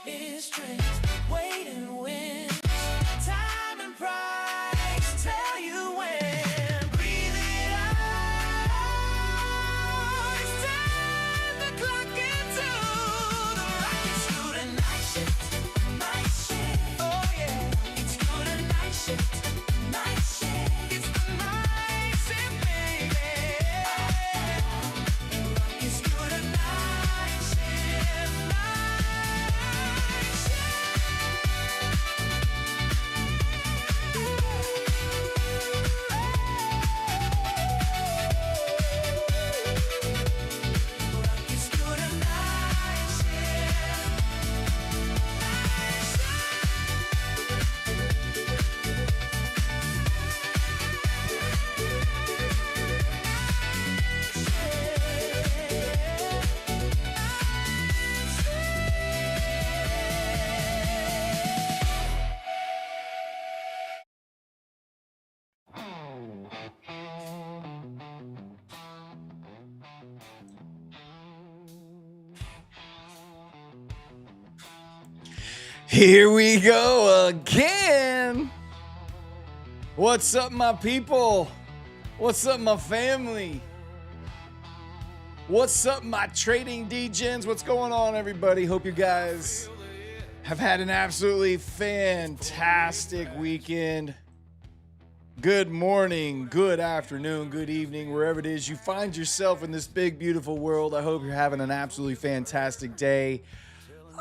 is strict. Wait and win. Time and price tell you when. Breathe it out. It's time to clock into the rocket shoot a night shift. Night shift. Oh yeah. It's good a night shift. Night shift. It's the night shift, baby. It's good a night shift. Night shift. It's good a night shift. Here we go again. What's up, my people? What's up, my family? What's up, my trading degens? What's going on, everybody? Hope you guys have had an absolutely fantastic weekend. Good morning, good afternoon, good evening, wherever it is you find yourself in this big, beautiful world. I hope you're having an absolutely fantastic day.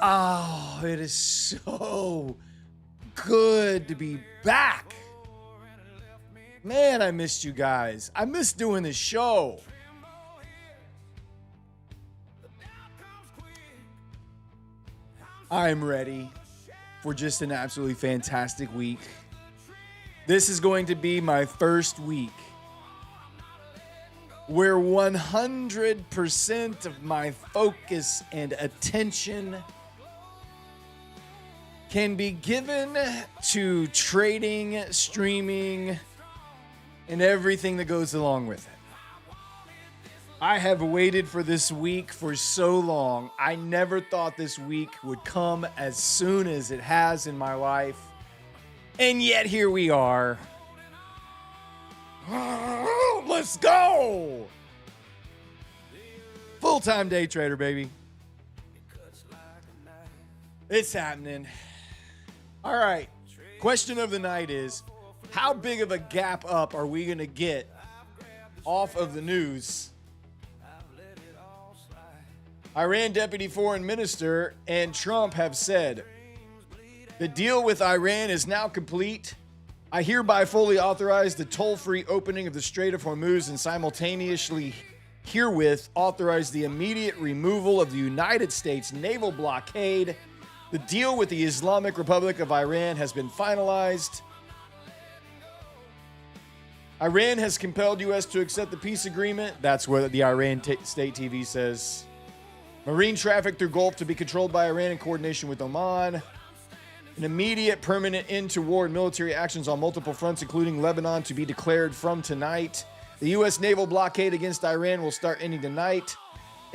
Oh, it is so good to be back. Man, I missed you guys. I missed doing this show. I'm ready for just an absolutely fantastic week. This is going to be my first week where 100% of my focus and attention can be given to trading, streaming, and everything that goes along with it. I have waited for this week for so long. I never thought this week would come as soon as it has in my life. And yet here we are. Let's go! Full-time day trader, baby. It's happening. All right, question of the night is, how big of a gap up are we going to get off of the news? Iran Deputy Foreign Minister and Trump have said, the deal with Iran is now complete. I hereby fully authorize the toll-free opening of the Strait of Hormuz and simultaneously herewith authorize the immediate removal of the United States naval blockade. The deal with the Islamic Republic of Iran has been finalized. Iran has compelled U.S. to accept the peace agreement. That's what the Iran state TV says. Marine traffic through Gulf to be controlled by Iran in coordination with Oman. An immediate permanent end to war and military actions on multiple fronts, including Lebanon, to be declared from tonight. The U.S. naval blockade against Iran will start ending tonight.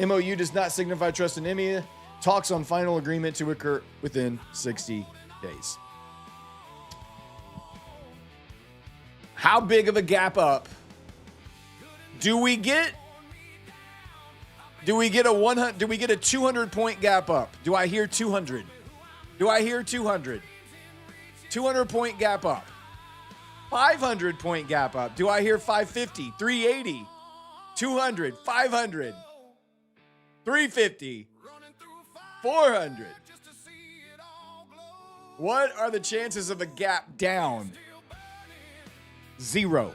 MOU does not signify trust in EMEA. Talks on final agreement to occur within 60 days. How big of a gap up do we get? Do we get a 200-point gap up? Do I hear 200? Do I hear 200? 200-point gap up. 500-point gap up. Do I hear 550, 380, 200, 500, 350, 400? What are the chances of a gap down? 0.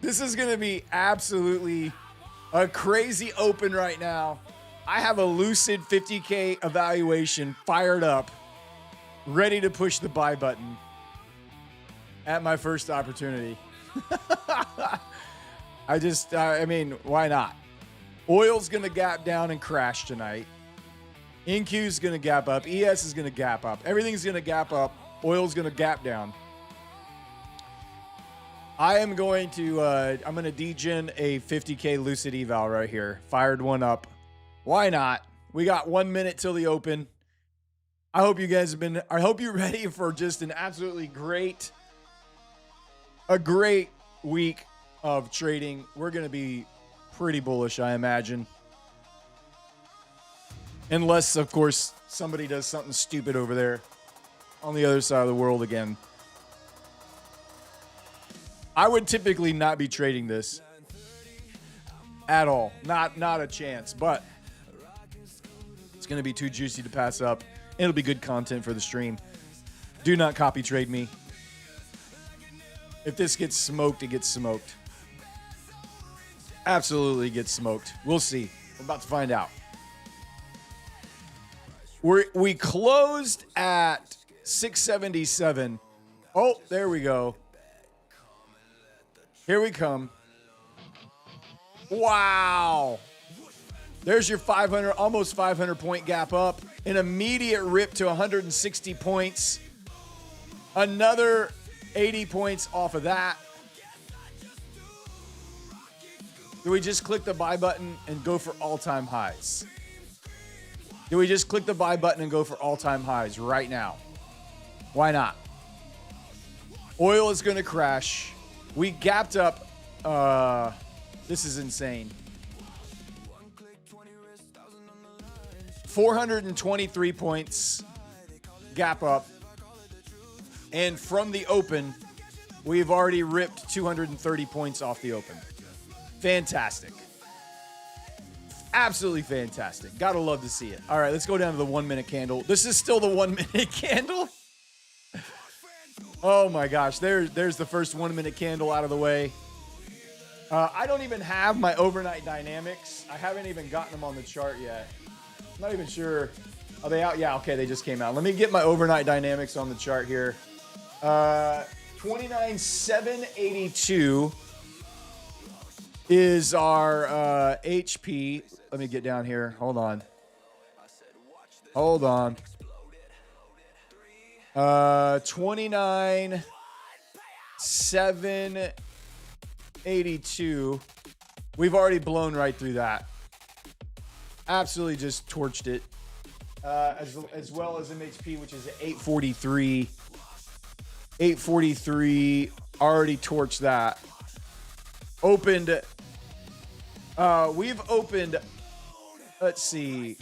This is going to be absolutely a crazy open right now. I have a lucid 50K evaluation fired up, ready to push the buy button at my first opportunity. I mean, why not? Oil's going to gap down and crash tonight. NQ's going to gap up. ES is going to gap up. Everything's going to gap up. Oil's going to gap down. I'm going to degen a 50K lucid eval right here. Fired one up. Why not? We got 1 minute till the open. I hope you guys I hope you're ready for just an absolutely great week of trading. We're going to be pretty bullish, I imagine. Unless, of course, somebody does something stupid over there on the other side of the world again. I would typically not be trading this at all. Not a chance, but it's going to be too juicy to pass up. It'll be good content for the stream. Do not copy trade me. If this gets smoked, it gets smoked. Absolutely gets smoked. We'll see. We're about to find out. We closed at 677. Oh, there we go. Here we come. Wow. There's your 500, almost 500 point gap up. An immediate rip to 160 points. Another 80 points off of that. Do we just click the buy button and go for all-time highs? Do we just click the buy button and go for all-time highs right now? Why not? Oil is going to crash. We gapped up. This is insane. 423 points. Gap up. And from the open, we've already ripped 230 points off the open. Fantastic. Absolutely fantastic. Gotta love to see it. All right, let's go down to the 1 minute candle. This is still the 1 minute candle. Oh my gosh, there's the first 1 minute candle out of the way. I don't even have my overnight dynamics. I haven't even gotten them on the chart yet. I'm not even sure. Are they out? Yeah, okay, they just came out. Let me get my overnight dynamics on the chart here. 29,782 is our HP. Let me get down here. Hold on. 29,782. We've already blown right through that. Absolutely just torched it. As well as MHP, which is at 843. 843, already torched that. Opened, we've opened, let's see,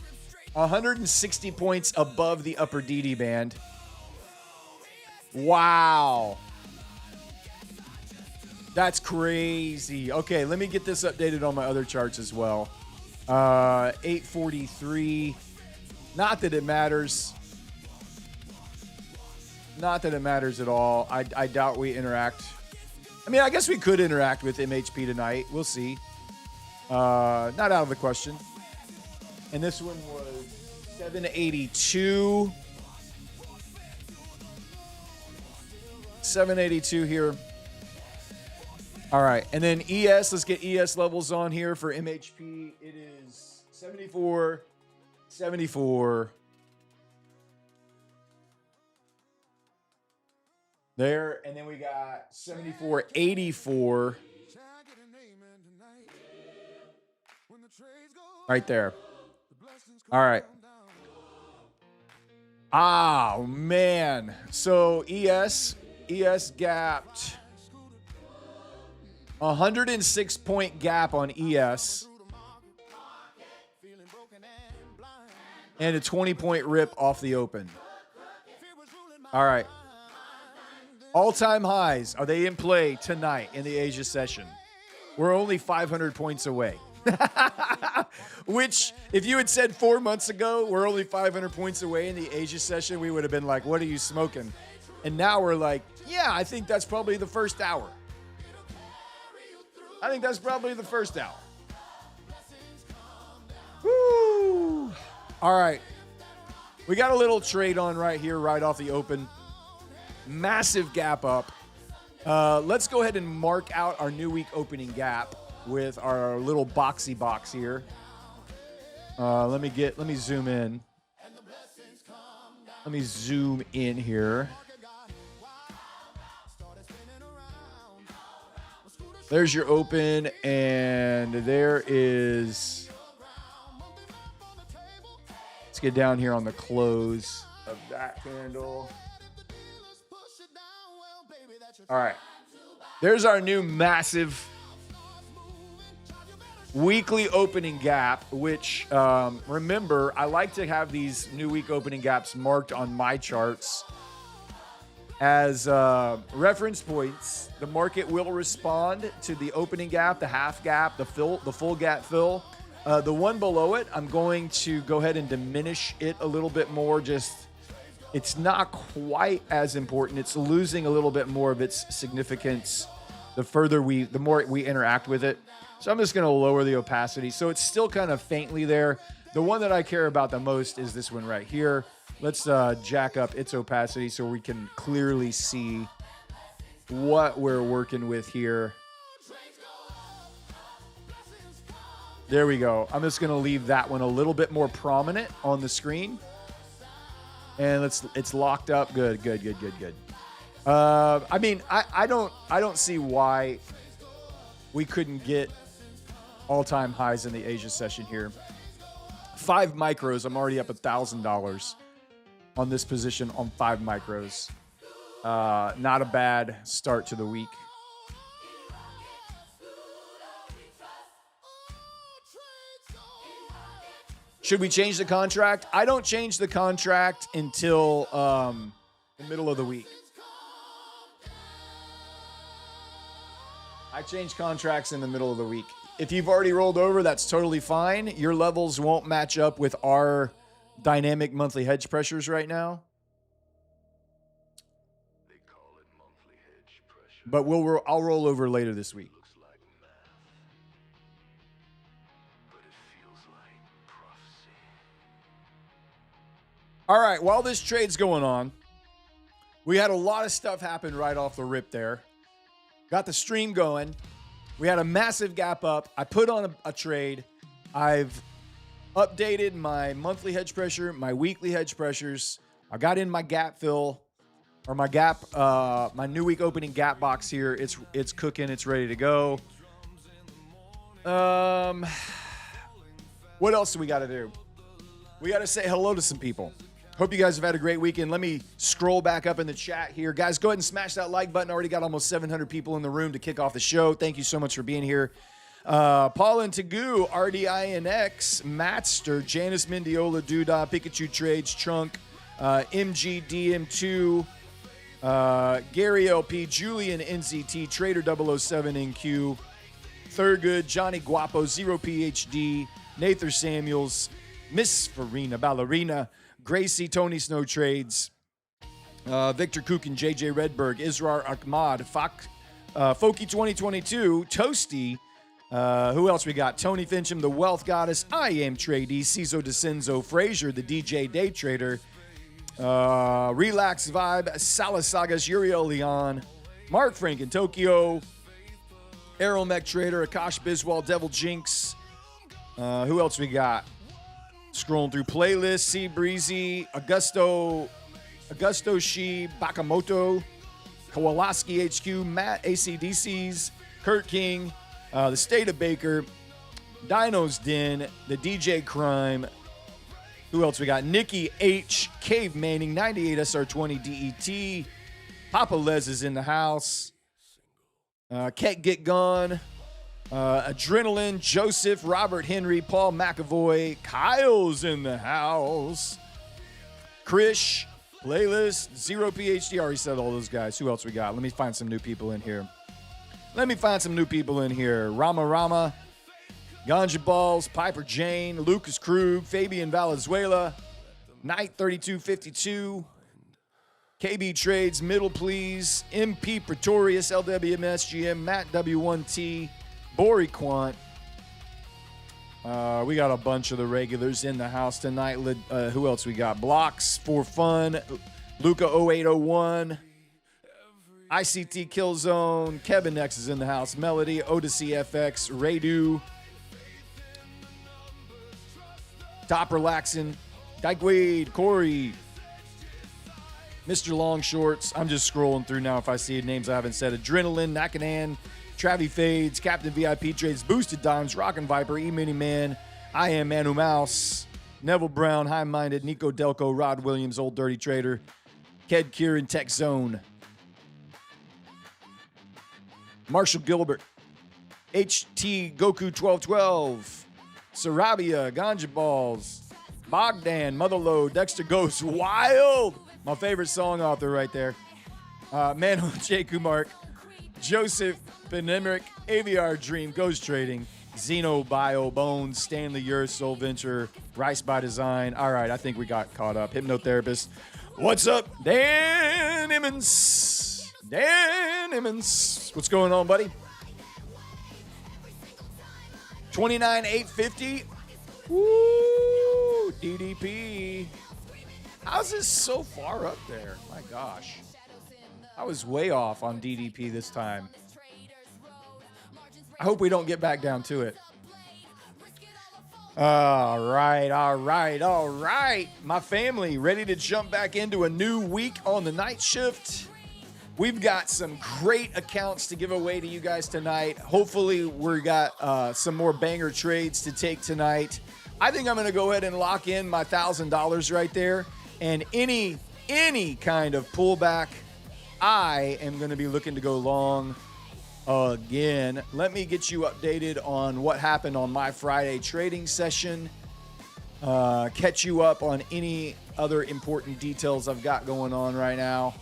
160 points above the upper DD band. Wow. That's crazy. Okay, let me get this updated on my other charts as well. 843. Not that it matters. Not that it matters at all. I doubt we interact. I mean, I guess we could interact with MHP tonight. We'll see. Not out of the question. And this one was 782. 782 here. All right. And then ES. Let's get ES levels on here for MHP. It is 74. 74. There, and then we got 74.84 right there. All right. Oh, man. So ES gapped 106 point gap on ES and a 20 point rip off the open. All right. All-time highs, are they in play tonight in the Asia session? We're only 500 points away. Which, if you had said 4 months ago, we're only 500 points away in the Asia session, we would have been like, what are you smoking? And now we're like, yeah, I think that's probably the first hour. I think that's probably the first hour. Woo! All right. We got a little trade on right here, right off the open. Massive gap up. Let's go ahead and mark out our new week opening gap with our little boxy box here. Let me zoom in. Let me zoom in here. There's your open, and there is. Let's get down here on the close. of that candle. All right. There's our new massive weekly opening gap, which, remember, I like to have these new week opening gaps marked on my charts as reference points. The market will respond to the opening gap, the half gap, the full gap fill. The one below it, I'm going to go ahead and diminish it a little bit more. Just, it's not quite as important. It's losing a little bit more of its significance the more we interact with it. So I'm just going to lower the opacity. So it's still kind of faintly there. The one that I care about the most is this one right here. Let's jack up its opacity so we can clearly see what we're working with here. There we go. I'm just going to leave that one a little bit more prominent on the screen. And it's locked up. Good. I mean, I don't see why we couldn't get all-time highs in the Asia session here. 5 micros. I'm already up $1,000 on this position on 5 micros. Not a bad start to the week. Should we change the contract? I don't change the contract until the middle of the week. I change contracts in the middle of the week. If you've already rolled over, that's totally fine. Your levels won't match up with our dynamic monthly hedge pressures right now. They call it monthly hedge pressure. But I'll roll over later this week. Looks like math, but it feels like prophecy. All right, while this trade's going on, we had a lot of stuff happen right off the rip there. Got the stream going. We had a massive gap up. I put on a trade. I've updated my monthly hedge pressure, my weekly hedge pressures. I got in my gap fill, or my gap, my new week opening gap box here. It's cooking. It's ready to go. What else do we got to do? We got to say hello to some people. Hope you guys have had a great weekend. Let me scroll back up in the chat here. Guys, go ahead and smash that like button. Already got almost 700 people in the room to kick off the show. Thank you so much for being here. Paul and Tagoo, RDINX, Matster, Janice Mendiola, Doodah, Pikachu Trades, Trunk, MGDM2, Gary LP, Julian NZT, Trader 007 NQ, Thurgood, Johnny Guapo, Zero PhD, Nathan Samuels, Miss Farina Ballerina, Gracie, Tony Snow Trades, Victor Kukin, JJ Redberg, Israr Ahmad, Foki 2022, Toasty. Who else we got? Tony Fincham, the Wealth Goddess, I Am Tradey, Ciso DeCenzo, Frazier, the DJ Day Trader, Relax Vibe, Salasagas, Uriel Leon, Mark Frank in Tokyo, Aeromech Trader, Akash Biswal, Devil Jinx. Who else we got? Scrolling through playlists, Sea Breezy, Augusto Shi, Bakamoto, Kowalski HQ, Matt ACDCs, Kurt King, the State of Baker, Dino's Den, the DJ Crime. Who else we got? Nikki H, Cave Manning, 98 SR20 DET, Papa Les is in the house, Can't Get Gone, Adrenaline, Joseph, Robert Henry, Paul McAvoy, Kyle's in the house, Krish, Playlist, Zero PhD. Already said all those guys. Who else we got? Let me find some new people in here. Rama, Ganja Balls, Piper Jane, Lucas Krug, Fabian Valenzuela, Knight 3252, KB Trades, Middle Please, MP Pretorius, LWMSGM, Matt W1T, Bori Quant. We got a bunch of the regulars in the house tonight. Who else we got? Blocks for Fun, Luca 0801, ICT Killzone, Kevin X is in the house, Melody, Odyssey FX, Radu, Top Relaxin', Dyke Wade, Corey, Mr. Long Shorts. I'm just scrolling through now if I see names I haven't said. Adrenaline, Nakanan, Travie Fades, Captain VIP Trades, Boosted Dimes, Rockin' Viper, E-Mini Man, I Am Manu Mouse, Neville Brown, high-minded, Nico Delco, Rod Williams, Old Dirty Trader, Ked Kieran, Tech Zone, Marshall Gilbert, HT Goku 1212, Sarabia, Ganja Balls, Bogdan, Motherload, Dexter Ghost, Wild, my favorite song author right there, Manuel J. Kumark, Joseph Benemerick, AVR Dream, Ghost Trading, Xeno Bio, Bones, Stanley Yer, Soul Venture, Rice by Design. All right, I think we got caught up. Hypnotherapist. What's up? Dan Emmons. Dan Emmons. What's going on, buddy? 29,850. Woo! DDP. How's this so far up there? My gosh. I was way off on DDP this time. I hope we don't get back down to it. All right. My family ready to jump back into a new week on the night shift. We've got some great accounts to give away to you guys tonight. Hopefully, we got some more banger trades to take tonight. I think I'm going to go ahead and lock in my $1,000 right there. And any kind of pullback, I am going to be looking to go long again. Let me get you updated on what happened on my Friday trading session. Catch you up on any other important details I've got going on right now.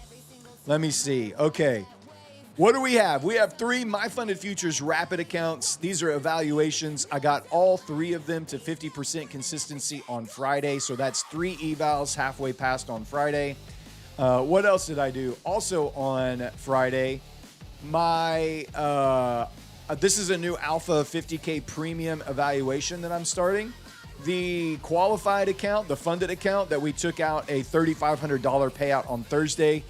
Let me see. Okay. What do we have? We have 3 My Funded Futures Rapid accounts. These are evaluations. I got all 3 of them to 50% consistency on Friday. So that's 3 evals halfway past on Friday. What else did I do? Also on Friday, this is a new Alpha 50K Premium evaluation that I'm starting. The qualified account, the funded account that we took out a $3,500 payout on Thursday,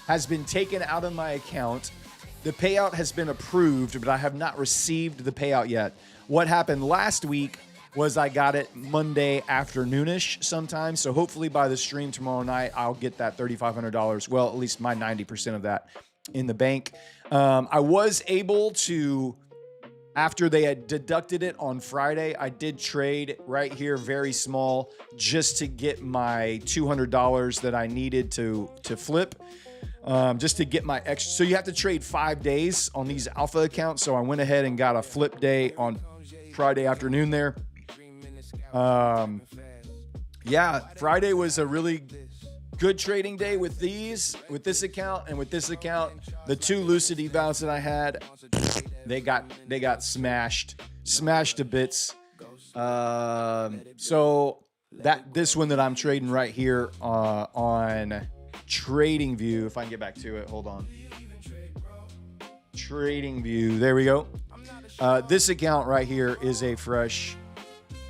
has been taken out of my account. The payout has been approved, but I have not received the payout yet. What happened last week was I got it Monday afternoonish sometime. So hopefully by the stream tomorrow night, I'll get that $3,500. Well, at least my 90% of that in the bank. I was able to, after they had deducted it on Friday, I did trade right here, very small, just to get my $200 that I needed to flip. Just to get my extra. So you have to trade 5 days on these alpha accounts. So I went ahead and got a flip day on Friday afternoon there. Yeah, Friday was a really good trading day with this account and with this account. The 2 lucid evals that I had, they got smashed to bits. So this one that I'm trading right here on Trading View, if I can get back to it, hold on. Trading View, there we go. This account right here is a fresh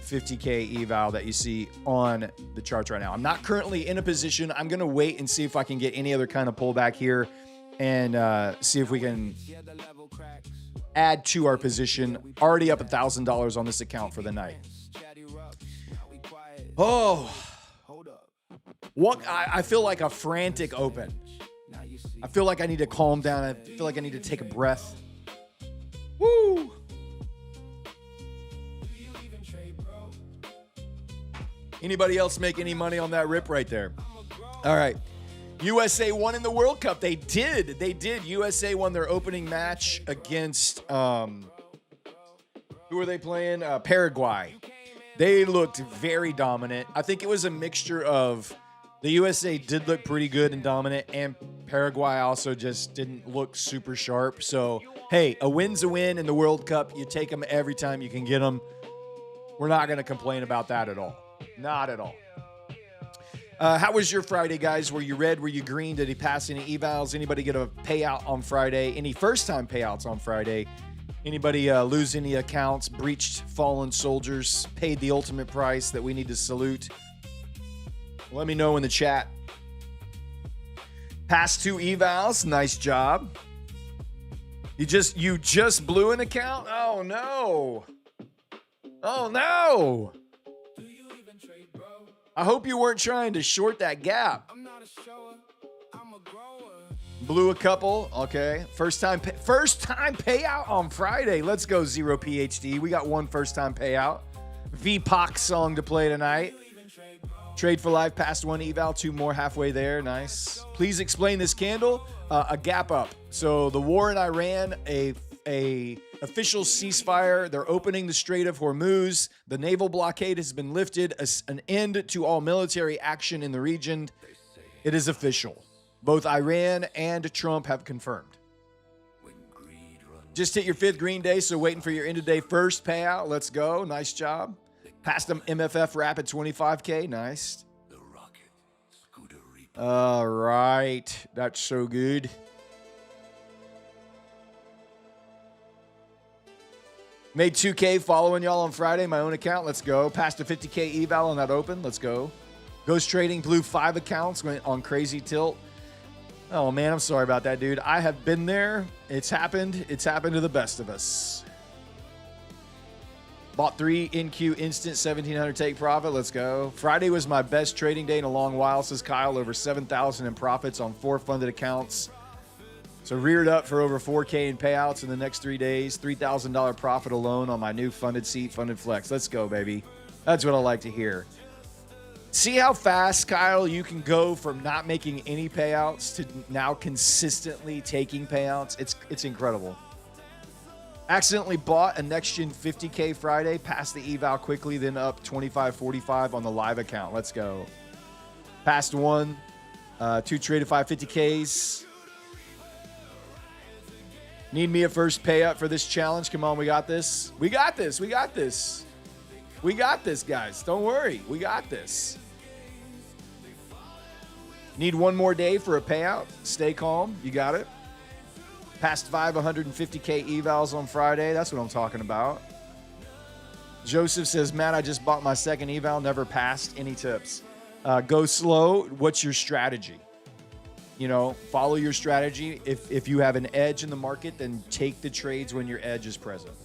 50K eval that you see on the charts right now. I'm not currently in a position. I'm going to wait and see if I can get any other kind of pullback here and see if we can add to our position. Already up $1,000 on this account for the night. Oh, what? I feel like a frantic open. I feel like I need to calm down. I feel like I need to take a breath. Woo! Anybody else make any money on that rip right there? All right. USA won in the World Cup. They did. USA won their opening match against, who were they playing? Paraguay. They looked very dominant. I think it was a mixture of the USA did look pretty good and dominant, and Paraguay also just didn't look super sharp. So, hey, a win's a win in the World Cup. You take them every time you can get them. We're not going to complain about that at all. Not at all. How was your Friday, guys? Were you red? Were you green? Did he pass any evals? Anybody get a payout on Friday? Any first-time payouts on Friday? Anybody lose any accounts? Breached fallen soldiers? Paid the ultimate price that we need to salute? Let me know in the chat. Past 2 evals. Nice job. You just blew an account? Oh, no. Oh, no. I hope you weren't trying to short that gap. Blew a couple. Okay. First time payout on Friday. Let's go, Zero PhD. We got one first time payout. VPOC song to play tonight. Trade for life, past 1 eval, 2 more halfway there. Nice. Please explain this candle. A gap up. So the war in Iran, a official ceasefire. They're opening the Strait of Hormuz. The naval blockade has been lifted. An end to all military action in the region. It is official. Both Iran and Trump have confirmed. Just hit your 5th green day, so waiting for your end of day first payout. Let's go. Nice job. Passed them MFF Rapid 25K. Nice. All right. That's so good. Made 2K following y'all on Friday, my own account. Let's go. Passed a 50K eval on that open. Let's go. Ghost Trading blew 5 accounts, went on crazy tilt. Oh, man, I'm sorry about that, dude. I have been there. It's happened. It's happened to the best of us. Bought 3 NQ instant 1,700 take profit. Let's go. Friday was my best trading day in a long while, says Kyle. Over 7,000 in profits on 4 funded accounts. So reared up for over 4K in payouts in the next 3 days. $3,000 profit alone on my new funded seat, funded flex. Let's go, baby. That's what I like to hear. See how fast, Kyle, you can go from not making any payouts to now consistently taking payouts. It's incredible. Accidentally bought a next-gen 50K Friday, passed the eval quickly, then up 25.45 on the live account. Let's go. Passed 1, 2 traded 550Ks. Need me a first pay up for this challenge. Come on, we got this. We got this. We got this. We got this, guys. Don't worry. We got this. Need 1 more day for a payout. Stay calm. You got it. Passed 5 150K evals on Friday. That's what I'm talking about. Joseph says, Matt, I just bought my 2nd eval. Never passed. Any tips? Go slow. What's your strategy? You know, follow your strategy. If you have an edge in the market, then take the trades when your edge is present.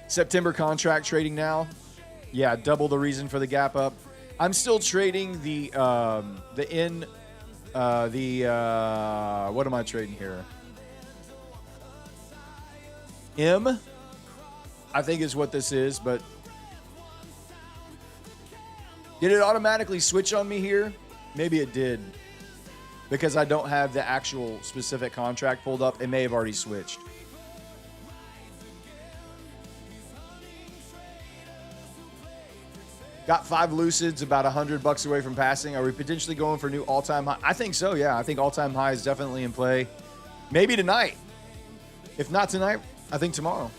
September contract trading now. Yeah, double the reason for the gap up. I'm still trading what am I trading here? M, I think is what this is, but did it automatically switch on me here? Maybe it did, because I don't have the actual specific contract pulled up. It may have already switched. Got 5 lucids, about $100 away from passing. Are we potentially going for new all-time high? I think so, yeah. I think all-time high is definitely in play. Maybe tonight. If not tonight, I think tomorrow.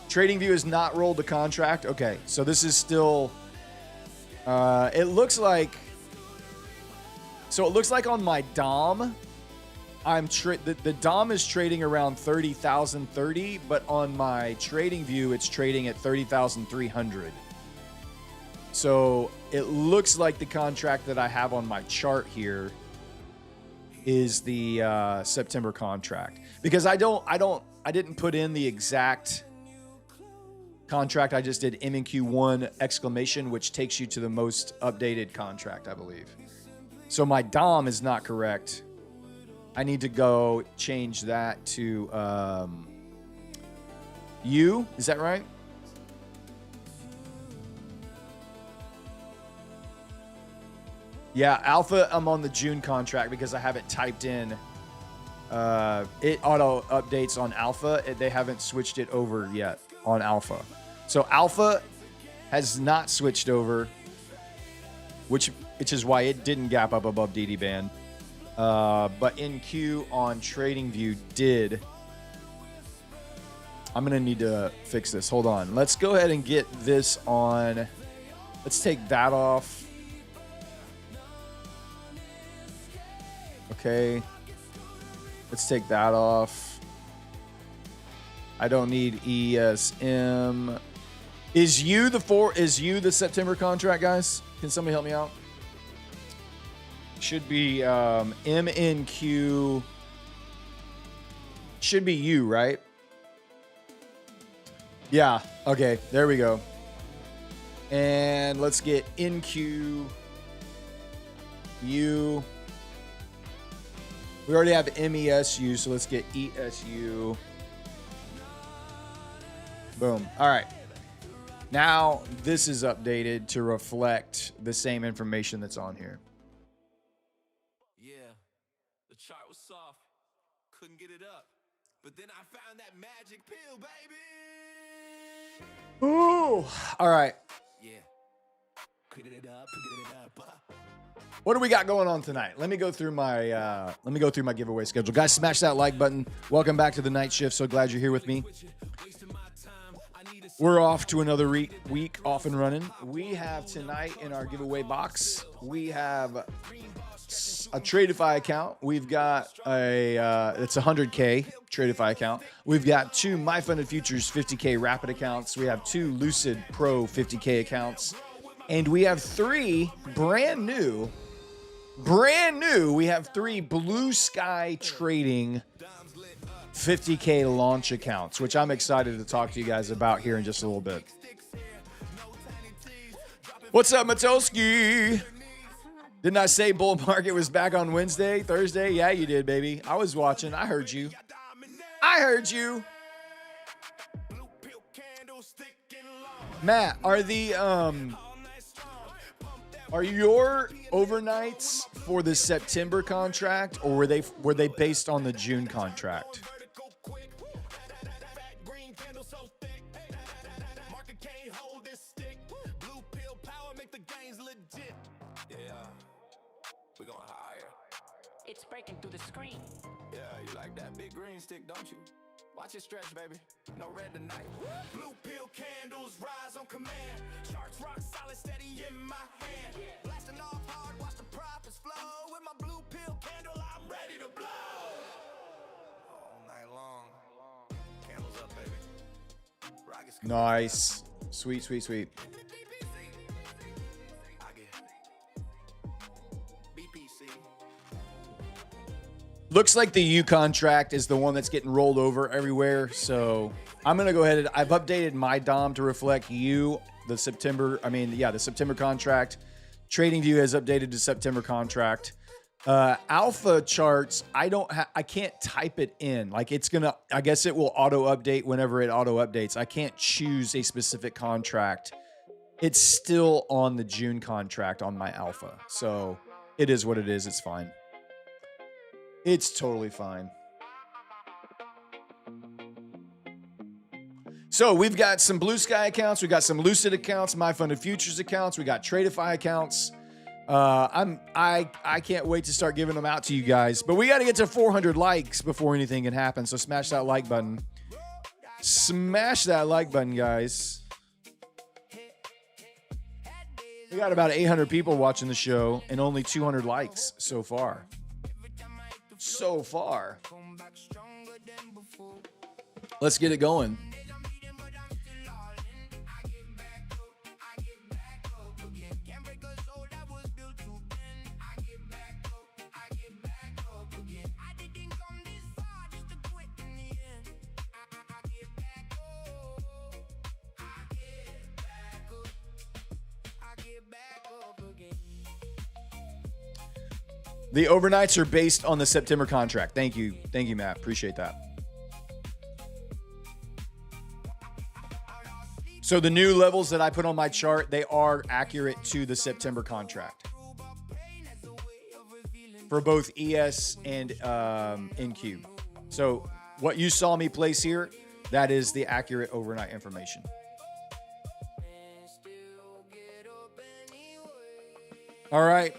TradingView has not rolled the contract. Okay, so this is still... it looks like on my DOM, the DOM is trading around 30,030, but on my TradingView, it's trading at 30,300. So it looks like the contract that I have on my chart here is the September contract, because I didn't put in the exact contract. I just did MNQ1 exclamation, which takes you to the most updated contract, I believe. So my DOM is not correct. I need to go change that to U. Is that right? Yeah, Alpha, I'm on the June contract because I have it typed in. It auto updates on Alpha. They haven't switched it over yet on Alpha. So Alpha has not switched over, which is why it didn't gap up above DD band. But NQ on TradingView did. I'm going to need to fix this. Hold on. Let's go ahead and get this on. Let's take that off. Okay. Let's take that off. I don't need ESM. Is you the September contract, guys? Can somebody help me out? Should be MNQ. Should be you, right? Yeah. Okay. There we go. And let's get NQ. U. We already have MESU, so let's get ESU. Boom. All right. Now, this is updated to reflect the same information that's on here. Yeah, the chart was soft, couldn't get it up, but then I found that magic pill, baby. Ooh. All right. Yeah, pick it up, pick it up. What do we got going on tonight? Let me go through my giveaway schedule. Guys, smash that like button. Welcome back to the night shift. So glad you're here with me. We're off to another week off and running. We have tonight in our giveaway box, we have a Tradeify account. We've got it's a 100K Tradeify account. We've got 2 My Funded Futures 50K Rapid accounts. We have 2 Lucid Pro 50K accounts. And we have 3 brand new, we have 3 Blue Sky Trading 50K launch accounts, which I'm excited to talk to you guys about here in just a little bit. What's up, Matolski? Didn't I say bull market was back on Thursday? Yeah, you did, baby. I was watching. I heard you. Matt, are your overnights for the September contract, or were they based on the June contract? It's breaking through the screen. Yeah, you like that big green stick, don't you? Watch it stretch, baby. No red tonight. Blue pill candles rise on command. Charts rock solid, steady in my hand. Blasting off hard, watch the profits flow. With my blue pill candle, I'm ready to blow. All night long. Candles up, baby. Rockets. Nice. Sweet. I get BPC. Looks like the U contract is the one that's getting rolled over everywhere. So I'm going to go ahead. I've updated my DOM to reflect U, the September contract. TradingView has updated to September contract. Alpha charts, I can't type it in. Like I guess it will auto update whenever it auto updates. I can't choose a specific contract. It's still on the June contract on my Alpha. So it is what it is. It's fine. It's totally fine. So we've got some Blue Sky accounts. We got some Lucid accounts, My Funded Futures accounts. We got Tradeify accounts. I can't wait to start giving them out to you guys. But we got to get to 400 likes before anything can happen. So smash that like button. Smash that like button, guys. We got about 800 people watching the show and only 200 likes so far. Let's get it going. The overnights are based on the September contract. Thank you, Matt. Appreciate that. So the new levels that I put on my chart, they are accurate to the September contract for both ES and NQ. So what you saw me place here, that is the accurate overnight information. All right.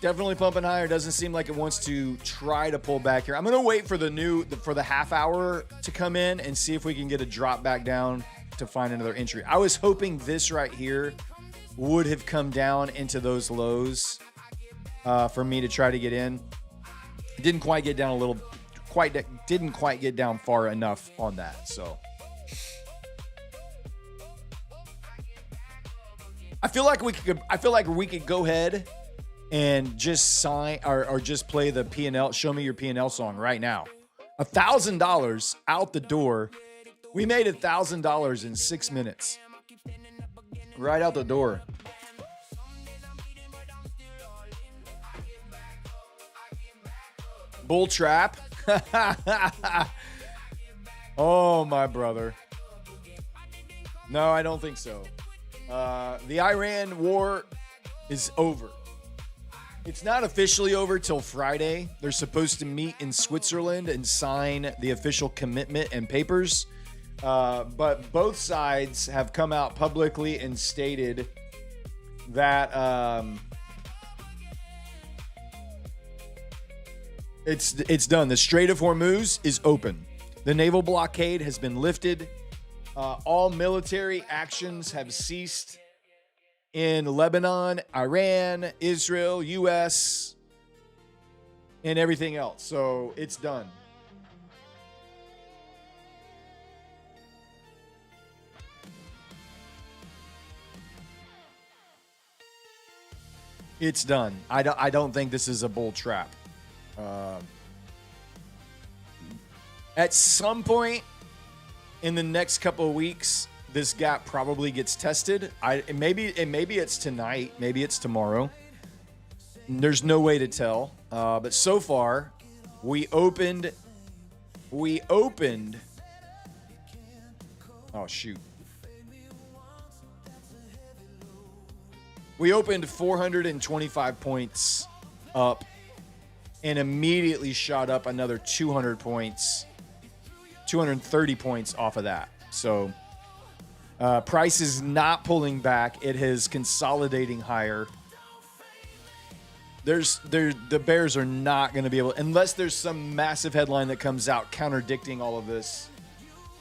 Definitely pumping higher. Doesn't seem like it wants to try to pull back here. I'm going to wait for the half hour to come in and see if we can get a drop back down to find another entry. I was hoping this right here would have come down into those lows for me to try to get in. It didn't quite get down didn't quite get down far enough on that. So I feel like we could go ahead and just sign or just play the P&L, show me your P&L song right now. $1,000 out the door. We made $1,000 in 6 minutes. Right out the door. Bull trap. Oh, my brother. No, I don't think so. The Iran war is over. It's not officially over till Friday. They're supposed to meet in Switzerland and sign the official commitment and papers. But both sides have come out publicly and stated that it's done. The Strait of Hormuz is open. The naval blockade has been lifted. All military actions have ceased in Lebanon, Iran, Israel, U.S., and everything else. So it's done. It's done. I don't think this is a bull trap. At some point in the next couple of weeks, this gap probably gets tested. Maybe it's tonight, maybe it's tomorrow. There's no way to tell. But so far, we opened. Oh shoot. We opened 425 points up and immediately shot up another 200 points, 230 points off of that. So price is not pulling back. It is consolidating higher. The bears are not going to be able, unless there's some massive headline that comes out contradicting all of this,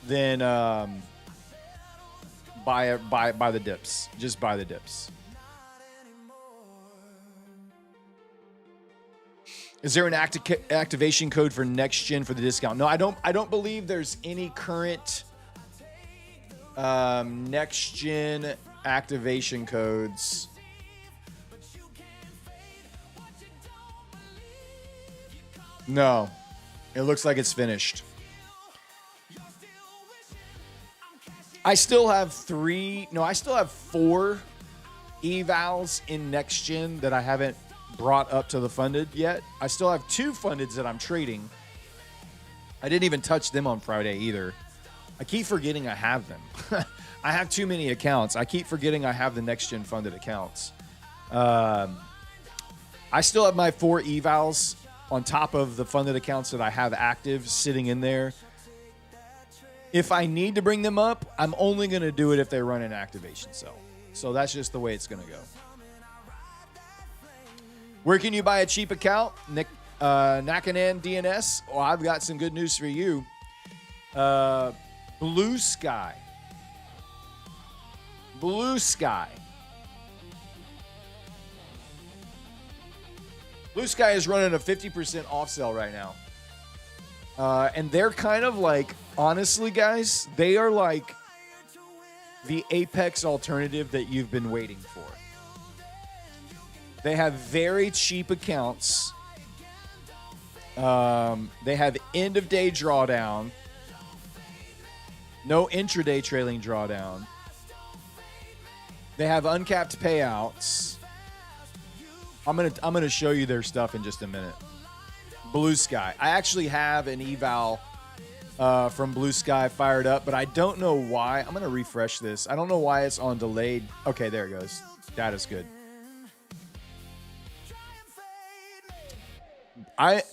then buy the dips. Just buy the dips. Is there an activation code for next gen for the discount? No, I don't believe there's any current next gen activation codes. No, it looks like it's finished. I still have 4 evals in next gen that I haven't brought up to the funded yet. I still have 2 fundeds that I'm trading. I didn't even touch them on Friday either. I keep forgetting I have them. I have too many accounts. I keep forgetting I have the next gen funded accounts. I still have my 4 evals on top of the funded accounts that I have active sitting in there. If I need to bring them up, I'm only going to do it if they run an activation cell. So that's just the way it's going to go. Where can you buy a cheap account? Nakanan DNS. Oh, I've got some good news for you. Blue Sky. Blue Sky. Blue Sky is running a 50% off sale right now. And they're kind of like, honestly, guys, they are like the Apex alternative that you've been waiting for. They have very cheap accounts. They have end-of-day drawdown. No intraday trailing drawdown. They have uncapped payouts. I'm gonna show you their stuff in just a minute. Blue Sky. I actually have an eval from Blue Sky fired up, but I don't know why. I'm gonna refresh this. I don't know why it's on delayed. Okay, there it goes. Data's good.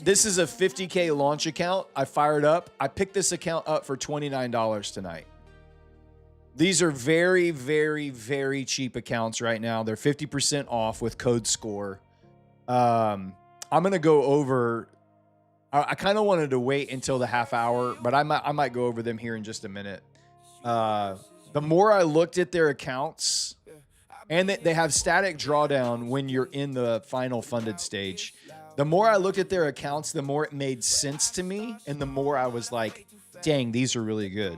This is a 50K launch account. I fired up. I picked this account up for $29 tonight. These are very, very, very cheap accounts right now. They're 50% off with code SCORE. I'm going to go over. I kind of wanted to wait until the half hour, but I might go over them here in just a minute. The more I looked at their accounts, and they have static drawdown when you're in the final funded stage. The more I looked at their accounts, the more it made sense to me, and the more I was like, dang, these are really good.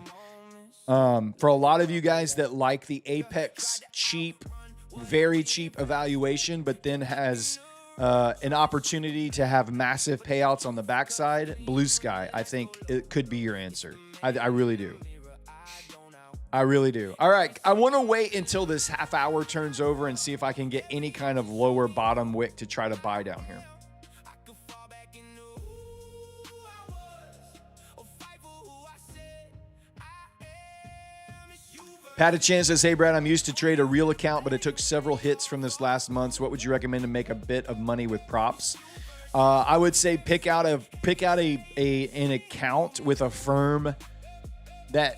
For a lot of you guys that like the Apex cheap, very cheap evaluation, but then has an opportunity to have massive payouts on the backside, Blue Sky, I think it could be your answer. I really do. I really do. All right, I want to wait until this half hour turns over and see if I can get any kind of lower bottom wick to try to buy down here. Pat a Chance says, hey, Brad, I'm used to trade a real account, but it took several hits from this last month. So what would you recommend to make a bit of money with props? I would say pick out an account with a firm that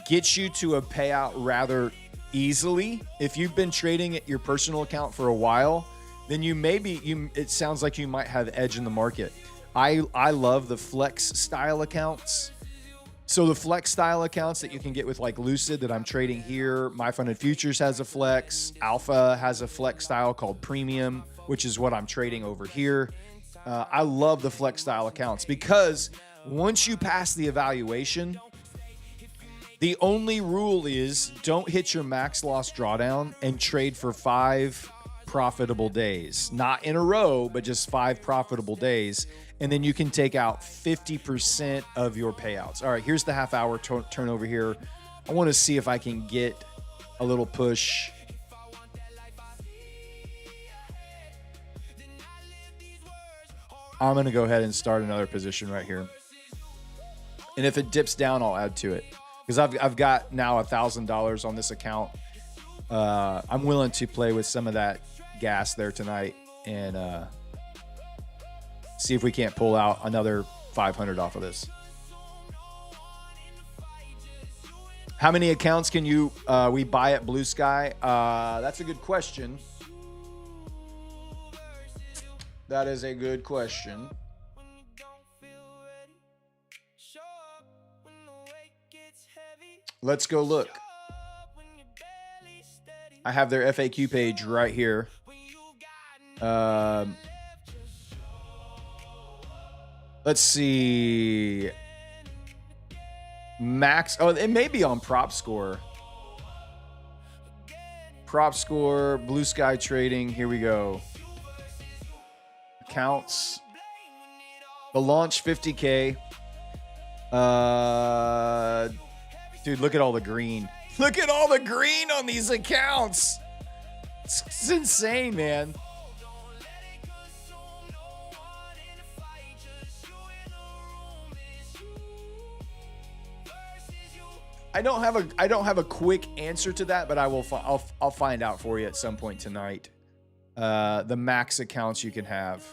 gets you to a payout rather easily. If you've been trading at your personal account for a while, then it sounds like you might have edge in the market. I love the flex style accounts. So the flex style accounts that you can get with like Lucid that I'm trading here, My Funded Futures has a flex, Alpha has a flex style called Premium, which is what I'm trading over here. I love the flex style accounts because once you pass the evaluation, the only rule is don't hit your max loss drawdown and trade for 5 profitable days. Not in a row, but just 5 profitable days. And then you can take out 50% of your payouts. All right, here's the half hour turn over here. I want to see if I can get a little push. I'm going to go ahead and start another position right here. And if it dips down, I'll add to it. Because I've got now $1,000 on this account. I'm willing to play with some of that gas there tonight and see if we can't pull out another 500 off of this. How many accounts can we buy at Blue Sky? That's a good question. That is a good question. Let's go look. I have their FAQ page right here. Let's see. Max. Oh, it may be on Prop Score. Prop Score, Blue Sky Trading. Here we go. Accounts. The launch 50K. Dude, look at all the green. Look at all the green on these accounts. It's insane, man. I don't have a quick answer to that, but I'll find out for you at some point tonight. The max accounts you can have.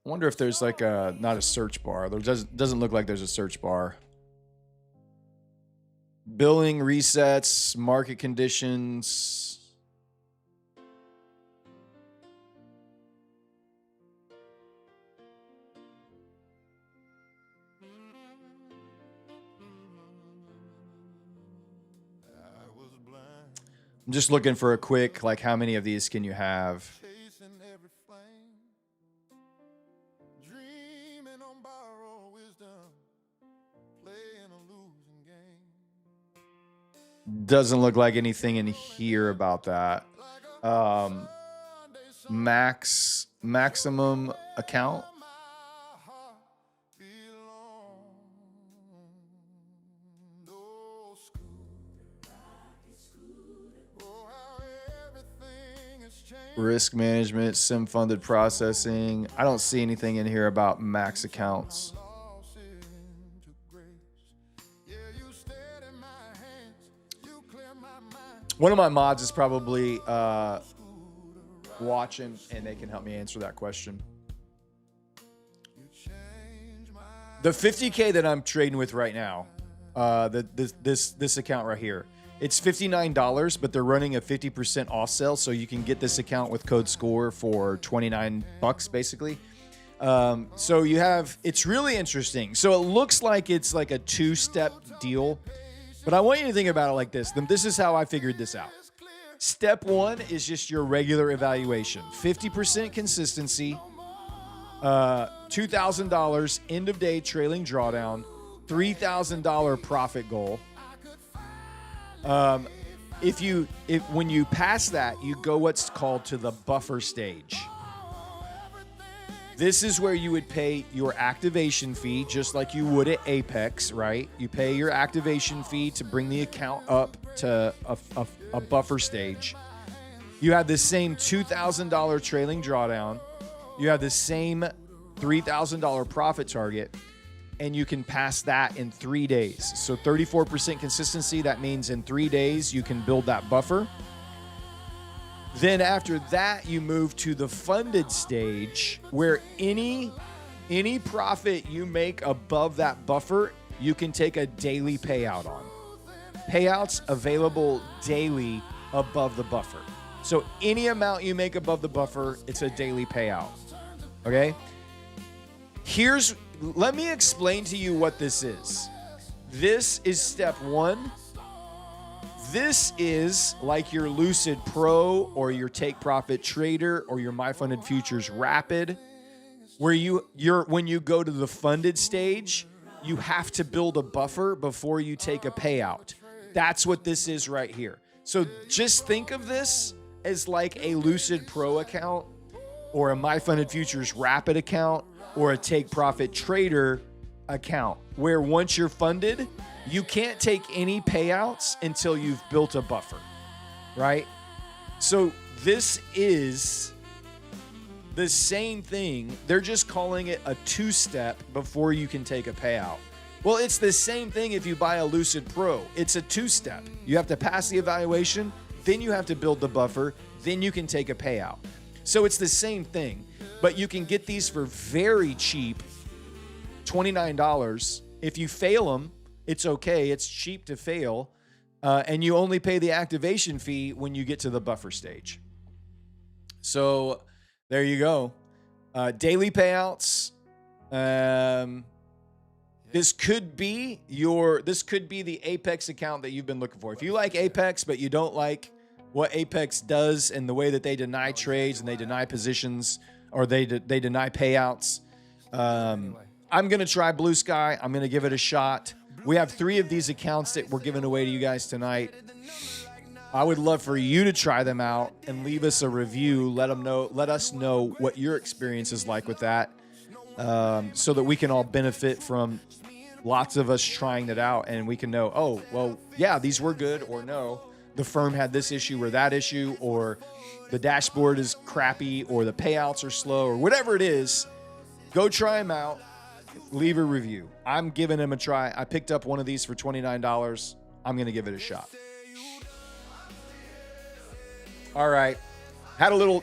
I wonder if there's like not a search bar. There doesn't look like there's a search bar. Billing resets, market conditions. I'm just looking for a quick, like, how many of these can you have? Doesn't look like anything in here about that. Maximum account. Risk management, sim funded processing. I don't see anything in here about max accounts. One of my mods is probably watching, and they can help me answer that question. The 50K that I'm trading with right now, this account right here, it's $59, but they're running a 50% off sale, so you can get this account with code SCORE for $29 basically. So you have, it's really interesting. So it looks like it's like a 2-step deal, but I want you to think about it like this. This is how I figured this out. Step 1 is just your regular evaluation. 50% consistency, $2,000 end of day trailing drawdown, $3,000 profit goal. When you pass that, you go what's called to the buffer stage. This is where you would pay your activation fee, just like you would at Apex, right? You pay your activation fee to bring the account up to a buffer stage. You have the same $2,000 trailing drawdown. You have the same $3,000 profit target. and you can pass that in 3 days. So 34% consistency, that means in 3 days you can build that buffer. Then after that, you move to the funded stage where any profit you make above that buffer, you can take a daily payout on. Payouts available daily above the buffer. So any amount you make above the buffer, it's a daily payout. Okay? Let me explain to you what this is. This is step 1. This is like your Lucid Pro or your Take Profit Trader or your My Funded Futures Rapid, where when you go to the funded stage, you have to build a buffer before you take a payout. That's what this is right here. So just think of this as like a Lucid Pro account or a My Funded Futures Rapid account or a Take Profit Trader account, where once you're funded, you can't take any payouts until you've built a buffer, right? So this is the same thing. They're just calling it a 2-step before you can take a payout. Well, it's the same thing if you buy a Lucid Pro. It's a 2-step. You have to pass the evaluation, then you have to build the buffer, then you can take a payout. So it's the same thing, but you can get these for very cheap, $29. If you fail them, it's okay. It's cheap to fail, and you only pay the activation fee when you get to the buffer stage. So there you go. Daily payouts. This could be the Apex account that you've been looking for. If you like Apex, but you don't like what Apex does and the way that they deny trades and they deny positions or they deny payouts, I'm going to try Blue Sky. I'm going to give it a shot. We have 3 of these accounts that we're giving away to you guys tonight. I would love for you to try them out and leave us a review. Let us know what your experience is like with that, so that we can all benefit from lots of us trying it out, and we can know, oh, well, yeah, these were good, or no, the firm had this issue or that issue, or the dashboard is crappy, or the payouts are slow, or whatever it is. Go try them out. Leave a review. I'm giving them a try. I picked up one of these for $29. I'm going to give it a shot. All right.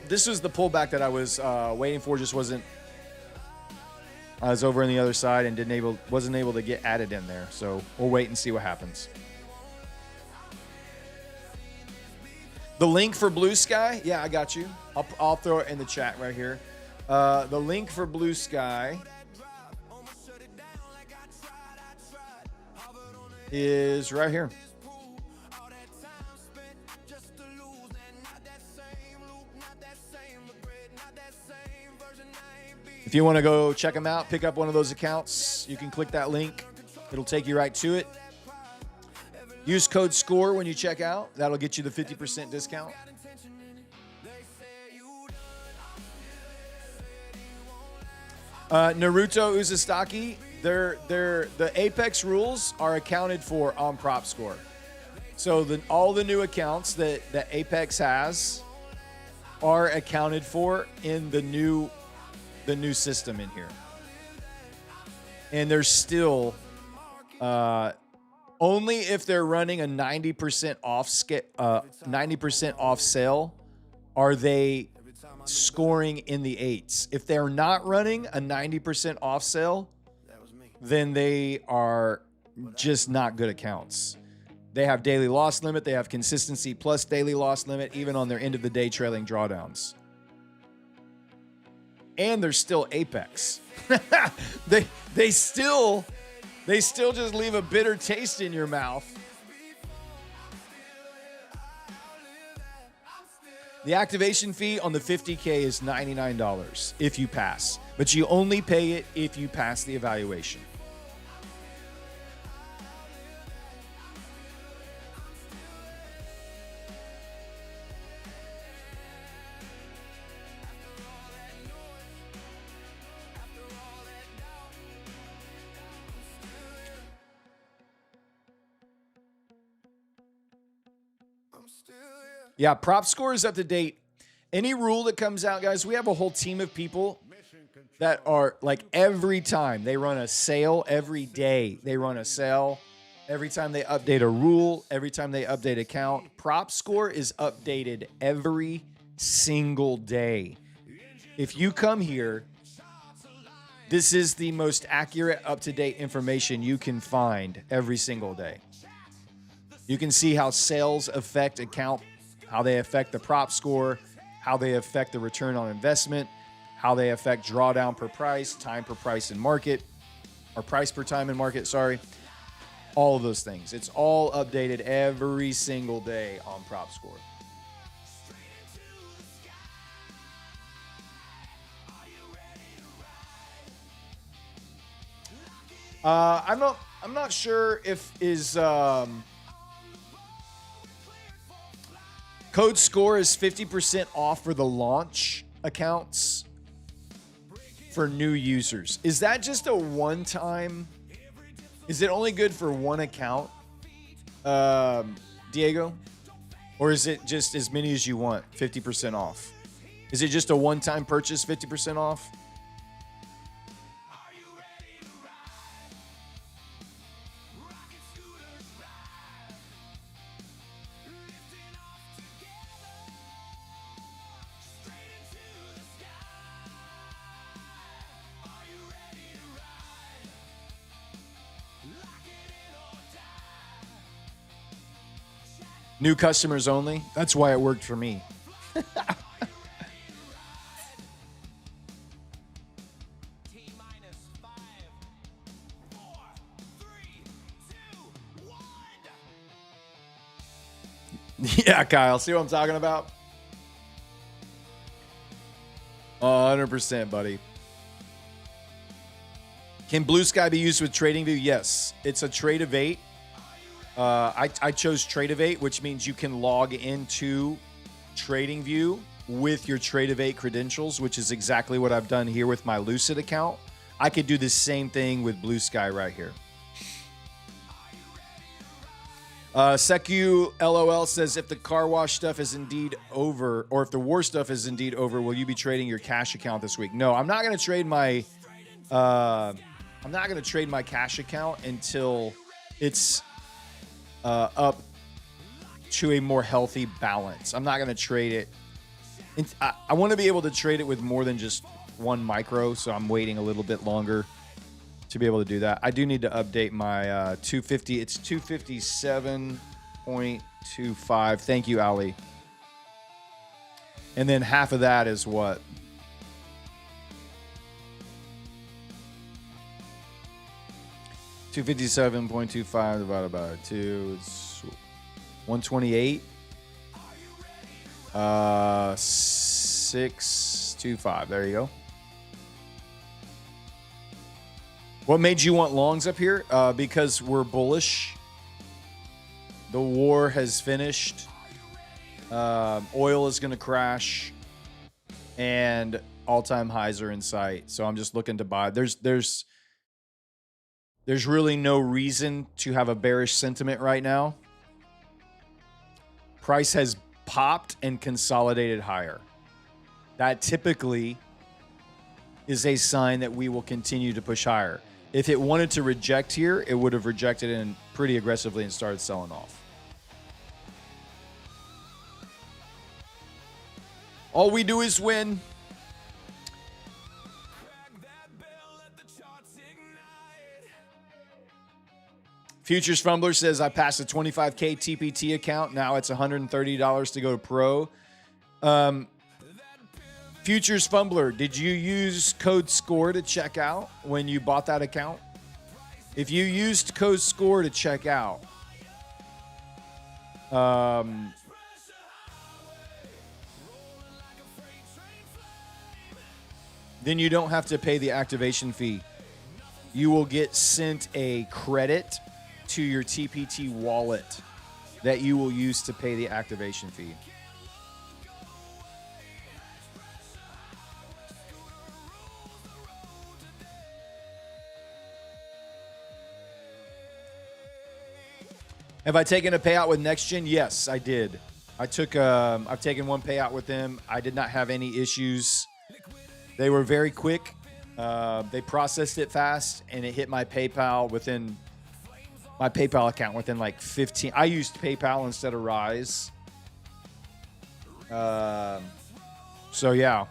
This was the pullback that I was waiting for. Just wasn't. I was over on the other side and wasn't able to get added in there. So we'll wait and see what happens. The link for Blue Sky. Yeah, I got you. I'll throw it in the chat right here. The link for Blue Sky is right here. If you want to go check them out, pick up one of those accounts, you can click that link. It'll take you right to it. Use code SCORE when you check out. That'll get you the 50% discount. Naruto Uzustaki, the Apex rules are accounted for on Prop Score. So all the new accounts that Apex has are accounted for in the new system in here. And there's still only if they're running a 90% off sale are they scoring in the 8s. If they're not running a 90% off sale, then they are just not good accounts. They have daily loss limit, they have consistency plus daily loss limit, even on their end of the day trailing drawdowns. And there's still Apex. they still just leave a bitter taste in your mouth. The activation fee on the 50K is $99 if you pass, but you only pay it if you pass the evaluation. Yeah, Prop Score is up to date. Any rule that comes out, guys, we have a whole team of people that are like every time they run a sale, every day they run a sale. Every time they update a rule, every time they update a count, prop score is updated every single day. If you come here, this is the most accurate, up-to-date information you can find every single day. You can see how sales affect a count, how they affect the prop score, how they affect the return on investment, how they affect drawdown per price, time per price in market, or price per time in market, sorry. All of those things. It's all updated every single day on prop score. I'm not sure if code score is 50% off for the launch accounts for new users. Is that just a one-time? Is it only good for one account, Diego? Or is it just as many as you want, 50% off? Is it just a one-time purchase, 50% off? New customers only. That's why it worked for me. Yeah, Kyle. See what I'm talking about? 100%, buddy. Can Blue Sky be used with TradingView? Yes. It's a trade of 8. I chose Trade of 8, which means you can log into TradingView with your Trade of 8 credentials, which is exactly what I've done here with my Lucid account. I could do the same thing with Blue Sky right here. Secu LOL says, if the car wash stuff is indeed over, or if the war stuff is indeed over, will you be trading your cash account this week? No, I'm not going to trade my cash account until it's up to a more healthy balance. I'm not going to trade it. I want to be able to trade it with more than just one micro, so I'm waiting a little bit longer to be able to do that. I do need to update my 250. It's 257.25. Thank you, Ali. And then half of that is what? $257.25 divided by 2. It's 128. 625. There you go. What made you want longs up here? Because we're bullish. The war has finished. Oil is going to crash, and all-time highs are in sight. So I'm just looking to buy. There's really no reason to have a bearish sentiment right now. Price has popped and consolidated higher. That typically is a sign that we will continue to push higher. If it wanted to reject here, it would have rejected in pretty aggressively and started selling off. All we do is win. Futures Fumbler says, I passed a 25K TPT account. Now it's $130 to go to pro. Futures Fumbler, did you use code SCORE to check out when you bought that account? If you used code SCORE to check out, then you don't have to pay the activation fee. You will get sent a credit to your TPT wallet that you will use to pay the activation fee. Have I taken a payout with NextGen? Yes, I did. I've taken one payout with them. I did not have any issues. They were very quick. They processed it fast, and it hit my PayPal account within like 15. I used PayPal instead of Rise. So yeah,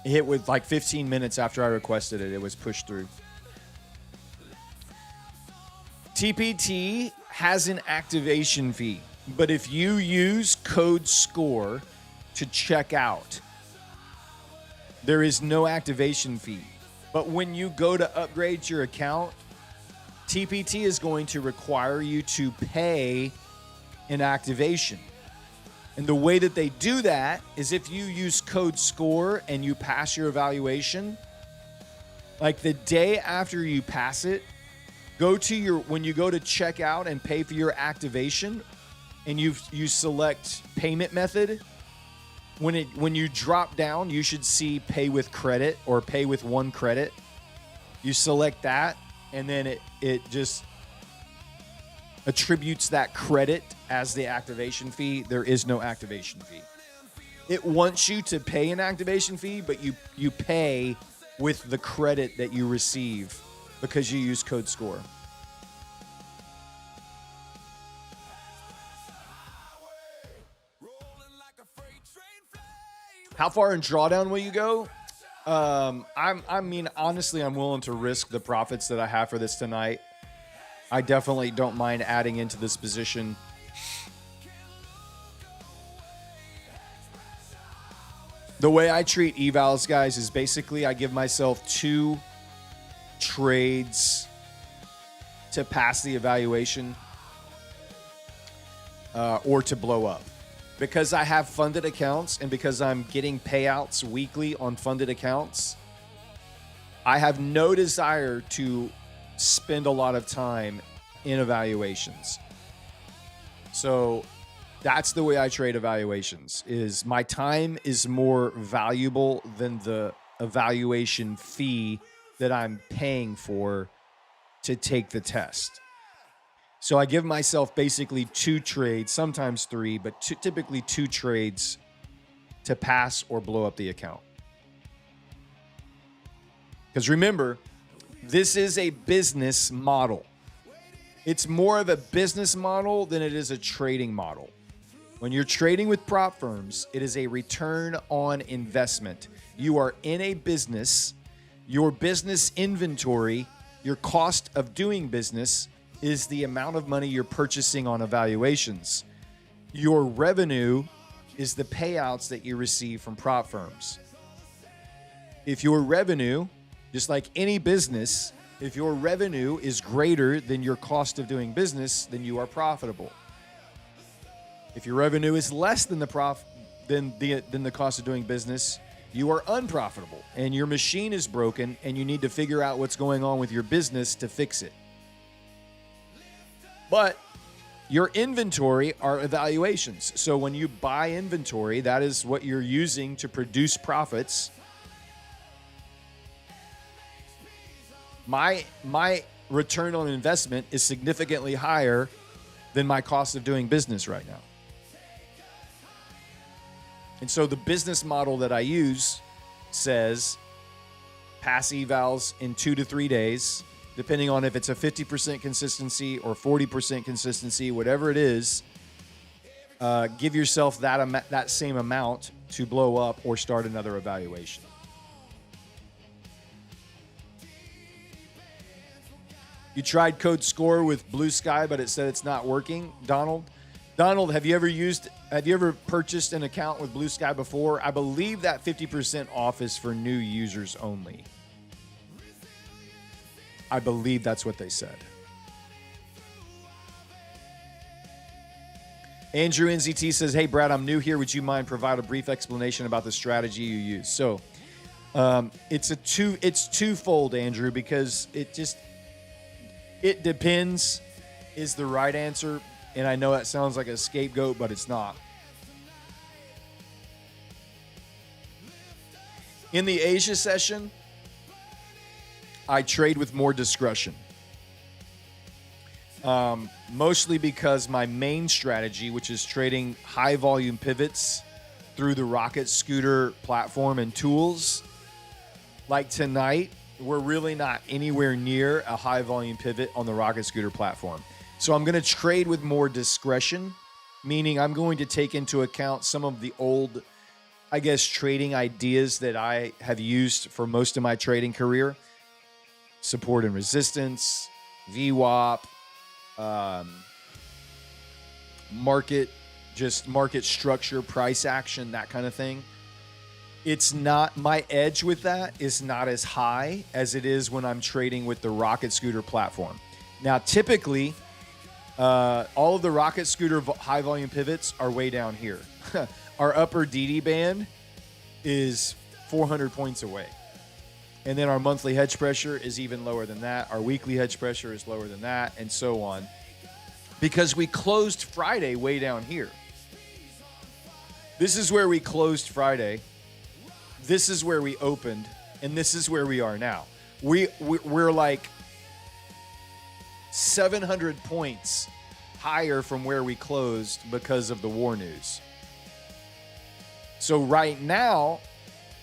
it hit with like 15 minutes after I requested it. It was pushed through. TPT has an activation fee, but if you use code SCORE to check out, there is no activation fee. But when you go to upgrade your account, TPT is going to require you to pay an activation. And the way that they do that is if you use code SCORE and you pass your evaluation, like the day after you pass it, when you go to check out and pay for your activation, and you select payment method, when you drop down, you should see pay with credit or pay with 1 credit. You select that, and then it just attributes that credit as the activation fee. There is no activation fee. It wants you to pay an activation fee, but you pay with the credit that you receive because you use code SCORE. How far in drawdown will you go? I mean, honestly, I'm willing to risk the profits that I have for this tonight. I definitely don't mind adding into this position. The way I treat evals, guys, is basically I give myself 2 trades to pass the evaluation or to blow up. Because I have funded accounts and because I'm getting payouts weekly on funded accounts, I have no desire to spend a lot of time in evaluations. So that's the way I trade evaluations, is my time is more valuable than the evaluation fee that I'm paying for to take the test. So I give myself basically 2 trades, sometimes 3, but typically 2 trades to pass or blow up the account. Because remember, this is a business model. It's more of a business model than it is a trading model. When you're trading with prop firms, it is a return on investment. You are in a business. Your business inventory, your cost of doing business, is the amount of money you're purchasing on evaluations. Your revenue is the payouts that you receive from prop firms. If your revenue, just like any business, if your revenue is greater than your cost of doing business, then you are profitable. If your revenue is less than the cost of doing business, you are unprofitable and your machine is broken and you need to figure out what's going on with your business to fix it. But your inventory are evaluations. So when you buy inventory, that is what you're using to produce profits. My return on investment is significantly higher than my cost of doing business right now. And so the business model that I use says pass evals in 2 to 3 days, depending on if it's a 50% consistency or 40% consistency, whatever it is. Give yourself that same amount to blow up or start another evaluation. You tried code SCORE with Blue Sky, but it said it's not working. Donald, have you ever purchased an account with Blue Sky before? I believe that 50% off is for new users only. I believe that's what they said. Andrew NZT says, hey, Brad, I'm new here. Would you mind provide a brief explanation about the strategy you use? So it's twofold, Andrew, because it depends is the right answer. And I know that sounds like a scapegoat, but it's not. In the Asia session, I trade with more discretion. Mostly because my main strategy, which is trading high volume pivots through the Rocket Scooter platform and tools, Like tonight, we're really not anywhere near a high volume pivot on the Rocket Scooter platform. So I'm going to trade with more discretion, meaning I'm going to take into account some of the old, I guess, trading ideas that I have used for most of my trading career. Support and resistance, VWAP, market structure, price action, that kind of thing. It's not, my edge with that is not as high as it is when I'm trading with the Rocket Scooter platform. Now, typically, all of the Rocket Scooter high volume pivots are way down here. Our upper DD band is 400 points away. And then our monthly hedge pressure is even lower than that. Our weekly hedge pressure is lower than that, and so on. Because we closed Friday way down here. This is where we closed Friday. This is where we opened, and this is where we are now. We're like 700 points higher from where we closed because of the war news. So right now,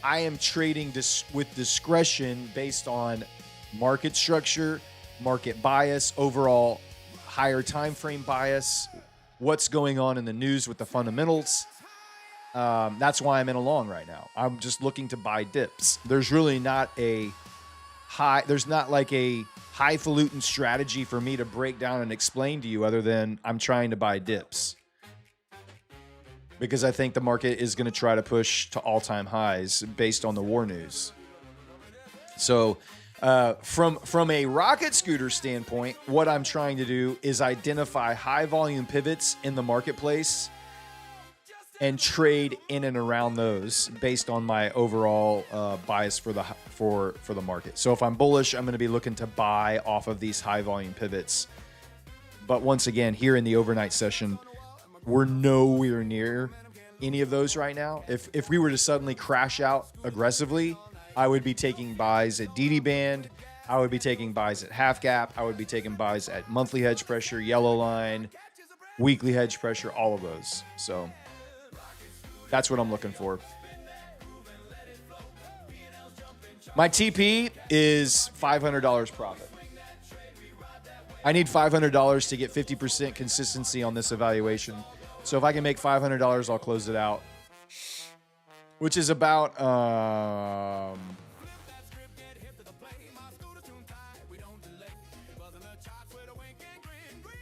I am trading with discretion based on market structure, market bias, overall higher time frame bias, what's going on in the news with the fundamentals. That's why I'm in a long right now. I'm just looking to buy dips. There's really not a highfalutin strategy for me to break down and explain to you other than I'm trying to buy dips. Because I think the market is going to try to push to all-time highs based on the war news. So from a Rocket Scooter standpoint, what I'm trying to do is identify high-volume pivots in the marketplace and trade in and around those based on my overall bias for the market. So if I'm bullish, I'm going to be looking to buy off of these high-volume pivots. But once again, here in the overnight session, we're nowhere near any of those right now. If we were to suddenly crash out aggressively, I would be taking buys at DD band. I would be taking buys at half gap. I would be taking buys at monthly hedge pressure, yellow line, weekly hedge pressure, all of those. So that's what I'm looking for. My TP is $500 profit. I need $500 to get 50% consistency on this evaluation. So if I can make $500, I'll close it out, which is about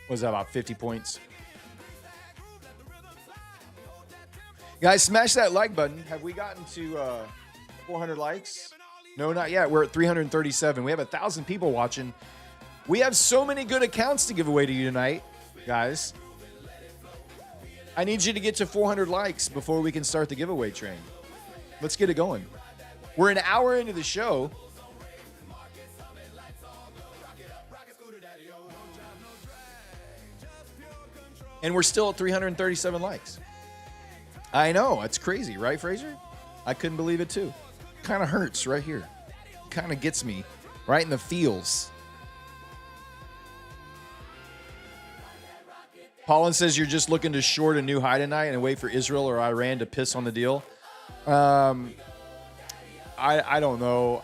about 50 points. Guys, smash that like button. Have we gotten to 400 likes? No, not yet. We're at 337. We have 1,000 people watching. We have so many good accounts to give away to you tonight, guys. I need you to get to 400 likes before we can start the giveaway train. Let's get it going. We're an hour into the show. And we're still at 337 likes. I know, it's crazy, right, Fraser? I couldn't believe it too. Kind of hurts right here. Kind of gets me right in the feels. Paulin says you're just looking to short a new high tonight and wait for Israel or Iran to piss on the deal. I don't know.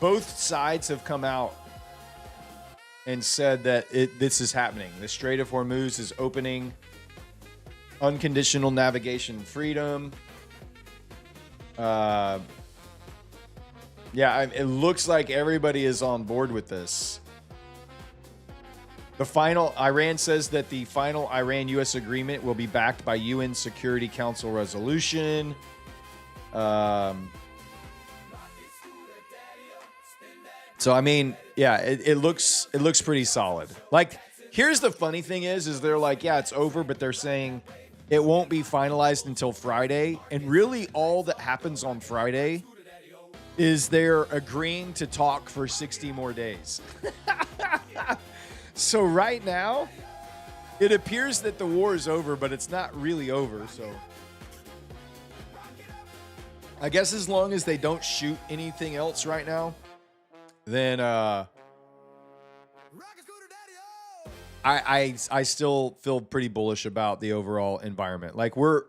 Both sides have come out and said that this is happening. The Strait of Hormuz is opening. Unconditional navigation freedom. It looks like everybody is on board with this. Iran says that the final Iran-U.S. agreement will be backed by UN Security Council resolution. So, I mean, yeah, it looks pretty solid. Like, here's the funny thing is they're like, yeah, it's over, but they're saying it won't be finalized until Friday. And really all that happens on Friday is they're agreeing to talk for 60 more days. So right now, it appears that the war is over, but it's not really over. So I guess as long as they don't shoot anything else right now, then I still feel pretty bullish about the overall environment. Like we're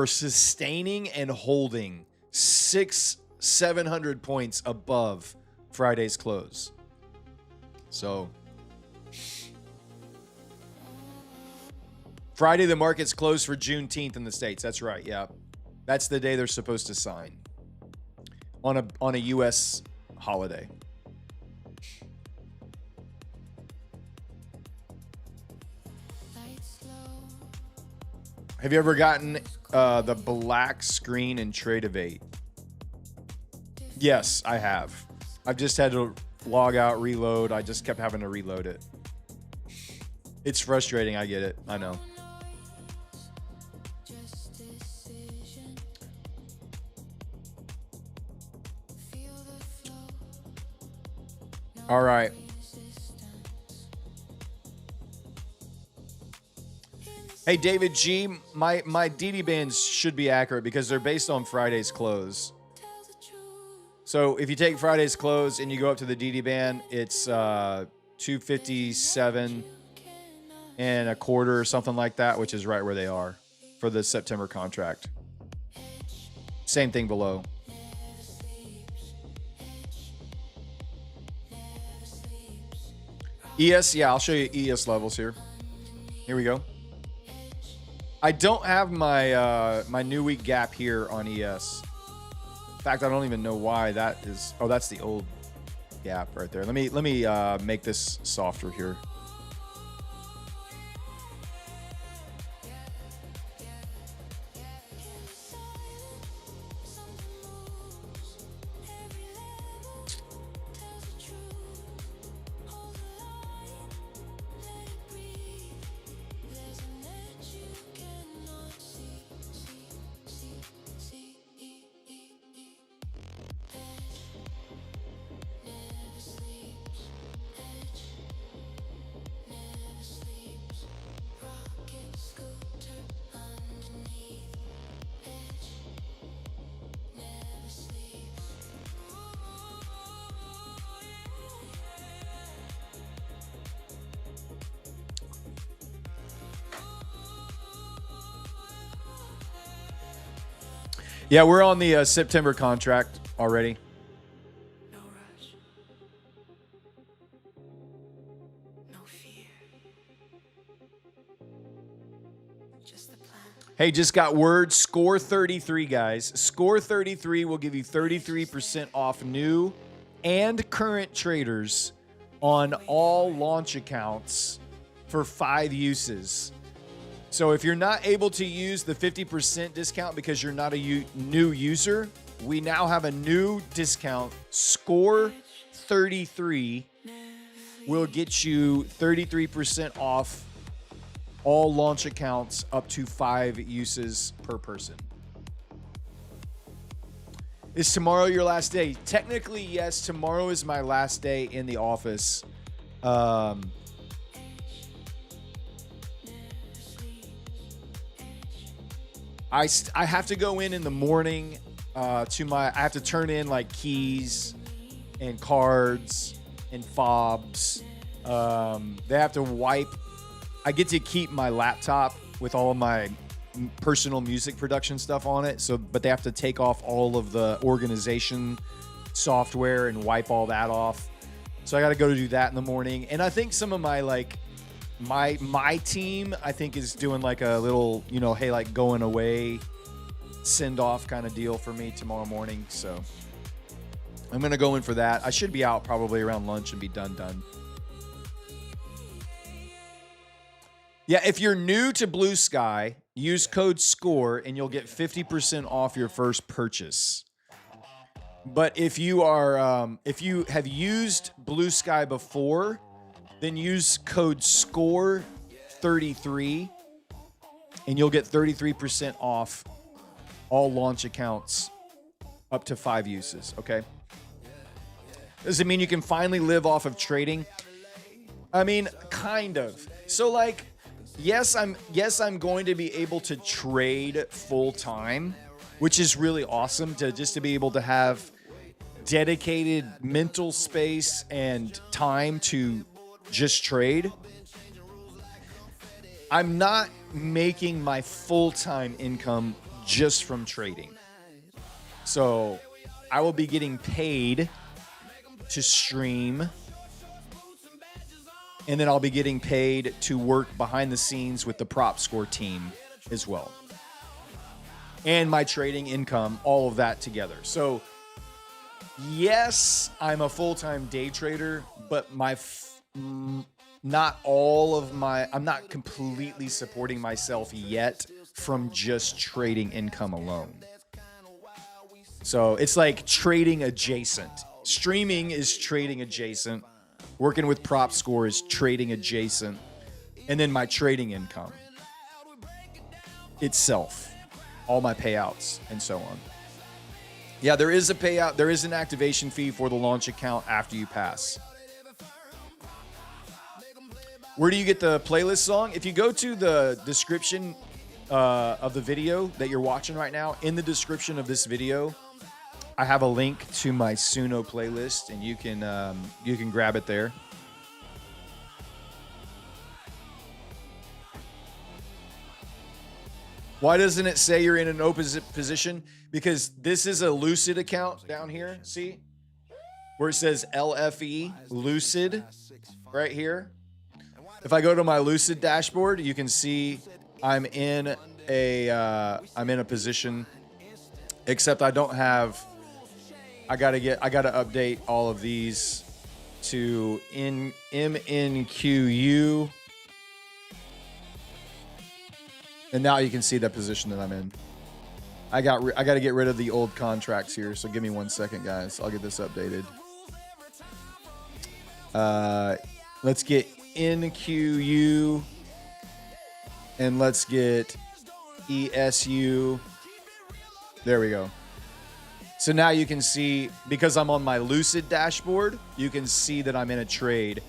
sustaining and holding 700 points above Friday's close. So Friday, the market's closed for Juneteenth in the States. That's right. Yeah. That's the day they're supposed to sign on a U.S. holiday. Have you ever gotten the black screen in Trade of 8? Yes, I have. I've just had to log out, reload. I just kept having to reload it. It's frustrating. I get it. I know. All right. Hey, David G, my DD bands should be accurate because they're based on Friday's close. So if you take Friday's close and you go up to the DD band, it's 257 and a quarter or something like that, which is right where they are for the September contract. Same thing below. ES, yeah, I'll show you ES levels here. Here we go. I don't have my my new week gap here on ES. In fact, I don't even know why that is. Oh, that's the old gap right there. Let me make this softer here. Yeah, we're on the September contract already. No rush. No fear. Just the plan. Hey, just got word. Score 33, guys. Score 33 will give you 33% off new and current traders on all launch accounts for 5 uses. So if you're not able to use the 50% discount because you're not a new user, we now have a new discount. Score 33 will get you 33% off all launch accounts up to 5 uses per person. Is tomorrow your last day? Technically, yes. Tomorrow is my last day in the office. I have to go in the morning I have to turn in like keys and cards and fobs. They have to wipe. I get to keep my laptop with all of my personal music production stuff on it. But they have to take off all of the organization software and wipe all that off. So I got to go to do that in the morning. And I think some of my my team, I think, is doing like a little, hey, like going away send off kind of deal for me tomorrow morning. So I'm going to go in for that. I should be out probably around lunch and be done. Yeah, if you're new to Blue Sky, use code SCORE and you'll get 50% off your first purchase. But if you have used Blue Sky before, then use code SCORE33 and you'll get 33% off all launch accounts up to 5 uses, okay? Does it mean you can finally live off of trading? I mean, kind of. So yes, I'm going to be able to trade full time, which is really awesome to be able to have dedicated mental space and time to just trade. I'm not making my full-time income just from trading. So I will be getting paid to stream, and then I'll be getting paid to work behind the scenes with the prop score team as well. And my trading income, all of that together. So yes, I'm a full-time day trader, but not all of my, I'm not completely supporting myself yet from just trading income alone. So it's like trading adjacent. Streaming is trading adjacent. Working with prop score is trading adjacent. And then my trading income itself, all my payouts and so on. Yeah, there is a payout. There is an activation fee for the launch account after you pass. Where do you get the playlist song? If you go to the description of the video that you're watching right now, in the description of this video, I have a link to my Suno playlist, and you can grab it there. Why doesn't it say you're in an opposite position? Because this is a Lucid account down here. See? Where it says LFE, Lucid, right here. If I go to my Lucid dashboard, you can see I'm in a position, except I don't have, I gotta update all of these to MNQU. And now you can see the position that I'm in. I got to get rid of the old contracts here, so give me 1 second, guys. I'll get this updated. Let's get NQU, and let's get ESU. There we go. So now you can see, because I'm on my Lucid dashboard, you can see that I'm in a trade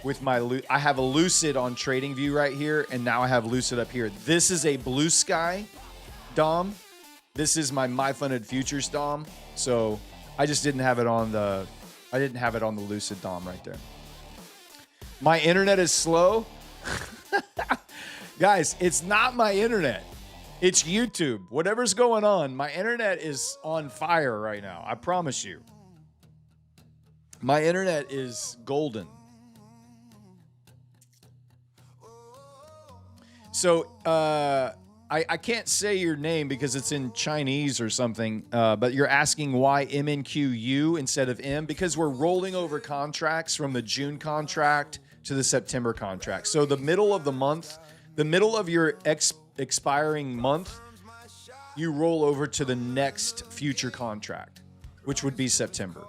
with my, I have a Lucid on TradingView right here, and now I have Lucid up here. This is a Blue Sky DOM. This is my Funded Futures DOM. So I just didn't have it on the, Lucid DOM right there. My internet is slow. Guys, it's not my internet. It's YouTube. Whatever's going on, my internet is on fire right now. I promise you. My internet is golden. So, I can't say your name because it's in Chinese or something, but you're asking why MNQU instead of M, because we're rolling over contracts from the June contract to the September contract. So the middle of the month, the middle of your expiring month, you roll over to the next future contract, which would be September.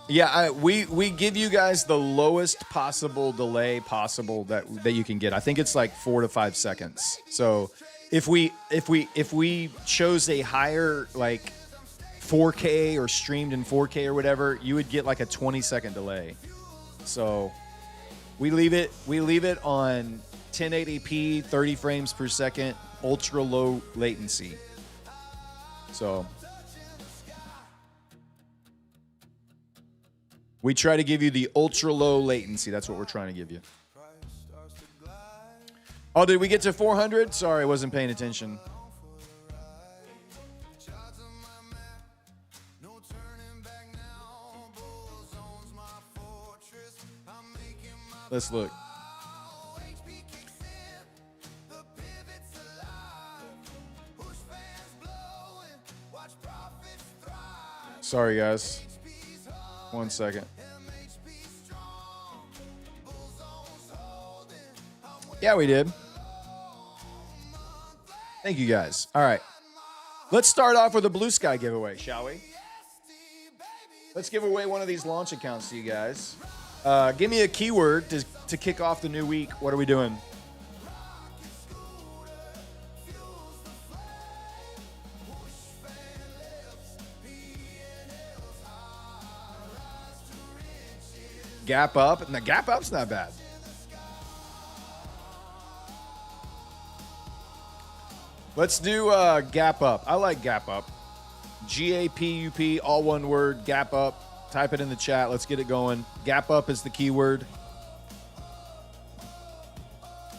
Yeah, we give you guys the lowest possible delay possible that you can get. I think it's like 4 to 5 seconds. So if we chose a higher, like 4K or streamed in 4K or whatever, you would get like a 20-second delay. So we leave it on 1080p, 30 frames per second, ultra low latency. So we try to give you the ultra low latency. That's what we're trying to give you. Oh, did we get to 400? Sorry, I wasn't paying attention. Let's look. Sorry, guys. 1 second. Yeah, we did. Thank you, guys. All right. Let's start off with a Blue Sky giveaway, shall we? Let's give away one of these launch accounts to you guys. Give me a keyword to kick off the new week. What are we doing? Gap up. And the gap up's not bad. Let's do Gap Up. I like Gap Up. GAPUP, all one word, Gap Up. Type it in the chat. Let's get it going. Gap Up is the keyword.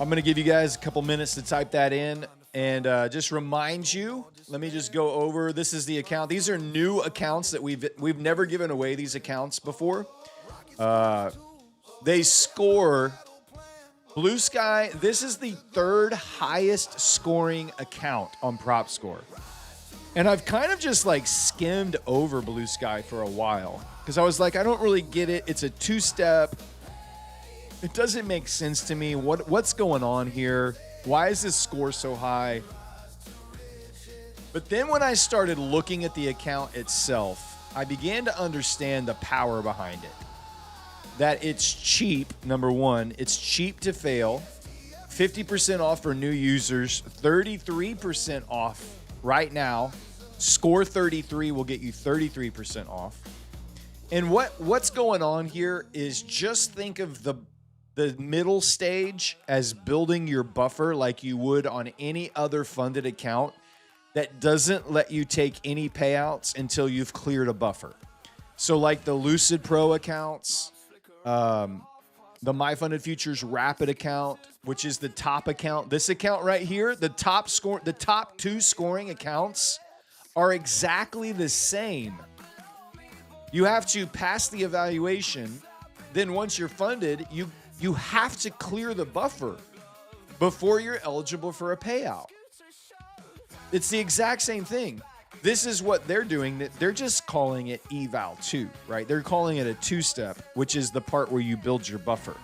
I'm going to give you guys a couple minutes to type that in and just remind you. Let me just go over. This is the account. These are new accounts that we've never given away these accounts before. They score Blue Sky. This is the third highest scoring account on Prop Score. And I've kind of just like skimmed over Blue Sky for a while because I was like, I don't really get it. It's a two-step. It doesn't make sense to me. What's going on here? Why is this score so high? But then when I started looking at the account itself, I began to understand the power behind it. That it's cheap, number one. It's cheap to fail. 50% off for new users. 33% off right now. Score 33 will get you 33% off. And what's going on here is just think of the middle stage as building your buffer like you would on any other funded account that doesn't let you take any payouts until you've cleared a buffer. So like the Lucid Pro accounts, the MyFunded Futures Rapid account, which is the top account. This account right here, the top two scoring accounts are exactly the same. You have to pass the evaluation. Then once you're funded, you have to clear the buffer before you're eligible for a payout. It's the exact same thing. This is what they're doing. They're just calling it eval 2, right? They're calling it a two-step, which is the part where you build your buffer.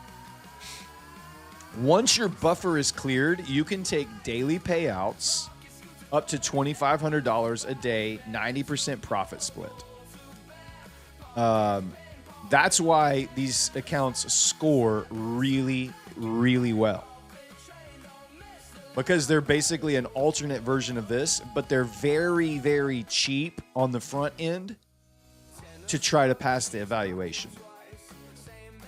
Once your buffer is cleared, you can take daily payouts up to $2,500 a day, 90% profit split. That's why these accounts score really, really well. Because they're basically an alternate version of this, but they're very, very cheap on the front end to try to pass the evaluation.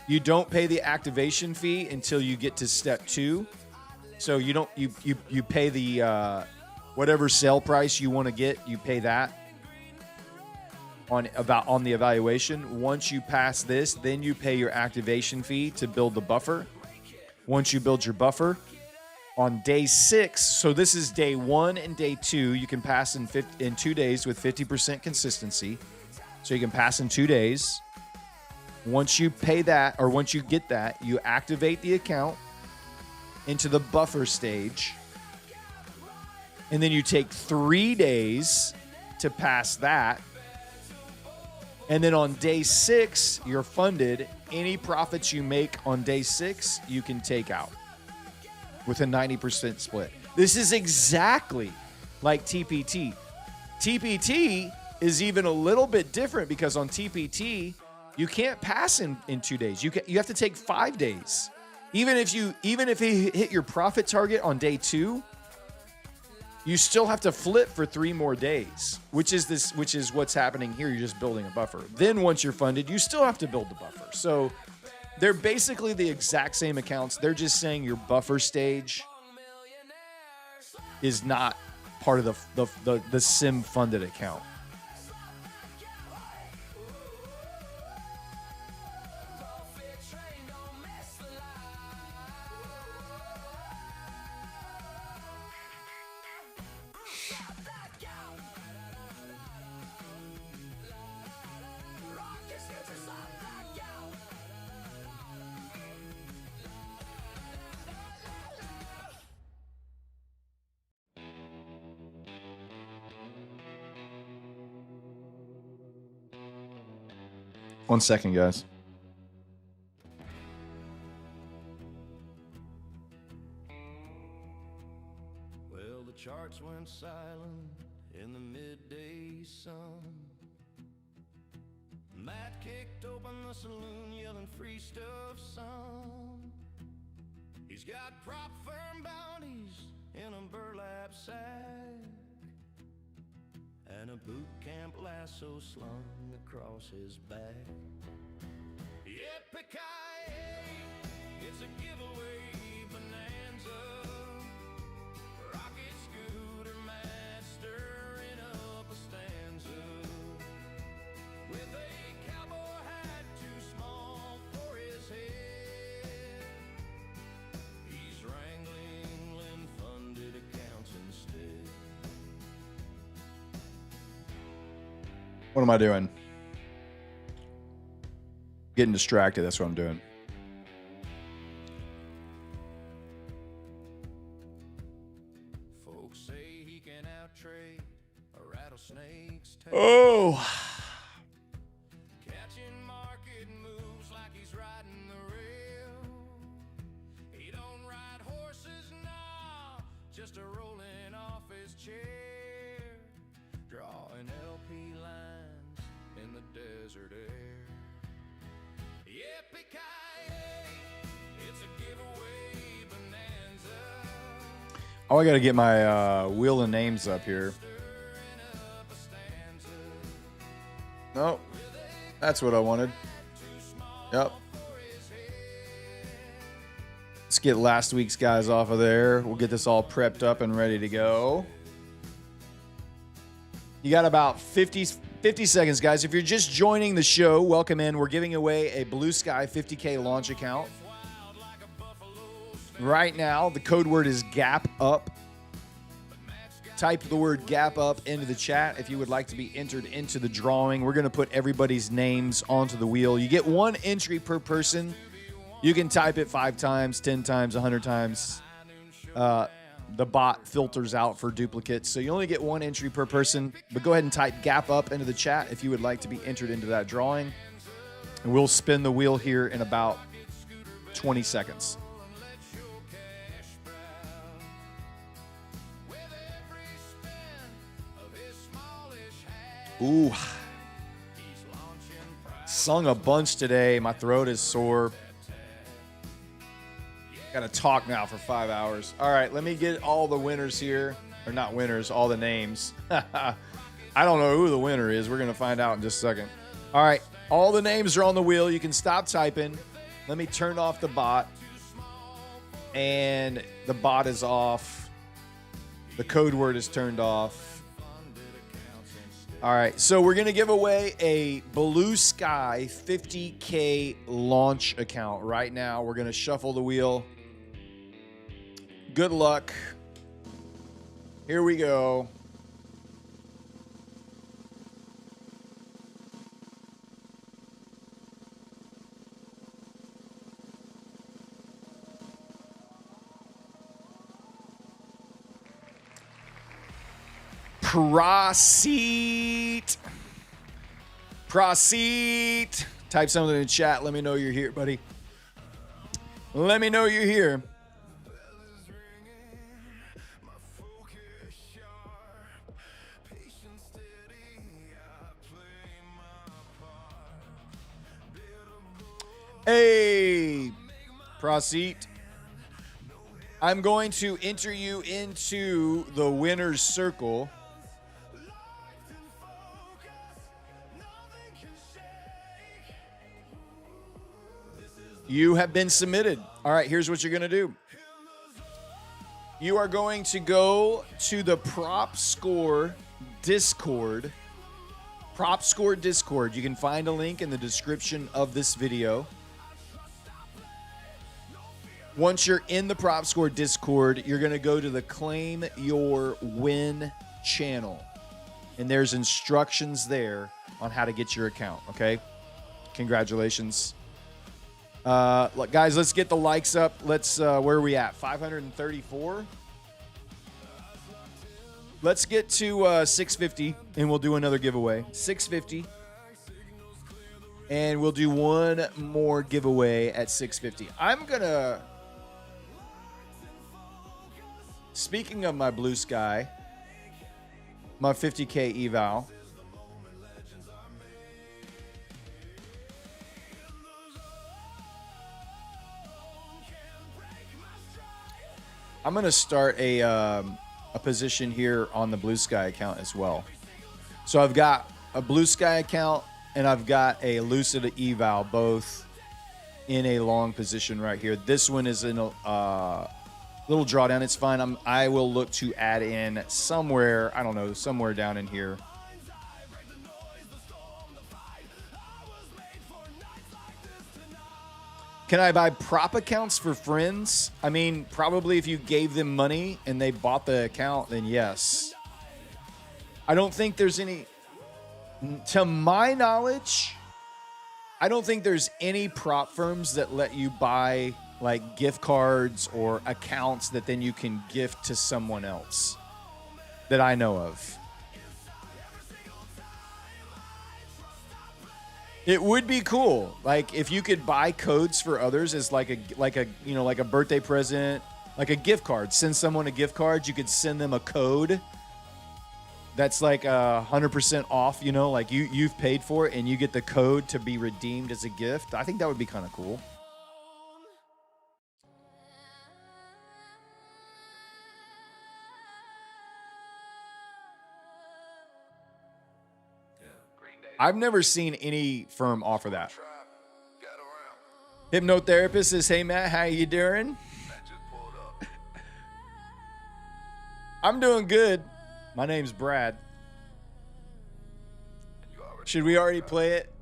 You don't pay the activation fee until you get to step 2. So you pay the whatever sale price you want to get, you pay that on the evaluation. Once you pass this, then you pay your activation fee to build the buffer. Once you build your buffer, on day 6, so this is day 1 and day 2, you can pass in 2 days with 50% consistency. So you can pass in 2 days. Once you pay that, or once you get that, you activate the account into the buffer stage. And then you take 3 days to pass that. And then on day 6, you're funded. Any profits you make on day 6, you can take out with a 90% split. This is exactly like TPT. TPT is even a little bit different because on TPT, you can't pass in 2 days. You have to take 5 days. Even if you hit your profit target on day 2, you still have to flip for 3 more days, which is what's happening here. You're just building a buffer. Then once you're funded, you still have to build the buffer. So they're basically the exact same accounts. They're just saying your buffer stage is not part of the sim funded account. One second, guys. Well, the charts went silent in the midday sun. Matt kicked open the saloon, yelling free stuff, son. He's got prop firm bounties in a burlap sack and a boot camp lasso slung across his back. Yippee-ki-yay, it's a giveaway bonanza. Rocket scooter What am I doing? Getting distracted. That's what I'm doing. Folks say he can outtrade a rattlesnake's tail. Oh. Catching market moves like he's riding the rail. He don't ride horses, nah, just a rolling off his chair. Drawing LP lines in the desert air. Yippee-ki-yay, it's a giveaway bonanza. Oh, I got to get my wheel of names up here. No, that's what I wanted. Yep. Let's get last week's guys off of there. We'll get this all prepped up and ready to go. You got about 50 seconds, guys. If you're just joining the show, welcome in. We're giving away a Blue Sky 50K launch account. Right now, the code word is Gap Up. Type the word Gap Up into the chat if you would like to be entered into the drawing. We're going to put everybody's names onto the wheel. You get one entry per person. You can type it 5 times, 10 times, 100 times. The bot filters out for duplicates, so you only get one entry per person. But go ahead and type Gap Up into the chat if you would like to be entered into that drawing. And we'll spin the wheel here in about 20 seconds. Ooh. Sung a bunch today. My throat is sore. Got to talk now for 5 hours. All right, let me get all the winners here. Or not winners, all the names. I don't know who the winner is. We're going to find out in just a second. All right, all the names are on the wheel. You can stop typing. Let me turn off the bot. And the bot is off. The code word is turned off. All right, so we're going to give away a Blue Sky 50K launch account right now. We're going to shuffle the wheel. Good luck. Here we go. Proceed. Type something in the chat. Let me know you're here, buddy. Let me know you're here. Hey, proceed. I'm going to enter you into the winner's circle. You have been submitted. All right, here's what you're going to do. You are going to go to the Prop Score Discord. Prop Score Discord. You can find a link in the description of this video. Once you're in the Prop Score Discord, you're going to go to the Claim Your Win channel. And there's instructions there on how to get your account, okay? Congratulations. Look, guys, let's get the likes up. Let's, where are we at? 534? Let's get to 650, and we'll do another giveaway. 650. And we'll do one more giveaway at 650. I'm going to... Speaking of my Blue Sky, my 50K eval, I'm going to start a position here on the Blue Sky account as well. So I've got a Blue Sky account and I've got a Lucid eval, both in a long position right here. This one is in a little drawdown. It's fine. I will look to add in somewhere, I don't know, somewhere down in here. Can I buy prop accounts for friends? I mean, probably if you gave them money and they bought the account, then yes. I don't think there's any... To my knowledge, I don't think there's any prop firms that let you buy like gift cards or accounts that then you can gift to someone else that I know of. It would be cool, like if you could buy codes for others as like a birthday present, like a gift card. Send someone a gift card. You could send them a code that's like 100% off. You know, like you've paid for it and you get the code to be redeemed as a gift. I think that would be kind of cool. I've never seen any firm offer that. Hypnotherapist says, "Hey Matt, how you doing?" I'm doing good. My name's Brad. Should we already play it?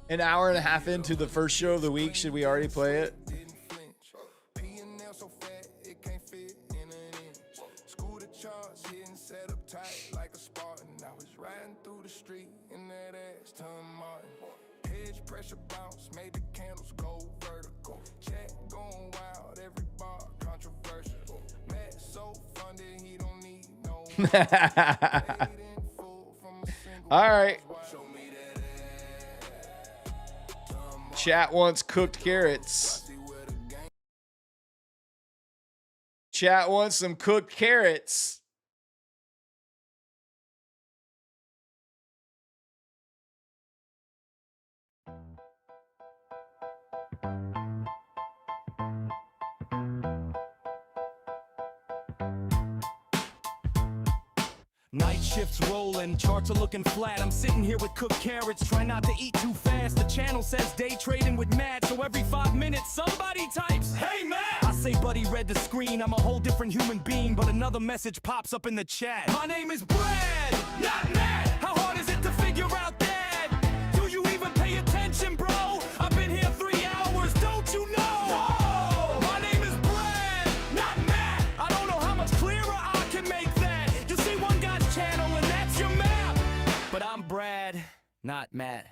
An hour and a half into the first show of the week, should we already play it? All right. Chat wants cooked carrots. Chat wants some cooked carrots. Night shifts rolling, charts are looking flat. I'm sitting here with cooked carrots, try not to eat too fast. The channel says day trading with Matt, so every 5 minutes somebody types, "Hey Matt!" I say, buddy, read the screen. I'm a whole different human being, but another message pops up in the chat. My name is Brad, not Matt. How hard is it to figure out that? Do you even pay attention, bro? I've been here 3 hours, don't you know? Whoa! My name is Brad, not Matt. I don't know how much clearer I can make that. You see one guy's channel and that's your map. But I'm Brad, not Matt.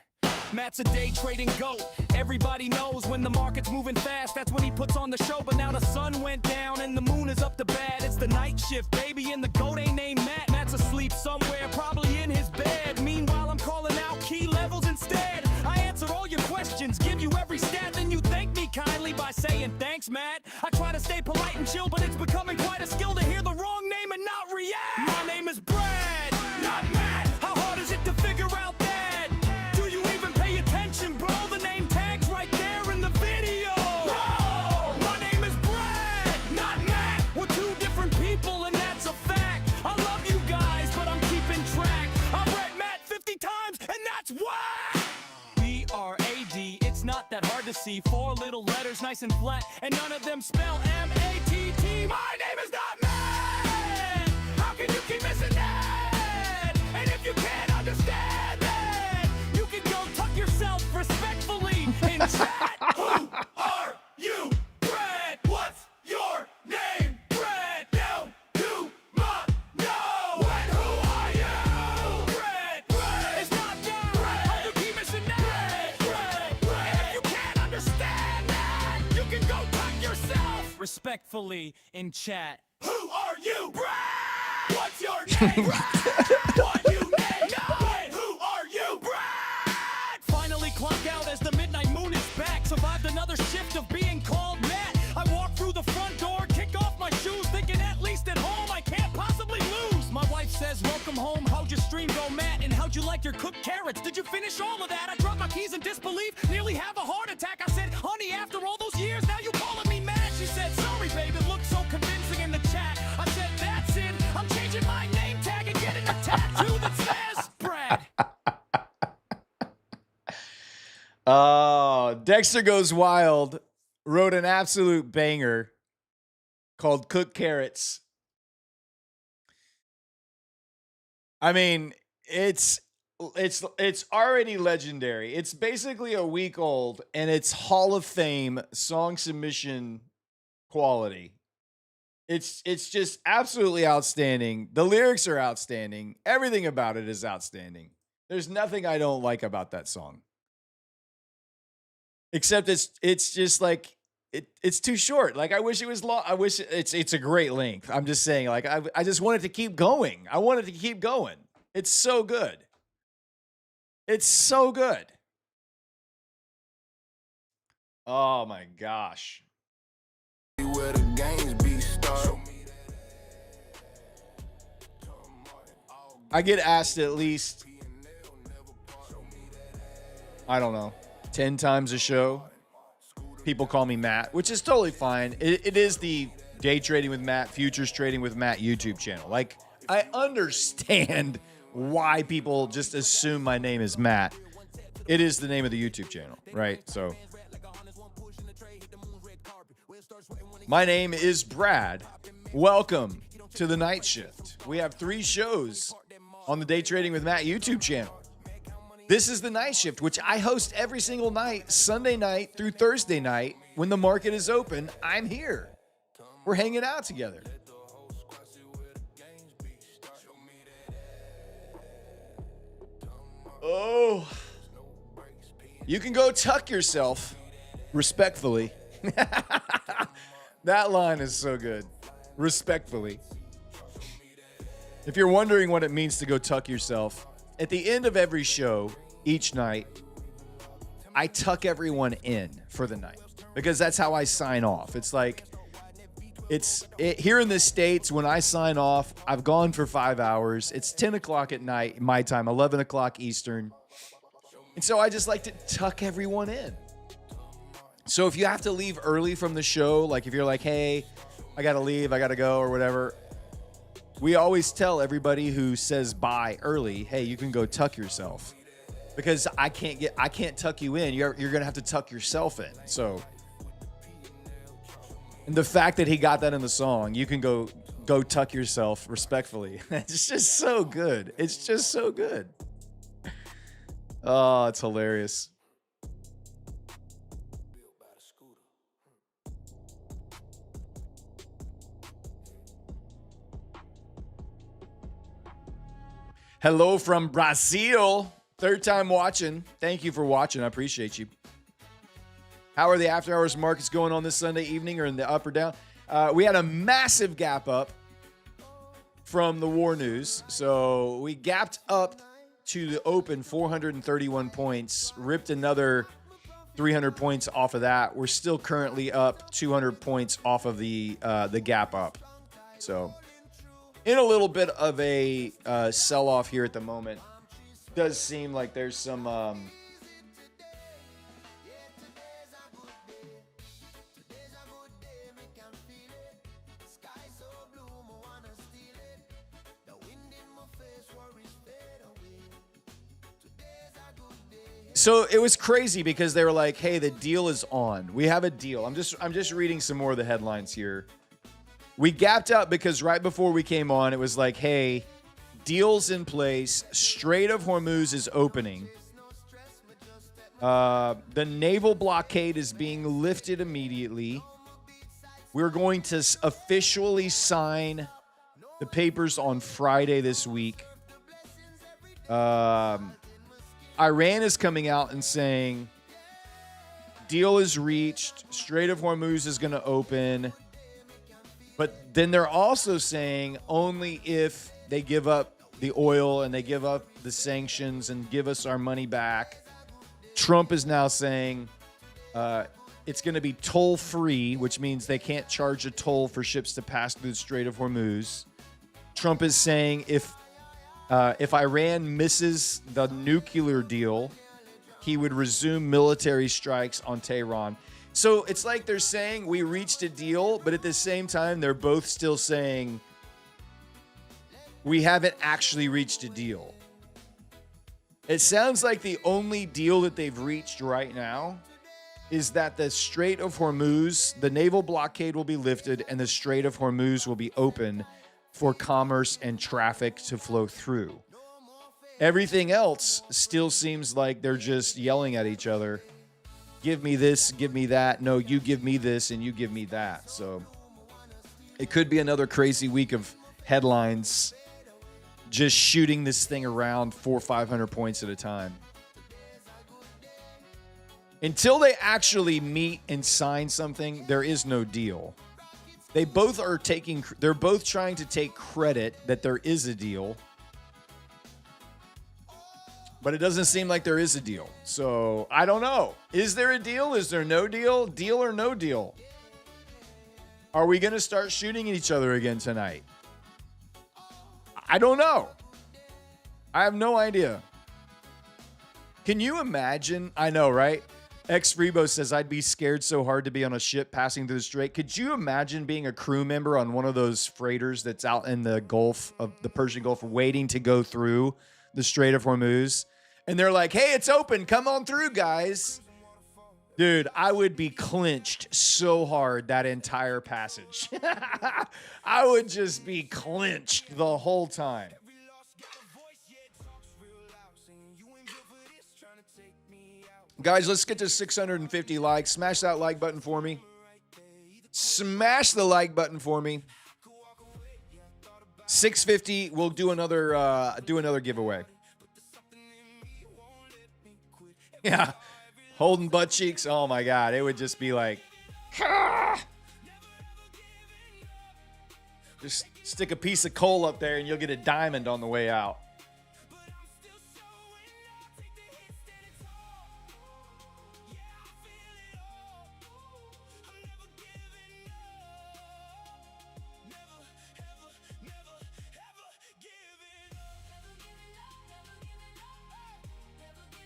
Matt's a day trading goat. Everybody knows when the market's moving fast, that's when he puts on the show. But now the sun went down and the moon is up to bat. It's the night shift, baby, and the goat ain't named Matt. Matt's asleep somewhere, probably in his bed. Meanwhile, I'm calling out key levels instead. I answer all your questions, give you every stat, then you thank me kindly by saying thanks, Matt. I try to stay polite and chill, but it's becoming quite a skill to hear the wrong name and not react. My name is Brad, not Matt. How hard is it to figure out that? Do you even pay attention, bro? The name tag's right there in the video. Whoa! My name is Brad, not Matt. We're two different people and that's a fact. I love you guys, but I'm keeping track. I've read Matt 50 times and that's why. B-R-A-D, it's not that hard to see. 4 little letters, nice and flat, and none of them spell M-A-T-T. My name is not Matt. How can you keep missing that? And if you can't understand that, you can go tuck yourself respectfully in chat. Who are you, Brad? What's your name, Brad? Now you must know. And who are you, Brad? It's not that. How you keep missing that? And if you can't understand that, you can go tuck yourself respectfully in chat. Who are you, Brad? What's your name, Brad? What you name? Brad? Who are you, Brad? Finally clock out as the midnight moon is back. Survived another shift of being called Matt. I walk through the front door, kick off my shoes, thinking at least at home I can't possibly lose. My wife says, welcome home, how'd your stream go, Matt? And how'd you like your cooked carrots? Did you finish all of that? I dropped my keys in disbelief, nearly have a heart attack. I said, honey, after all those years, now you calling me Matt? She said, sorry, babe, it looked so convincing in the chat. I said, that's it, I'm changing my name tag and getting a tattoo that says Brad. Dexter Goes Wild wrote an absolute banger called Cooked Carrots. I mean, it's already legendary. It's basically a week old and it's Hall of Fame song submission quality. It's just absolutely outstanding. The lyrics are outstanding. Everything about it is outstanding. There's nothing I don't like about that song. Except it's just like it's too short. Like I wish it was long. I wish it's a great length. I'm just saying, like I just want it to keep going. I want it to keep going. It's so good. It's so good. Oh my gosh. Where the games be started. I get asked at least, I don't know, 10 times a show. People call me Matt, which is totally fine. It is the Day Trading with Matt, Futures Trading with Matt YouTube channel. Like, I understand why people just assume my name is Matt. It is the name of the YouTube channel, right? So, my name is Brad. Welcome to the night shift. We have 3 shows on the Day Trading with Matt YouTube channel. This is the night shift, which I host every single night, Sunday night through Thursday night. When the market is open, I'm here. We're hanging out together. Oh, you can go tuck yourself respectfully. That line is so good. Respectfully. If you're wondering what it means to go tuck yourself, at the end of every show, each night, I tuck everyone in for the night because that's how I sign off. It's like, here in the States, when I sign off, I've gone for 5 hours. It's 10 o'clock at night, my time, 11 o'clock Eastern. And so I just like to tuck everyone in. So if you have to leave early from the show, like if you're like, hey, I got to leave, I got to go or whatever, we always tell everybody who says bye early, hey, you can go tuck yourself. Because I can't tuck you in. You're going to have to tuck yourself in. So, and the fact that he got that in the song, you can go tuck yourself respectfully. It's just so good. It's just so good. Oh, it's hilarious. Hello from Brazil. 3rd time watching. Thank you for watching. I appreciate you. How are the after hours markets going on this Sunday evening or in the up or down? We had a massive gap up from the war news. So we gapped up to the open 431 points, ripped another 300 points off of that. We're still currently up 200 points off of the gap up. So in a little bit of a sell-off here at the moment. Does seem like there's some So it was crazy because they were like, hey, the deal is on. We have a deal. I'm just reading some more of the headlines here. We gapped out because right before we came on, it was like, hey, deals in place. Strait of Hormuz is opening. The naval blockade is being lifted immediately. We're going to officially sign the papers on Friday this week. Iran is coming out and saying deal is reached. Strait of Hormuz is going to open. But then they're also saying only if they give up the oil and they give up the sanctions and give us our money back. Trump is now saying it's going to be toll-free, which means they can't charge a toll for ships to pass through the Strait of Hormuz. Trump is saying if Iran misses the nuclear deal, he would resume military strikes on Tehran. So it's like they're saying we reached a deal, but at the same time, they're both still saying we haven't actually reached a deal. It sounds like the only deal that they've reached right now is that the Strait of Hormuz, the naval blockade will be lifted and the Strait of Hormuz will be open for commerce and traffic to flow through. Everything else still seems like they're just yelling at each other. Give me this, give me that. No, you give me this and you give me that. So it could be another crazy week of headlines just shooting this thing around 400 or 500 points at a time. Until they actually meet and sign something, there is no deal. They're both trying to take credit that there is a deal. But it doesn't seem like there is a deal. So, I don't know. Is there a deal? Is there no deal? Deal or no deal? Are we going to start shooting at each other again tonight? I don't know. I have no idea. Can you imagine? I know, right? X Rebo says, I'd be scared so hard to be on a ship passing through the strait. Could you imagine being a crew member on one of those freighters that's out in the Gulf of the Persian Gulf waiting to go through the Strait of Hormuz? And they're like, hey, it's open. Come on through, guys. Dude, I would be clenched so hard that entire passage. I would just be clenched the whole time. Guys, let's get to 650 likes. Smash that like button for me. Smash the like button for me. 650, we'll do another giveaway. Yeah. Holding butt cheeks. Oh my God. It would just be like, ah! Just stick a piece of coal up there and you'll get a diamond on the way out.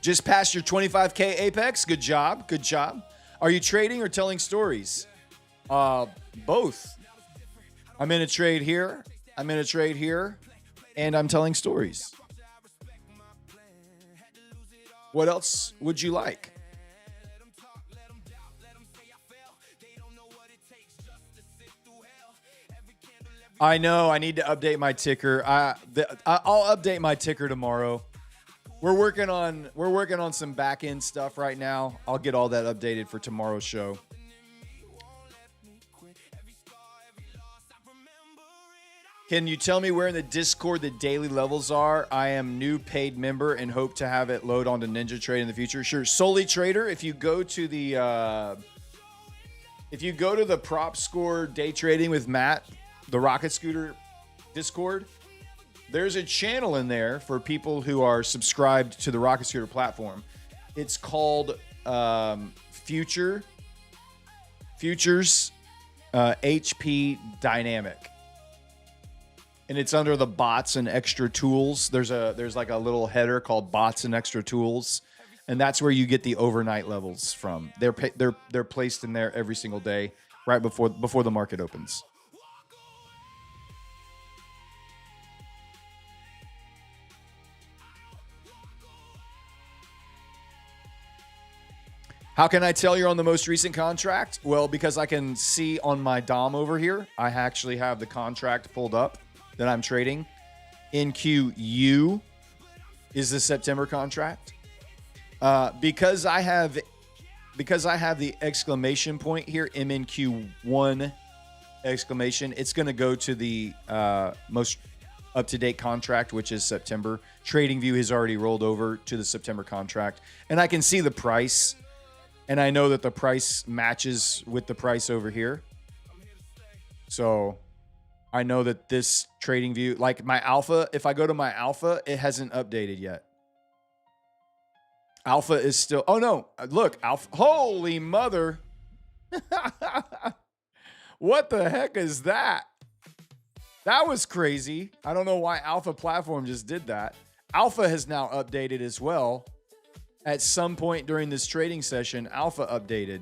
Just passed your 25K Apex. Good job. Good job. Are you trading or telling stories? Both. I'm in a trade here. I'm in a trade here. And I'm telling stories. What else would you like? I know. I need to update my ticker. I'll update my ticker tomorrow. We're working on some back end stuff right now. I'll get all that updated for tomorrow's show. Can you tell me where in the Discord the daily levels are? I am new paid member and hope to have it load onto Ninja Trade in the future. Sure, Solely Trader. If you go to the prop score day trading with Matt, the Rocket Scooter Discord. There's a channel in there for people who are subscribed to the Rocket Scooter platform. It's called Futures HP Dynamic. And it's under the bots and extra tools. There's like a little header called bots and extra tools. And that's where you get the overnight levels from. They're placed in there every single day right before the market opens. How can I tell you're on the most recent contract? Well, because I can see on my DOM over here, I actually have the contract pulled up that I'm trading. NQU is the September contract. Because I have the exclamation point here, MNQ1 exclamation, it's going to go to the most up-to-date contract, which is September. TradingView has already rolled over to the September contract. And I can see the price. And I know that the price matches with the price over here. So I know that this TradingView, like my alpha, if I go to my alpha, it hasn't updated yet. Alpha is still, oh no, look, alpha, holy mother. What the heck is that? That was crazy. I don't know why Alpha Platform just did that. Alpha has now updated as well. At some point during this trading session, Alpha updated.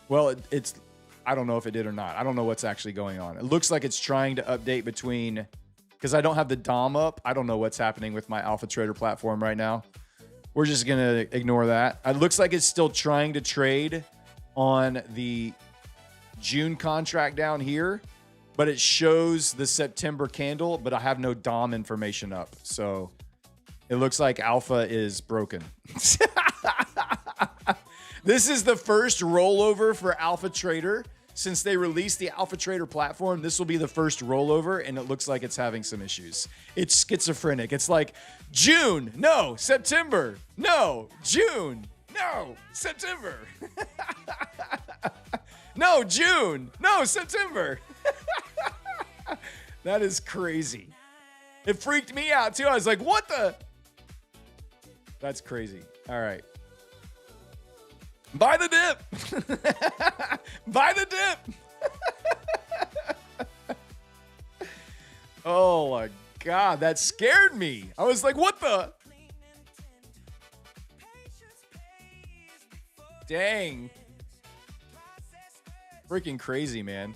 Well, I don't know if it did or not. I don't know what's actually going on. It looks like it's trying to update between, because I don't have the DOM up. I don't know what's happening with my Alpha Trader platform right now. We're just going to ignore that. It looks like it's still trying to trade on the June contract down here, but it shows the September candle, but I have no DOM information up. So it looks like Alpha is broken. This is the first rollover for Alpha Trader since they released the Alpha Trader platform, this will be the first rollover, and it looks like it's having some issues. It's schizophrenic. It's like June, no, September, no, June, no, September. No, June, no, September. That is crazy. It freaked me out too. I was like, what the? That's crazy. All right. Buy the dip. Buy the dip. Oh my God, that scared me. I was like, what the? Dang. Freaking crazy, man.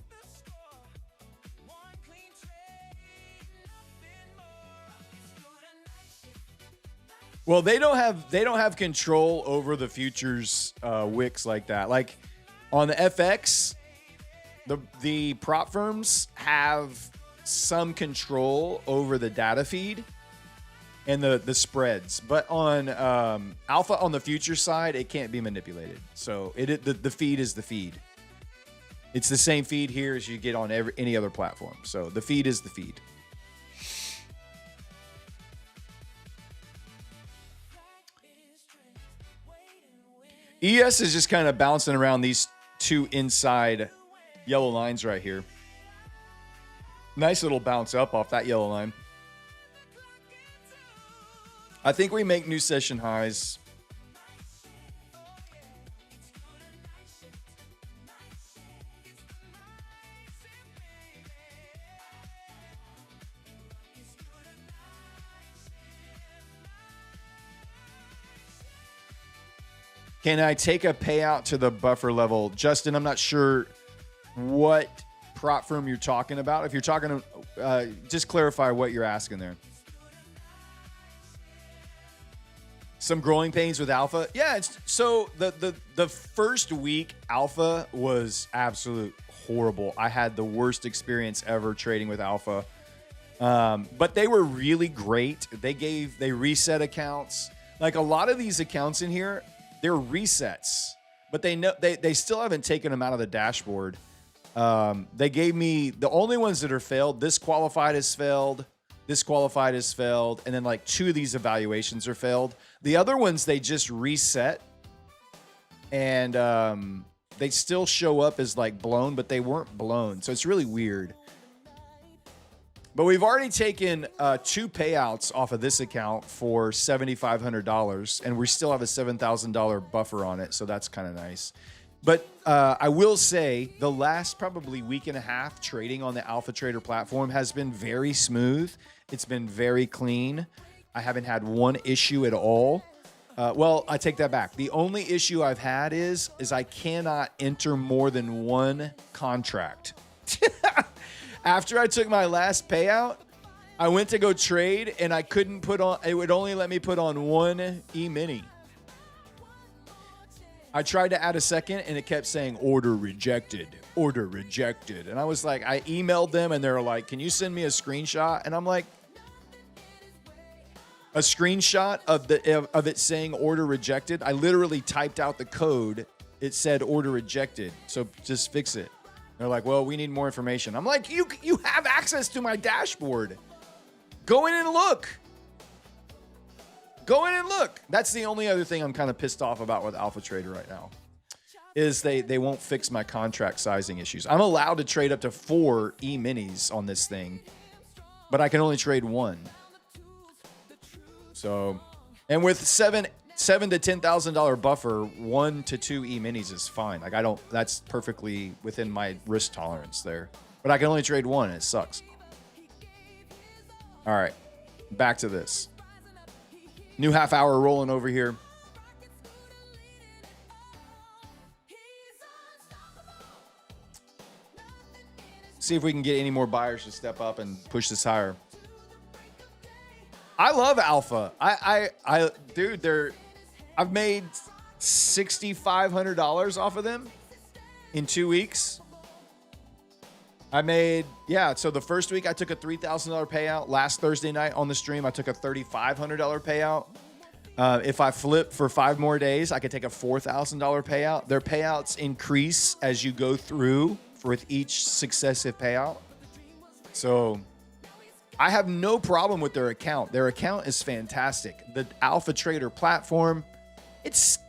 Well, they don't have control over the futures wicks like that. Like on the FX, the prop firms have some control over the data feed and the spreads, but on Alpha on the future side, it can't be manipulated. So the feed is the feed. It's the same feed here as you get on any other platform. So the feed is the feed. ES is just kind of bouncing around these two inside yellow lines right here. Nice little bounce up off that yellow line. I think we make new session highs. Can I take a payout to the buffer level? Justin, I'm not sure what prop firm you're talking about. If you're talking, just clarify what you're asking there. Some growing pains with Alpha. Yeah, so the first week, Alpha was absolute horrible. I had the worst experience ever trading with Alpha. But they were really great. They reset accounts. Like a lot of these accounts in here, they're resets, but they still haven't taken them out of the dashboard. They gave me the only ones that are failed. Disqualified has failed. Disqualified has failed. And then like 2 of these evaluations are failed. The other ones, they just reset and they still show up as like blown, but they weren't blown. So it's really weird. But we've already taken 2 payouts off of this account for $7,500, and we still have a $7,000 buffer on it, so that's kind of nice. But I will say the last probably week and a half trading on the Alpha Trader platform has been very smooth. It's been very clean. I haven't had one issue at all. Well, I take that back. The only issue I've had is I cannot enter more than 1 contract. After I took my last payout, I went to go trade and I couldn't put on, it would only let me put on 1 E-mini. I tried to add a second and it kept saying order rejected, order rejected. And I was like, I emailed them and they were like, can you send me a screenshot? And I'm like, a screenshot of it saying order rejected? I literally typed out the code. It said order rejected. So just fix it. They're like, well, we need more information. I'm like, you have access to my dashboard. Go in and look. Go in and look. That's the only other thing I'm kind of pissed off about with Alpha Trader right now is they won't fix my contract sizing issues. I'm allowed to trade up to 4 E-minis on this thing, but I can only trade 1. So, and with $7,000 to $10,000 buffer, 1 to 2 E-minis is fine. Like that's perfectly within my risk tolerance there. But I can only trade 1 and it sucks. All right, back to this. New half hour rolling over here. See if we can get any more buyers to step up and push this higher. I love Alpha. Dude, I've made $6,500 off of them in 2 weeks. So the first week I took a $3,000 payout. Last Thursday night on the stream, I took a $3,500 payout. If I flip for 5 more days, I could take a $4,000 payout. Their payouts increase as you go through with each successive payout. So I have no problem with their account. Their account is fantastic. The Alpha Trader platform,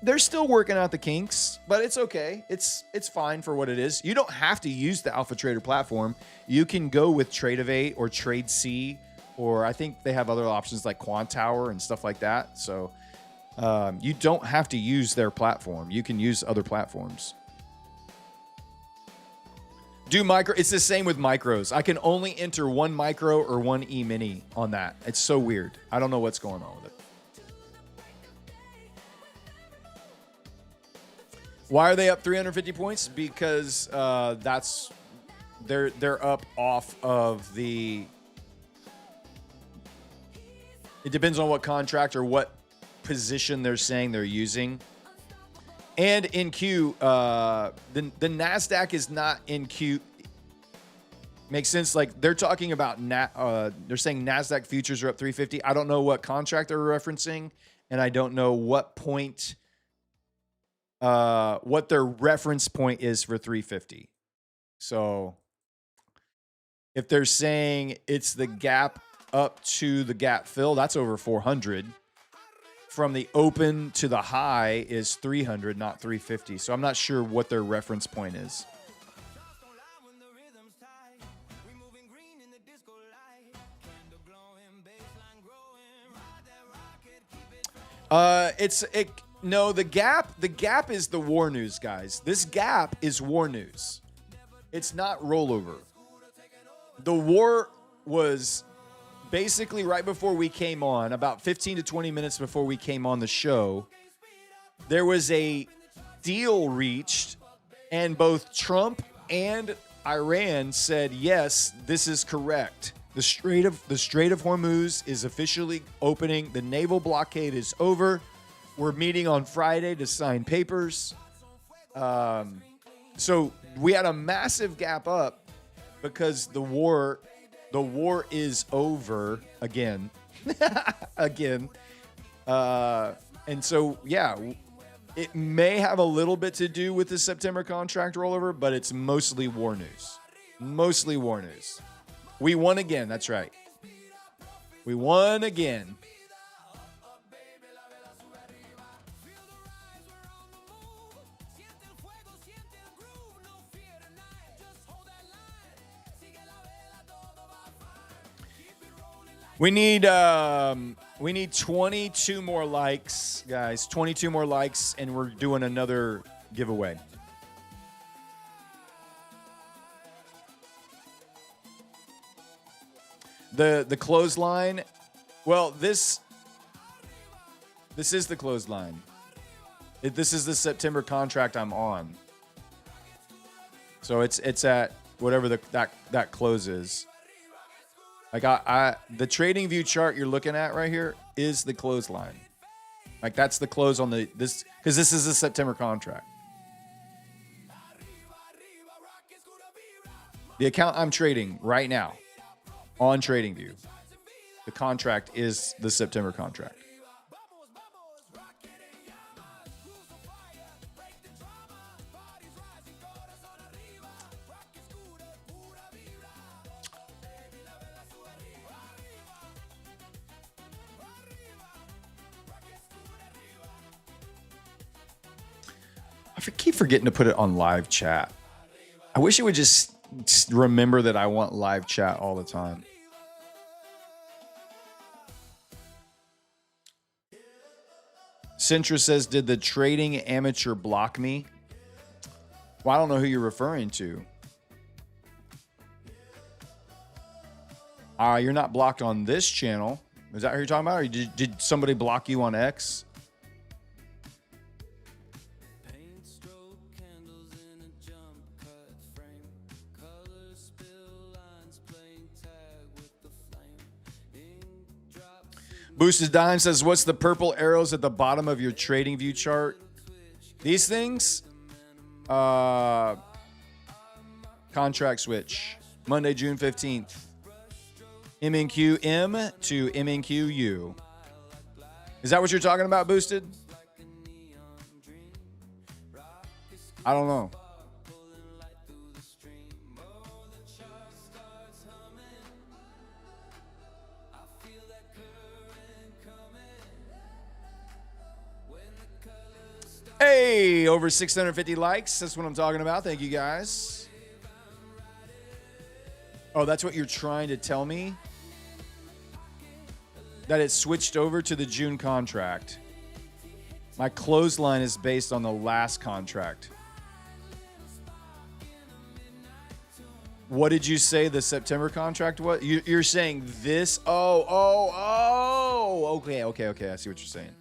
they're still working out the kinks, but it's okay. It's fine for what it is. You don't have to use the Alpha Trader platform. You can go with Tradeovate or TradeC, or I think they have other options like Quantower and stuff like that. So you don't have to use their platform. You can use other platforms. It's the same with micros. I can only enter one micro or one E-mini on that. It's so weird. I don't know what's going on with it. Why are they up 350 points? Because they're up off of the. It depends on what contract or what position they're saying they're using. And in Q, the NASDAQ is not in Q. Makes sense. Like they're talking about, they're saying NASDAQ futures are up 350. I don't know what contract they're referencing, and I don't know what point, what their reference point is for 350. So if they're saying it's the gap up to the gap fill, that's over 400. From the open to the high is 300, not 350. So I'm not sure what their reference point is. No, the gap is the war news, guys. This gap is war news. It's not rollover. The war was basically right before we came on, about 15 to 20 minutes before we came on the show. There was a deal reached, and both Trump and Iran said, yes, this is correct. The Strait of Hormuz is officially opening. The naval blockade is over. We're meeting on Friday to sign papers. So we had a massive gap up because the war is over again. Again. And so, yeah, it may have a little bit to do with the September contract rollover, but it's mostly war news. Mostly war news. We won again. That's right. We won again. We need 22 more likes, guys. 22 more likes, and we're doing another giveaway. The clothesline. Well, this is the clothesline. This is the September contract I'm on. So it's at whatever that close is. Like the trading view chart you're looking at right here is the clothesline. Like that's the close on this because this is a September contract. The account I'm trading right now on TradingView, the contract is the September contract. I keep forgetting to put it on live chat. I wish it would just remember that I want live chat all the time. Centra says, did the trading amateur block me? Well, I don't know who you're referring to. You're not blocked on this channel. Is that who you're talking about? Or did somebody block you on X? Boosted Dime says, what's the purple arrows at the bottom of your trading view chart? These things? Contract switch. Monday, June 15th. MNQM to MNQU. Is that what you're talking about, Boosted? I don't know. Hey, over 650 likes. That's what I'm talking about. Thank you, guys. Oh, that's what you're trying to tell me? That it switched over to the June contract. My clothesline is based on the last contract. What did you say the September contract was? You're saying this? Oh. Okay. I see what you're saying.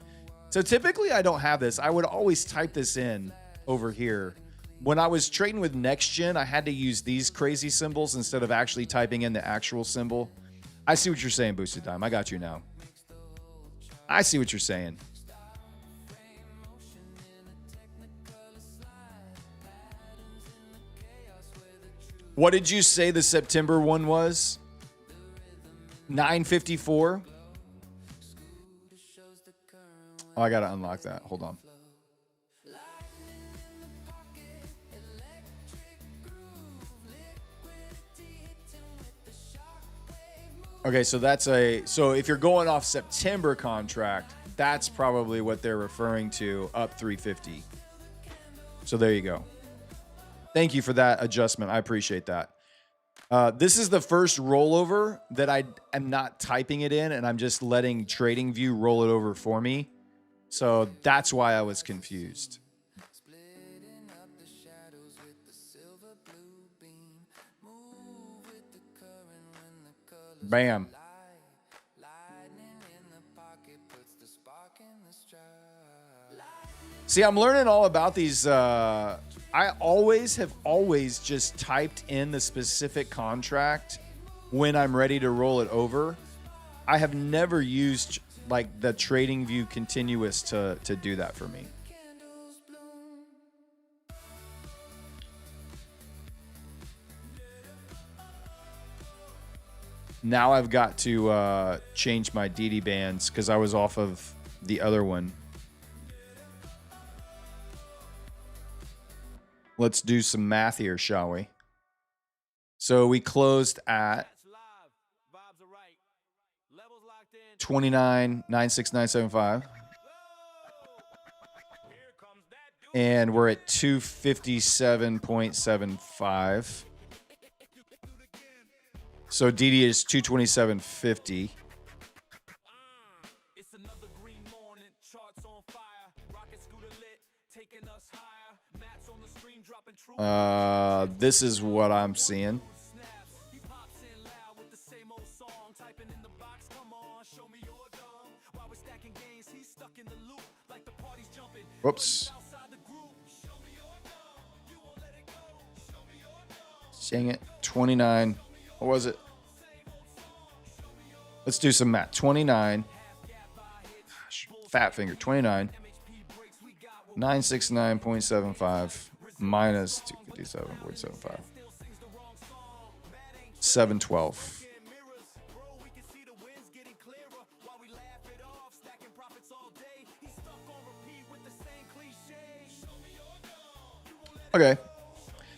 So typically I don't have this. I would always type this in over here. When I was trading with Next Gen, I had to use these crazy symbols instead of actually typing in the actual symbol. I see what you're saying, Boosted Dime. I got you now. I see what you're saying. What did you say the September one was? 954? Oh, I got to unlock that. Hold on. Okay, so so if you're going off September contract, that's probably what they're referring to, up 350. So there you go. Thank you for that adjustment. I appreciate that. This is the first rollover that I am not typing it in, and I'm just letting TradingView roll it over for me. So that's why I was confused. Bam. See, I'm learning all about these. I have always just typed in the specific contract when I'm ready to roll it over. I have never used like the TradingView continuous to do that for me. Now I've got to change my DD bands because I was off of the other one. Let's do some math here, shall we? So we closed at 29,96975. And we're at 257.75. So DD is 227.50. This is what I'm seeing. Whoops. Dang it. 29. What was it? Let's do some math. 29. Gosh, fat finger. 29. 969.75 minus 257.75. 712. Okay.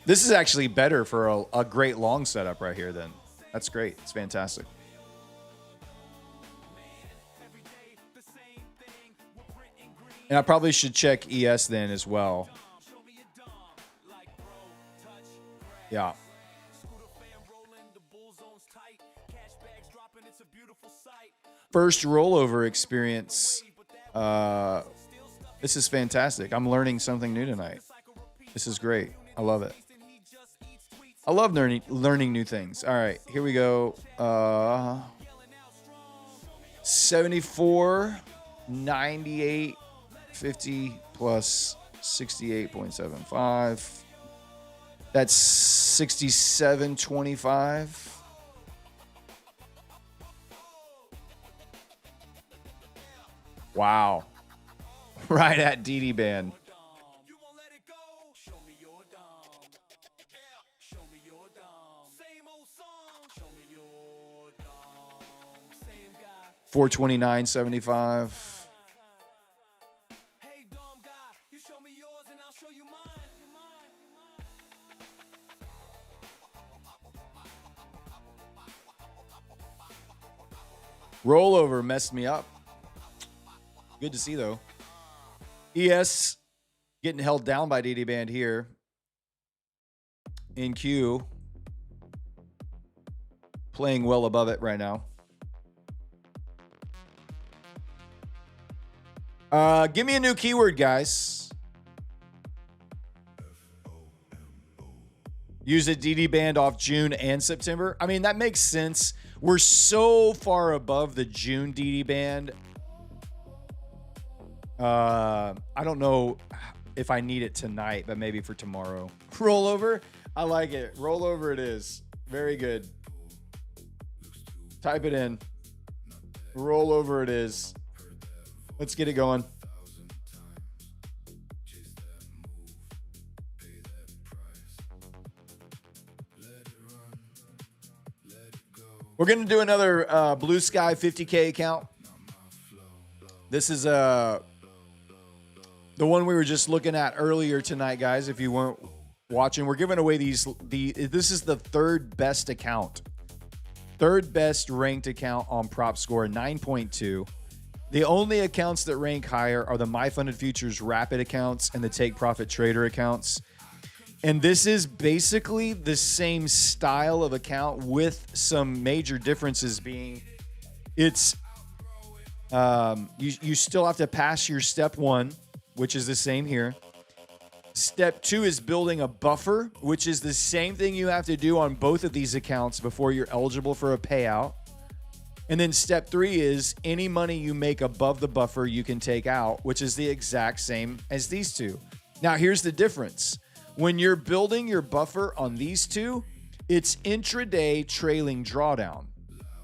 This is actually better for a great long setup right here then. That's great. It's fantastic. And I probably should check ES then as well. Yeah. First rollover experience. This is fantastic. I'm learning something new tonight. This is great. I love it. I love learning new things. All right, here we go. 74, 98, 50 plus 68.75. That's 67.25. Wow. Right at DD band. 429.75. Rollover messed me up. Good to see though. ES, Getting held down by DD Band here. In Q. Playing well above it right now. Give me a new keyword, guys. Use a DD Band off June and September. I mean, that makes sense. We're so far above the June DD Band. I don't know if I need it tonight, but maybe for tomorrow. Rollover. I like it. Rollover it is. Very good. Type it in. Rollover it is. Let's get it going. We're going to do another Blue Sky 50K account. This is the one we were just looking at earlier tonight, guys. If you weren't watching, we're giving away these. This is the third best account. Third best ranked account on prop score, 9.2. The only accounts that rank higher are the My Funded Futures Rapid accounts and the Take Profit Trader accounts. And this is basically the same style of account with some major differences being it's you still have to pass your step 1, which is the same here. Step 2 is building a buffer, which is the same thing you have to do on both of these accounts before you're eligible for a payout. And then step 3 is any money you make above the buffer you can take out, which is the exact same as these two. Now, here's the difference. When you're building your buffer on these two, it's intraday trailing drawdown.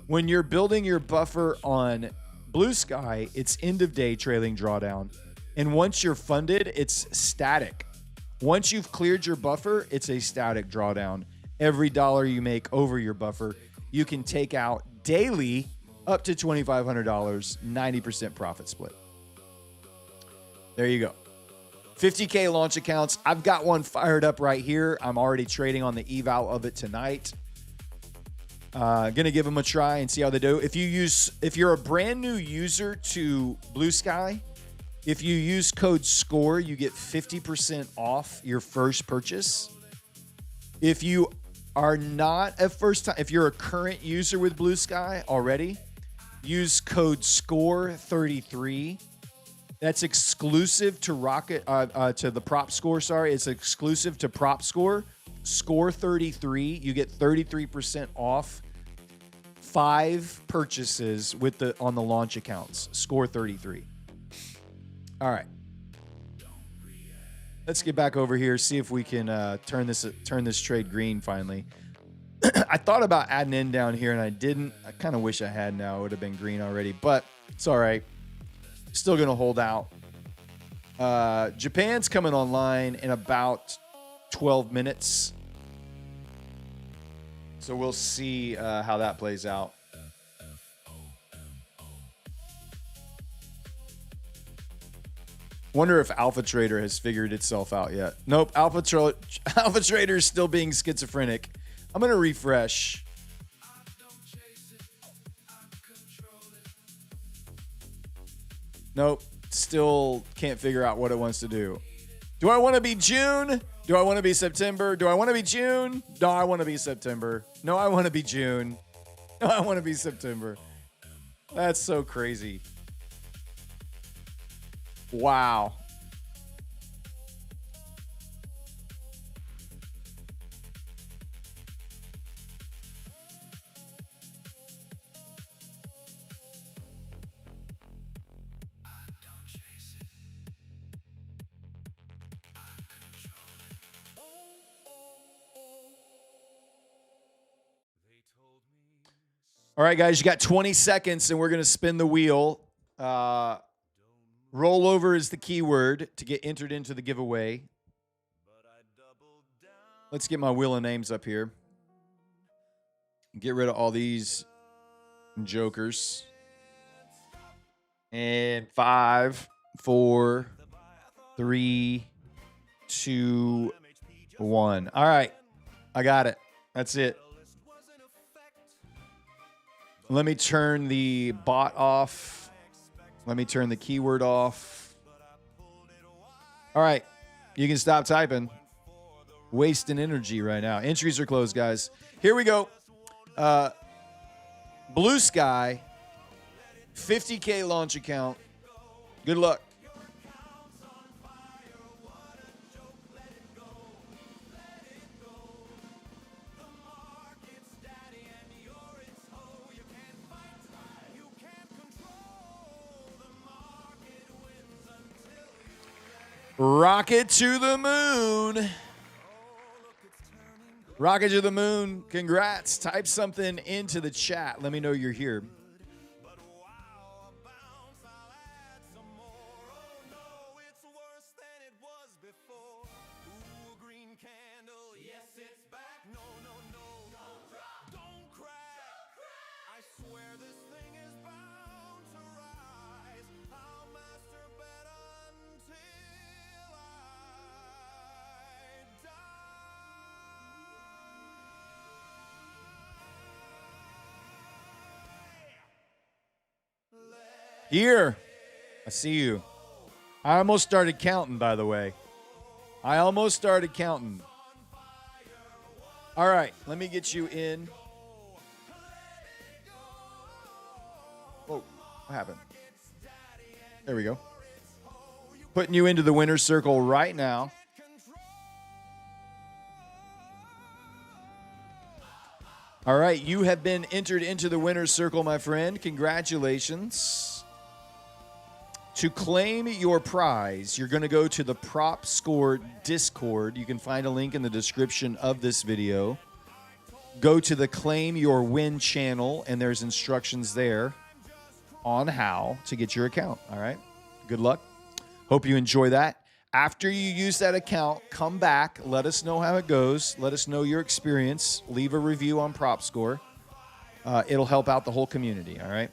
When you're building your buffer on Blue Sky, it's end of day trailing drawdown. And once you're funded, it's static. Once you've cleared your buffer, it's a static drawdown. Every dollar you make over your buffer, you can take out daily up to $2,500, 90% profit split. There you go. 50K launch accounts. I've got one fired up right here. I'm already trading on the eval of it tonight. Gonna give them a try and see how they do. If you're a brand new user to Blue Sky, if you use code SCORE, you get 50% off your first purchase. If you are not a first time, if you're a current user with Blue Sky already, use code SCORE33. That's exclusive to to the prop score. Sorry, it's exclusive to prop score. Score 33. You get 33% off 5 purchases on the launch accounts. Score 33. All right. Let's get back over here. See if we can turn this trade green finally. I thought about adding in down here and I didn't. I kind of wish I had now. It would have been green already, but it's all right. Still going to hold out. Japan's coming online in about 12 minutes. So we'll see how that plays out. Wonder if Alpha Trader has figured itself out yet. Nope. Alpha Trader is still being schizophrenic. I'm going to refresh. Nope. Still can't figure out what it wants to do. Do I want to be June? Do I want to be September? Do I want to be June? No, I want to be September. No, I want to be June. No, I want to be September. That's so crazy. Wow. All right, guys, you got 20 seconds, and we're going to spin the wheel. Rollover is the keyword to get entered into the giveaway. Let's get my wheel of names up here. Get rid of all these jokers. And 5, 4, 3, 2, 1. All right, I got it. That's it. Let me turn the bot off. Let me turn the keyword off. All right. You can stop typing. Wasting energy right now. Entries are closed, guys. Here we go. Blue Sky, 50K launch account. Good luck. Rocket to the moon. Rocket to the moon. Congrats. Type something into the chat. Let me know you're here. Here. I see you. I almost started counting, by the way. I almost started counting. All right, let me get you in. Whoa, what happened? There we go. Putting you into the winner's circle right now. All right, you have been entered into the winner's circle, my friend. Congratulations. To claim your prize, you're going to go to the Prop Score Discord. You can find a link in the description of this video. Go to the Claim Your Win channel, and there's instructions there on how to get your account. All right? Good luck. Hope you enjoy that. After you use that account, come back. Let us know how it goes. Let us know your experience. Leave a review on Prop Score. It'll help out the whole community. All right?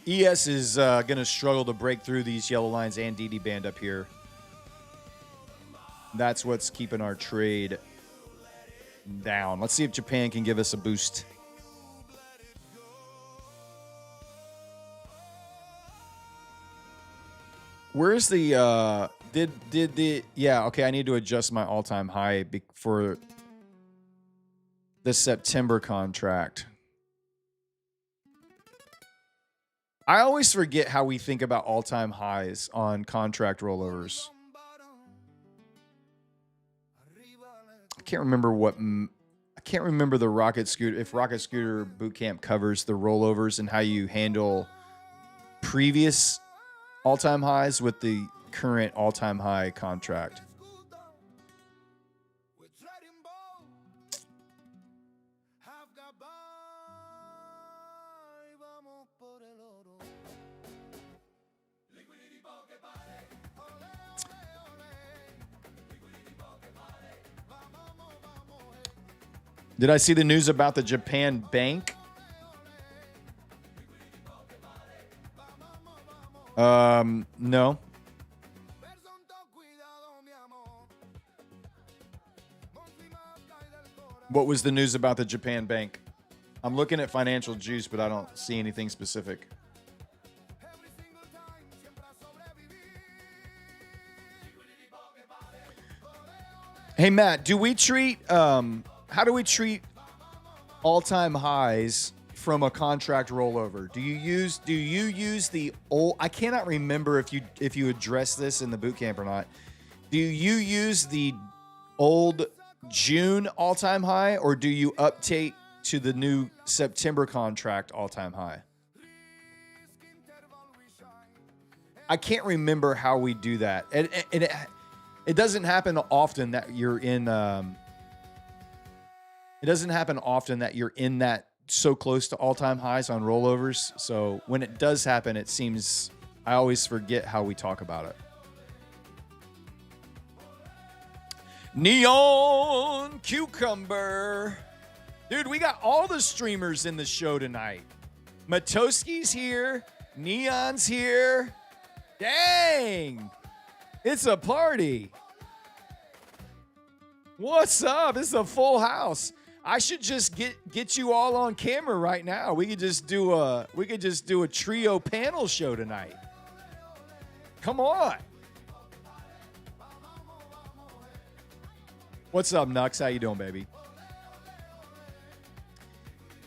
ES is going to struggle to break through these yellow lines and DD band up here. That's what's keeping our trade down. Let's see if Japan can give us a boost. Where's the yeah, okay, I need to adjust my all-time high for the September contract. I always forget how we think about all-time highs on contract rollovers. I can't remember the Rocket Scooter, if Rocket Scooter Bootcamp covers the rollovers and how you handle previous all-time highs with the current all-time high contract. Did I see the news about the Japan bank? No. What was the news about the Japan bank? I'm looking at Financial Juice, but I don't see anything specific. Hey, Matt, do we treat, how do we treat all-time highs from a contract rollover? Do you use the old, I cannot remember if you address this in the boot camp or not. Do you use the old June all-time high, or do you update to the new September contract all-time high? I can't remember how we do that. And it doesn't happen often that you're in it doesn't happen often that you're in that so close to all-time highs on rollovers. So when it does happen, it seems I always forget how we talk about it. Neon Cucumber. Dude, we got all the streamers in the show tonight. Matoski's here. Neon's here. Dang. It's a party. What's up? This is a full house. I should just get you all on camera right now. We could just do a trio panel show tonight. Come on. What's up, Nux? How you doing, baby?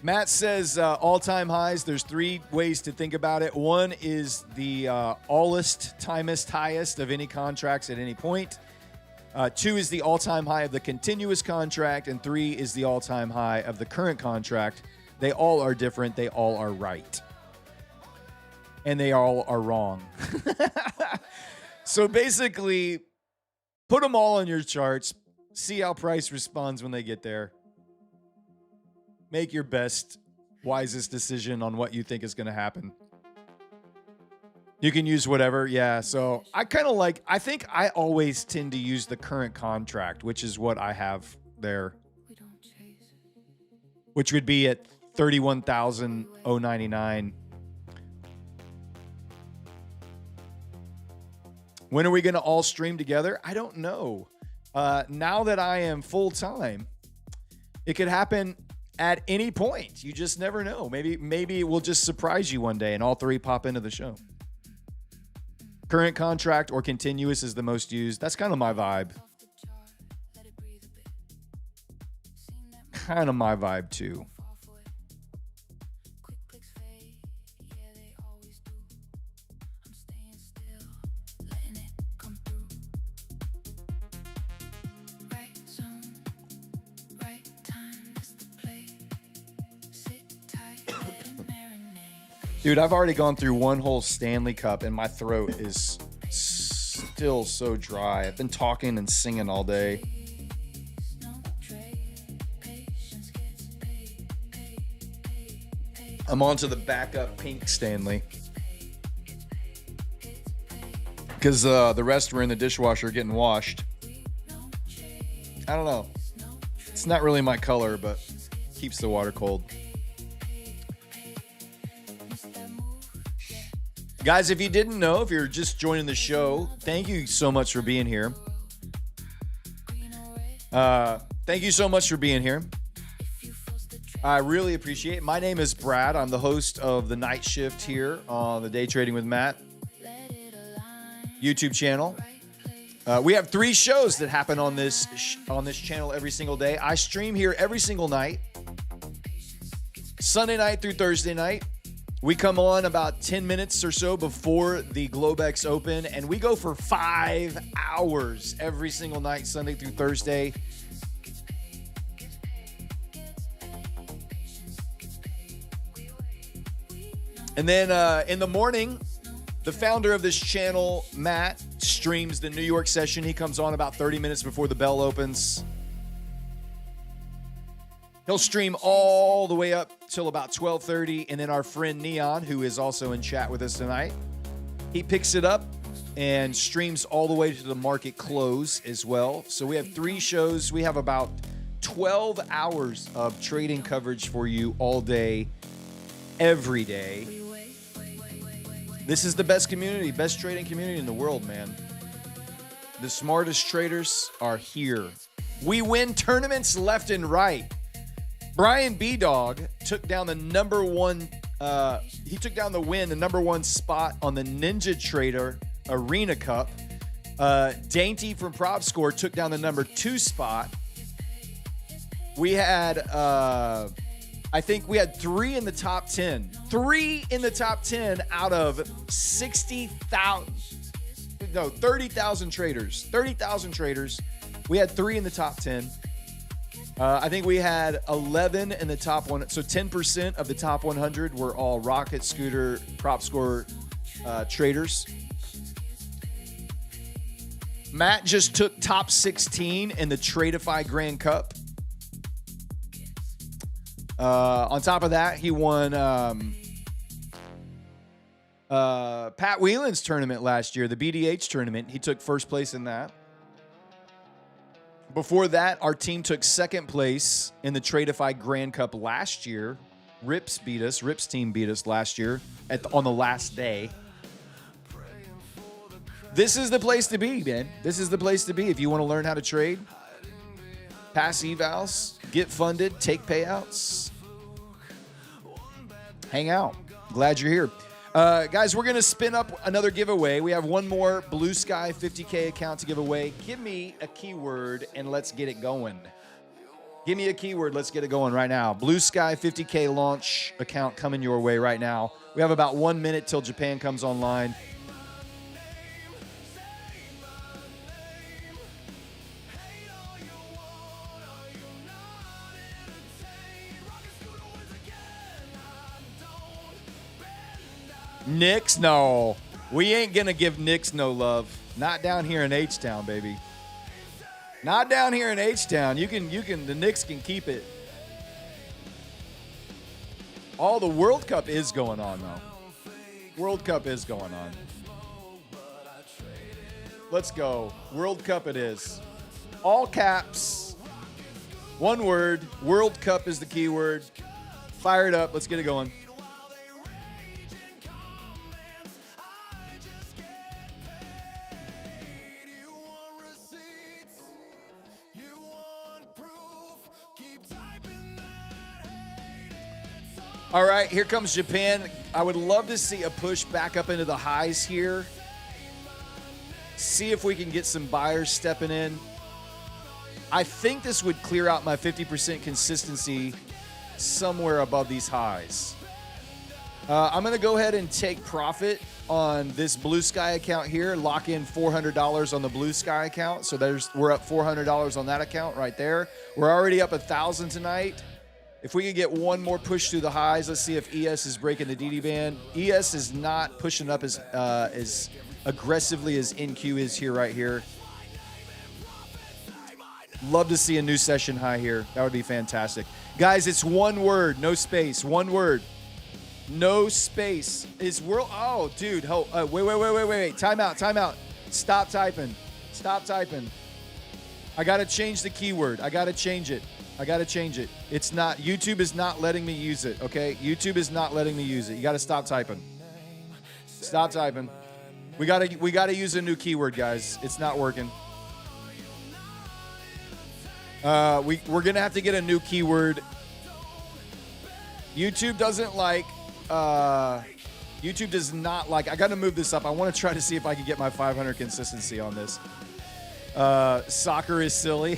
Matt says all-time highs. There's 3 ways to think about it. One is the allest, timest, highest of any contracts at any point. 2 is the all-time high of the continuous contract, and 3 is the all-time high of the current contract. They all are different. They all are right. And they all are wrong. So basically, put them all on your charts. See how price responds when they get there. Make your best, wisest decision on what you think is going to happen. You can use whatever. Yeah. So I think I always tend to use the current contract, which is what I have there, which would be at 31,099. When are we going to all stream together? I don't know. Now that I am full time, it could happen at any point. You just never know. Maybe it will just surprise you one day and all 3 pop into the show. Current contract or continuous is the most used. That's kind of my vibe. Kind of my vibe too. Dude, I've already gone through one whole Stanley Cup and my throat is still so dry. I've been talking and singing all day. I'm on to the backup pink Stanley. Because the rest were in the dishwasher getting washed. I don't know. It's not really my color, but keeps the water cold. Guys, if you didn't know, if you're just joining the show, thank you so much for being here. Thank you so much for being here. I really appreciate it. My name is Brad. I'm the host of The Night Shift here on the Day Trading with Matt YouTube channel. We have 3 shows that happen on this channel every single day. I stream here every single night, Sunday night through Thursday night. We come on about 10 minutes or so before the Globex Open, and we go for 5 hours every single night, Sunday through Thursday. And then in the morning, the founder of this channel, Matt, streams the New York session. He comes on about 30 minutes before the bell opens. He'll stream all the way up till about 12:30, and then our friend Neon, who is also in chat with us tonight, he picks it up and streams all the way to the market close as well. So we have 3 shows. We have about 12 hours of trading coverage for you all day, every day. This is the best community, best trading community in the world, man. The smartest traders are here. We win tournaments left and right. Brian B-Dog took down the number 1. He took down the number 1 spot on the Ninja Trader Arena Cup. Dainty from Prop Score took down the number 2 spot. We had, I think we had 3 in the top 10. 3 in the top 10 out of 30,000 traders. 30,000 traders. We had 3 in the top 10. I think we had 11 in the top 1. So 10% of the top 100 were all Rocket Scooter Prop Score traders. Matt just took top 16 in the Tradeify Grand Cup. On top of that, he won Pat Whelan's tournament last year, the BDH tournament. He took first place in that. Before that, our team took second place in the Tradeify Grand Cup last year. Rip's team beat us last year on the last day. This is the place to be, man. This is the place to be if you want to learn how to trade. Pass evals. get funded, take payouts, hang out. Glad you're here. Guys, we're going to spin up another giveaway. We have one more Blue Sky 50K account to give away. Give me a keyword and let's get it going. Give me a keyword. Let's get it going right now. Blue Sky 50K launch account coming your way right now. We have about 1 minute till Japan comes online. Knicks, no. We ain't going to give Knicks no love. Not down here in H-Town, baby. Not down here in H-Town. The Knicks can keep it. All the World Cup is going on, though. World Cup is going on. Let's go. World Cup it is. All caps. One word. World Cup is the keyword. Fire it up. Let's get it going. All right, here comes Japan. I would love to see a push back up into the highs here. See if we can get some buyers stepping in. I think this would clear out my 50% consistency somewhere above these highs. I'm going to go ahead and take profit on this Blue Sky account here. Lock in $400 on the Blue Sky account. So we're up $400 on that account right there. We're already up 1,000 tonight. If we could get one more push through the highs, let's see if ES is breaking the DD band. ES is not pushing up as aggressively as NQ is here right here. Love to see a new session high here. That would be fantastic. Guys, it's one word, no space. One word. No space. Is world. Oh, dude. Wait. Time out. Stop typing. I got to change the keyword. I got to change it. It's not. YouTube is not letting me use it, okay? YouTube is not letting me use it. You got to stop typing. Stop typing. We got to use a new keyword, guys. It's not working. We're going to have to get a new keyword. YouTube doesn't like YouTube does not like. I got to move this up. I want to try to see if I can get my 500 consistency on this. Soccer is silly.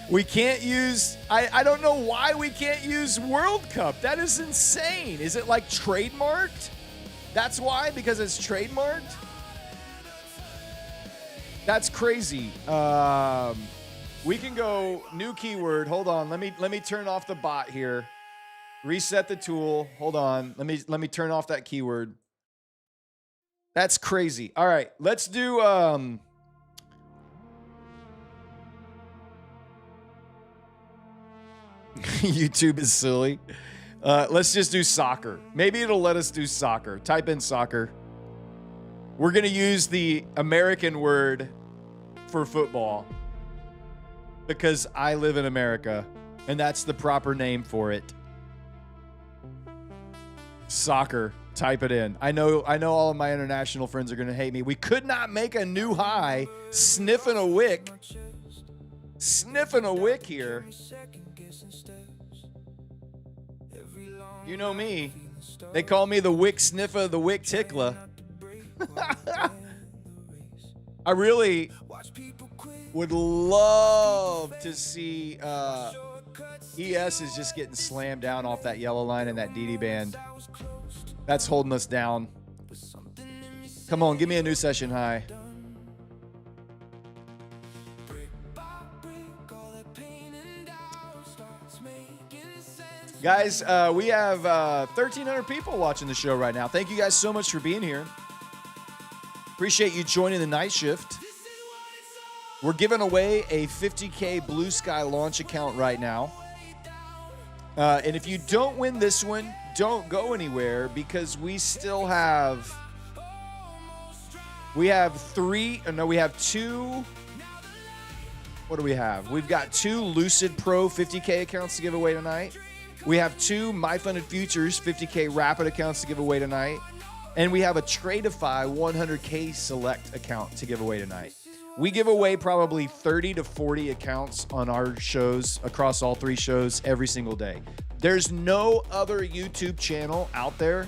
We can't use, I don't know why we can't use World Cup. That is insane. Is it like trademarked? That's why? Because it's trademarked? That's crazy. We can go new keyword. Hold on. Let me turn off the bot here. Reset the tool. Hold on. Let me turn off that keyword. That's crazy. All right, let's do YouTube is silly. Let's just do soccer. Maybe it'll let us do soccer. Type in soccer. We're going to use the American word for football because I live in America and that's the proper name for it. Soccer. Type it in. I know all of my international friends are going to hate me. We could not make a new high. Sniffing a wick here. You know me. They call me the wick sniffer, the wick tickler. I really would love to see ES is just getting slammed down off that yellow line and that DD band. That's holding us down. Come on, give me a new session high. Guys, we have 1,300 people watching the show right now. Thank you guys so much for being here. Appreciate you joining the night shift. We're giving away a 50K Blue Sky launch account right now. And if you don't win this one, don't go anywhere because we still have... We have two... What do we have? We've got 2 Lucid Pro 50K accounts to give away tonight. We have 2 MyFunded Futures 50K Rapid accounts to give away tonight. And we have a Tradeify 100K Select account to give away tonight. We give away probably 30 to 40 accounts on our shows across all 3 shows every single day. There's no other YouTube channel out there.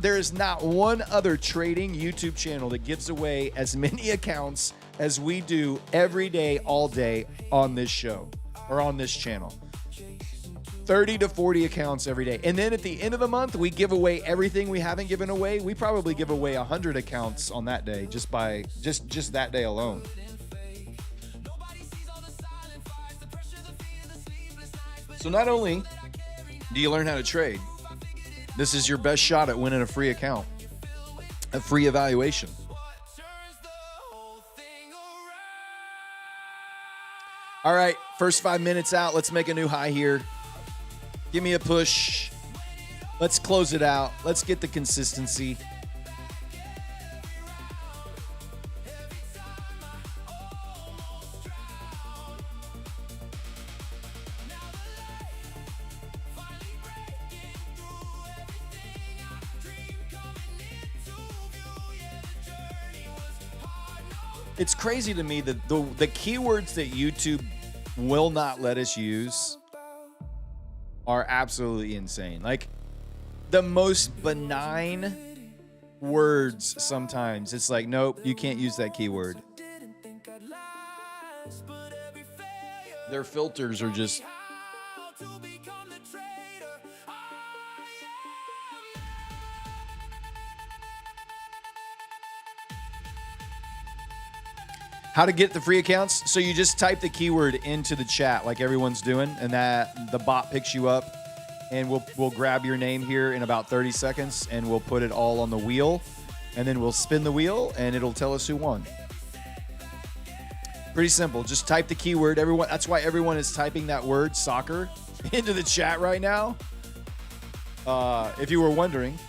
There is not one other trading YouTube channel that gives away as many accounts as we do every day, all day on this show or on this channel. 30 to 40 accounts every day. And then at the end of the month, we give away everything we haven't given away. We probably give away 100 accounts on that day, just that day alone. So not only do you learn how to trade, this is your best shot at winning a free account, a free evaluation. All right, first 5 minutes out. Let's make a new high here. Give me a push. Let's close it out. Let's get the consistency. It's crazy to me that the keywords that YouTube will not let us use are absolutely insane. Like the most benign words sometimes. It's like, nope, you can't use that keyword. Their filters are just... How to get the free accounts? So you just type the keyword into the chat like everyone's doing, and that the bot picks you up, and we'll grab your name here in about 30 seconds, and we'll put it all on the wheel, and then we'll spin the wheel, and it'll tell us who won. Pretty simple. Just type the keyword. That's why everyone is typing that word soccer into the chat right now. If you were wondering,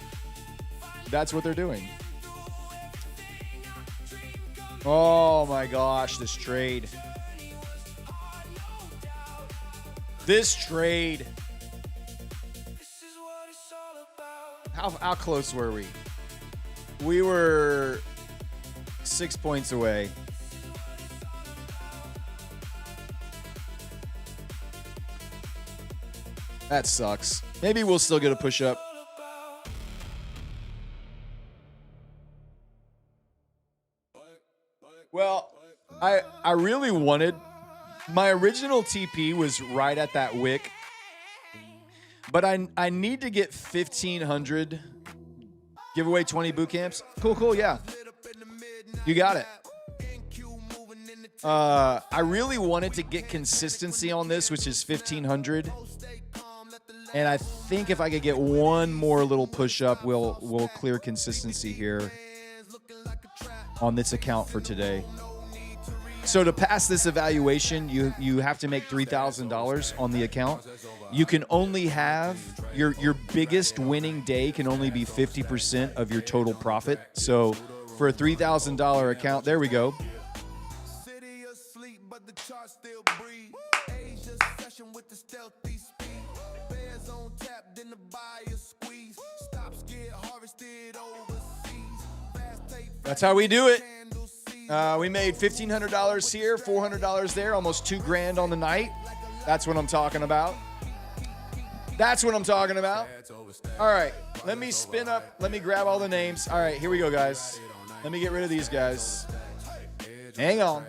that's what they're doing. Oh my gosh, this trade. How close were we? We were 6 points away. That sucks. Maybe we'll still get a push up. Well, I really wanted, my original TP was right at that wick, but I need to get 1,500, give away 20 boot camps. Cool, yeah. You got it. I really wanted to get consistency on this, which is 1,500. And I think if I could get one more little push up, we'll clear consistency here on this account for today. So to pass this evaluation, you have to make $3,000 on the account. You can only have your biggest winning day can only be 50% of your total profit. So for a $3,000 account, there we go. That's how we do it. We made $1,500 here, $400 there, almost $2,000 on the night. That's what I'm talking about. All right, let me spin up. Let me grab all the names. All right, here we go, guys. Let me get rid of these guys. Hang on.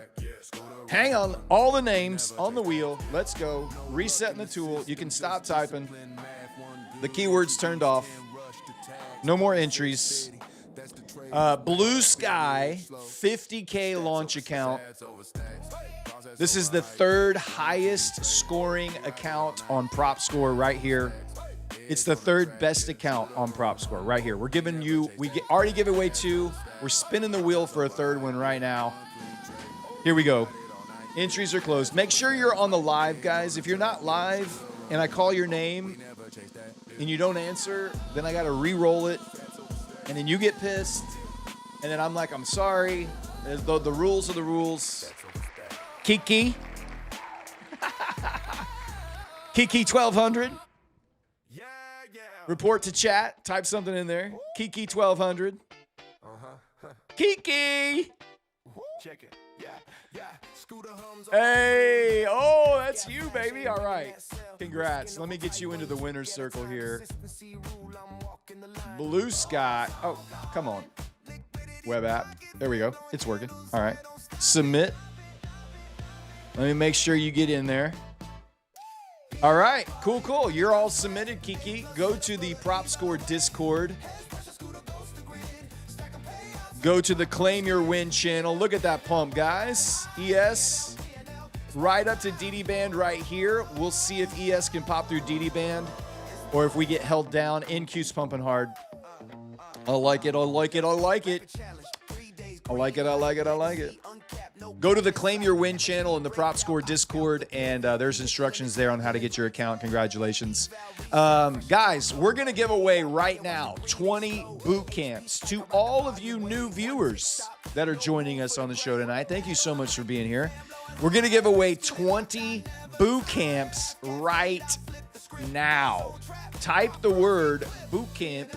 All the names on the wheel. Let's go. Resetting the tool. You can stop typing. The keyword's turned off. No more entries. Blue Sky, 50K launch account. This is the third highest scoring account on Prop Score right here. It's the third best account on Prop Score right here. We're giving you, already give away 2. We're spinning the wheel for a third one right now. Here we go. Entries are closed. Make sure you're on the live, guys. If you're not live and I call your name and you don't answer, then I got to re-roll it. And then you get pissed. And then I'm like, I'm sorry. The rules are the rules. Kiki. Kiki 1200. Report to chat. Type something in there. Kiki 1200. Kiki. Check it. Hey, oh, that's you, baby. All right. Congrats. Let me get you into the winner's circle here. Blue Sky. Oh, come on. Web app. There we go. It's working. All right. Submit. Let me make sure you get in there. All right. Cool, cool. You're all submitted, Kiki. Go to the Prop Score Discord. Go to the Claim Your Win channel. Look at that pump, guys. ES. Right up to DD Band right here. We'll see if ES can pop through DD Band or if we get held down. NQ's pumping hard. I like it. I like it. I like it. I like it. I like it. I like it. Go to the Claim Your Win channel in the Prop Score Discord, and there's instructions there on how to get your account. Congratulations. Guys, we're going to give away right now 20 boot camps to all of you new viewers that are joining us on the show tonight. Thank you so much for being here. We're going to give away 20 boot camps right now. Type the word boot camp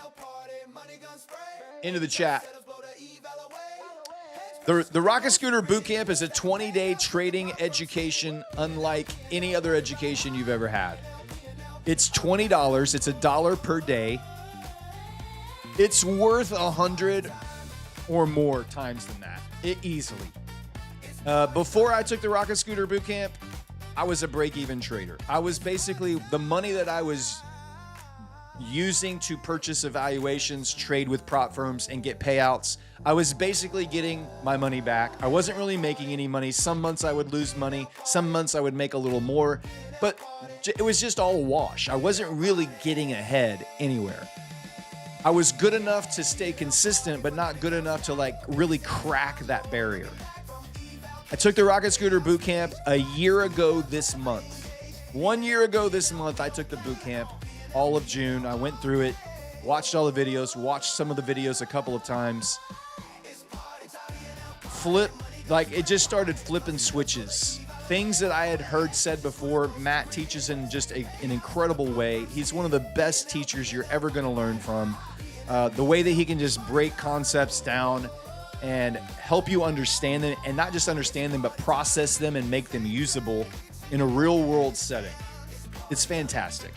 into the chat. The Rocket Scooter Bootcamp is a 20-day trading education unlike any other education you've ever had. It's $20. It's $1 per day. It's worth 100 or more times than that. Easily. Before I took the Rocket Scooter Bootcamp, I was a break-even trader. I was basically the money that I was using to purchase evaluations, trade with prop firms, and get payouts. I was basically getting my money back. I wasn't really making any money. Some months I would lose money. Some months I would make a little more. But it was just all a wash. I wasn't really getting ahead anywhere. I was good enough to stay consistent, but not good enough to like really crack that barrier. I took the Rocket Scooter Bootcamp a year ago this month. 1 year ago this month, I took the bootcamp. All of June. I went through it, watched all the videos, watched some of the videos a couple of times. It just started flipping switches. Things that I had heard said before, Matt teaches in just an incredible way. He's one of the best teachers you're ever going to learn from. The way that he can just break concepts down and help you understand them, and not just understand them, but process them and make them usable in a real world setting. It's fantastic.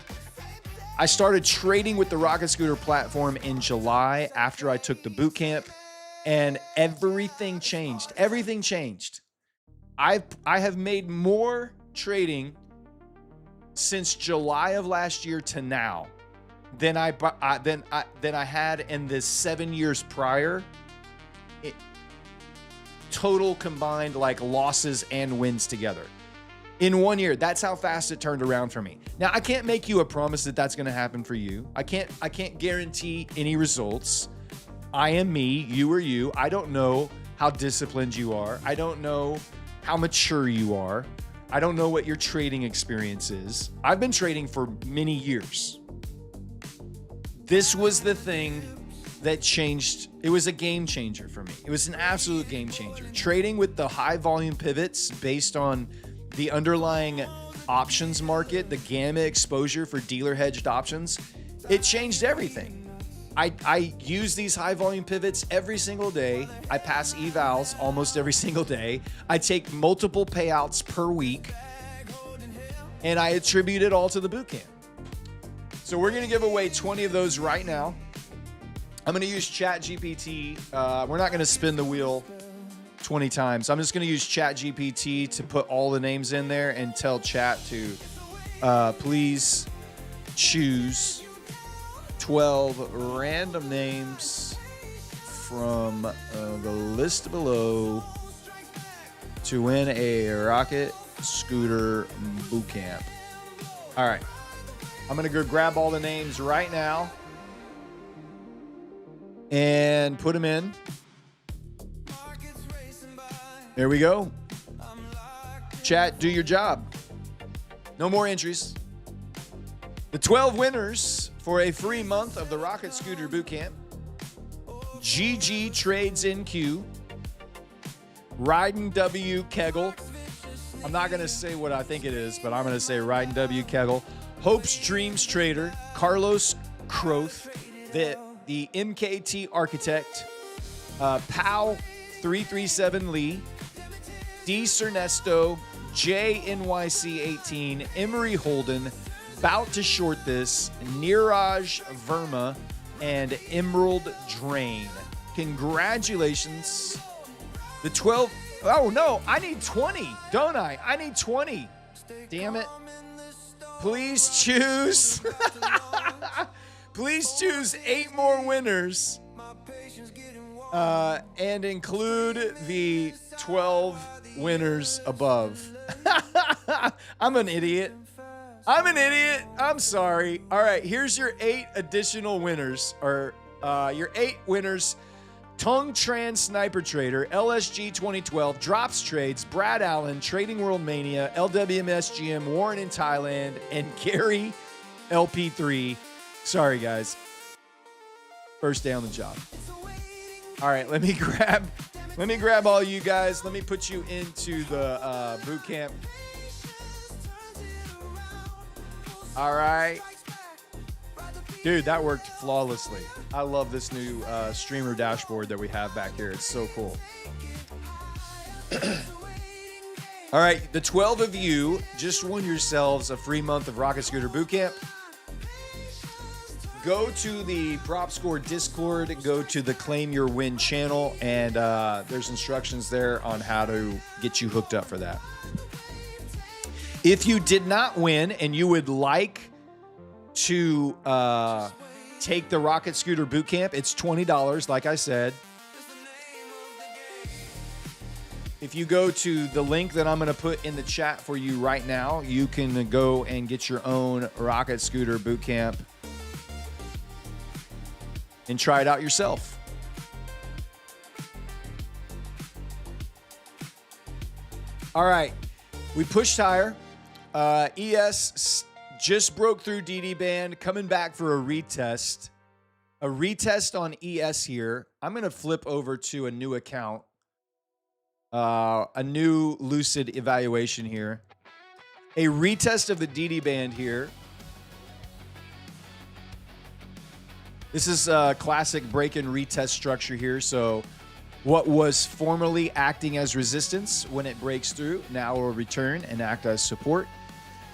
I started trading with the Rocket Scooter platform in July after I took the boot camp, and everything changed. Everything changed. I have made more trading since July of last year to now than I had in the 7 years prior. Total combined like losses and wins together. In 1 year, that's how fast it turned around for me. Now, I can't make you a promise that that's going to happen for you. I can't guarantee any results. I am me, you are you. I don't know how disciplined you are. I don't know how mature you are. I don't know what your trading experience is. I've been trading for many years. This was the thing that changed. It was a game changer for me. It was an absolute game changer. Trading with the high volume pivots based on the underlying options market, the gamma exposure for dealer hedged options, it changed everything. I use these high volume pivots every single day. I pass evals almost every single day. I take multiple payouts per week, and I attribute it all to the bootcamp. So we're going to give away 20 of those right now. I'm going to use ChatGPT. We're not going to spin the wheel 20 times. I'm just going to use ChatGPT to put all the names in there and tell Chat to please choose 12 random names from the list below to win a Rocket Scooter Bootcamp. All right. I'm going to go grab all the names right now and put them in. There we go. Chat, do your job. No more entries. The 12 winners for a free month of the Rocket Scooter Bootcamp: GG Trades NQ, Riding W Kegel. I'm not going to say what I think it is, but I'm going to say Riding W Kegel. Hopes Dreams Trader, Carlos Croth, the MKT Architect, Pow 337 Lee, D. Cernesto, JNYC18, Emery Holden, Bout to Short This, Niraj Verma, and Emerald Drain. Congratulations. The 12. Oh, no. I need 20, don't I? I need 20. Damn it. Please choose. Please choose 8 more winners. And include the 12 winners above. I'm an idiot. I'm sorry. All right, here's your 8 additional winners, or your 8 winners. Tung Tran Sniper Trader, LSG 2012, Drops Trades, Brad Allen, Trading World Mania, LWMS GM, Warren in Thailand, and Gary LP3. Sorry, guys. First day on the job. All right, let me grab all you guys. Let me put you into the boot camp. All right. Dude, that worked flawlessly. I love this new streamer dashboard that we have back here. It's so cool. All right, the 12 of you just won yourselves a free month of Rocket Scooter Bootcamp. Go to the Prop Score Discord, go to the Claim Your Win channel, and there's instructions there on how to get you hooked up for that. If you did not win and you would like to take the Rocket Scooter Bootcamp, it's $20, like I said. If you go to the link that I'm going to put in the chat for you right now, you can go and get your own Rocket Scooter Bootcamp and try it out yourself. All right, we pushed higher. ES just broke through DD band, coming back for a retest. A retest on ES here. I'm going to flip over to a new account. A new Lucid evaluation here. A retest of the DD band here. This is a classic break and retest structure here. So what was formerly acting as resistance when it breaks through now will return and act as support.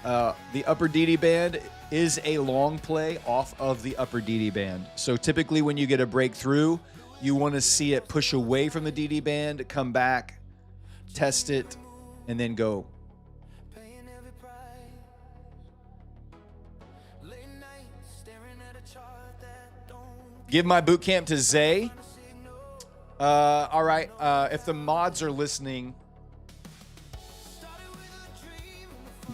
The upper DD band is a long play off of the upper DD band. So typically when you get a breakthrough, you want to see it push away from the DD band, come back, test it, and then go. Give my boot camp to Zay. All right. If the mods are listening,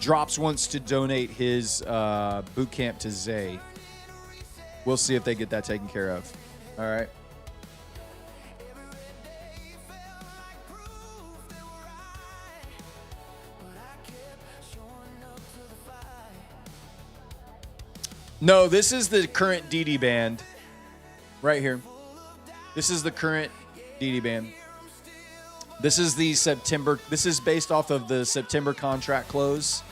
Drops wants to donate his boot camp to Zay. We'll see if they get that taken care of. All right. No, this is the current DD band. Right here. This is the current DD band. This is the September. This is based off of the September contract close,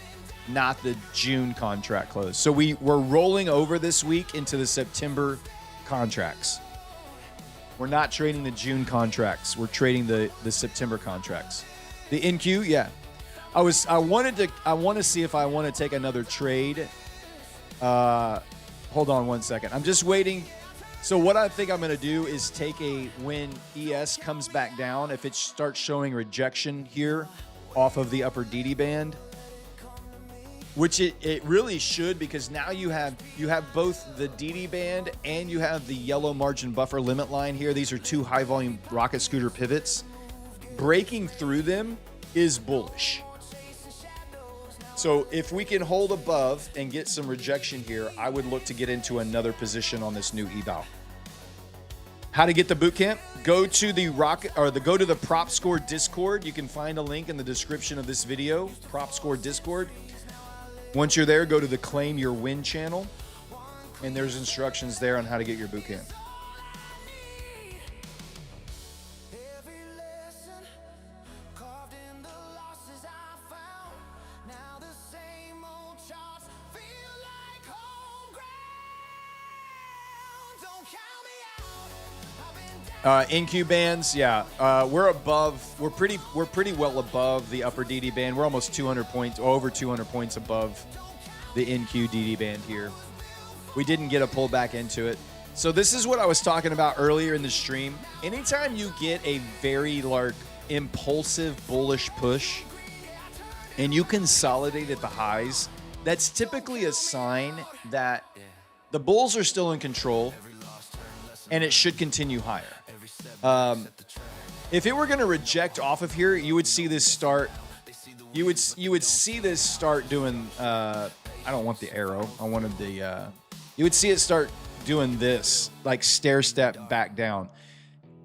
not the June contract close. So we're rolling over this week into the September contracts. We're not trading the June contracts. We're trading the September contracts. The NQ, yeah. I want to see if I want to take another trade. Hold on one second. I'm just waiting. So what I think I'm going to do is take when ES comes back down, if it starts showing rejection here off of the upper DD band, which it really should, because now you have both the DD band and you have the yellow margin buffer limit line here. These are two high volume Rocket Scooter pivots. Breaking through them is bullish. So if we can hold above and get some rejection here, I would look to get into another position on this new eval. How to get the bootcamp? Go to the Prop Score Discord. You can find a link in the description of this video. Prop Score Discord. Once you're there, go to the Claim Your Win channel, and there's instructions there on how to get your bootcamp. Don't count me out. I've been down. NQ bands, yeah. We're pretty well above the upper DD band. We're almost 200 points, over 200 points above the NQ DD band here. We didn't get a pullback into it. So this is what I was talking about earlier in the stream. Anytime you get a very impulsive bullish push and you consolidate at the highs, that's typically a sign that the bulls are still in control and it should continue higher. If it were going to reject off of here, you would see this start. You would see this start doing. I don't want the arrow. I wanted the. You would see it start doing this, like stair step back down.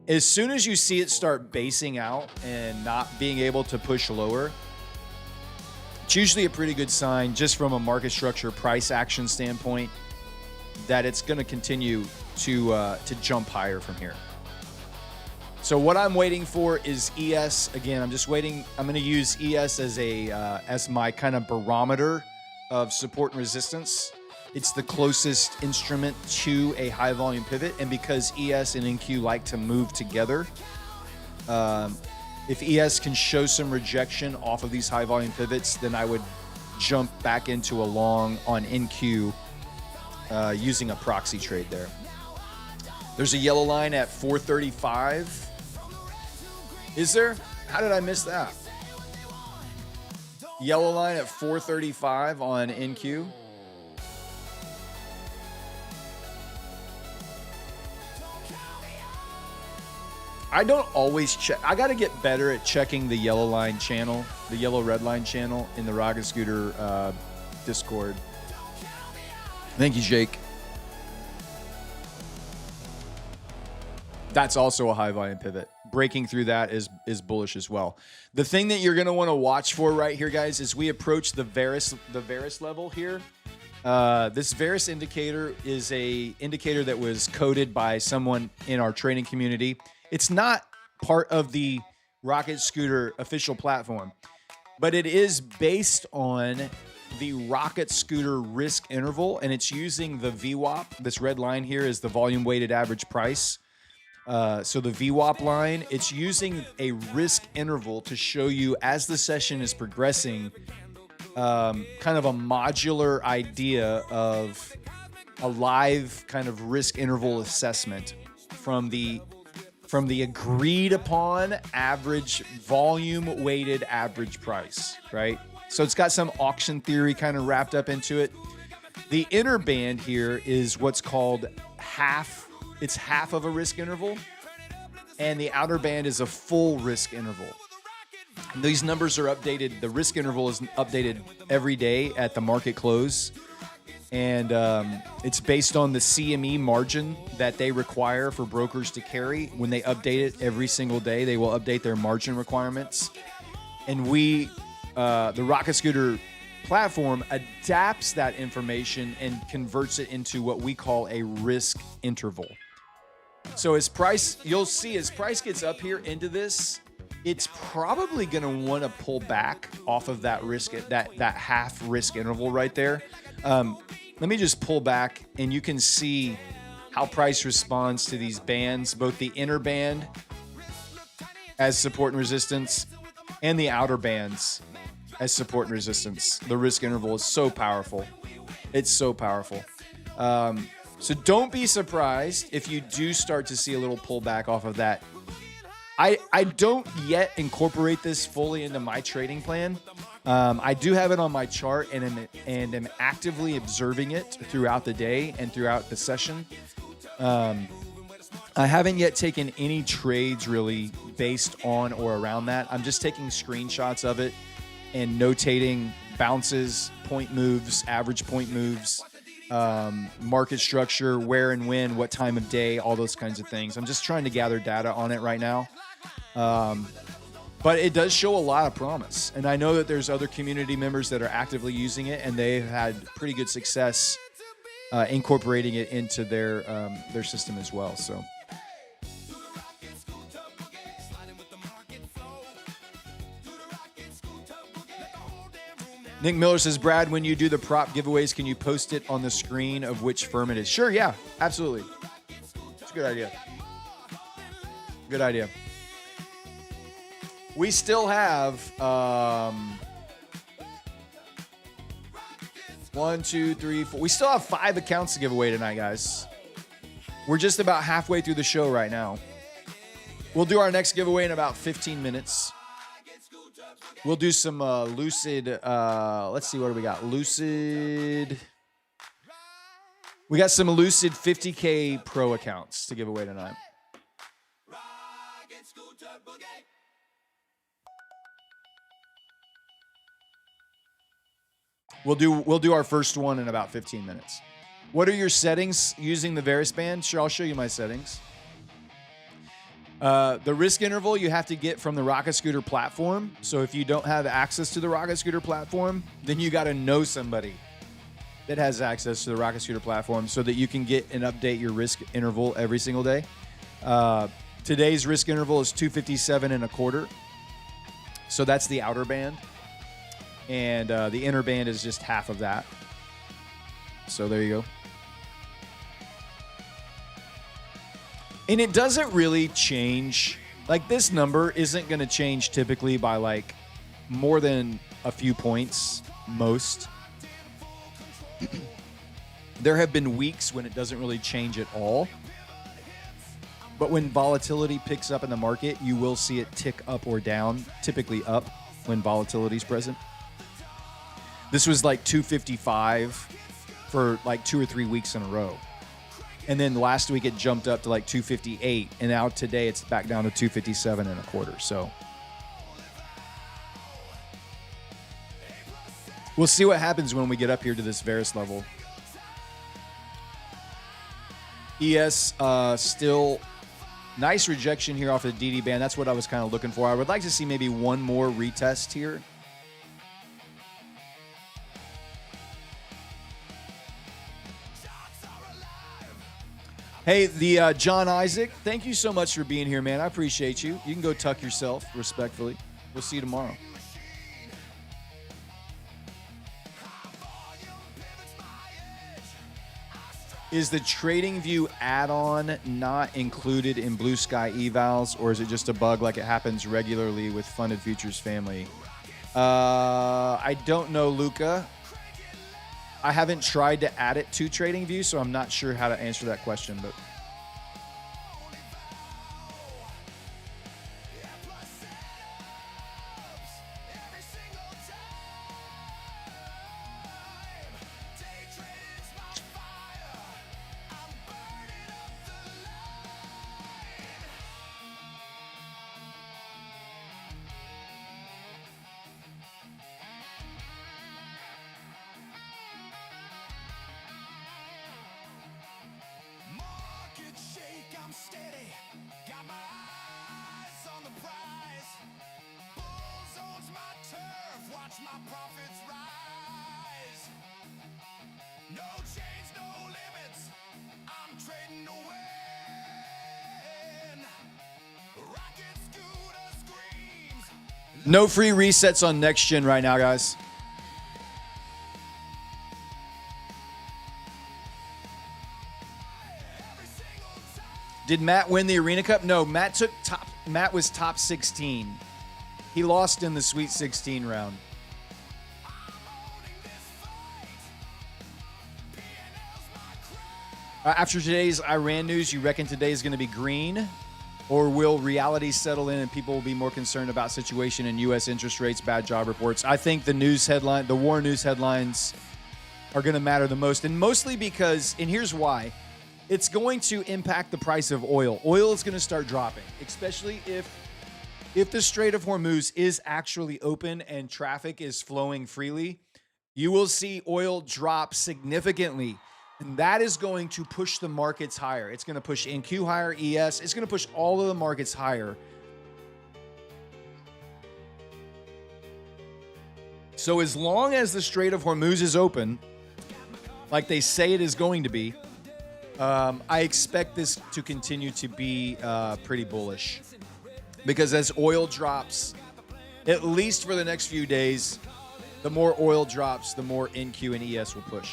As soon as you see it start basing out and not being able to push lower, it's usually a pretty good sign, just from a market structure price action standpoint, that it's going to continue to jump higher from here. So what I'm waiting for is ES. Again, I'm just waiting. I'm going to use ES as my kind of barometer of support and resistance. It's the closest instrument to a high volume pivot, and because ES and NQ like to move together, if ES can show some rejection off of these high volume pivots, then I would jump back into a long on NQ using a proxy trade there. There's a yellow line at 435. Is there? How did I miss that? Yellow line at 435 on NQ. I don't always check. I got to get better at checking the yellow line channel, the yellow red line channel in the Rocket Scooter Discord. Thank you, Jake. That's also a high volume pivot. Breaking through that is bullish as well. The thing that you're going to want to watch for right here, guys, is we approach the Varus level here. This Varus indicator is a indicator that was coded by someone in our trading community. It's not part of the Rocket Scooter official platform, but it is based on the Rocket Scooter risk interval, and it's using the VWAP. This red line here is the volume weighted average price. So the VWAP line, it's using a risk interval to show you, as the session is progressing, kind of a modular idea of a live kind of risk interval assessment from the agreed upon average volume weighted average price, right? So it's got some auction theory kind of wrapped up into it. The inner band here is what's called half. It's half of a risk interval, and the outer band is a full risk interval. And these numbers are updated. The risk interval is updated every day at the market close, and it's based on the CME margin that they require for brokers to carry. When they update it every single day, they will update their margin requirements. And the Rocket Scooter platform adapts that information and converts it into what we call a risk interval. So as price, you'll see as price gets up here into this, it's probably going to want to pull back off of that risk, that half risk interval right there. Let me just pull back, and you can see how price responds to these bands, both the inner band as support and resistance and the outer bands as support and resistance. The risk interval is so powerful. It's so powerful. So don't be surprised if you do start to see a little pullback off of that. I don't yet incorporate this fully into my trading plan. I do have it on my chart and am actively observing it throughout the day and throughout the session. I haven't yet taken any trades really based on or around that. I'm just taking screenshots of it and notating bounces, point moves, average point moves, market structure, where and when, what time of day, all those kinds of things. I'm just trying to gather data on it right now. But it does show a lot of promise. And I know that there's other community members that are actively using it, and they've had pretty good success incorporating it into their system as well. So. Nick Miller says, Brad, when you do the prop giveaways, can you post it on the screen of which firm it is? Sure, yeah, absolutely. It's a good idea. Good idea. We still have 1, 2, 3, 4. We still have 5 accounts to give away tonight, guys. We're just about halfway through the show right now. We'll do our next giveaway in about 15 minutes. We'll do some Lucid. Let's see, what do we got? Lucid. We got some Lucid 50K Pro accounts to give away tonight. We'll do our first one in about 15 minutes. What are your settings using the Varus band? Sure, I'll show you my settings. The risk interval you have to get from the Rocket Scooter platform. So if you don't have access to the Rocket Scooter platform, then you got to know somebody that has access to the Rocket Scooter platform so that you can get and update your risk interval every single day. Today's risk interval is 257.25. So that's the outer band. And the inner band is just half of that. So there you go. And it doesn't really change. Like, this number isn't going to change typically by like more than a few points, most. There have been weeks when it doesn't really change at all. But when volatility picks up in the market, you will see it tick up or down, typically up when volatility is present. This was like 255 for like 2 or 3 weeks in a row. And then last week it jumped up to like 258. And now today it's back down to 257.25. So we'll see what happens when we get up here to this Varus level. ES still nice rejection here off of the DD band. That's what I was kind of looking for. I would like to see maybe one more retest here. Hey, the John Isaac, thank you so much for being here, man. I appreciate you. You can go tuck yourself, respectfully. We'll see you tomorrow. Is the TradingView add-on not included in Blue Sky evals, or is it just a bug like it happens regularly with Funded Futures family? I don't know, Luca. I haven't tried to add it to TradingView, so I'm not sure how to answer that question. But no free resets on next gen right now, guys. Did Matt win the Arena Cup? No, Matt was top 16. He lost in the Sweet 16 round. After today's Iran news, you reckon today is going to be green? Or will reality settle in and people will be more concerned about situation in U.S. interest rates, bad job reports? I think the war news headlines are going to matter the most. And mostly because, and here's why, it's going to impact the price of oil. Oil is going to start dropping, especially if the Strait of Hormuz is actually open and traffic is flowing freely. You will see oil drop significantly. And that is going to push the markets higher. It's going to push NQ higher, ES. It's going to push all of the markets higher. So as long as the Strait of Hormuz is open, like they say it is going to be, I expect this to continue to be pretty bullish. Because as oil drops, at least for the next few days, the more oil drops, the more NQ and ES will push.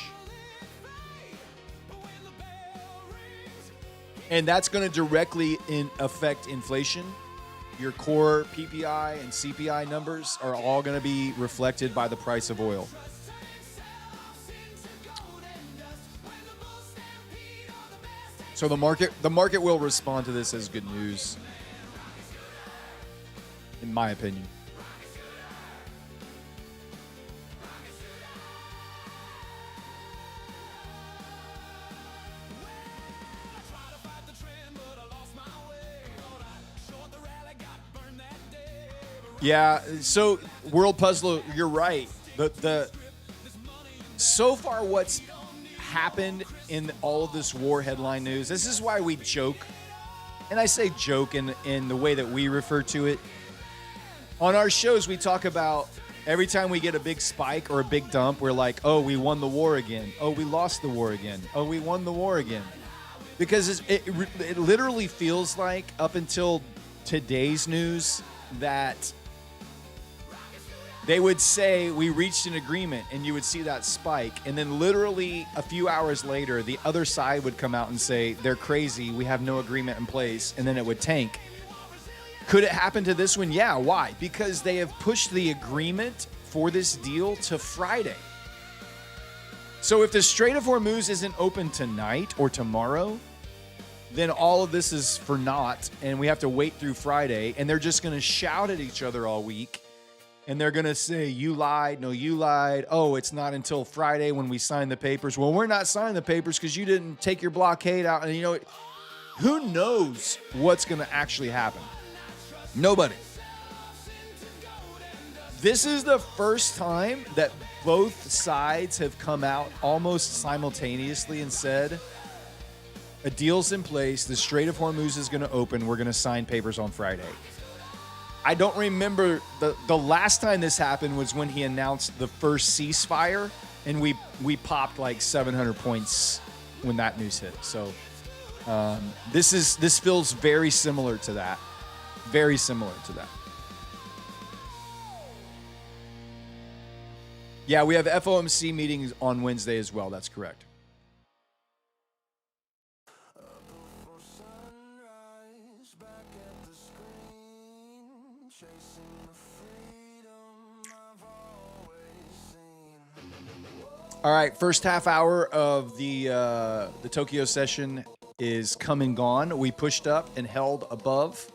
And that's going to directly affect inflation. Your core PPI and CPI numbers are all going to be reflected by the price of oil. So the market will respond to this as good news, in my opinion. Yeah, so World Puzzler, you're right. The so far what's happened in all of this war headline news, this is why we joke, and I say joke in the way that we refer to it. On our shows, we talk about every time we get a big spike or a big dump, we're like, oh, we won the war again. Oh, we lost the war again. Oh, we won the war again. Because it literally feels like, up until today's news, that they would say we reached an agreement, and you would see that spike, and then literally a few hours later, the other side would come out and say they're crazy, we have no agreement in place, and then it would tank. Could it happen to this one? Yeah. Why? Because they have pushed the agreement for this deal to Friday. So if the Strait of Hormuz isn't open tonight or tomorrow, then all of this is for naught, and we have to wait through Friday, and they're just going to shout at each other all week. And they're going to say, you lied. No, you lied. Oh, it's not until Friday when we sign the papers. Well, we're not signing the papers because you didn't take your blockade out. And, you know, who knows what's going to actually happen? Nobody. This is the first time that both sides have come out almost simultaneously and said, a deal's in place. The Strait of Hormuz is going to open. We're going to sign papers on Friday. I don't remember the last time this happened was when he announced the first ceasefire, and we popped like 700 points when that news hit. So this feels very similar to that. Very similar to that. Yeah, we have FOMC meetings on Wednesday as well. That's correct. All right, first half hour of the Tokyo session is come and gone. We pushed up and held above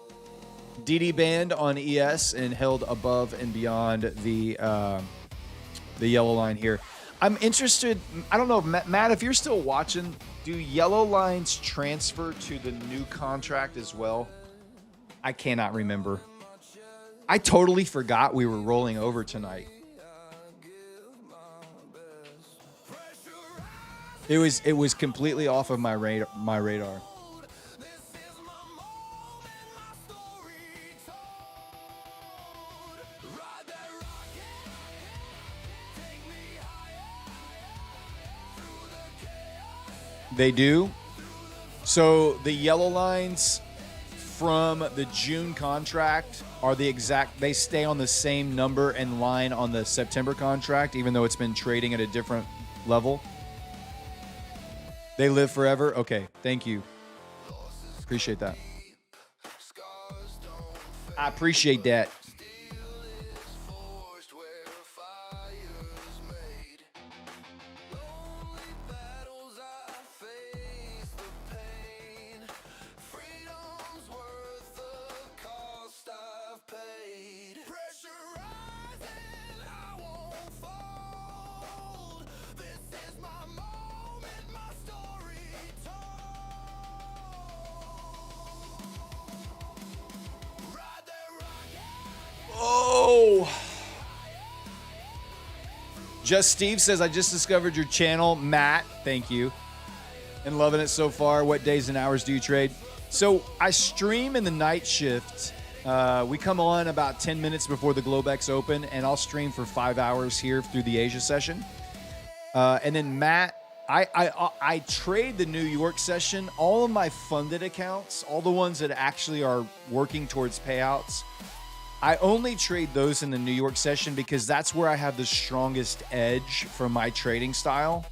DD band on ES and held above and beyond the yellow line here. I'm interested. I don't know, Matt, if you're still watching, do yellow lines transfer to the new contract as well? I cannot remember. I totally forgot we were rolling over tonight. It was completely off of my radar. They do. So the yellow lines from the June contract are the exact, they stay on the same number and line on the September contract, even though it's been trading at a different level. They live forever? Okay, thank you. Appreciate that. I appreciate that. Just Steve says, I just discovered your channel. Matt, thank you. And loving it so far. What days and hours do you trade? So I stream in the night shift. We come on about 10 minutes before the Globex Open, and I'll stream for 5 hours here through the Asia session. And then Matt, I trade the New York session. All of my funded accounts, all the ones that actually are working towards payouts, I only trade those in the New York session because that's where I have the strongest edge from my trading style.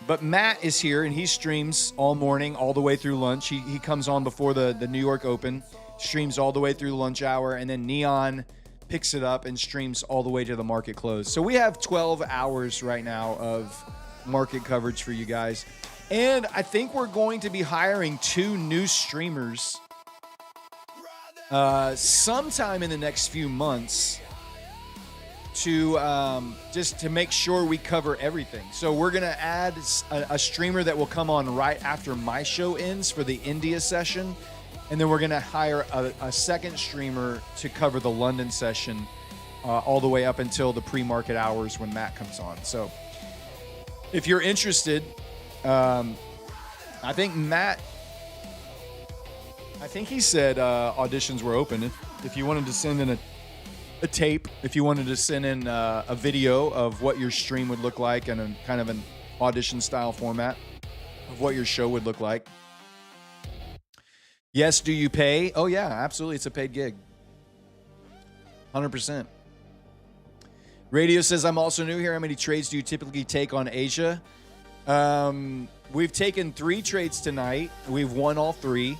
But Matt is here, and he streams all morning, all the way through lunch. He comes on before the New York Open, streams all the way through the lunch hour, and then Neon picks it up and streams all the way to the market close. So we have 12 hours right now of market coverage for you guys. And I think we're going to be hiring 2 new streamers sometime in the next few months to just to make sure we cover everything. So we're going to add a streamer that will come on right after my show ends for the India session. And then we're going to hire a second streamer to cover the London session all the way up until the pre-market hours when Matt comes on. So if you're interested, I think he said auditions were open. If you wanted to send in a tape, if you wanted to send in a video of what your stream would look like in a kind of an audition style format of what your show would look like. Yes, do you pay? Oh, yeah, absolutely. It's a paid gig. 100%. Radio says, I'm also new here. How many trades do you typically take on Asia? We've taken 3 trades tonight. We've won all 3.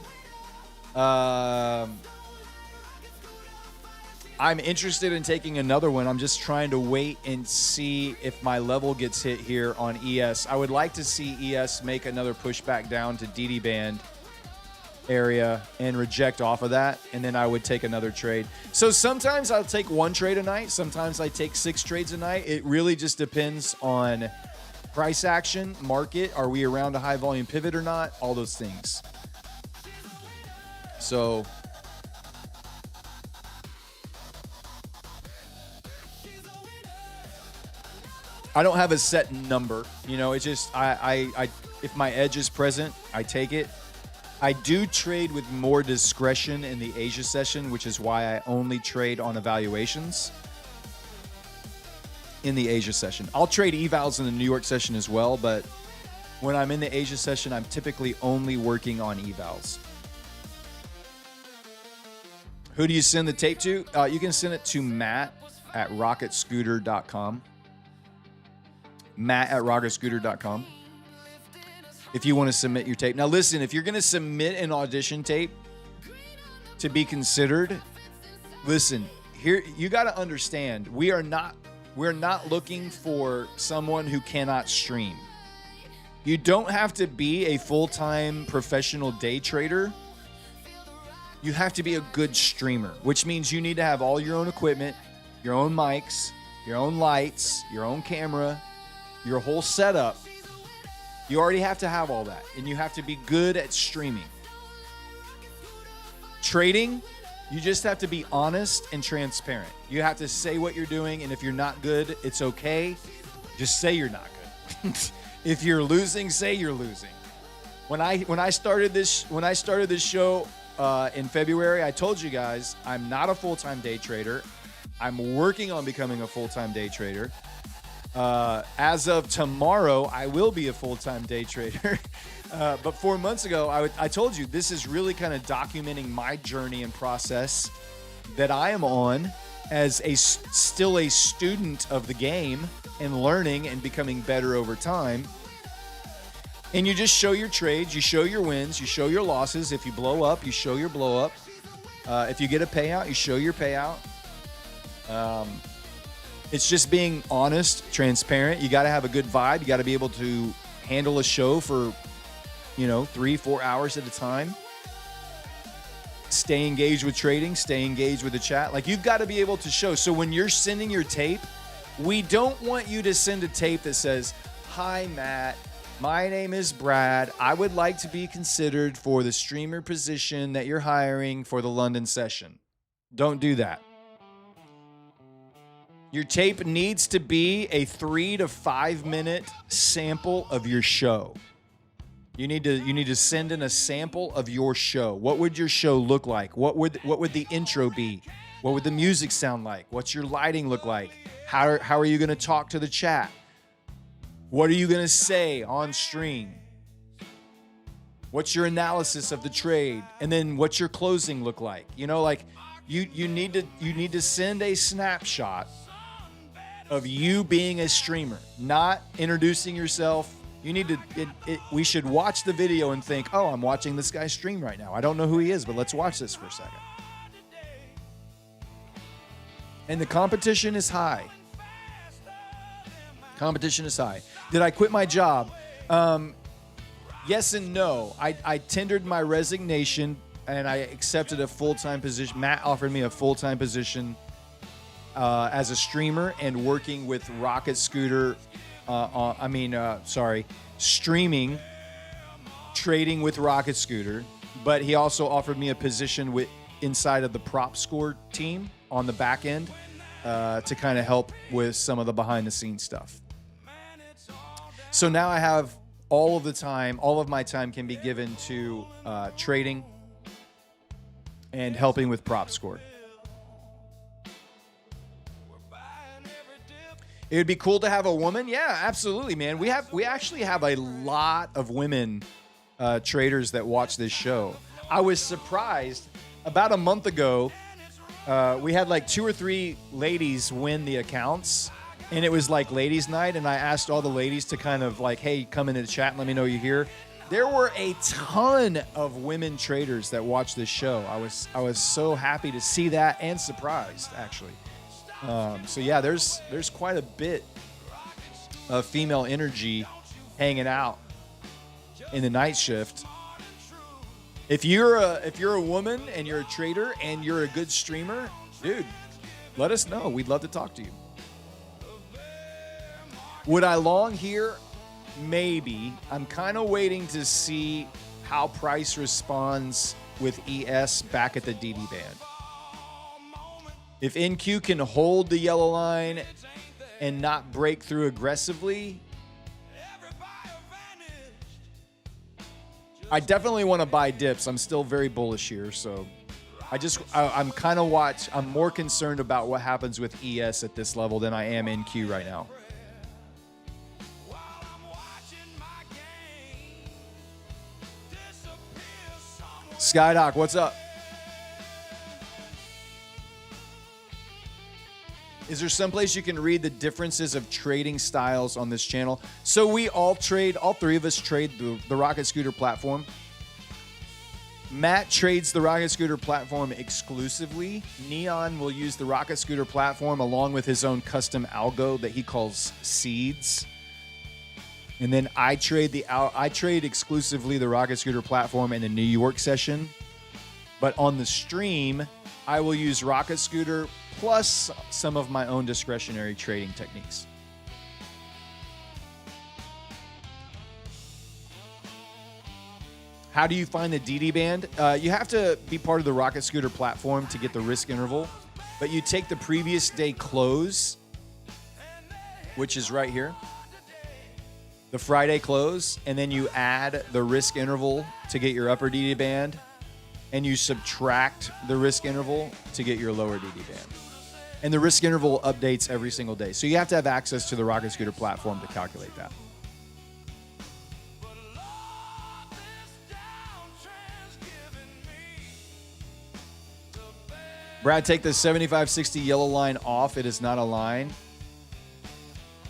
I'm interested in taking another one. I'm just trying to wait and see if my level gets hit here on ES. I would like to see ES make another pushback down to DD band area and reject off of that, and then I would take another trade. So sometimes I'll take 1 trade a night. Sometimes I take 6 trades a night. It really just depends on price action, market. Are we around a high volume pivot or not? All those things. So I don't have a set number. You know, it's just I if my edge is present, I take it. I do trade with more discretion in the Asia session, which is why I only trade on evaluations in the Asia session. I'll trade evals in the New York session as well, but when I'm in the Asia session, I'm typically only working on evals. Who do you send the tape to? You can send it to Matt at rocketscooter.com. Matt at rocketscooter.com. If you want to submit your tape. Now listen, if you're going to submit an audition tape to be considered, listen, here you got to understand, we're not looking for someone who cannot stream. You don't have to be a full-time professional day trader. You have to be a good streamer, which means you need to have all your own equipment, your own mics, your own lights, your own camera, your whole setup. You already have to have all that, and you have to be good at streaming. Trading, you just have to be honest and transparent. You have to say what you're doing, and if you're not good, it's okay. Just say you're not good. If you're losing, say you're losing. When I started this show in February, I told you guys I'm not a full-time day trader. I'm working on becoming a full-time day trader. As of tomorrow, I will be a full-time day trader. But 4 months ago, I told you this is really kind of documenting my journey and process that I am on as still a student of the game and learning and becoming better over time. And you just show your trades, you show your wins, you show your losses. If you blow up, you show your blow up. If you get a payout, you show your payout. It's just being honest, transparent. You got to have a good vibe. You got to be able to handle a show for, 3-4 hours at a time. Stay engaged with trading, stay engaged with the chat. Like, you've got to be able to show. So when you're sending your tape, we don't want you to send a tape that says, "Hi, Matt. My name is Brad. I would like to be considered for the streamer position that you're hiring for the London session." Don't do that. Your tape needs to be a 3 to 5 minute sample of your show. You need to send in a sample of your show. What would your show look like? What would the intro be? What would the music sound like? What's your lighting look like? How are you going to talk to the chat? What are you going to say on stream? What's your analysis of the trade? And then what's your closing look like? You need to send a snapshot of you being a streamer, not introducing yourself, You need to. We should watch the video and think, "Oh, I'm watching this guy stream right now. I don't know who he is, but let's watch this for a second." And the competition is high. Competition is high. Did I quit my job? Yes and no. I tendered my resignation and I accepted a full-time position. Matt offered me a full-time position as a streamer and working with Rocket Scooter. Streaming, trading with Rocket Scooter. But he also offered me a position inside of the prop score team on the back end to kind of help with some of the behind-the-scenes stuff. So now I have all of my time can be given to trading and helping with prop score. It would be cool to have a woman. Yeah, absolutely, man. We actually have a lot of women traders that watch this show. I was surprised. About a month ago, we had like 2 or 3 ladies win the accounts, and it was like ladies' night, and I asked all the ladies to kind of like, hey, come into the chat and let me know you're here. There were a ton of women traders that watched this show. I was so happy to see that and surprised, actually. So yeah, there's quite a bit of female energy hanging out in the night shift. If you're a woman and you're a trader and you're a good streamer, dude, let us know. We'd love to talk to you. Would I long here? Maybe. I'm kind of waiting to see how price responds with ES back at the DD band. If NQ can hold the yellow line and not break through aggressively, I definitely want to buy dips. I'm still very bullish here, so I'm more concerned about what happens with ES at this level than I am NQ right now. Skydoc, what's up? Is there someplace you can read the differences of trading styles on this channel? So we all three of us trade the Rocket Scooter platform. Matt trades the Rocket Scooter platform exclusively. Neon will use the Rocket Scooter platform along with his own custom algo that he calls Seeds. And then I trade exclusively the Rocket Scooter platform in the New York session. But on the stream, I will use Rocket Scooter plus some of my own discretionary trading techniques. How do you find the DD band? You have to be part of the Rocket Scooter platform to get the risk interval. But you take the previous day close, which is right here, the Friday close, and then you add the risk interval to get your upper DD band, and you subtract the risk interval to get your lower DD band. And the risk interval updates every single day. So you have to have access to the Rocket Scooter platform to calculate that. Brad, take the 7560 yellow line off. It is not a line.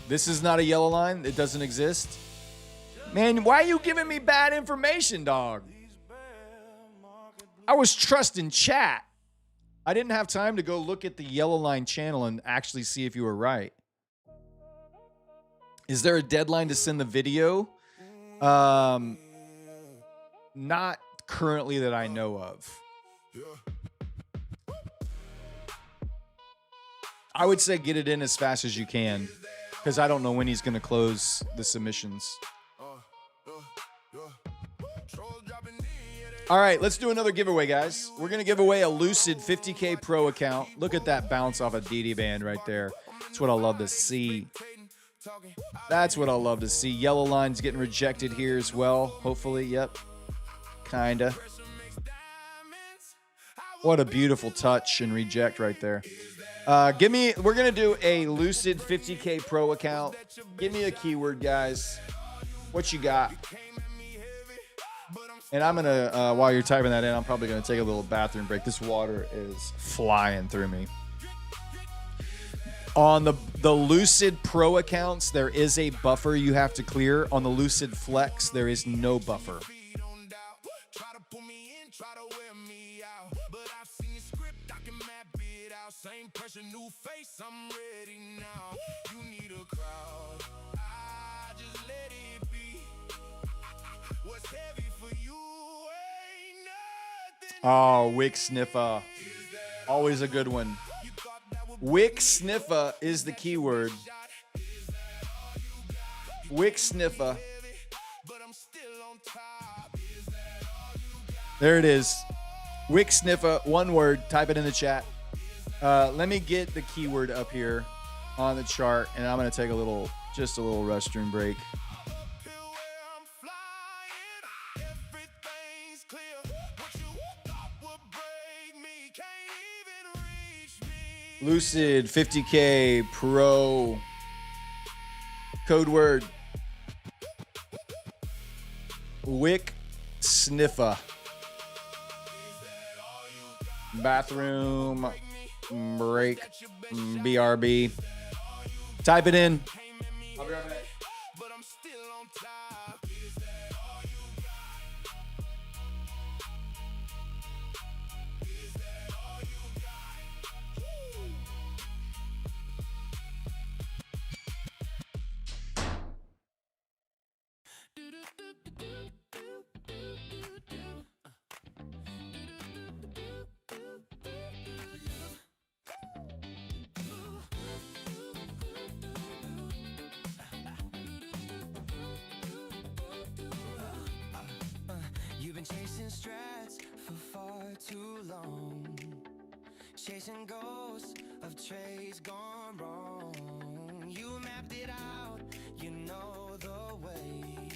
This is not a yellow line. It doesn't exist. Man, why are you giving me bad information, dog? I was trusting chat. I didn't have time to go look at the yellow line channel and actually see if you were right. Is there a deadline to send the video? Not currently that I know of. I would say get it in as fast as you can, because I don't know when he's going to close the submissions. All right, let's do another giveaway, guys. We're going to give away a Lucid 50K Pro account. Look at that bounce off a DD band right there. That's what I love to see. That's what I love to see. Yellow line's getting rejected here as well. Hopefully, yep. Kinda. What a beautiful touch and reject right there. We're going to do a Lucid 50K Pro account. Give me a keyword, guys. What you got? And I'm going to, while you're typing that in, I'm probably going to take a little bathroom break. This water is flying through me. On the Lucid Pro accounts, there is a buffer you have to clear. On the Lucid Flex, there is no buffer. Try to pull me in, try to wear me out. But I've seen the script, I can map it out. Same pressure, new face, I'm ready now. You need a crowd, I just let it be. What's heavy for you ain't nothing. Oh, Wick Sniffer. Always a good one. Wick Sniffer is the keyword. Wick Sniffer. But I'm still on top. There it is. Wick Sniffer, one word. Type it in the chat. Let me get the keyword up here on the chart, and I'm gonna take just a little restroom break. Here where I'm flying, everything's clear. What you thought would break me can't even reach me. Lucid 50K Pro. Code word. Wick Sniffer. Bathroom break. BRB. Type it in. I'll be right back. But I'm still on top. You've been chasing strats for far too long, chasing ghosts of trades gone wrong. You mapped it out, you know the way,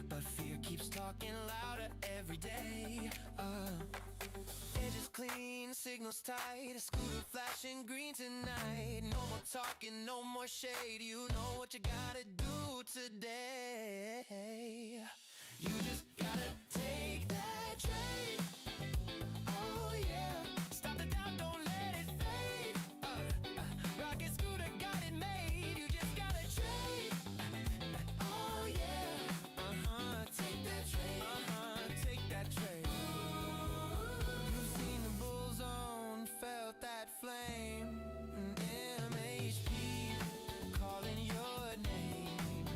but fear keeps talking louder every day. Edges clean, signals tight, a scooter flashing green tonight. No more talking, no more shade. You know what you gotta do today. You just gotta take that trade. Oh yeah, stop the doubt, don't let it fade. Rocket scooter got it made. You just gotta trade. Oh yeah, take that trade. Take that trade. You've seen the bull zone, felt that flame. MHP calling your name.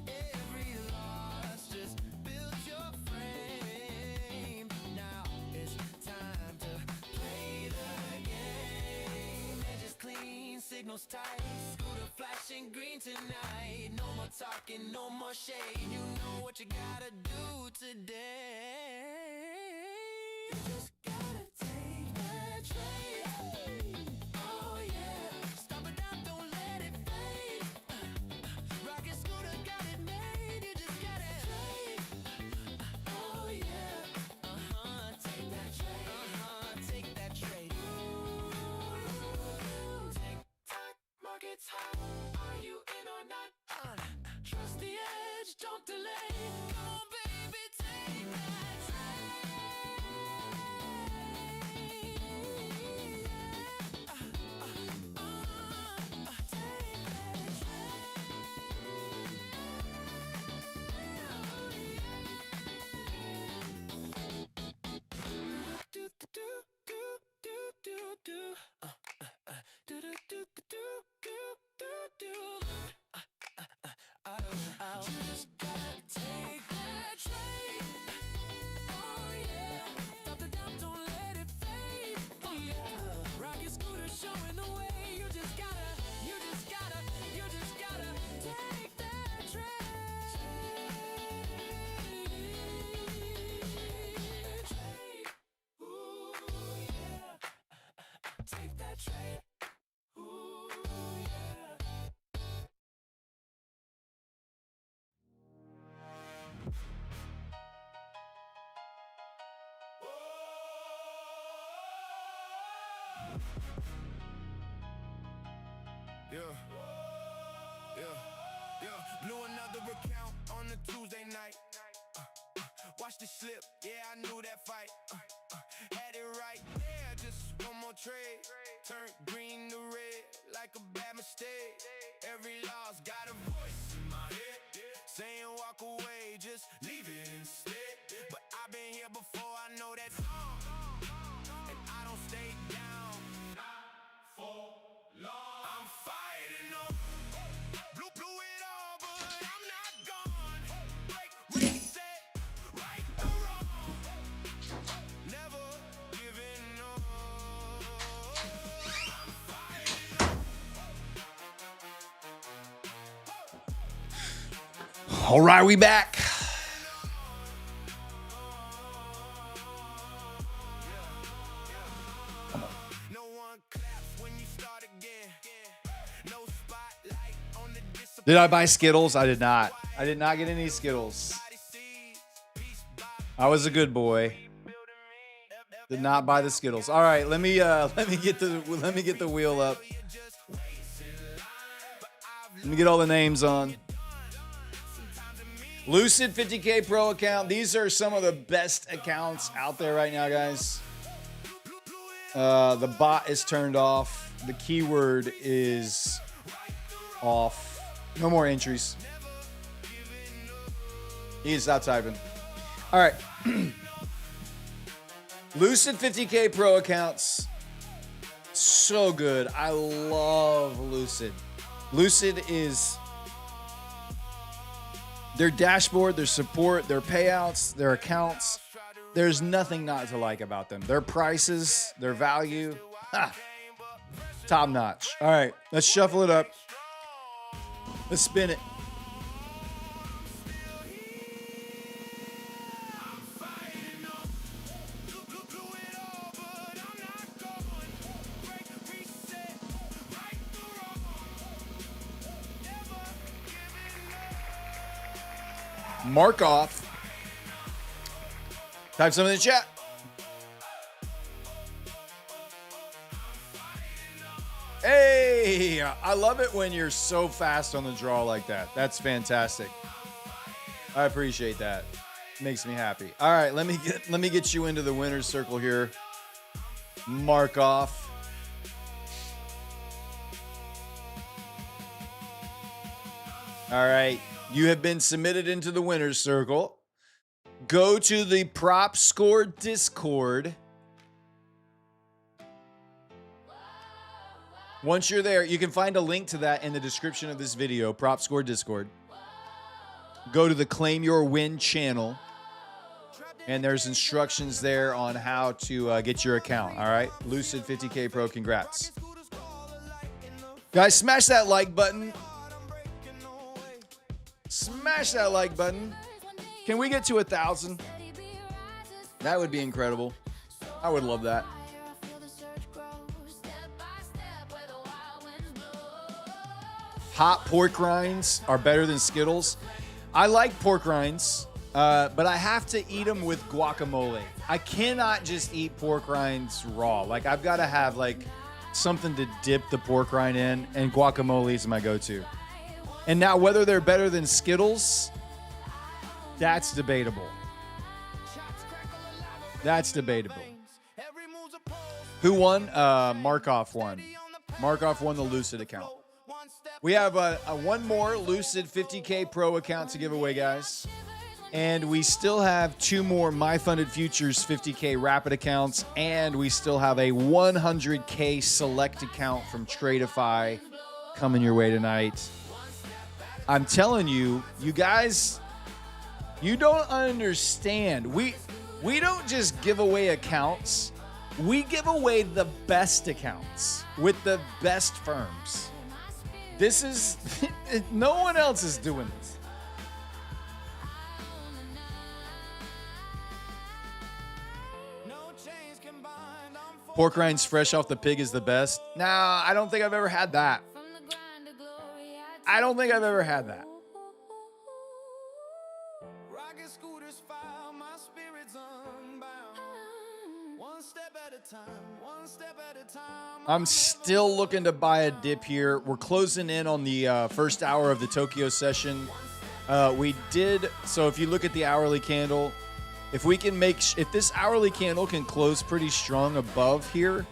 Every loss just built your frame. Now it's time to play the game. Edges clean, signals tight, scooter flashing green tonight. No more talking, no more shade. You know what you gotta do today. You just gotta take that trade. Oh yeah, stop it down, don't let it fade. Rocket scooter got it made. You just gotta trade. Oh yeah, take that trade. Take that trade. Tick tock, market's hot. Are you in or not? Trust the edge, don't delay. Come on, baby, take that trade. Take that You just gotta take that trade. Oh yeah, stop the doubt, don't let it fade. Oh yeah, rocket scooter showing the way. You just gotta take that trade. Ooh yeah, take that trade. Ooh yeah. Blew another account on a Tuesday night. Watch the slip, yeah, I knew that fight. Had it right there, just one more trade. Turned green to red, like a bad mistake. Every loss got a voice in my head, saying walk away, just leave it instead. But I've been here before, I know that song, and I don't stay down, not for long. I'm fighting on, blew it all, but I'm not gone. Break, reset, right the wrong, never giving up. I'm fighting on. All right, we back. No one claps when you start again. No spotlight on the disappointed Did I buy Skittles? I did not. I did not get any Skittles. seeds. Piece by I was a good boy. Did not buy the Skittles. All right, let me get the wheel up. Let me get all the names on. Lucid 50K Pro account. These are some of the best accounts out there right now, guys. The bot is turned off. The keyword is off. No more entries. He is out typing. All right. Lucid 50K Pro accounts. So good. I love Lucid. Lucid is their dashboard, their support, their payouts, their accounts. There's nothing not to like about them. Their prices, their value, top notch. All right, let's shuffle it up. Let's spin it. Mark off. Type something in the chat. Hey, I love it when you're so fast on the draw like that. That's fantastic. I appreciate that. Makes me happy. All right, let me get you into the winner's circle here. Mark off. All right, you have been submitted into the winner's circle. Go to the Prop Score Discord. Once you're there, you can find a link to that in the description of this video, Prop Score Discord. Go to the Claim Your Win channel, and there's instructions there on how to get your account, all right? Lucid 50K Pro, congrats. Guys, smash that like button. Smash that like button. Can we get to 1,000? That would be incredible. I would love that. Hot pork rinds are better than Skittles. I like pork rinds, but I have to eat them with guacamole. I cannot just eat pork rinds raw. Like, I've got to have like something to dip the pork rind in, and guacamole is my go-to. And now, whether they're better than Skittles, that's debatable. That's debatable. Who won? Markov won. Markov won the Lucid account. We have one more Lucid 50K Pro account to give away, guys. And we still have 2 more My Funded Futures 50K Rapid accounts. And we still have a 100K Select account from Tradeify coming your way tonight. I'm telling you, you guys, you don't understand. We don't just give away accounts. We give away the best accounts with the best firms. This is, no one else is doing this. Pork rinds fresh off the pig is the best. Nah, I don't think I've ever had that. I don't think I've ever had that. rocket scooters file, my spirit's unbound. One step at a time, one step at a time. I'm still looking to buy a dip here. We're closing in on the first hour of the Tokyo session. So if you look at the hourly candle, if we can if this hourly candle can close pretty strong above here,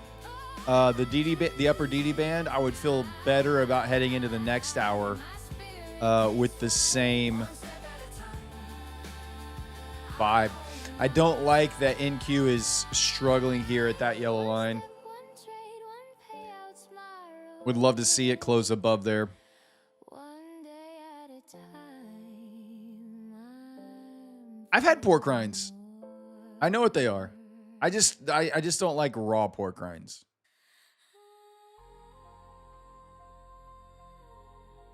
the upper DD band, I would feel better about heading into the next hour with the same vibe. I don't like that NQ is struggling here at that yellow line. Would love to see it close above there. I've had pork rinds. I know what they are. I just don't like raw pork rinds.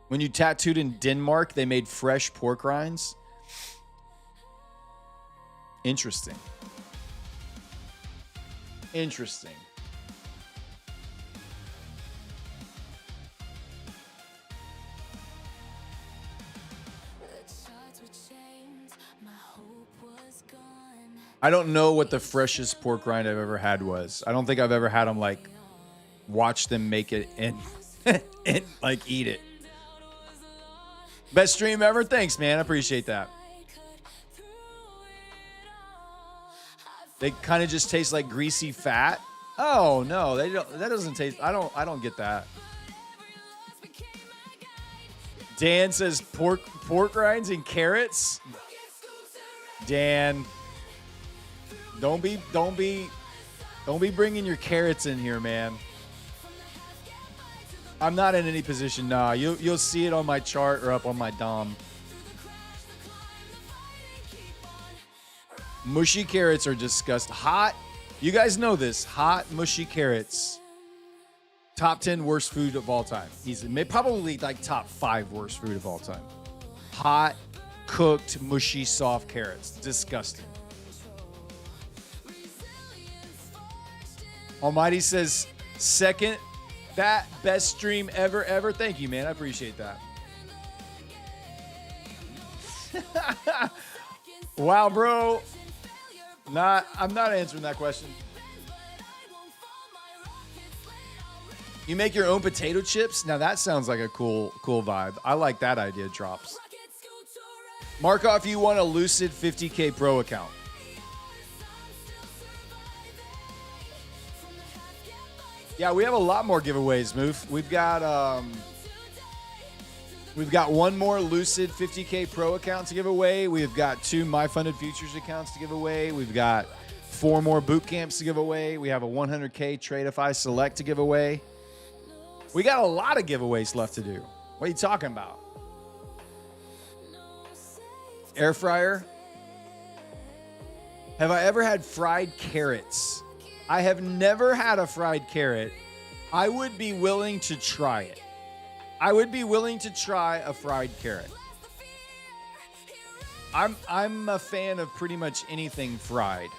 When you tattooed in Denmark, they made fresh pork rinds. Interesting. Interesting. I don't know what the freshest pork rind I've ever had was. I don't think I've ever had them like watch them make it and and like eat it. Best stream ever. Thanks, man. I appreciate that. They kind of just taste like greasy fat. Oh no, they don't. That doesn't taste. I don't get that. Dan says pork rinds and carrots. Dan, don't be bringing your carrots in here, man. I'm not in any position. Nah, you'll see it on my chart or up on my DOM. Mushy carrots are disgusting. Hot, you guys know this. Hot, mushy carrots. Top 10 worst food of all time. Probably like top 5 worst food of all time. Hot, cooked, mushy, soft carrots. Disgusting. Almighty says, second, that best stream ever. Thank you, man. I appreciate that. Wow, bro. I'm not answering that question. You make your own potato chips? Now that sounds like a cool vibe. I like that idea, Drops. Markov, you want a Lucid 50K Pro account. Yeah, we have a lot more giveaways, Moof. We've got one more Lucid 50K Pro account to give away. We've got 2 My Funded Futures accounts to give away. We've got 4 more boot camps to give away. We have a 100K Tradeify Select to give away. We got a lot of giveaways left to do. What are you talking about? Air fryer? Have I ever had fried carrots? I have never had a fried carrot. I would be willing to try it. I would be willing to try a fried carrot. I'm a fan of pretty much anything fried.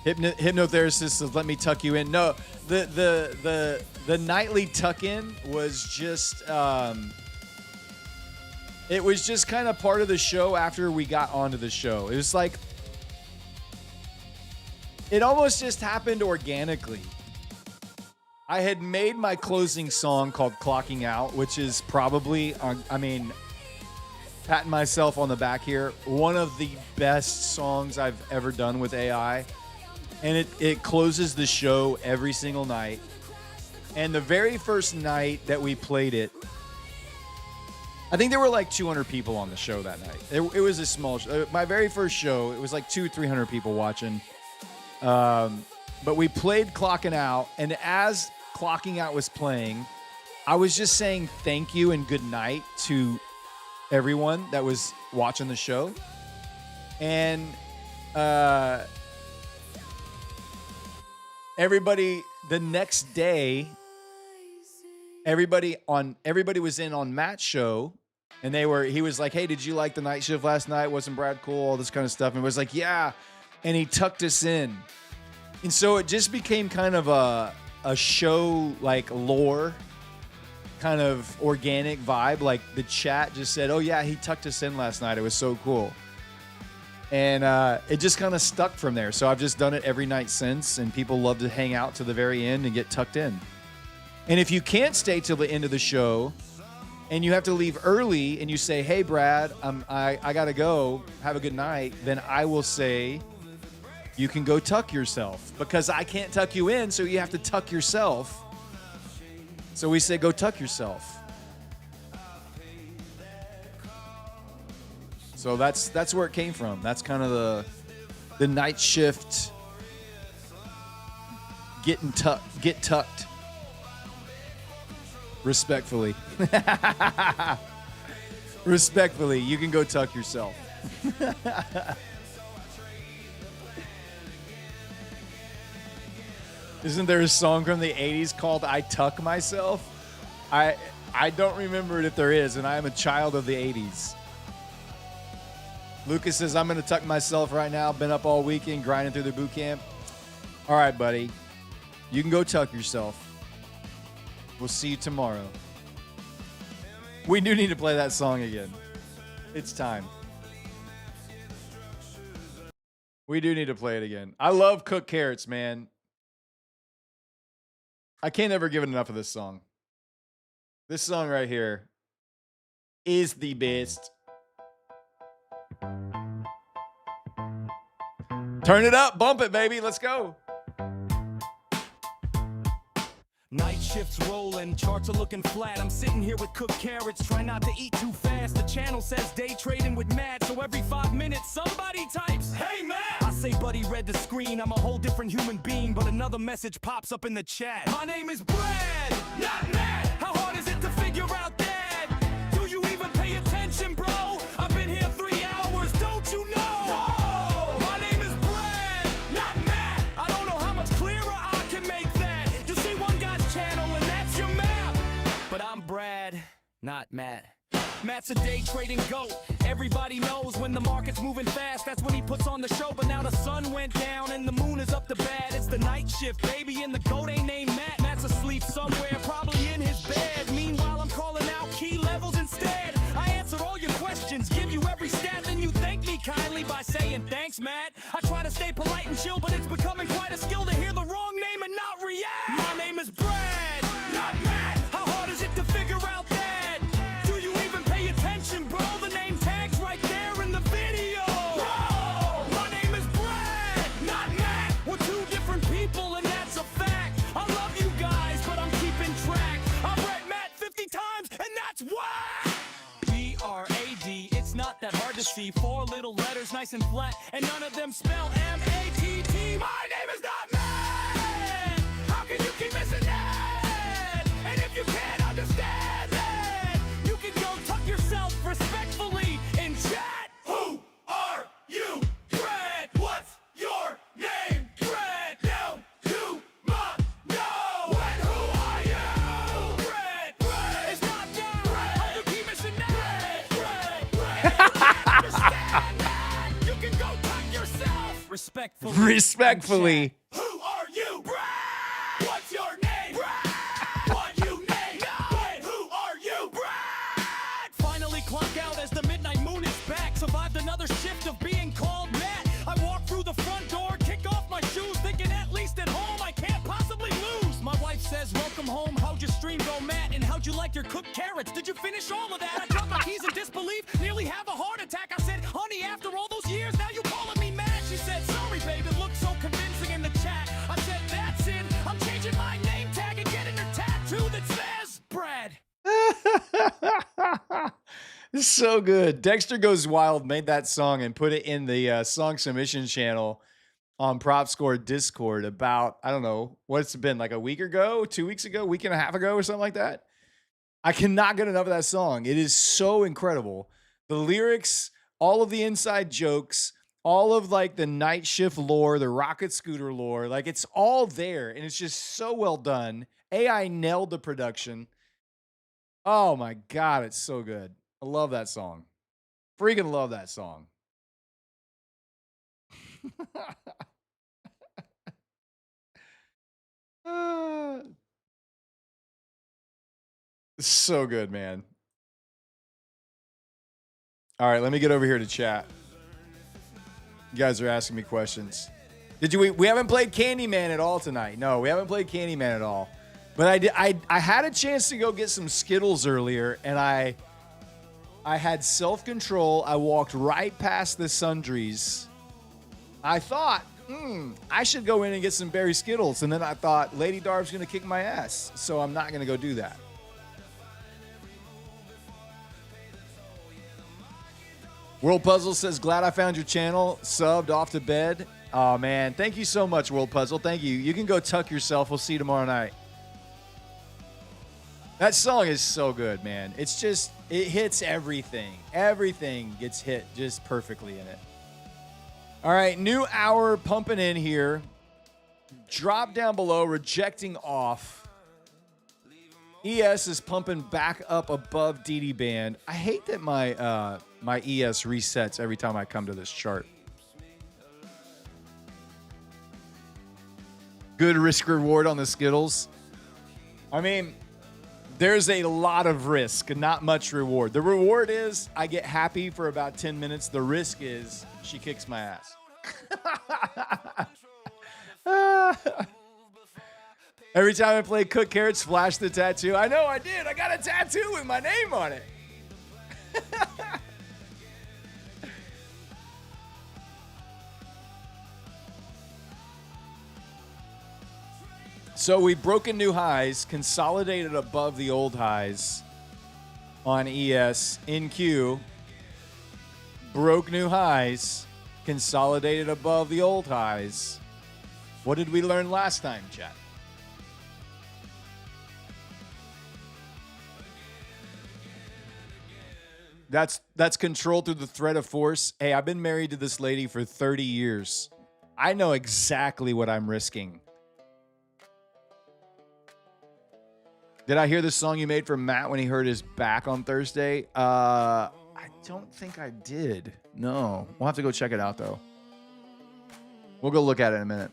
Hypnotherapist says, "Let me tuck you in." No, the nightly tuck in was just it was just kind of part of the show after we got onto the show. It was like it almost just happened organically. I had made my closing song called Clocking Out, which is probably, patting myself on the back here, one of the best songs I've ever done with AI. And it closes the show every single night. And the very first night that we played it, I think there were like 200 people on the show that night. It was a small show. My very first show, it was like 200-300 people watching. But we played Clocking Out, and as Clocking Out was playing, I was just saying thank you and good night to everyone that was watching the show. And everybody, the next day, everybody was in on Matt's show, and he was like, "Hey, did you like the night shift last night? Wasn't Brad cool?" All this kind of stuff. And it was like, "Yeah." And he tucked us in. And so it just became kind of a show, like lore, kind of organic vibe. Like the chat just said, "Oh yeah, he tucked us in last night. It was so cool." And it just kind of stuck from there. So I've just done it every night since, and people love to hang out to the very end and get tucked in. And if you can't stay till the end of the show and you have to leave early and you say, hey, Brad, I got to go. Have a good night. Then I will say, you can go tuck yourself because I can't tuck you in. So you have to tuck yourself. So we say, go tuck yourself. So that's where it came from. That's kind of the night shift. Get tucked. Respectfully. Respectfully, you can go tuck yourself. Isn't there a song from the 80s called I Tuck Myself? I don't remember it if there is, and I am a child of the 80s. Lucas says, I'm going to tuck myself right now. Been up all weekend grinding through the boot camp. All right, buddy. You can go tuck yourself. We'll see you tomorrow. We do need to play that song again. It's time. We do need to play it again. I love cooked carrots, man. I can't ever give it enough of this song. This song right here is the best. Turn it up, bump it, baby. Let's go. Night shifts rolling, charts are looking flat. I'm sitting here with cooked carrots, try not to eat too fast. The channel says day trading with Matt, so every 5 minutes somebody types, hey Matt! I say buddy read the screen, I'm a whole different human being, but another message pops up in the chat. My name is Brad, not Matt. How hard is it to figure out that? Do you even pay attention, bro? I've been here 3 hours, don't you know? My name is Brad, not Matt. I don't know how much clearer I can make that. You see one guy's channel and that's your map. But I'm Brad, not Matt. Matt's a day trading goat. Everybody knows when the market's moving fast, that's when he puts on the show. But now the sun went down and the moon is up to bad. It's the night shift, baby, and the goat ain't named Matt. Matt's asleep somewhere, probably in his bed. Meanwhile, I'm calling out key levels instead. I answer all your questions, give you every stat, then you thank me kindly by saying thanks, Matt. I try to stay polite and chill, but it's becoming quite a skill to hear the wrong name and not react. My name is Brad, not Matt. How hard is it to figure out that? Do you even pay attention, bro? The name tag's right there in the video. Bro, my name is Brad, not Matt. We're two different people and that's a fact. I love you guys, but I'm keeping track. I've read Matt 50 times and that's whack. B-R-A-D, it's not that hard to see. 4 little letters, nice and flat, and none of them spell M-A-T-T. My name is not Matt. How can you keep missing that? And if you can't understand that, you can go tuck yourself respectfully in chat. Who are you, Brad? What's your name, Brad? Down to my know. And who are you, Brad? Brad. It's not that. Brad. How you keep missing that? Brad. Brad. And if you can't understand that, you can go tuck yourself respectfully. Respectfully. Who are you, Brad? What's your name, Brad? What you name? Brad. Who are you, Brad? Finally clock out as the midnight moon is back. Survived another shift of being called Matt. I walk through the front door, kick off my shoes, thinking at least at home I can't possibly lose. My wife says, welcome home, how'd your stream go, Matt? And how'd you like your cooked carrots? Did you finish all of that? I dropped my keys in disbelief, nearly have a heart attack. I said, honey, after all those years, now you calling me Matt? She said, sorry, babe, it looked so convincing in the chat. I said, that's it, I'm changing my name tag and getting a tattoo that says Brad. This is so good. Dexter Goes Wild made that song and put it in the song submission channel on Prop Score Discord about, I don't know, what's it been, like a week ago, 2 weeks ago, week and a half ago or something like that. I cannot get enough of that song. It is so incredible. The lyrics, all of the inside jokes, all of like the night shift lore, the rocket scooter lore, like it's all there and it's just so well done. AI nailed the production. Oh my God, it's so good. I love that song. Freaking love that song. It's so good, man. All right, let me get over here to chat. You guys are asking me questions. We haven't played Candyman at all tonight. No, we haven't played Candyman at all. But I had a chance to go get some Skittles earlier, and I had self-control. I walked right past the Sundries. I thought, I should go in and get some berry Skittles. And then I thought, Lady Darb's going to kick my ass, so I'm not going to go do that. World Puzzle says, glad I found your channel. Subbed off to bed. Oh, man. Thank you so much, World Puzzle. Thank you. You can go tuck yourself. We'll see you tomorrow night. That song is so good, man. It's just, it hits everything. Everything gets hit just perfectly in it. All right, new hour pumping in here. Drop down below, rejecting off. ES is pumping back up above DD band. I hate that my my ES resets every time I come to this chart. Good risk reward on the Skittles. I mean, there's a lot of risk, not much reward. The reward is I get happy for about 10 minutes. The risk is she kicks my ass. Every time I play Cook Carrots, flash the tattoo. I know I did. I got a tattoo with my name on it. So we've broken new highs, consolidated above the old highs on ES. In Q, broke new highs, consolidated above the old highs. What did we learn last time, chat? That's control through the thread of force. Hey, I've been married to this lady for 30 years. I know exactly what I'm risking. Did I hear the song you made for Matt when he hurt his back on Thursday? I don't think I did. No. We'll have to go check it out, though. We'll go look at it in a minute.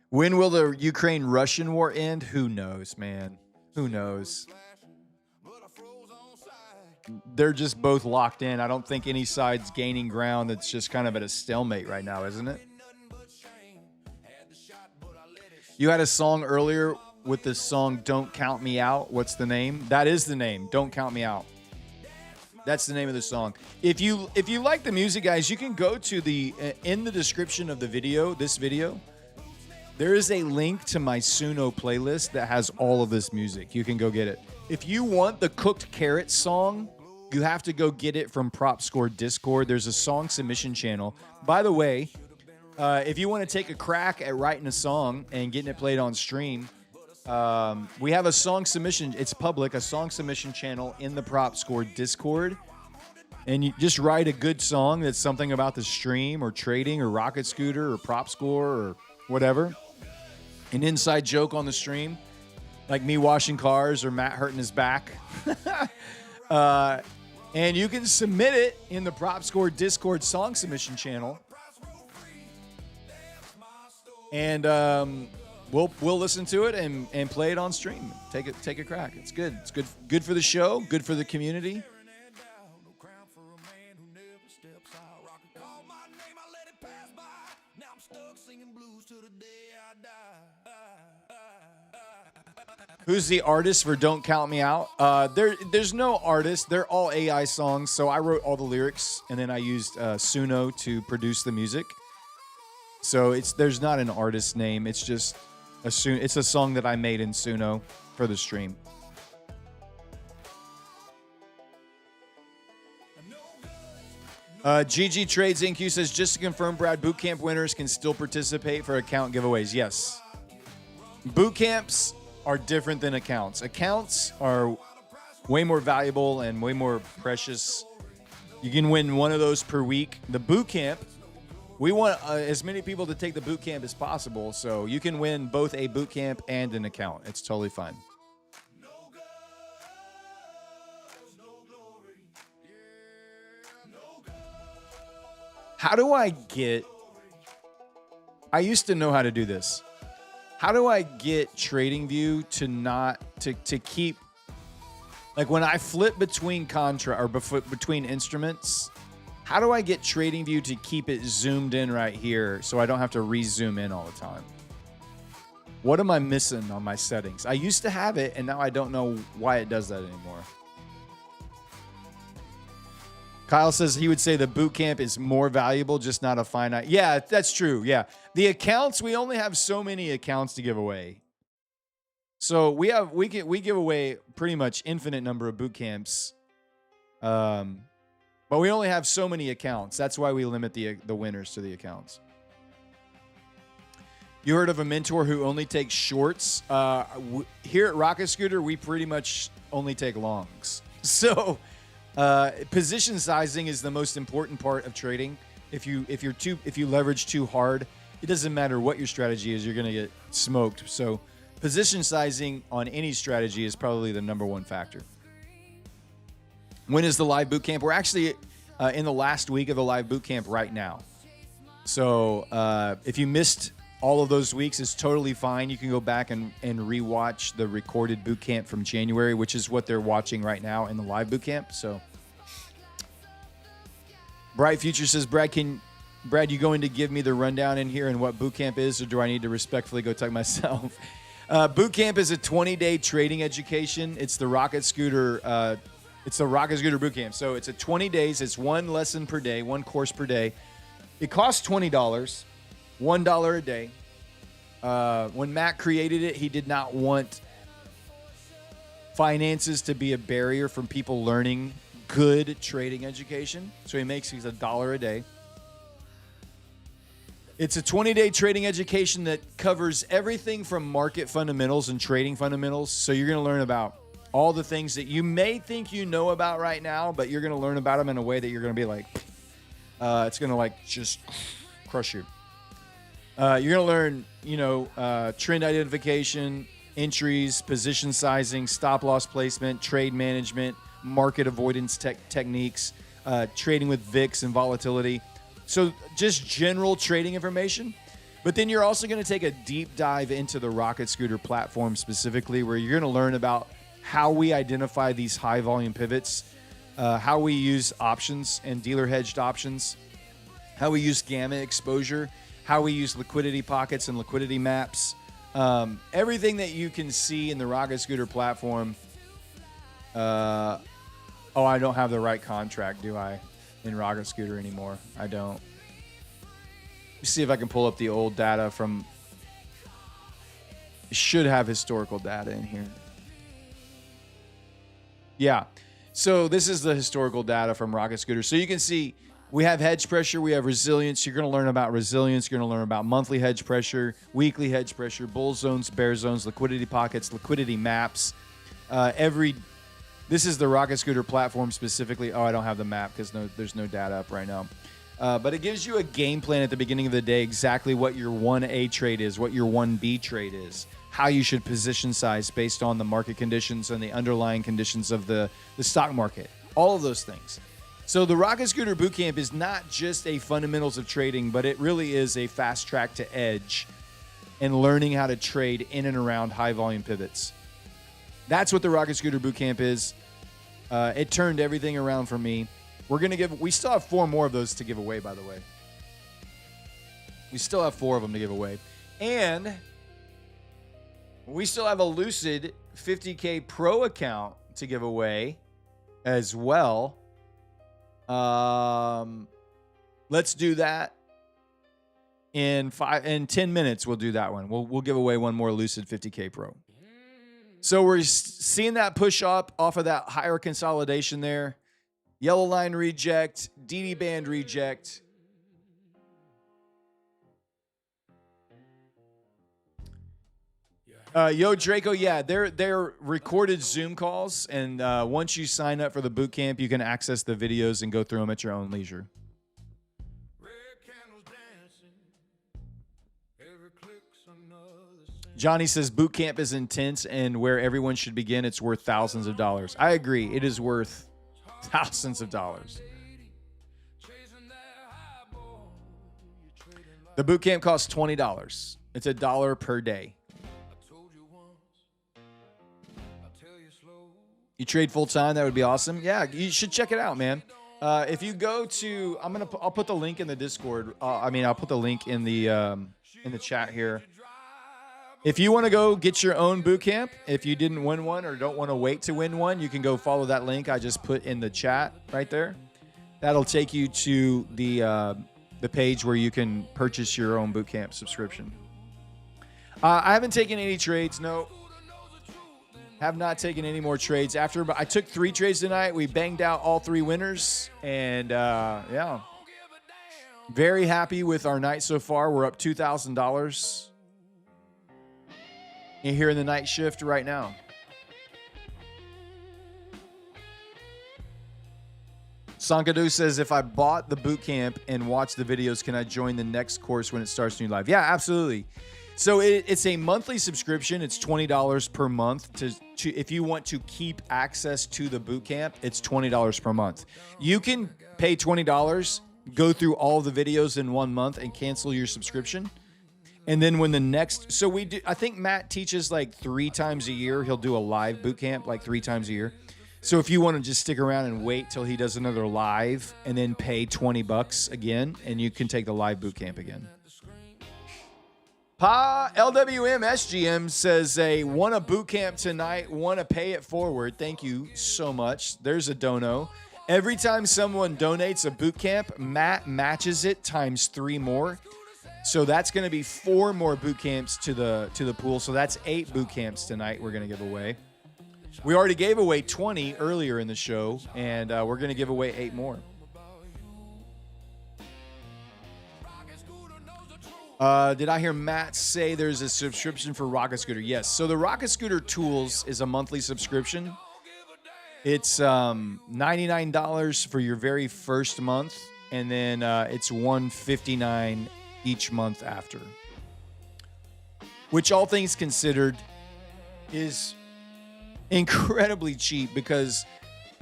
When will the Ukraine-Russian war end? Who knows, man? Who knows? They're just both locked in. I don't think any side's gaining ground. It's just kind of at a stalemate right now, isn't it? You had a song earlier with the song Don't Count Me Out. What's the name? That is the name. Don't Count Me Out. That's the name of the song. If you like the music, guys, you can go to the in the description of the video, this video, there is a link to my Suno playlist that has all of this music. You can go get it. If you want the Cooked Carrot song, you have to go get it from Prop Score Discord. There's a song submission channel. By the way, if you want to take a crack at writing a song and getting it played on stream, we have a song submission. It's public, a song submission channel in the Prop Score Discord. And you just write a good song that's something about the stream or trading or Rocket Scooter or Prop Score or whatever. An inside joke on the stream, like me washing cars or Matt hurting his back. And you can submit it in the Prop Score Discord song submission channel. And we'll listen to it and play it on stream. Take a crack. It's good. It's good for the show. Good for the community. Who's the artist for Don't Count Me Out? There's no artist. They're all AI songs. So I wrote all the lyrics, and then I used Suno to produce the music. So there's not an artist name. It's just it's a song that I made in Suno for the stream. GG Trades Inc. says, just to confirm, Brad, bootcamp winners can still participate for account giveaways. Yes. Bootcamps are different than accounts. Accounts are way more valuable and way more precious. You can win one of those per week. The bootcamp, we want as many people to take the bootcamp as possible, so you can win both a bootcamp and an account. It's totally fine. How do I get... I used to know how to do this. How do I get TradingView to keep... Like when I flip between between instruments, how do I get TradingView to keep it zoomed in right here so I don't have to re-zoom in all the time? What am I missing on my settings? I used to have it, and now I don't know why it does that anymore. Kyle says he would say the boot camp is more valuable, just not a finite. Yeah, that's true. Yeah. The accounts, we only have so many accounts to give away. So we give away pretty much infinite number of boot camps. But we only have so many accounts. That's why we limit the winners to the accounts. You heard of a mentor who only takes shorts? Here at Rocket Scooter, we pretty much only take longs. So position sizing is the most important part of trading. If you leverage too hard, it doesn't matter what your strategy is, you're going to get smoked. So position sizing on any strategy is probably the number one factor. When is the live boot camp? We're actually in the last week of the live boot camp right now. So if you missed all of those weeks, it's totally fine. You can go back and rewatch the recorded boot camp from January, which is what they're watching right now in the live boot camp. So Bright Future says, Brad, you going to give me the rundown in here and what boot camp is, or do I need to respectfully go tuck myself? Boot camp is a 20-day trading education. It's the Rocket Scooter boot camp. So it's 20 days. It's one lesson per day, one course per day. It costs $20, $1 a day. When Matt created it, he did not want finances to be a barrier from people learning good trading education. So he makes these $1 a day. It's a 20-day trading education that covers everything from market fundamentals and trading fundamentals. So you're going to learn about all the things that you may think you know about right now, but you're going to learn about them in a way that you're going to be like, it's going to like just crush you. You're going to learn, trend identification, entries, position sizing, stop loss placement, trade management, market avoidance techniques, trading with VIX and volatility. So just general trading information. But then you're also going to take a deep dive into the Rocket Scooter platform specifically, where you're going to learn about how we identify these high volume pivots, how we use options and dealer hedged options, how we use gamma exposure, how we use liquidity pockets and liquidity maps, everything that you can see in the Rocket Scooter platform. I don't have the right contract, do I, in Rocket Scooter anymore? I don't. Let me see if I can pull up the old data from. It should have historical data in here. Yeah. So this is the historical data from Rocket Scooter. So you can see we have hedge pressure, we have resilience. You're going to learn about resilience. You're going to learn about monthly hedge pressure, weekly hedge pressure, bull zones, bear zones, liquidity pockets, liquidity maps. This is the Rocket Scooter platform specifically. Oh, I don't have the map because there's no data up right now. But it gives you a game plan at the beginning of the day, exactly what your 1A trade is, what your 1B trade is, how you should position size based on the market conditions and the underlying conditions of the stock market, all of those things. So the Rocket Scooter Bootcamp is not just a fundamentals of trading, but it really is a fast track to edge and learning how to trade in and around high volume pivots. That's what the Rocket Scooter Bootcamp is. It turned everything around for me. We still have 4 more of those to give away, by the way. We still have 4 of them to give away. And we still have a Lucid 50K Pro account to give away as well. Let's do that in 10 minutes. We'll do that one. We'll give away one more Lucid 50K Pro. So we're seeing that push up off of that higher consolidation there. Yellow line reject, DD band reject. Yo, Draco, yeah, they're recorded Zoom calls, and once you sign up for the boot camp, you can access the videos and go through them at your own leisure. Johnny says boot camp is intense, and where everyone should begin, it's worth thousands of dollars. I agree. It is worth thousands of dollars. The boot camp costs $20. It's $1 per day. You trade full time, that would be awesome. Yeah, you should check it out, man. If you go to, I'll put the link in the Discord. I'll put the link in the chat here. If you want to go get your own boot camp, if you didn't win one or don't want to wait to win one, you can go follow that link I just put in the chat right there. That'll take you to the page where you can purchase your own boot camp subscription. I haven't taken any trades. No, have not taken any more trades. I took 3 trades tonight. We banged out all 3 winners, and yeah, very happy with our night so far. We're up $2,000 here in the night shift right now. Sankadu says, if I bought the boot camp and watched the videos, can I join the next course when it starts new live? Yeah, absolutely. So it's a monthly subscription. It's $20 per month. To if you want to keep access to the boot camp, it's $20 per month. You can pay $20, go through all the videos in 1 month and cancel your subscription. And then when the next, so we do, I think Matt teaches like 3 times a year. He'll do a live boot camp like 3 times a year. So if you want to just stick around and wait till he does another live and then pay $20 again, and you can take the live boot camp again. Pa LWM SGM says, won a boot camp tonight, want to pay it forward. Thank you so much. There's a dono. Every time someone donates a boot camp, Matt matches it times 3 more. So that's going to be 4 more boot camps to the pool. So that's 8 boot camps tonight we're going to give away. We already gave away 20 earlier in the show, and we're going to give away 8 more. Did I hear Matt say there's a subscription for Rocket Scooter? Yes. So the Rocket Scooter Tools is a monthly subscription. It's $99 for your very first month, and then it's $159 each month after. Which, all things considered, is incredibly cheap, because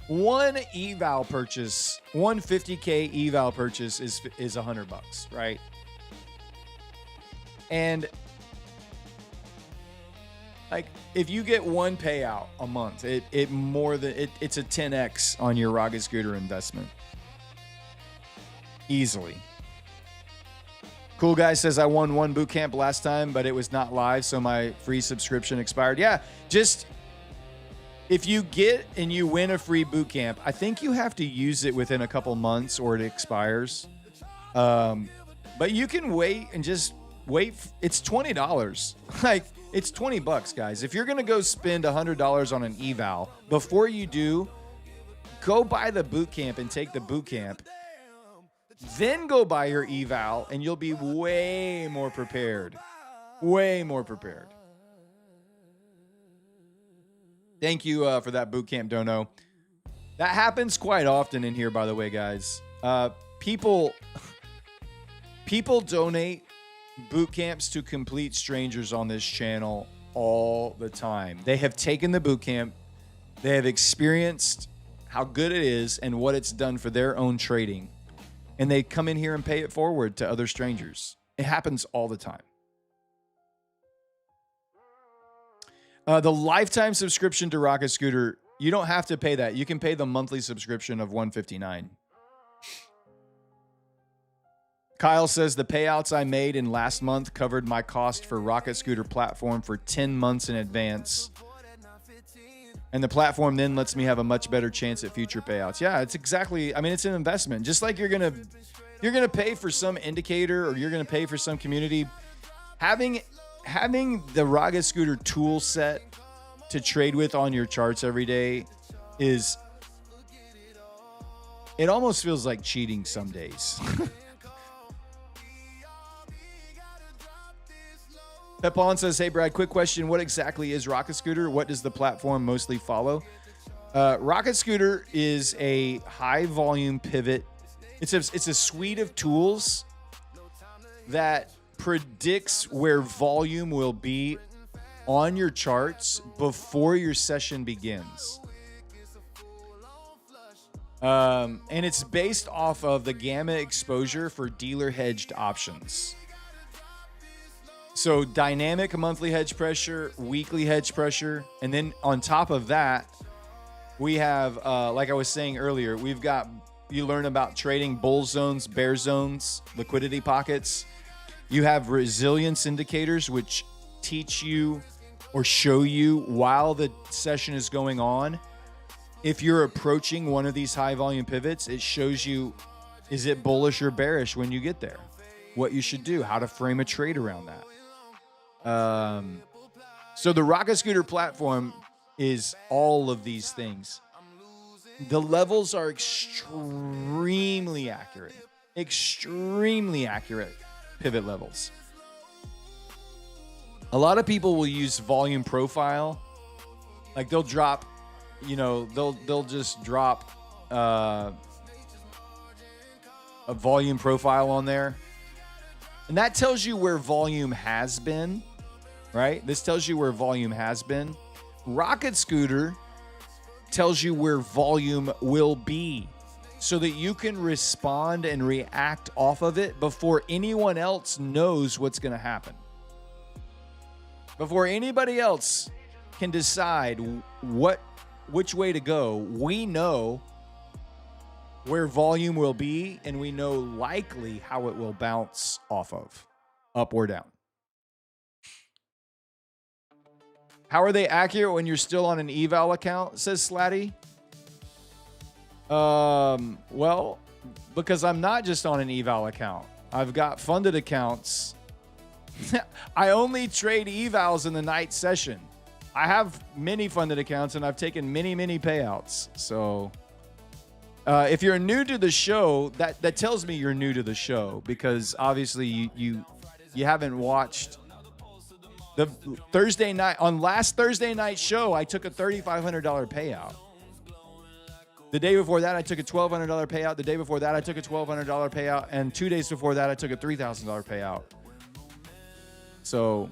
one eval purchase, one 50K eval purchase is $100, right? And like, if you get one payout a month, it's a 10x on your Rocket Scooter investment. Easily. Cool Guy says, I won 1 boot camp last time, but it was not live, so my free subscription expired. Yeah, just if you get and you win a free boot camp, I think you have to use it within a couple months or it expires. But you can wait and just wait. It's $20. Like, it's $20, guys. If you're going to go spend $100 on an eval, before you do, go buy the boot camp and take the boot camp. Then go buy your eval, and you'll be way more prepared. Way more prepared. Thank you for that boot camp dono. That happens quite often in here, by the way, guys. People donate boot camps to complete strangers on this channel all the time. They have taken the boot camp. They have experienced how good it is and what it's done for their own trading. And they come in here and pay it forward to other strangers. It happens all the time. The lifetime subscription to Rocket Scooter, you don't have to pay that. You can pay the monthly subscription of $159. Kyle says, the payouts I made in last month covered my cost for Rocket Scooter platform for 10 months in advance. And the platform then lets me have a much better chance at future payouts. Yeah, it's exactly, I mean, it's an investment. Just like you're going to pay for some indicator, or you're going to pay for some community. Having the Rocket Scooter tool set to trade with on your charts every day it almost feels like cheating some days. Pepon says, hey, Brad, quick question. What exactly is Rocket Scooter? What does the platform mostly follow? Rocket Scooter is a high-volume pivot. It's a suite of tools that predicts where volume will be on your charts before your session begins. And it's based off of the gamma exposure for dealer hedged options. So dynamic monthly hedge pressure, weekly hedge pressure, and then on top of that, we have, like I was saying earlier, you learn about trading bull zones, bear zones, liquidity pockets. You have resilience indicators, which teach you or show you while the session is going on. If you're approaching one of these high volume pivots, it shows you, is it bullish or bearish when you get there? What you should do, how to frame a trade around that. So the Rocket Scooter platform is all of these things. The levels are extremely accurate pivot levels. A lot of people will use volume profile. Like they'll drop, they'll just drop a volume profile on there. And that tells you where volume has been, right? This tells you where volume has been. Rocket Scooter tells you where volume will be so that you can respond and react off of it before anyone else knows what's going to happen. Before anybody else can decide which way to go, we know where volume will be, and we know likely how it will bounce off of, up or down. How are they accurate when you're still on an eval account, says Slatty? Well, because I'm not just on an eval account. I've got funded accounts. I only trade evals in the night session. I have many funded accounts, and I've taken many payouts. So if you're new to the show, that tells me you're new to the show, because obviously you haven't watched the Thursday night. On last Thursday night show, I took a $3,500 payout. The day before that, I took a $1,200 payout. The day before that, I took a $1,200 payout. And 2 days before that, I took a $3,000 payout. So,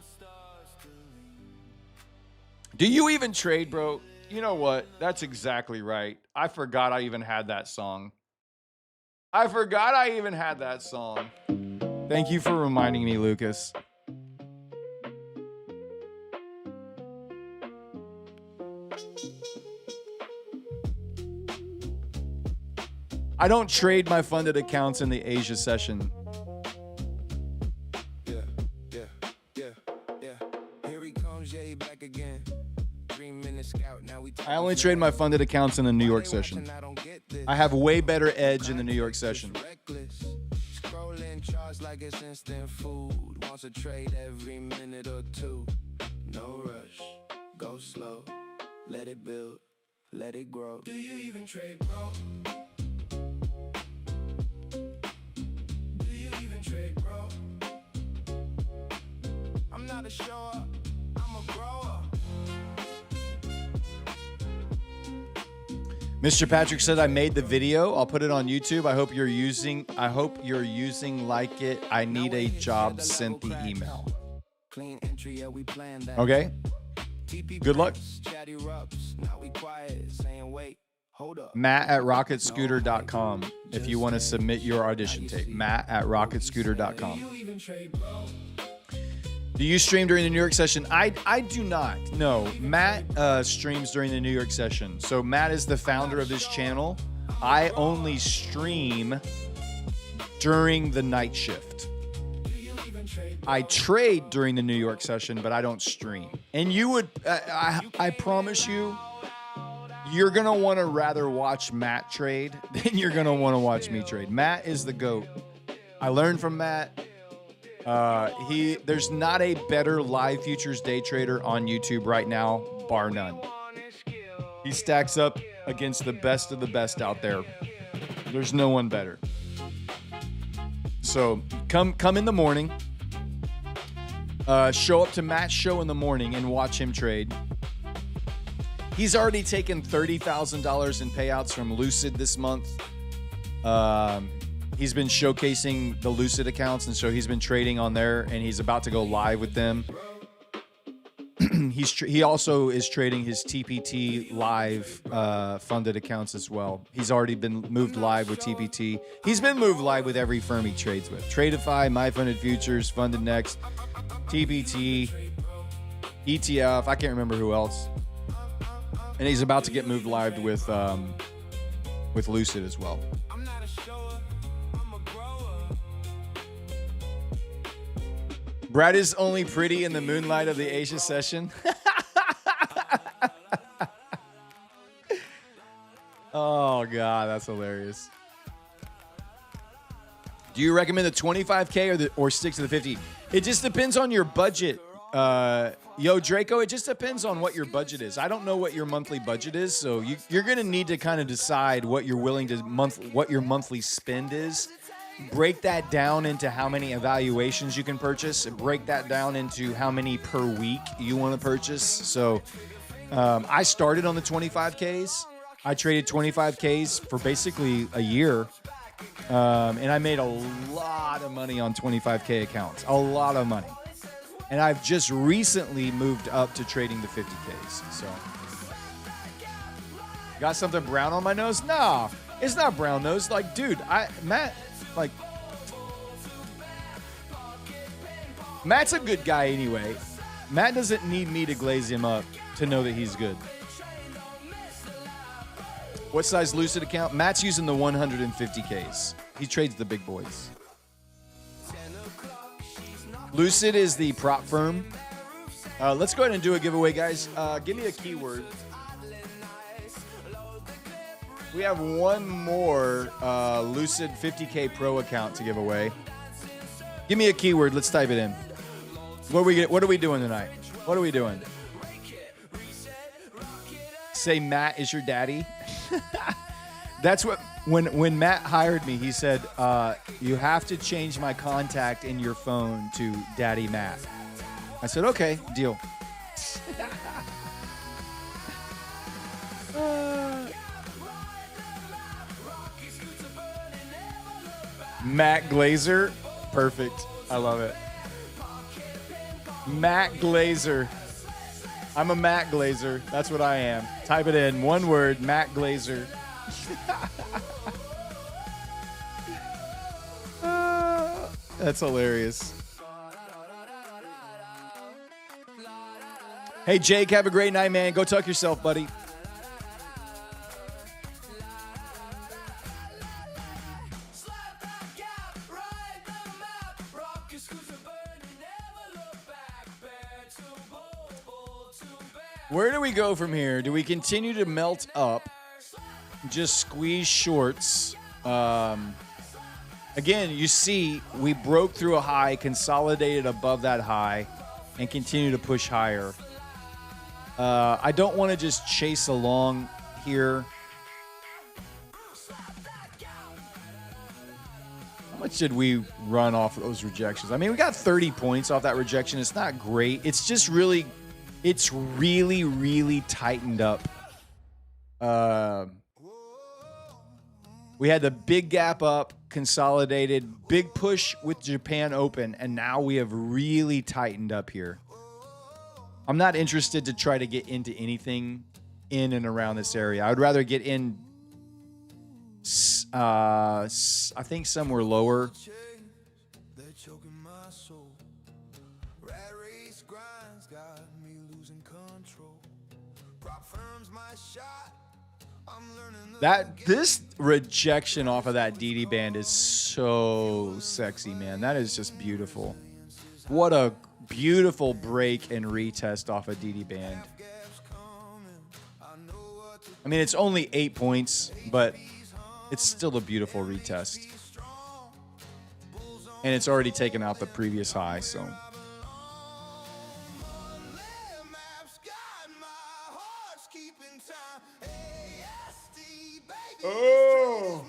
do you even trade, bro? You know what? That's exactly right. I forgot I even had that song. Thank you for reminding me, Lucas. I don't trade my funded accounts in the Asia session. Yeah. Here he comes, yeah, back again. 3-minute scout, now we I only trade my funded accounts in the New York session. I have way better edge in the New York session. Reckless. Scrolling charts like it's instant food. Wants a trade every minute or two. No rush, go slow. Let it build, let it grow. Do you even trade, bro? I'm not a shower, I'm a grower. Mr. Patrick said I made the video. I'll put it on YouTube. I hope you're using like it. I need a job. Sent the email. Clean entry, yeah, we plan that. Okay. Good luck. Chatty rubs, now we quiet, saying wait, hold up. Matt@rocketscooter.com if you want to submit your audition tape. Matt@rocketscooter.com. Do you stream during the New York session? I do not. No, Matt streams during the New York session. So Matt is the founder of this channel. I only stream during the night shift. I trade during the New York session, but I don't stream. And you would, I promise you, you're going to want to rather watch Matt trade than you're going to want to watch me trade. Matt is the GOAT. I learned from Matt. There's not a better live futures day trader on YouTube right now, bar none. He stacks up against the best of the best out there. There's no one better. So come in the morning, show up to Matt's show in the morning and watch him trade. He's already taken $30,000 in payouts from Lucid this month. He's been showcasing the Lucid accounts, and so he's been trading on there, and he's about to go live with them. He also is trading his TPT live funded accounts as well. He's already been moved live with TPT. He's been moved live with every firm he trades with. Tradeify, MyFunded Futures, Funded Next, TPT, ETF. I can't remember who else. And he's about to get moved live with Lucid as well. Brad is only pretty in the moonlight of the Asia session. Oh, God, that's hilarious. Do you recommend the 25K or stick to the 50? It just depends on your budget. Yo, Draco, it just depends on what your budget is. I don't know what your monthly budget is, so you're going to need to kind of decide what you're willing to what your monthly spend is. Break that down into how many evaluations you can purchase. Break that down into how many per week you want to purchase. So I started on the 25Ks. I traded 25Ks for basically a year. And I made a lot of money on 25K accounts. A lot of money. And I've just recently moved up to trading the 50Ks. So, got something brown on my nose? No, it's not brown nose. Like, dude, Matt's a good guy anyway. Matt doesn't need me to glaze him up to know that he's good. What size Lucid account? Matt's using the 150Ks. He trades the big boys. Lucid is the prop firm. Let's go ahead and do a giveaway, guys. Give me a keyword. We have one more Lucid 50K Pro account to give away. Give me a keyword. Let's type it in. What are we doing tonight? What are we doing? Say Matt is your daddy. That's what when Matt hired me, he said, you have to change my contact in your phone to Daddy Matt. I said, okay, deal. Matt Glazer. Perfect. I love it. Matt Glazer. I'm a Matt Glazer. That's what I am. Type it in. One word, Matt Glazer. That's hilarious. Hey, Jake, have a great night, man. Go tuck yourself, buddy. Where do we go from here? Do we continue to melt up? Just squeeze shorts? Again, you see, we broke through a high, consolidated above that high, and continue to push higher. I don't want to just chase along here. How much did we run off of those rejections? I mean, we got 30 points off that rejection. It's not great. It's just really, really tightened up. We had the big gap up, consolidated, big push with Japan Open, and now we have really tightened up here. I'm not interested to try to get into anything in and around this area. I would rather get in, I think, somewhere lower. This rejection off of that DD band is so sexy, man. That is just beautiful. What a beautiful break and retest off a DD band. I mean, it's only 8 points, but it's still a beautiful retest. And it's already taken out the previous high, so. Oh!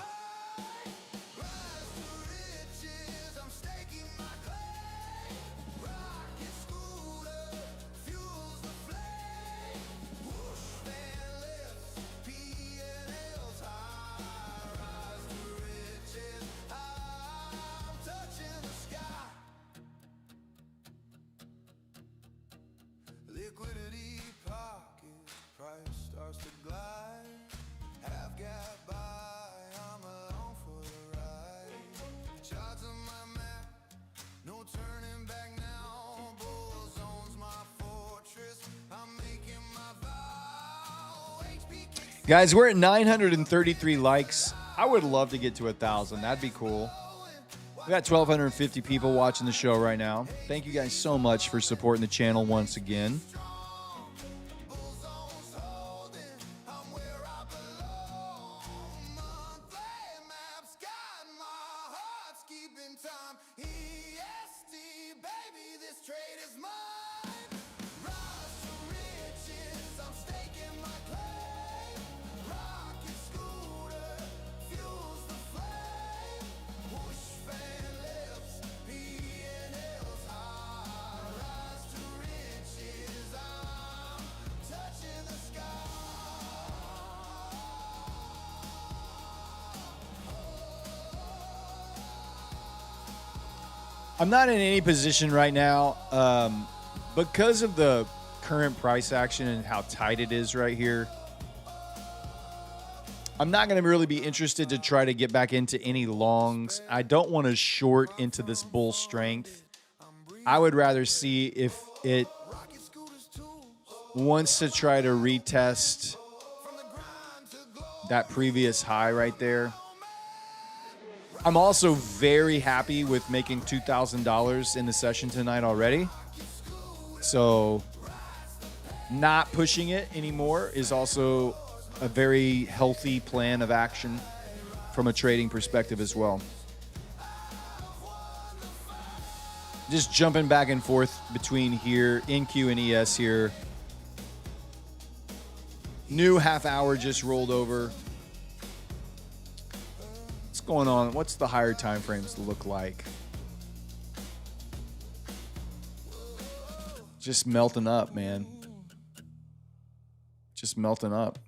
Guys, we're at 933 likes. I would love to get to 1,000. That'd be cool. We got 1,250 people watching the show right now. Thank you guys so much for supporting the channel once again. I'm not in any position right now because of the current price action and how tight it is right here. I'm not going to really be interested to try to get back into any longs. I don't want to short into this bull strength. I would rather see if it wants to try to retest that previous high right there. I'm also very happy with making $2,000 in the session tonight already. So not pushing it anymore is also a very healthy plan of action from a trading perspective as well. Just jumping back and forth between here, NQ and ES here. New half hour just rolled over. What's going on? What's the higher time frames look like? Just melting up, man. Just melting up.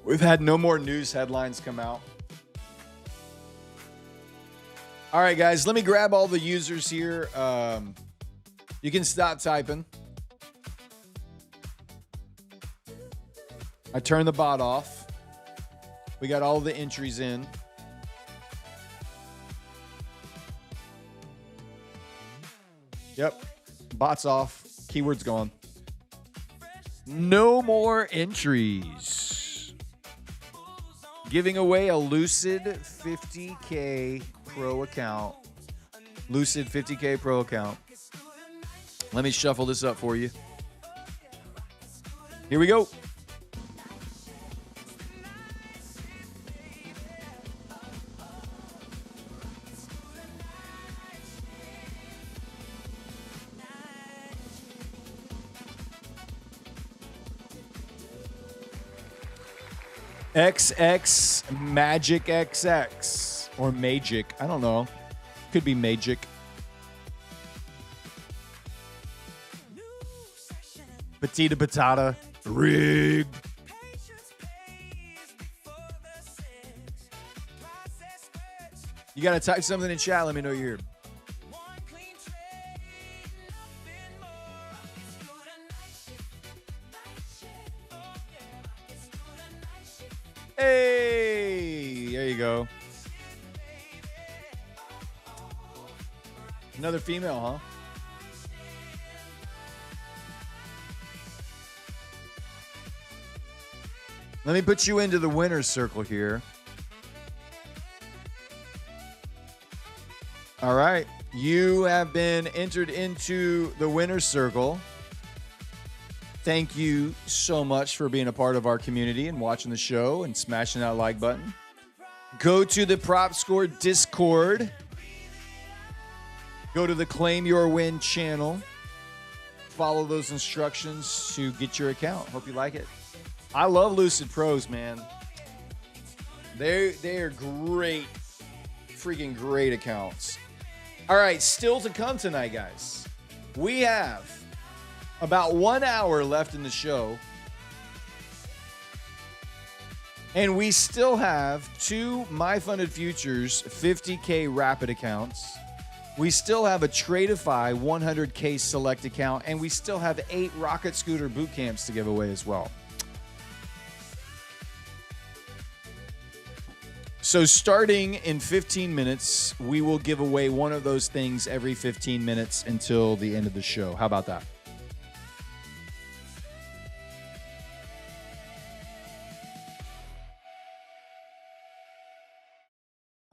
We've had no more news headlines come out. All right, guys, let me grab all the users here. You can stop typing. I turned the bot off. We got all the entries in. Yep. Bot's off. Keyword's gone. No more entries. Giving away a Lucid 50K Pro account. Lucid 50K Pro account. Let me shuffle this up for you. Here we go. XX Magic XX or Magic. I don't know. Could be Magic. Petita Patata. Rigged. You got to type something in chat. Let me know you're here. Hey, there you go. Another female, huh? Let me put you into the winner's circle here. All right. You have been entered into the winner's circle. Thank you so much for being a part of our community and watching the show and smashing that like button. Go to the Prop Score Discord. Go to the Claim Your Win channel. Follow those instructions to get your account. Hope you like it. I love Lucid Pros, man. They are great, freaking great accounts. All right, still to come tonight, guys. We have about 1 hour left in the show. And we still have 2 My Funded Futures 50K Rapid accounts. We still have a Tradeify 100K Select account. And we still have 8 Rocket Scooter boot camps to give away as well. So starting in 15 minutes, we will give away one of those things every 15 minutes until the end of the show. How about that?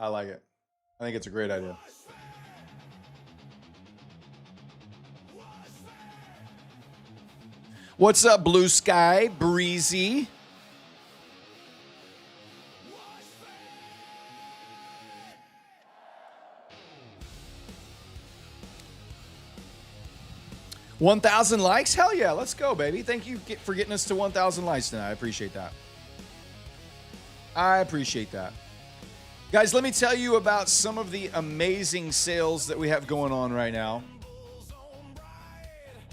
I like it. I think it's a great idea. What's up, Blue Sky? Breezy. $1,000 likes? Hell yeah, let's go, baby. Thank you for getting us to 1,000 likes tonight. I appreciate that. I appreciate that. Guys, let me tell you about some of the amazing sales that we have going on right now.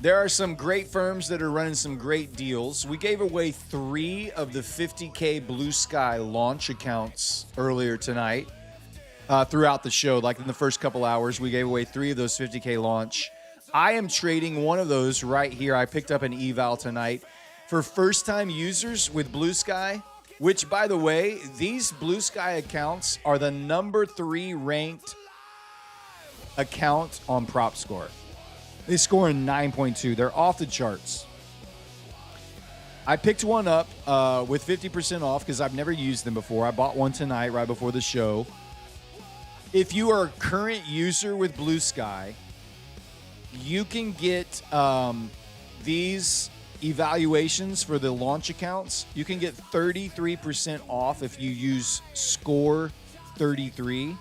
There are some great firms that are running some great deals. We gave away 3 of the 50K Blue Sky launch accounts earlier tonight throughout the show. Like in the first couple hours, we gave away 3 of those 50K launch. I am trading one of those right here. I picked up an eval tonight for first-time users with Blue Sky, which, by the way, these Blue Sky accounts are the number 3 ranked account on Prop Score. They score a 9.2. They're off the charts. I picked one up with 50% off because I've never used them before. I bought one tonight right before the show. If you are a current user with Blue Sky, you can get these evaluations for the launch accounts. You can get 33% off if you use Score 33.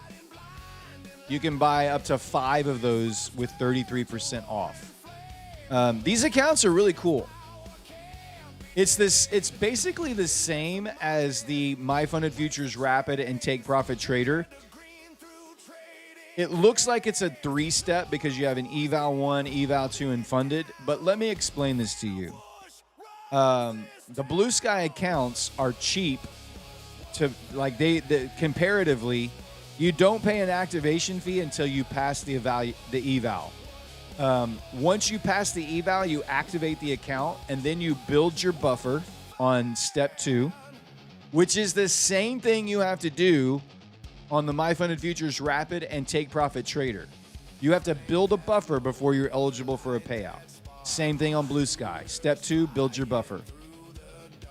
You can buy up to 5 of those with 33% off. These accounts are really cool. It's basically the same as the My Funded Futures Rapid and Take Profit Trader. It looks like it's a 3-step because you have an eval 1, eval 2, and funded. But let me explain this to you. The Blue Sky accounts are cheap to they comparatively. You don't pay an activation fee until you pass the eval. Once you pass the eval, you activate the account, and then you build your buffer on step 2, which is the same thing you have to do on the My Funded Futures Rapid and Take Profit Trader. You have to build a buffer before you're eligible for a payout. Same thing on Blue Sky. Step 2, build your buffer.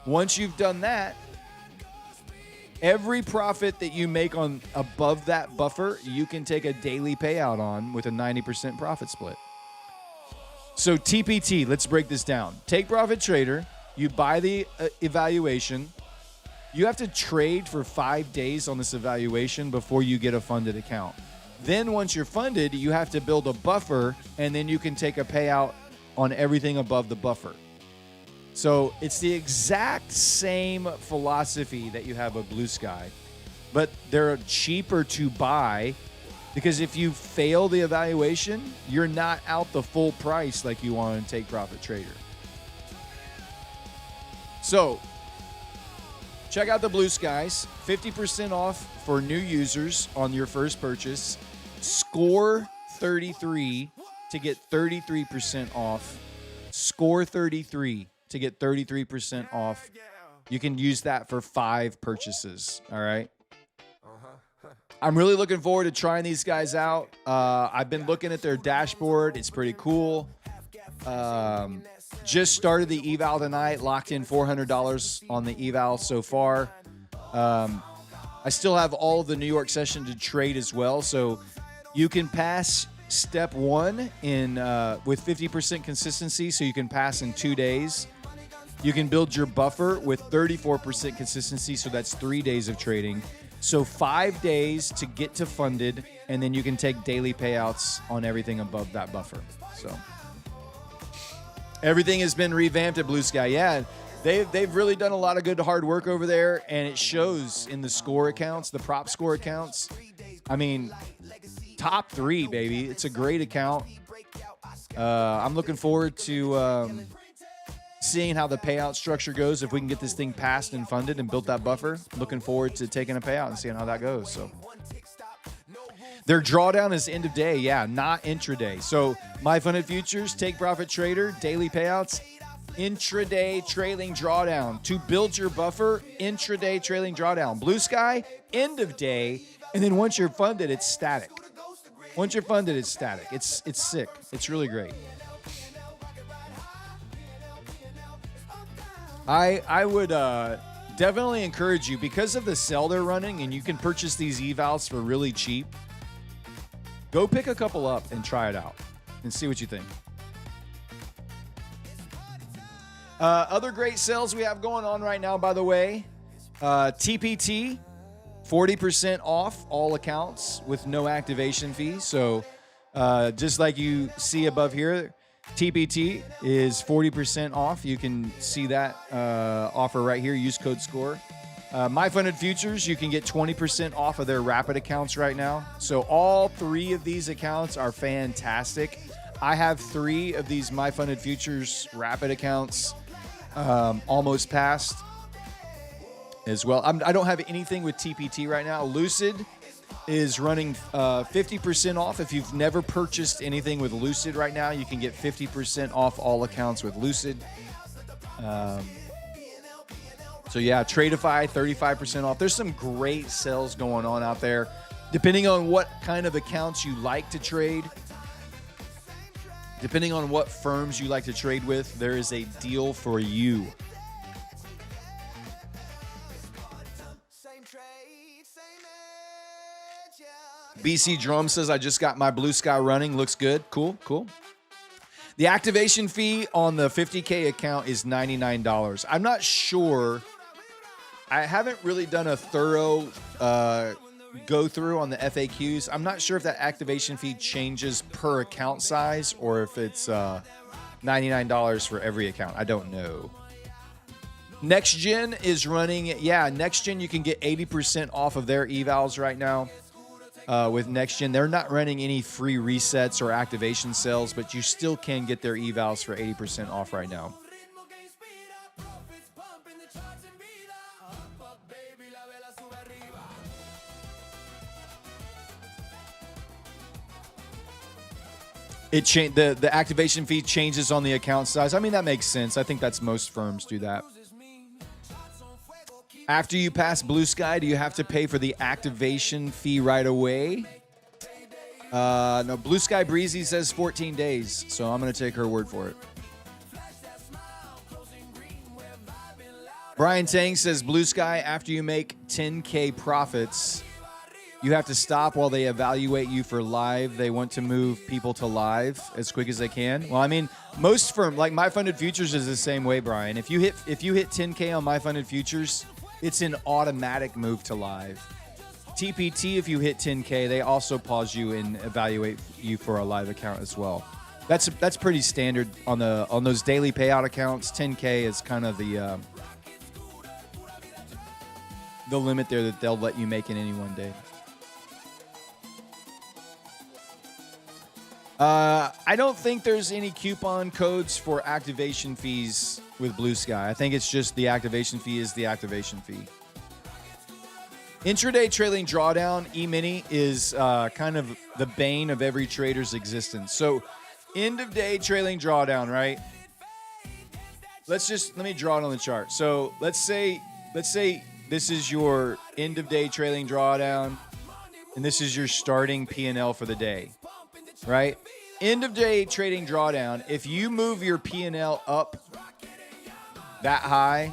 Once you've done that, every profit that you make on above that buffer, you can take a daily payout on with a 90% profit split. So TPT, let's break this down. Take Profit Trader, you buy the evaluation. You have to trade for 5 days on this evaluation before you get a funded account. Then once you're funded, you have to build a buffer, and then you can take a payout on everything above the buffer. So it's the exact same philosophy that you have with Blue Sky, but they're cheaper to buy because if you fail the evaluation, you're not out the full price like you want to Take Profit Trader. So check out the Blue Skies, 50% off for new users on your first purchase. Score 33 to get 33% off. Score 33 to get 33% off. You can use that for 5 purchases. All right. I'm really looking forward to trying these guys out. I've been looking at their dashboard. It's pretty cool. Just started the eval tonight. Locked in $400 on the eval so far. I still have all of the New York session to trade as well. So you can pass step 1 in with 50% consistency. So you can pass in 2 days. You can build your buffer with 34% consistency, so that's 3 days of trading. So 5 days to get to funded, and then you can take daily payouts on everything above that buffer. So everything has been revamped at Blue Sky. Yeah, they've really done a lot of good hard work over there, and it shows in the score accounts, the prop score accounts. I mean, top 3, baby. It's a great account. I'm looking forward to seeing how the payout structure goes. If we can get this thing passed and funded and built that buffer, looking forward to taking a payout and seeing how that goes. So their drawdown is end of day. Yeah, not intraday. So My Funded Futures, Take Profit Trader, daily payouts, intraday trailing drawdown. To build your buffer, intraday trailing drawdown. Blue Sky, end of day. And then once you're funded, it's static. Once you're funded, it's static. It's sick. It's really great. I would definitely encourage you, because of the sale they're running and you can purchase these evals for really cheap. Go pick a couple up and try it out and see what you think. Other great sales we have going on right now, by the way, TPT, 40% off all accounts with no activation fee. So just like you see above here, TPT is 40% off. You can see that offer right here. Use code SCORE. My Funded Futures, you can get 20% off of their Rapid accounts right now. So all 3 of these accounts are fantastic. I have 3 of these My Funded Futures Rapid accounts almost passed as well. I don't have anything with TPT right now. Lucid is running 50% off. If you've never purchased anything with Lucid right now, you can get 50% off all accounts with Lucid. So yeah, Tradeify, 35% off. There's some great sales going on out there. Depending on what kind of accounts you like to trade, depending on what firms you like to trade with, there is a deal for you. Same trade, same edge, yeah. BC Drum says, I just got my Blue Sky running. Looks good. Cool, cool. The activation fee on the 50K account is $99. I'm not sure. I haven't really done a thorough go through on the FAQs. I'm not sure if that activation fee changes per account size or if it's $99 for every account. I don't know. Next Gen is running. Yeah, Next Gen, you can get 80% off of their evals right now. With Next Gen, they're not running any free resets or activation sales, but you still can get their evals for 80% off right now. The activation fee changes on the account size. I mean, that makes sense. I think that's most firms do that. After you pass Blue Sky, do you have to pay for the activation fee right away? No, Blue Sky Breezy says 14 days, so I'm going to take her word for it. Brian Tang says Blue Sky, after you make 10K profits, you have to stop while they evaluate you for live. They want to move people to live as quick as they can. Well, I mean, most firms, like My Funded Futures is the same way, Brian. If you hit 10K on My Funded Futures, it's an automatic move to live. TPT, if you hit 10K, they also pause you and evaluate you for a live account as well. That's pretty standard on those daily payout accounts. 10K is kind of the limit there that they'll let you make in any one day. I don't think there's any coupon codes for activation fees with Blue Sky. I think it's just the activation fee is the activation fee. Intraday trailing drawdown, E-mini, is kind of the bane of every trader's existence. So end of day trailing drawdown, right? Let me draw it on the chart. So let's say this is your end of day trailing drawdown, and this is your starting P&L for the day, right? End of day trading drawdown, if you move your P&L up that high,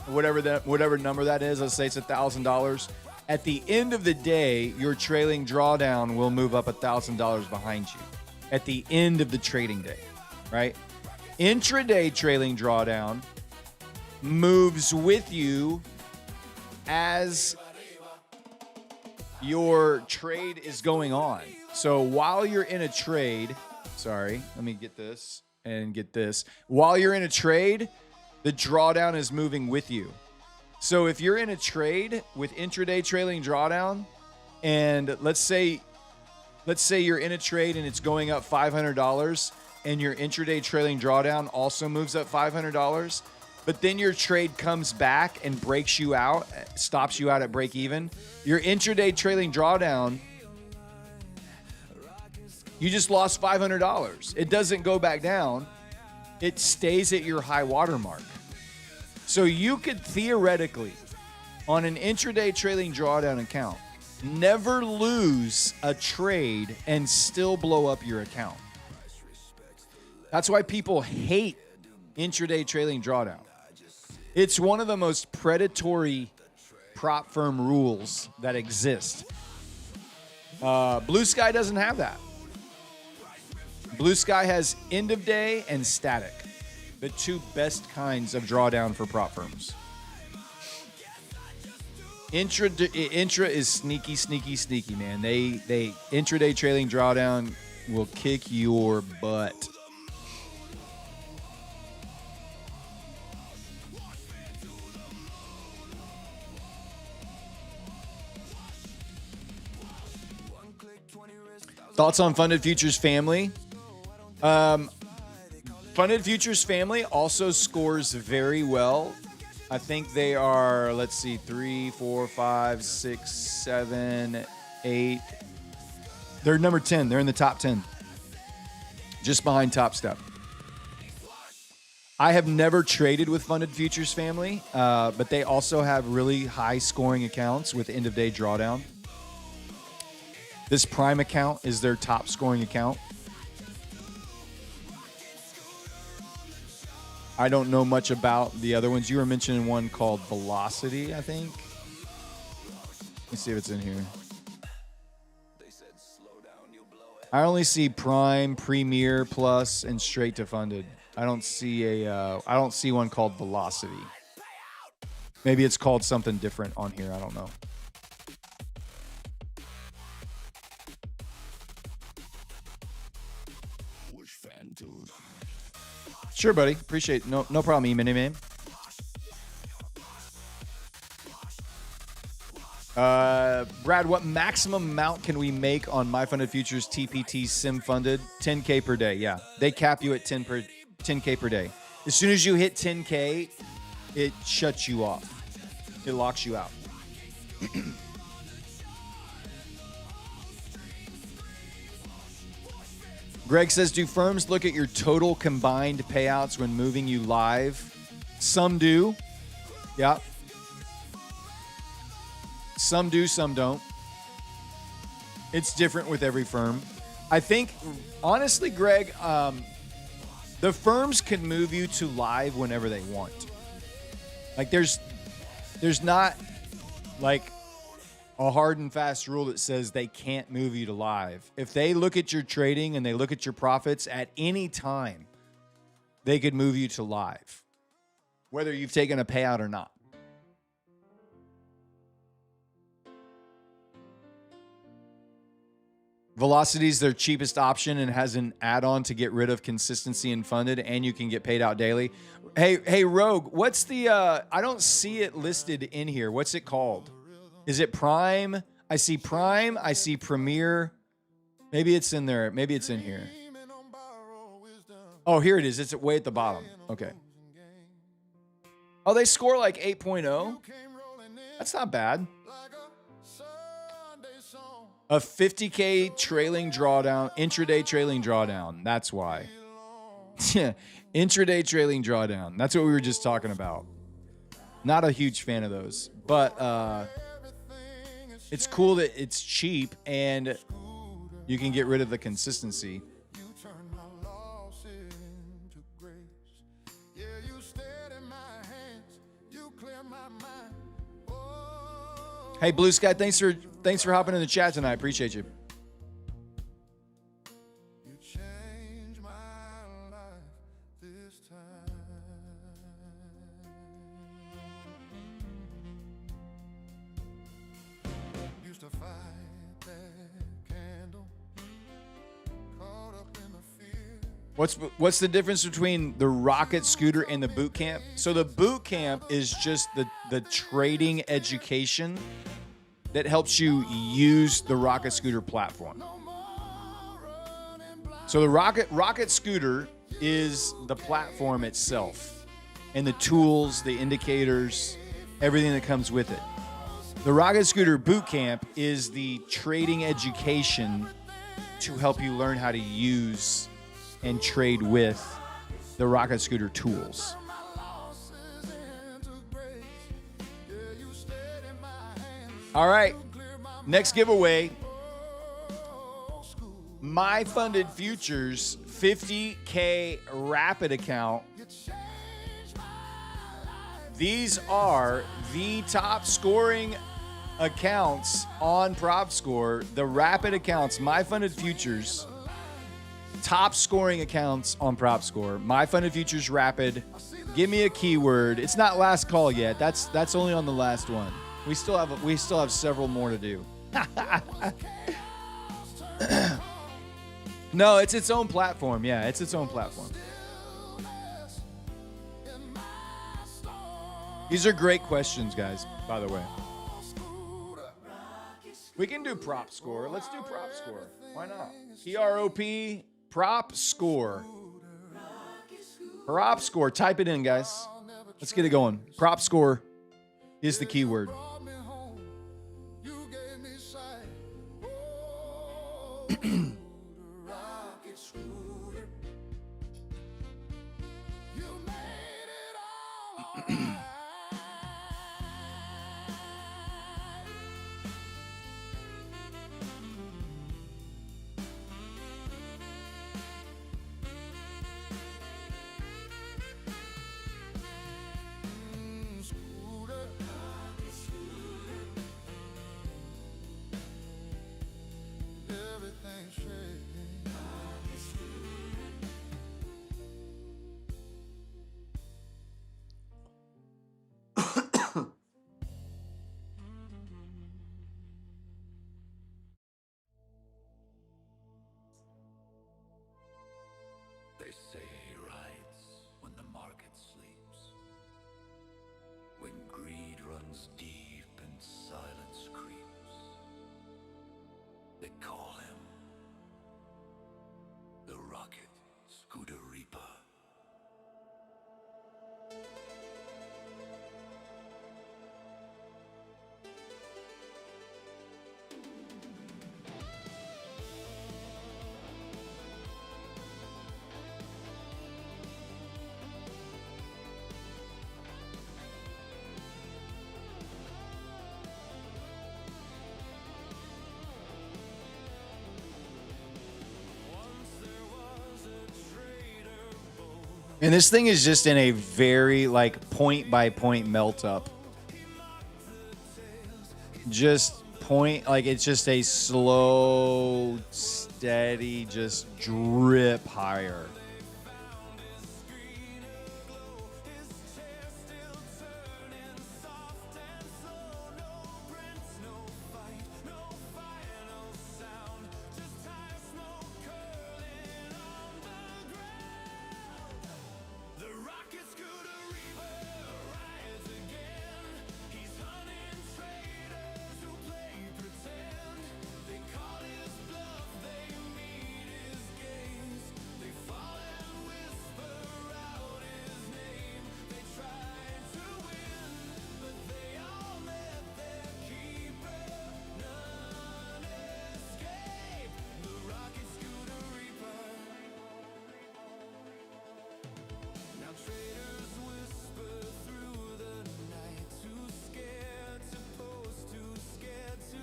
whatever number that is, let's say it's $1,000, at the end of the day, your trailing drawdown will move up $1,000 behind you at the end of the trading day, right? Intraday trailing drawdown moves with you as your trade is going on. So while you're in a trade, sorry, let me get this and get this. While you're in a trade, the drawdown is moving with you. So if you're in a trade with intraday trailing drawdown, and let's say you're in a trade and it's going up $500, and your intraday trailing drawdown also moves up $500, but then your trade comes back and breaks you out, stops you out at break even, your intraday trailing drawdown, you just lost $500. It doesn't go back down. It stays at your high water mark. So you could theoretically, on an intraday trailing drawdown account, never lose a trade and still blow up your account. That's why people hate intraday trailing drawdown. It's one of the most predatory prop firm rules that exist. Blue Sky doesn't have that. Blue Sky has end of day and static, the two best kinds of drawdown for prop firms. Intra is sneaky, man. They intraday trailing drawdown will kick your butt. Thoughts on Funded Futures Family? Funded Futures Family also scores very well. I think they are, let's see, 3, 4, 5, 6, 7, 8. They're number 10. They're in the top 10. Just behind Top Step. I have never traded with Funded Futures Family, but they also have really high scoring accounts with end of day drawdown. This Prime account is their top scoring account. I don't know much about the other ones. You were mentioning one called Velocity, I think. Let's see if it's in here. I only see Prime, Premier, Plus, and straight to funded. I don't see one called Velocity. Maybe it's called something different on here. I don't know. Sure, buddy. Appreciate it. No problem, E-Mini Man. Brad, what maximum amount can we make on My Funded Futures TPT Sim Funded? 10K per day. Yeah, they cap you at 10K per day. As soon as you hit 10K, it shuts you off. It locks you out. Greg says, do firms look at your total combined payouts when moving you live? Some do. Yeah. Some do, some don't. It's different with every firm. I think, honestly, Greg, the firms can move you to live whenever they want. Like, there's not, like, a hard and fast rule that says they can't move you to live. If they look at your trading and they look at your profits at any time, they could move you to live, whether you've taken a payout or not. Velocity is their cheapest option and has an add-on to get rid of consistency and funded, and you can get paid out daily. Hey, Rogue, what's the, I don't see it listed in here. What's it called? Is it Prime? I see Prime. I see Premier. Maybe it's in there. Maybe it's in here. Oh, here it is. It's way at the bottom. Okay. Oh, they score like 8.0. That's not bad. A 50K trailing drawdown, intraday trailing drawdown. That's why. Intraday trailing drawdown. That's what we were just talking about. Not a huge fan of those, but it's cool that it's cheap and you can get rid of the consistency. Hey, Blue Sky, thanks for hopping in the chat tonight. Appreciate you. What's the difference between the rocket scooter and the boot camp? So the boot camp is just the trading education that helps you use the rocket scooter platform. So the rocket scooter is the platform itself and the tools, the indicators, everything that comes with it. The rocket scooter boot camp is the trading education to help you learn how to use and trade with the rocket scooter tools. All right, next giveaway. My Funded Futures 50K Rapid account. These are the top scoring accounts on PropScore, the rapid accounts, my funded futures, top scoring accounts on PropScore. My funded futures rapid. Give me a keyword. It's not last call yet. That's only on the last one. We still have several more to do. No, it's its own platform. Yeah, it's its own platform. These are great questions, guys, by the way. We can do prop score. Let's do prop score. Why not? PROP, prop score. Prop score. Type it in, guys. Let's get it going. Prop score is the keyword. They say he rides when the market sleeps, when greed runs deep and silence creeps. They call him the Rocket Scooter Reaper. And this thing is just in a very like point by point melt up. Just point, like it's just a slow, steady, just drip higher.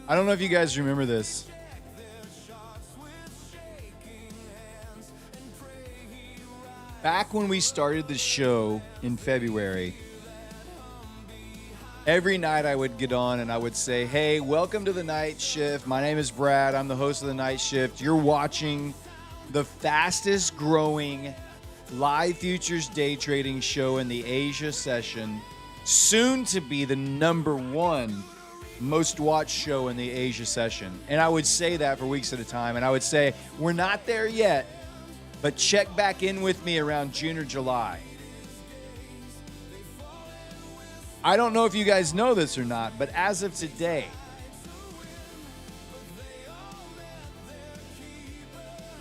I don't know if you guys remember this. Back when we started the show in February, every night I would get on and I would say, hey, welcome to the night shift. My name is Brad. I'm the host of the night shift. You're watching the fastest growing live futures day trading show in the Asia session, soon to be the #1 most watched show in the Asia session. And I would say that for weeks at a time. And I would say, we're not there yet, but check back in with me around June or July. I don't know if you guys know this or not, but as of today,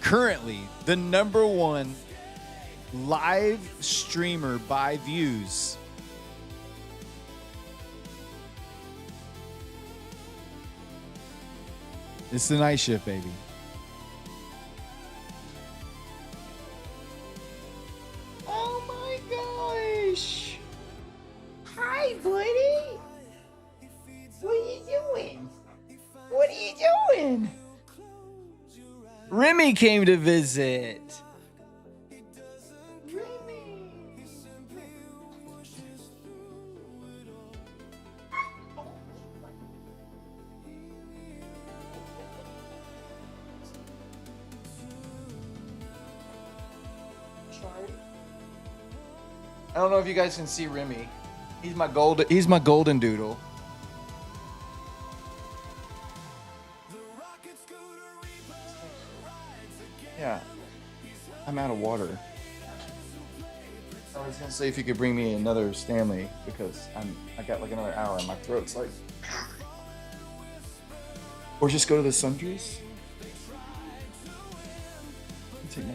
currently the #1 live streamer by views it's the night shift, baby. Oh my gosh. Hi, buddy. What are you doing? What are you doing? Remy came to visit. Remy. I don't know if you guys can see Remy. He's my golden doodle. Yeah. I'm out of water. I was gonna say if you could bring me another Stanley because I got like another hour and my throat's like. Or just go to the sundries. Take my.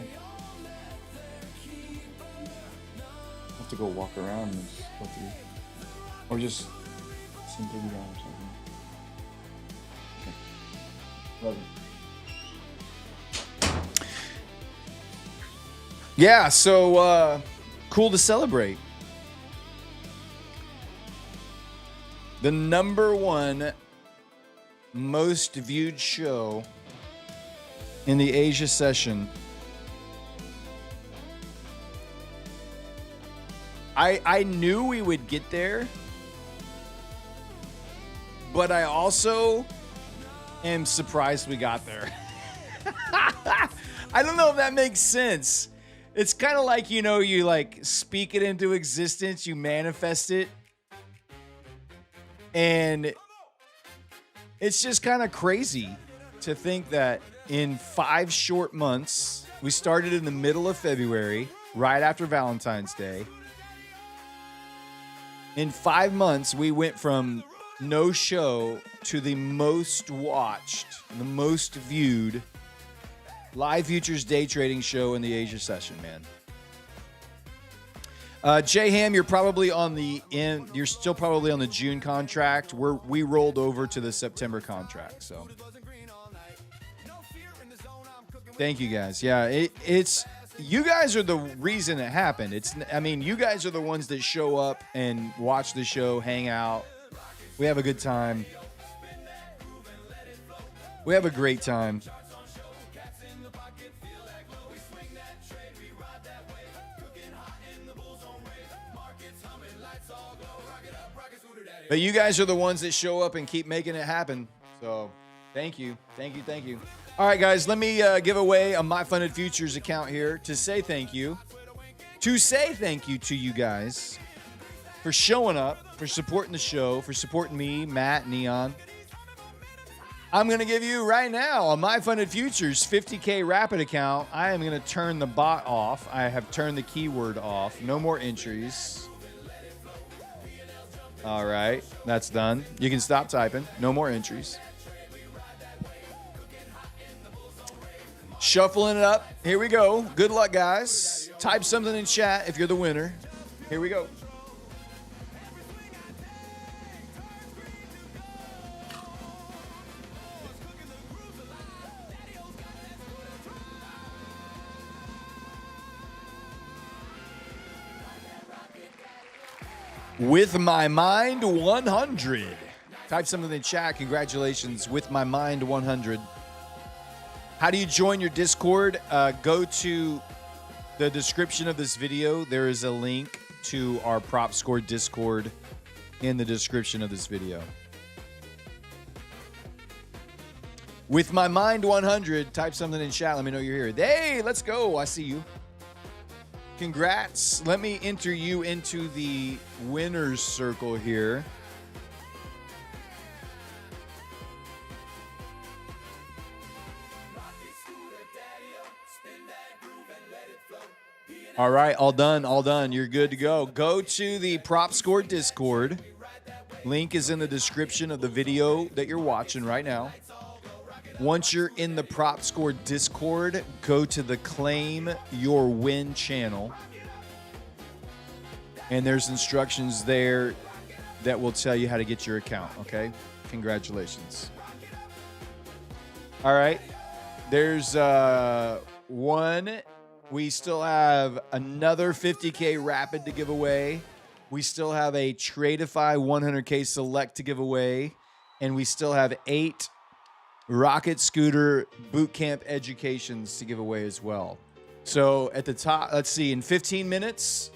I have to go walk around and just go through. Or just some baby down or something. Okay. Love you. Yeah, so cool to celebrate. The #1 most viewed show in the Asia session. I knew we would get there, but I also am surprised we got there. I don't know if that makes sense. It's kind of like, you know, you like speak it into existence, you manifest it. And it's just kind of crazy to think that in 5 short months, we started in the middle of February, right after Valentine's Day. In 5 months, we went from no show to the most watched, the most viewed live futures day trading show in the Asia session, man. Jay Ham, you're probably on the end. You're still probably on the June contract. We rolled over to the September contract. So, thank you guys. Yeah, it's you guys are the reason it happened. You guys are the ones that show up and watch the show, hang out. We have a good time. We have a great time. But you guys are the ones that show up and keep making it happen. So, thank you. Thank you. Thank you. All right, guys, let me give away a My Funded Futures account here to say thank you. To say thank you to you guys for showing up, for supporting the show, for supporting me, Matt, Neon. I'm going to give you right now a My Funded Futures 50K Rapid account. I am going to turn the bot off. I have turned the keyword off. No more entries. All right, that's done. You can stop typing. No more entries. Shuffling it up. Here we go. Good luck, guys. Type something in chat if you're the winner. Here we go. With my mind 100. Type something in chat. Congratulations. With my mind 100. How do you join your Discord? Go to the description of this video. There is a link to our Prop Score Discord in the description of this video. With my mind 100. Type something in chat. Let me know you're here. Hey, let's go. I see you. Congrats. Let me enter you into the winner's circle here. All right, all done, all done. You're good to go. Go to the Prop Score Discord. Link is in the description of the video that you're watching right now. Once you're in the Prop Score Discord, go to the Claim Your Win channel. And there's instructions there that will tell you how to get your account, okay? Congratulations. All right. There's one. We still have another 50K Rapid to give away. We still have a Tradeify 100K Select to give away. And we still have 8 Rocket Scooter Bootcamp Educations to give away as well. So at the top, let's see, in 15 minutes,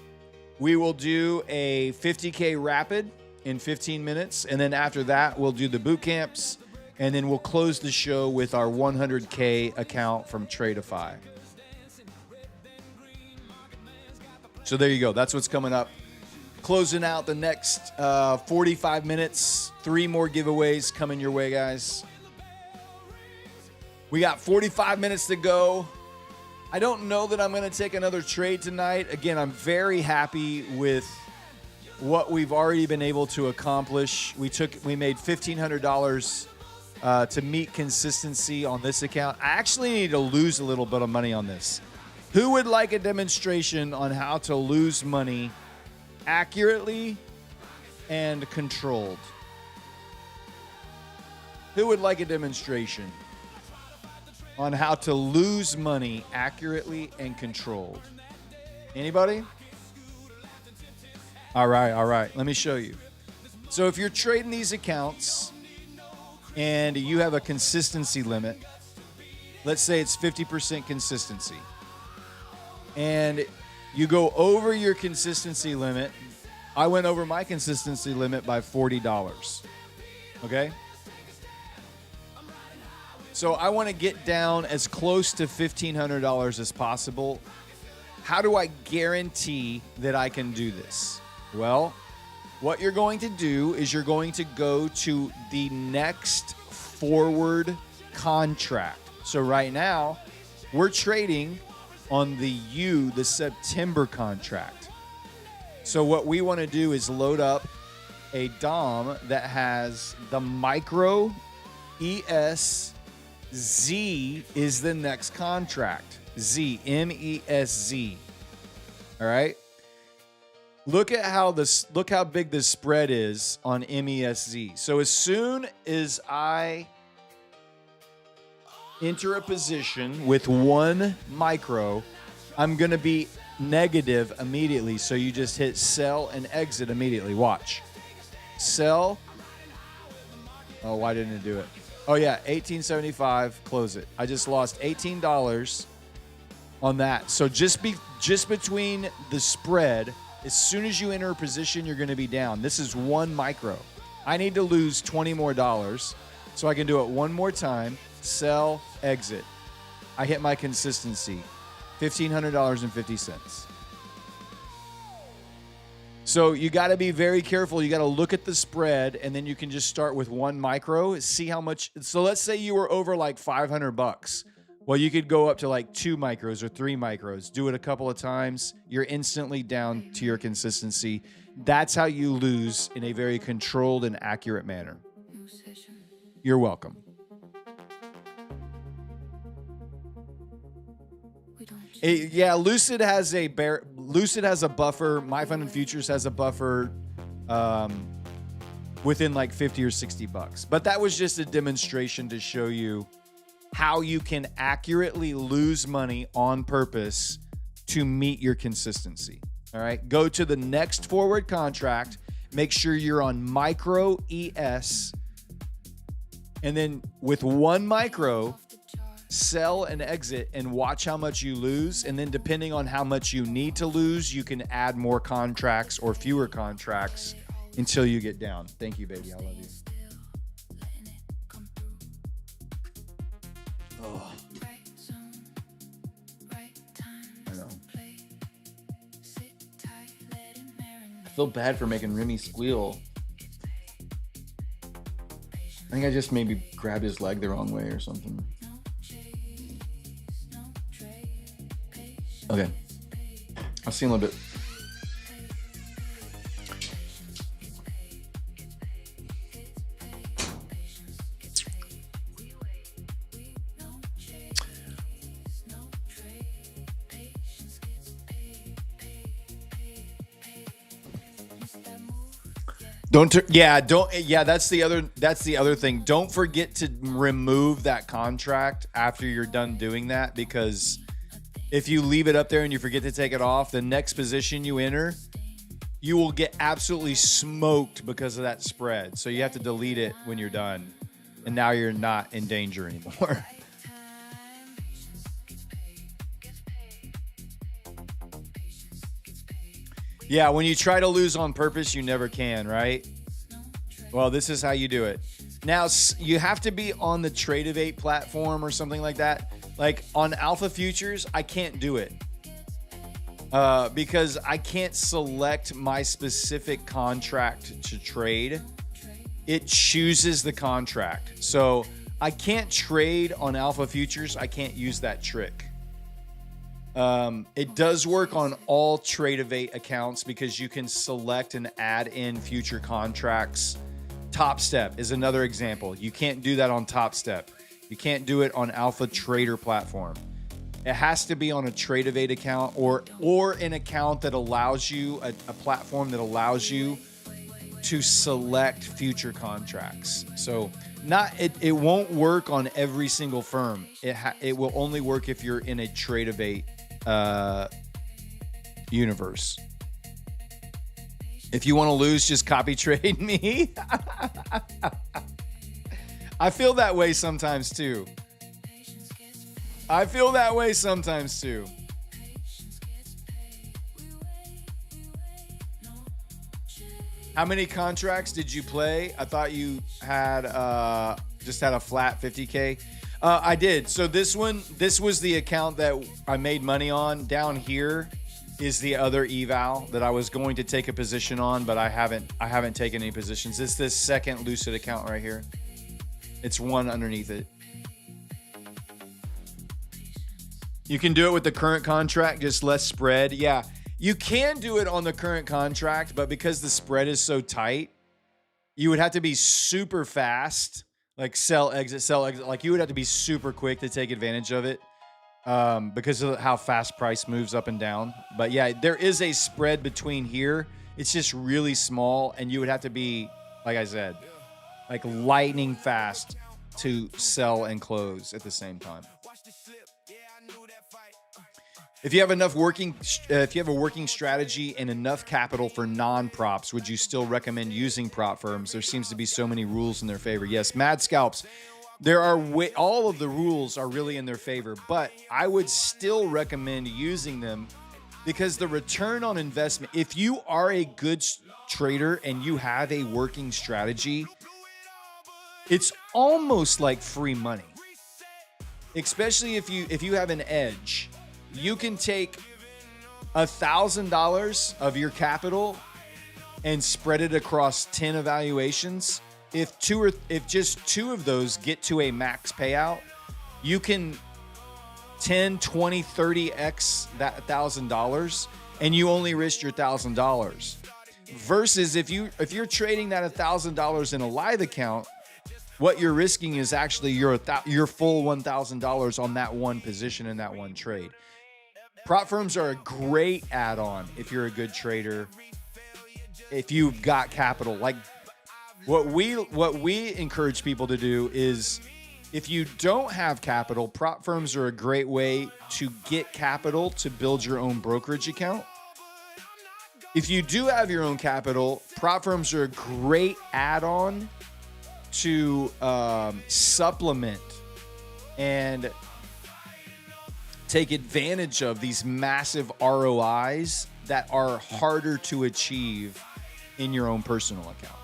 we will do a 50K Rapid in 15 minutes. And then after that, we'll do the boot camps. And then we'll close the show with our 100K account from Tradeify. So there you go. That's what's coming up. Closing out the next 45 minutes. 3 more giveaways coming your way, guys. We got 45 minutes to go. I don't know that I'm going to take another trade tonight. Again, I'm very happy with what we've already been able to accomplish. We made $1,500 to meet consistency on this account. I actually need to lose a little bit of money on this. Who would like a demonstration on how to lose money accurately and controlled? Who would like a demonstration on how to lose money accurately and controlled? Anybody? All right. Let me show you. So if you're trading these accounts and you have a consistency limit, let's say it's 50% consistency, and you go over your consistency limit. I went over my consistency limit by $40. Okay? So I want to get down as close to $1,500 as possible. How do I guarantee that I can do this? Well, what you're going to do is you're going to go to the next forward contract. So right now, we're trading on the September contract. So what we want to do is load up a DOM that has the micro ES Z is the next contract. Z, MESZ. All right. Look how big this spread is on MESZ. So as soon as I enter a position with 1 micro, I'm going to be negative immediately. So you just hit sell and exit immediately. Watch. Sell. Oh, why didn't it do it? Oh, yeah, 1875, close it. I just lost $18 on that. So just between the spread, as soon as you enter a position, you're going to be down. This is 1 micro. I need to lose $20 more, so I can do it one more time. Sell, exit. I hit my consistency, $1,500.50. So you got to be very careful. You got to look at the spread, and then you can just start with 1 micro. See how much. So let's say you were over like $500. Well, you could go up to like 2 micros or 3 micros. Do it a couple of times. You're instantly down to your consistency. That's how you lose in a very controlled and accurate manner. You're welcome. Lucid has a buffer. My Fund and Futures has a buffer within like $50 or $60. But that was just a demonstration to show you how you can accurately lose money on purpose to meet your consistency. All right, go to the next forward contract. Make sure you're on micro ES, and then with 1 micro, sell and exit and watch how much you lose. And then depending on how much you need to lose, you can add more contracts or fewer contracts until you get down. Thank you, baby. I love you. Oh. I know. I feel bad for making Remy squeal. I think I just maybe grabbed his leg the wrong way or something. Okay. I'll see you in a little bit. That's the other thing. Don't forget to remove that contract after you're done doing that, because if you leave it up there and you forget to take it off, the next position you enter, you will get absolutely smoked because of that spread. So you have to delete it when you're done. And now you're not in danger anymore. Yeah, when you try to lose on purpose, you never can, right? Well, this is how you do it. Now, you have to be on the Tradeovate platform or something like that. Like on Alpha Futures, I can't do it. because I can't select my specific contract to trade. It chooses the contract. So I can't trade on alpha futures. I can't use that trick. It does work on all Trade-Evate accounts because you can select and add in future contracts. Top Step is another example. You can't do that on Top Step. You can't do it on Alpha Trader platform. It has to be on a Trade-Evate account or an account that allows you, a platform that allows you to select future contracts. So it won't work on every single firm. It will only work if you're in a Trade-Evate universe. If you want to lose, just copy trade me. I feel that way sometimes too. How many contracts did you play? I thought you had just had a flat 50K. I did. So this was the account that I made money on. Down here is the other eval that I was going to take a position on, but I haven't taken any positions. It's this second Lucid account right here. It's one underneath it. You can do it with the current contract, just less spread. Yeah, you can do it on the current contract, but because the spread is so tight, you would have to be super fast, like sell, exit. Like you would have to be super quick to take advantage of it because of how fast price moves up and down. But yeah, there is a spread between here. It's just really small, and you would have to be, like I said, like lightning fast to sell and close at the same time. If you have enough if you have a working strategy and enough capital for non-props, would you still recommend using prop firms? There seems to be so many rules in their favor. Yes, Mad Scalps. All of the rules are really in their favor, but I would still recommend using them because the return on investment, if you are a good trader and you have a working strategy, it's almost like free money. Especially if you have an edge. You can take $1,000 of your capital and spread it across 10 evaluations. If just two of those get to a max payout, you can 10, 20, 30x that $1,000 and you only risk your $1,000. Versus if you're trading that $1,000 in a live account, what you're risking is actually your full $1,000 on that one position in that one trade. Prop firms are a great add-on if you're a good trader. If you've got capital, like what we encourage people to do is, if you don't have capital, prop firms are a great way to get capital to build your own brokerage account. If you do have your own capital, prop firms are a great add-on to supplement and take advantage of these massive ROIs that are harder to achieve in your own personal account.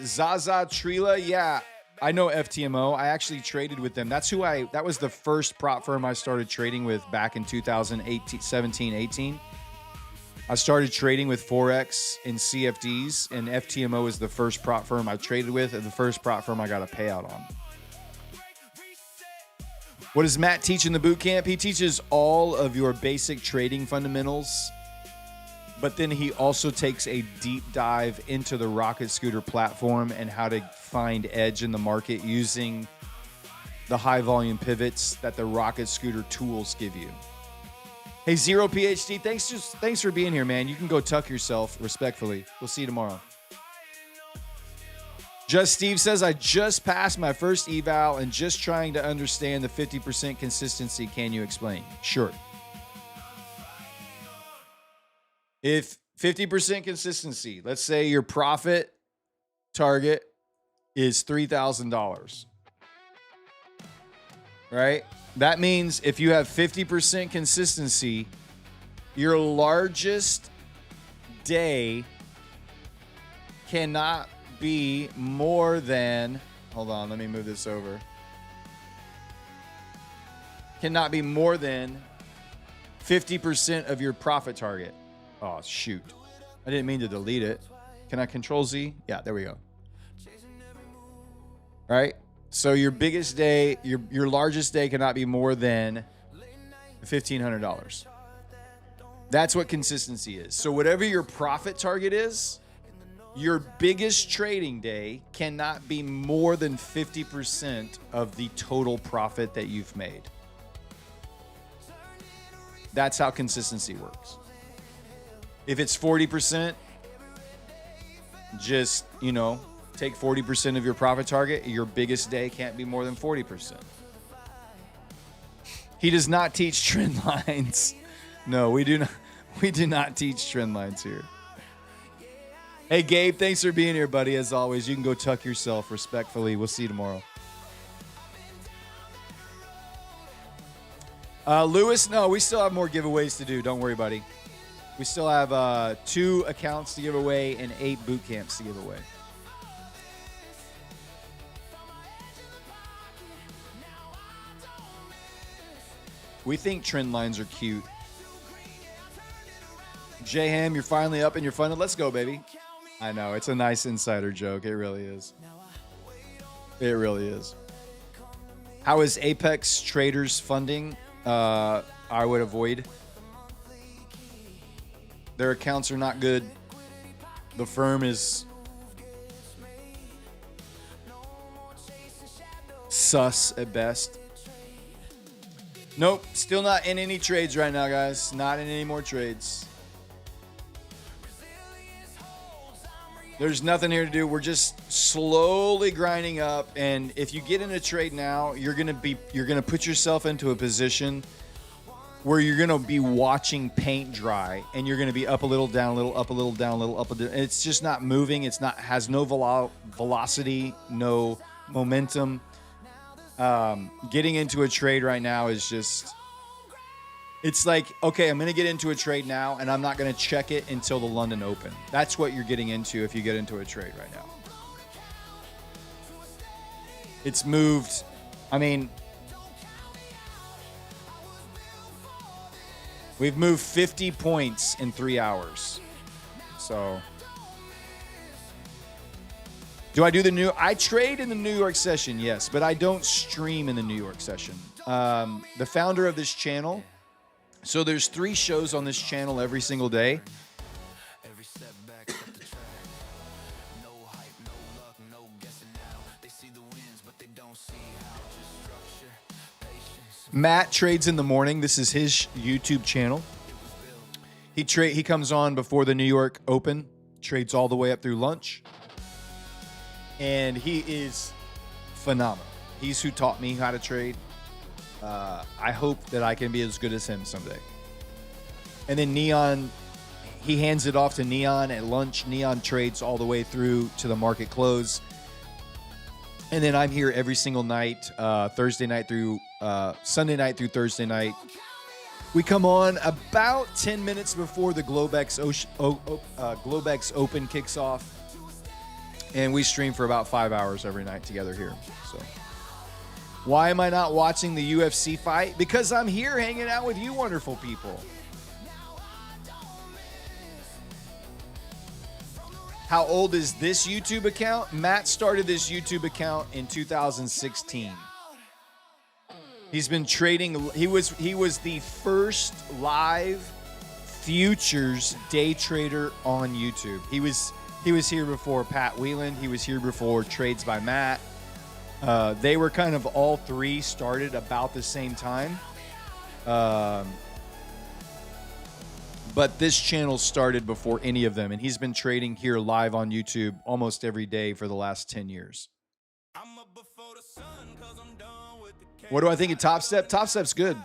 Zaza Trila, yeah, I know FTMO. I actually traded with them. That was the first prop firm I started trading with back in 2017, 18. I started trading with Forex and CFDs, and FTMO is the first prop firm I traded with and the first prop firm I got a payout on. What does Matt teach in the boot camp? He teaches all of your basic trading fundamentals, but then he also takes a deep dive into the Rocket Scooter platform and how to find edge in the market using the high volume pivots that the Rocket Scooter tools give you. Hey, Zero PhD, thanks for being here, man. You can go tuck yourself respectfully. We'll see you tomorrow. Just Steve says, I just passed my first eval and just trying to understand the 50% consistency. Can you explain? Sure. If 50% consistency, let's say your profit target is $3,000, right? That means if you have 50% consistency, your largest day cannot be more than, Hold on, let me move this over. Cannot be more than 50% of your profit target. Oh, shoot. I didn't mean to delete it. Can I Control Z? Yeah, there we go. All right. So your biggest day, your largest day cannot be more than $1,500. That's what consistency is. So whatever your profit target is, your biggest trading day cannot be more than 50% of the total profit that you've made. That's how consistency works. If it's 40%, just, take 40% of your profit target. Your biggest day can't be more than 40%. He does not teach trend lines. No, we do not. We do not teach trend lines here. Hey, Gabe, thanks for being here, buddy. As always, you can go tuck yourself respectfully. We'll see you tomorrow. Lewis, no, we still have more giveaways to do. Don't worry, buddy. We still have 2 accounts to give away and 8 boot camps to give away. We think trend lines are cute. J-Ham, you're finally up and you're funded. Let's go, baby. I know. It's a nice insider joke. It really is. It really is. How is Apex Traders funding? I would avoid. Their accounts are not good. The firm is sus at best. Nope. Still not in any trades right now, guys. Not in any more trades. There's nothing here to do. We're just slowly grinding up, and if you get in a trade now, you're gonna put yourself into a position where you're gonna be watching paint dry, and you're gonna be up a little, down a little, up a little, down a little, up a little. It's just not moving. Has no velocity, no momentum. Getting into a trade right now is just. It's like, okay, I'm going to get into a trade now, and I'm not going to check it until the London Open. That's what you're getting into if you get into a trade right now. It's moved. I mean, we've moved 50 points in 3 hours. So, do I do I trade in the New York session, yes, but I don't stream in the New York session. The founder of this channel. So there's 3 shows on this channel every single day. Matt trades in the morning. This is his YouTube channel. He comes on before the New York Open, trades all the way up through lunch. And he is phenomenal. He's who taught me how to trade. I hope that I can be as good as him someday. And then Neon, he hands it off to Neon at lunch. Neon trades all the way through to the market close. And then I'm here every single night, Thursday night through Sunday night through Thursday night. We come on about 10 minutes before the Globex Open kicks off. And we stream for about 5 hours every night together here. So. Why am I not watching the UFC fight? Because I'm here hanging out with you wonderful people. How old is this YouTube account? Matt started this YouTube account in 2016. He's been trading. He was the first live futures day trader on YouTube. He was here before Pat Whelan. He was here before Trades by Matt. They were kind of all 3 started about the same time. But this channel started before any of them, and he's been trading here live on YouTube almost every day for the last 10 years. What do I think of Top Step? Top Step's good.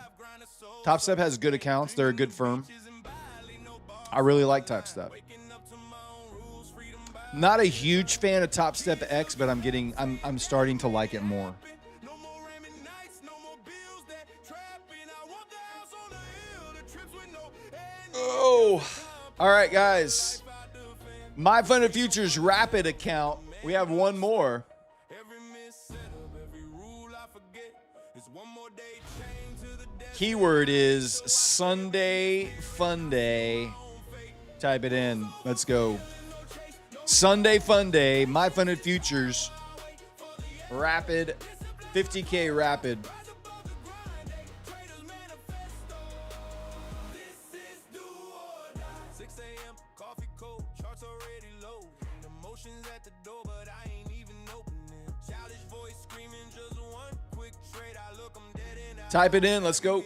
Top Step has good accounts. They're a good firm. I really like Top Step. Not a huge fan of Top Step X, but I'm starting to like it more. Oh, all right, guys. My Funded Futures Rapid account. We have one more. Keyword is Sunday Fun Day. Type it in. Let's go. Sunday Fun Day. My Funded Futures. Rapid. 50K rapid. Type it in. Let's go.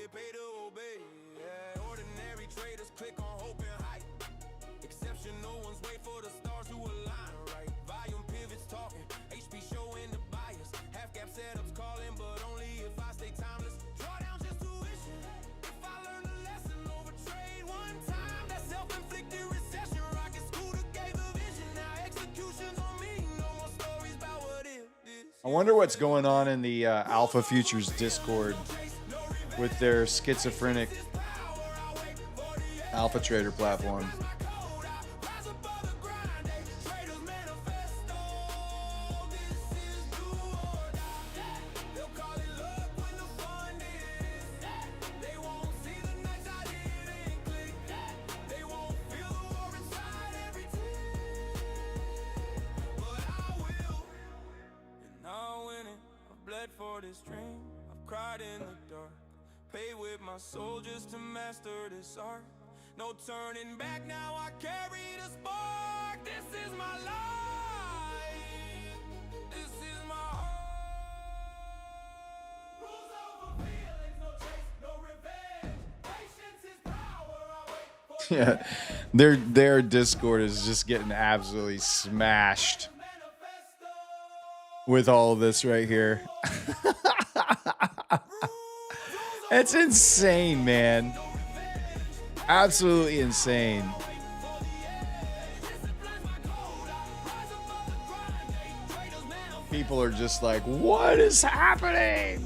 I wonder what's going on in the Alpha Futures Discord with their schizophrenic Alpha Trader platform. For this dream, I've cried in the dark, paid with my soul just to master this art. No turning back now, I carry the spark. This is my life, this is my heart. Rules over feelings, no chase, no revenge. Patience is power, I wait for Their Discord is just getting absolutely smashed with all of this right here. It's insane, man. Absolutely insane. People are just like, what is happening?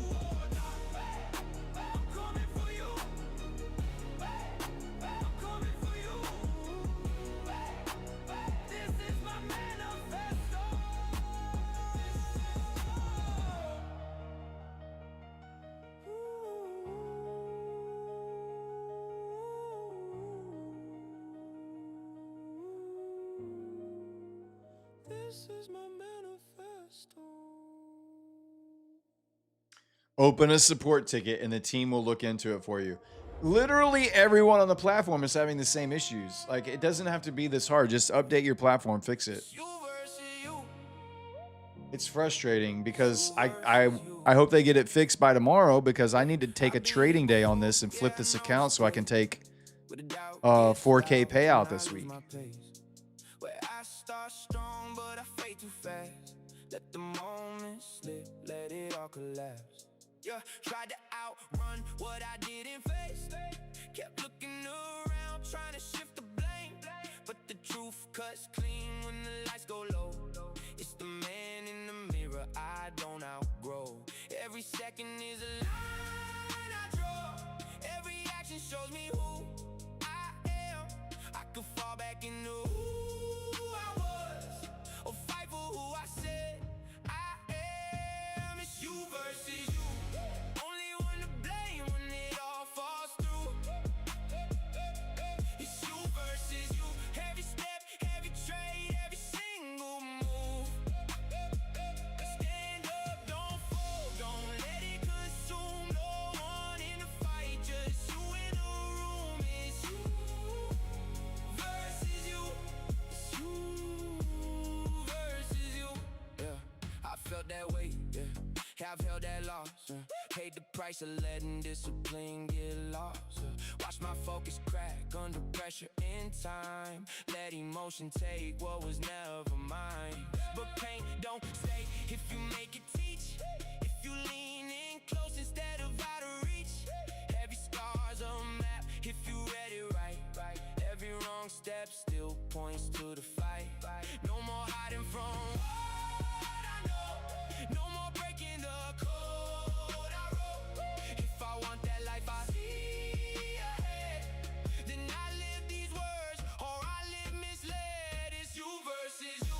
Open a support ticket and the team will look into it for you. Literally everyone on the platform is having the same issues. Like, it doesn't have to be this hard. Just update your platform, fix it. It's frustrating because I hope they get it fixed by tomorrow, because I need to take a trading day on this and flip this account so I can take 4K payout this week. Let the moment slip, let it all collapse. Yeah, tried to outrun what I didn't face. Kept looking around, trying to shift the blame. But the truth cuts clean when the lights go low. It's the man in the mirror I don't outgrow. Every second is a line I draw. Every action shows me who I am. I could fall back into who I was, or fight for who I said I am. It's you versus you. Only one to blame when it all falls through. It's you versus you. Every step, every trade, every single move. Stand up, don't fold, don't let it consume. No one in the fight, just you in the room. It's you versus you. It's you versus you. Yeah, I felt that way, yeah. Have held that loss, paid the price of letting discipline get lost. Watch my focus crack under pressure in time. Let emotion take what was never mine. But pain don't stay if you make it teach. If you lean in close instead of out of reach. Every scar's a map if you read it right. Every wrong step still points to the fight. No more hiding from what I know. No more breaking the code I wrote. If I want that life I see ahead, then I live these words or I live misled. It's you versus you.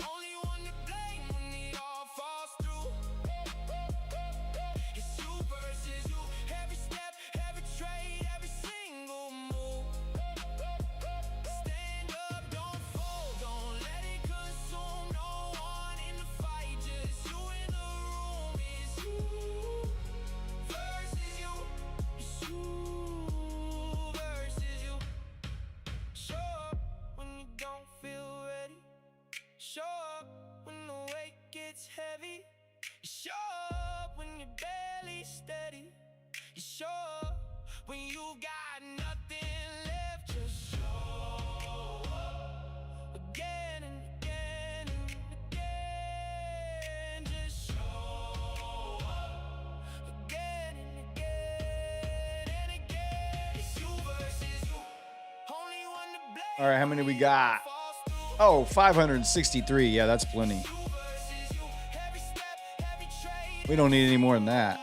Only one to blame when it all falls through. sure when you got nothing left, just show up again and again and again. Just show up again and again and again. It's you versus you. Only one to blame. All right, how many we got? Oh, 563. Yeah, that's plenty. We don't need any more than that.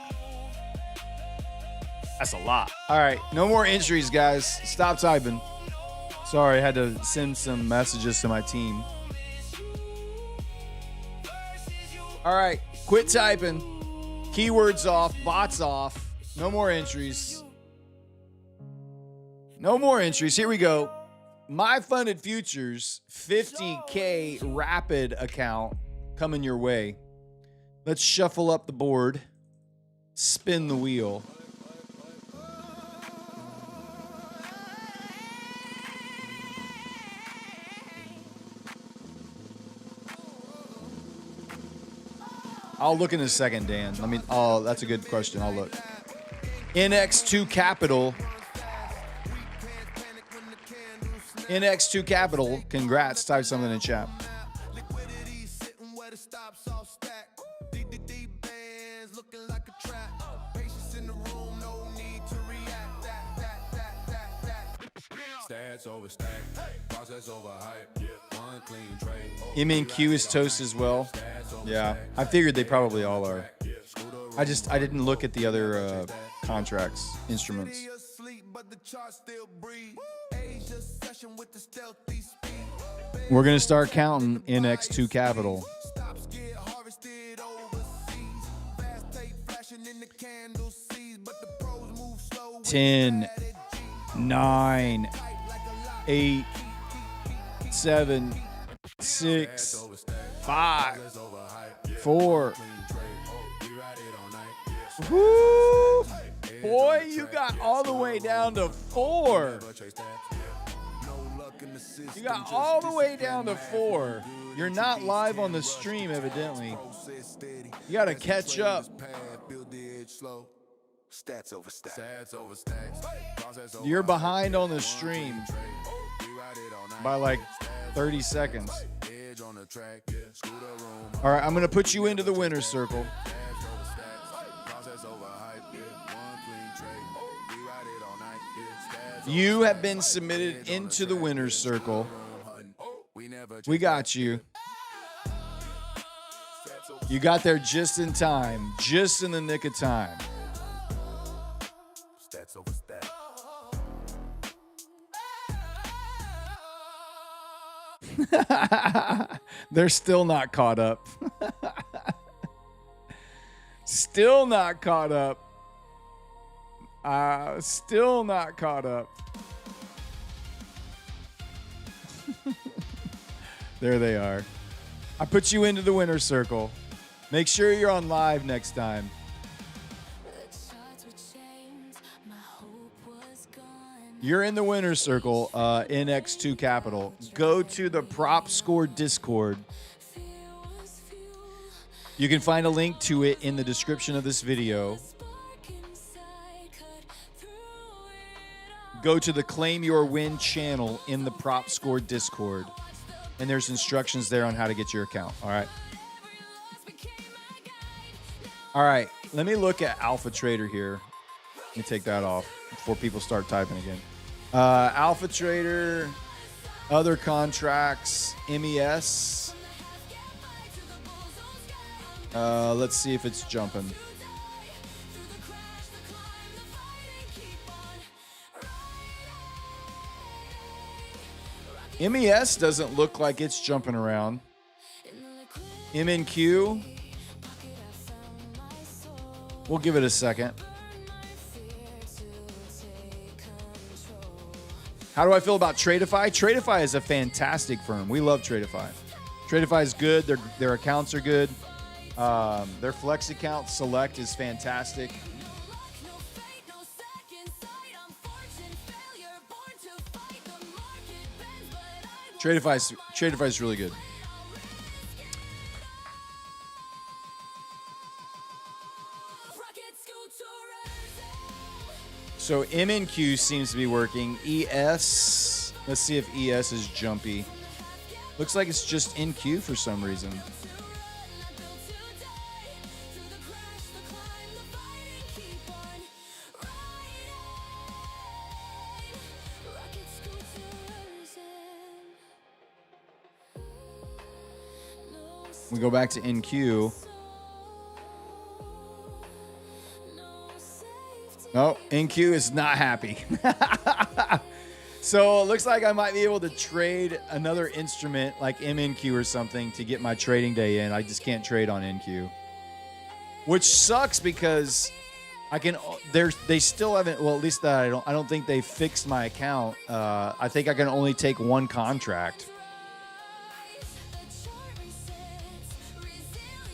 That's a lot. All right, no more entries, guys. Stop typing. Sorry, I had to send some messages to my team. All right, quit typing. Keywords off, bots off. No more entries. No more entries. Here we go. My Funded Futures 50K rapid account coming your way. Let's shuffle up the board. Spin the wheel. I'll look in a second, Dan. Oh, that's a good question. I'll look. NX2 Capital. NX2 Capital. Congrats. Type something in chat. Liquidity sitting where the stops all stack. DDD bands looking like a trap. Patience in the room, no need to react. That. Stats over stack, process over hype. One clean trade. MNQ is toast as well. Yeah, I figured they probably all are. I didn't look at the other contracts, instruments. Asleep, but the chart still breathe. Asia session with the stealthy speed. We're going to start counting NX2 Capital. Stops get harvested overseas. Fast tape flashing in the candle seas, but the pros move slow. 10, 9, 8, 7, 6, 5, 4. Woo! Boy, you got all the way down to 4. You got all the way down to 4. You're not live on the stream, evidently. You got to catch up. Stats over stats. You're behind on the stream by like 30 seconds. All right, I'm going to put you into the winner's circle. You have been submitted into the winner's circle. We got you. You got there just in time, just in the nick of time. Stats over stats. They're still not caught up. Still not caught up. Still not caught up. There they are. I put you into the winner's circle. Make sure you're on live next time. You're in the winner's circle, NX2 Capital. Go to the Prop Score Discord. You can find a link to it in the description of this video. Go to the Claim Your Win channel in the Prop Score Discord. And there's instructions there on how to get your account. All right. All right. Let me look at Alpha Trader here. Let me take that off before people start typing again. Alpha Trader, other contracts, MES. Let's see if it's jumping. MES doesn't look like it's jumping around. MNQ. We'll give it a second. How do I feel about Tradeify? Tradeify is a fantastic firm. We love Tradeify. Tradeify is good. Their accounts are good. Their Flex account Select is fantastic. Tradeify is really good. So MNQ seems to be working. ES, let's see if ES is jumpy. Looks like it's just NQ for some reason. We go back to NQ. No, NQ is not happy. So it looks like I might be able to trade another instrument like MNQ or something to get my trading day in. I just can't trade on NQ, which sucks because I can. They still haven't. Well, at least that I don't think they fixed my account. I think I can only take one contract.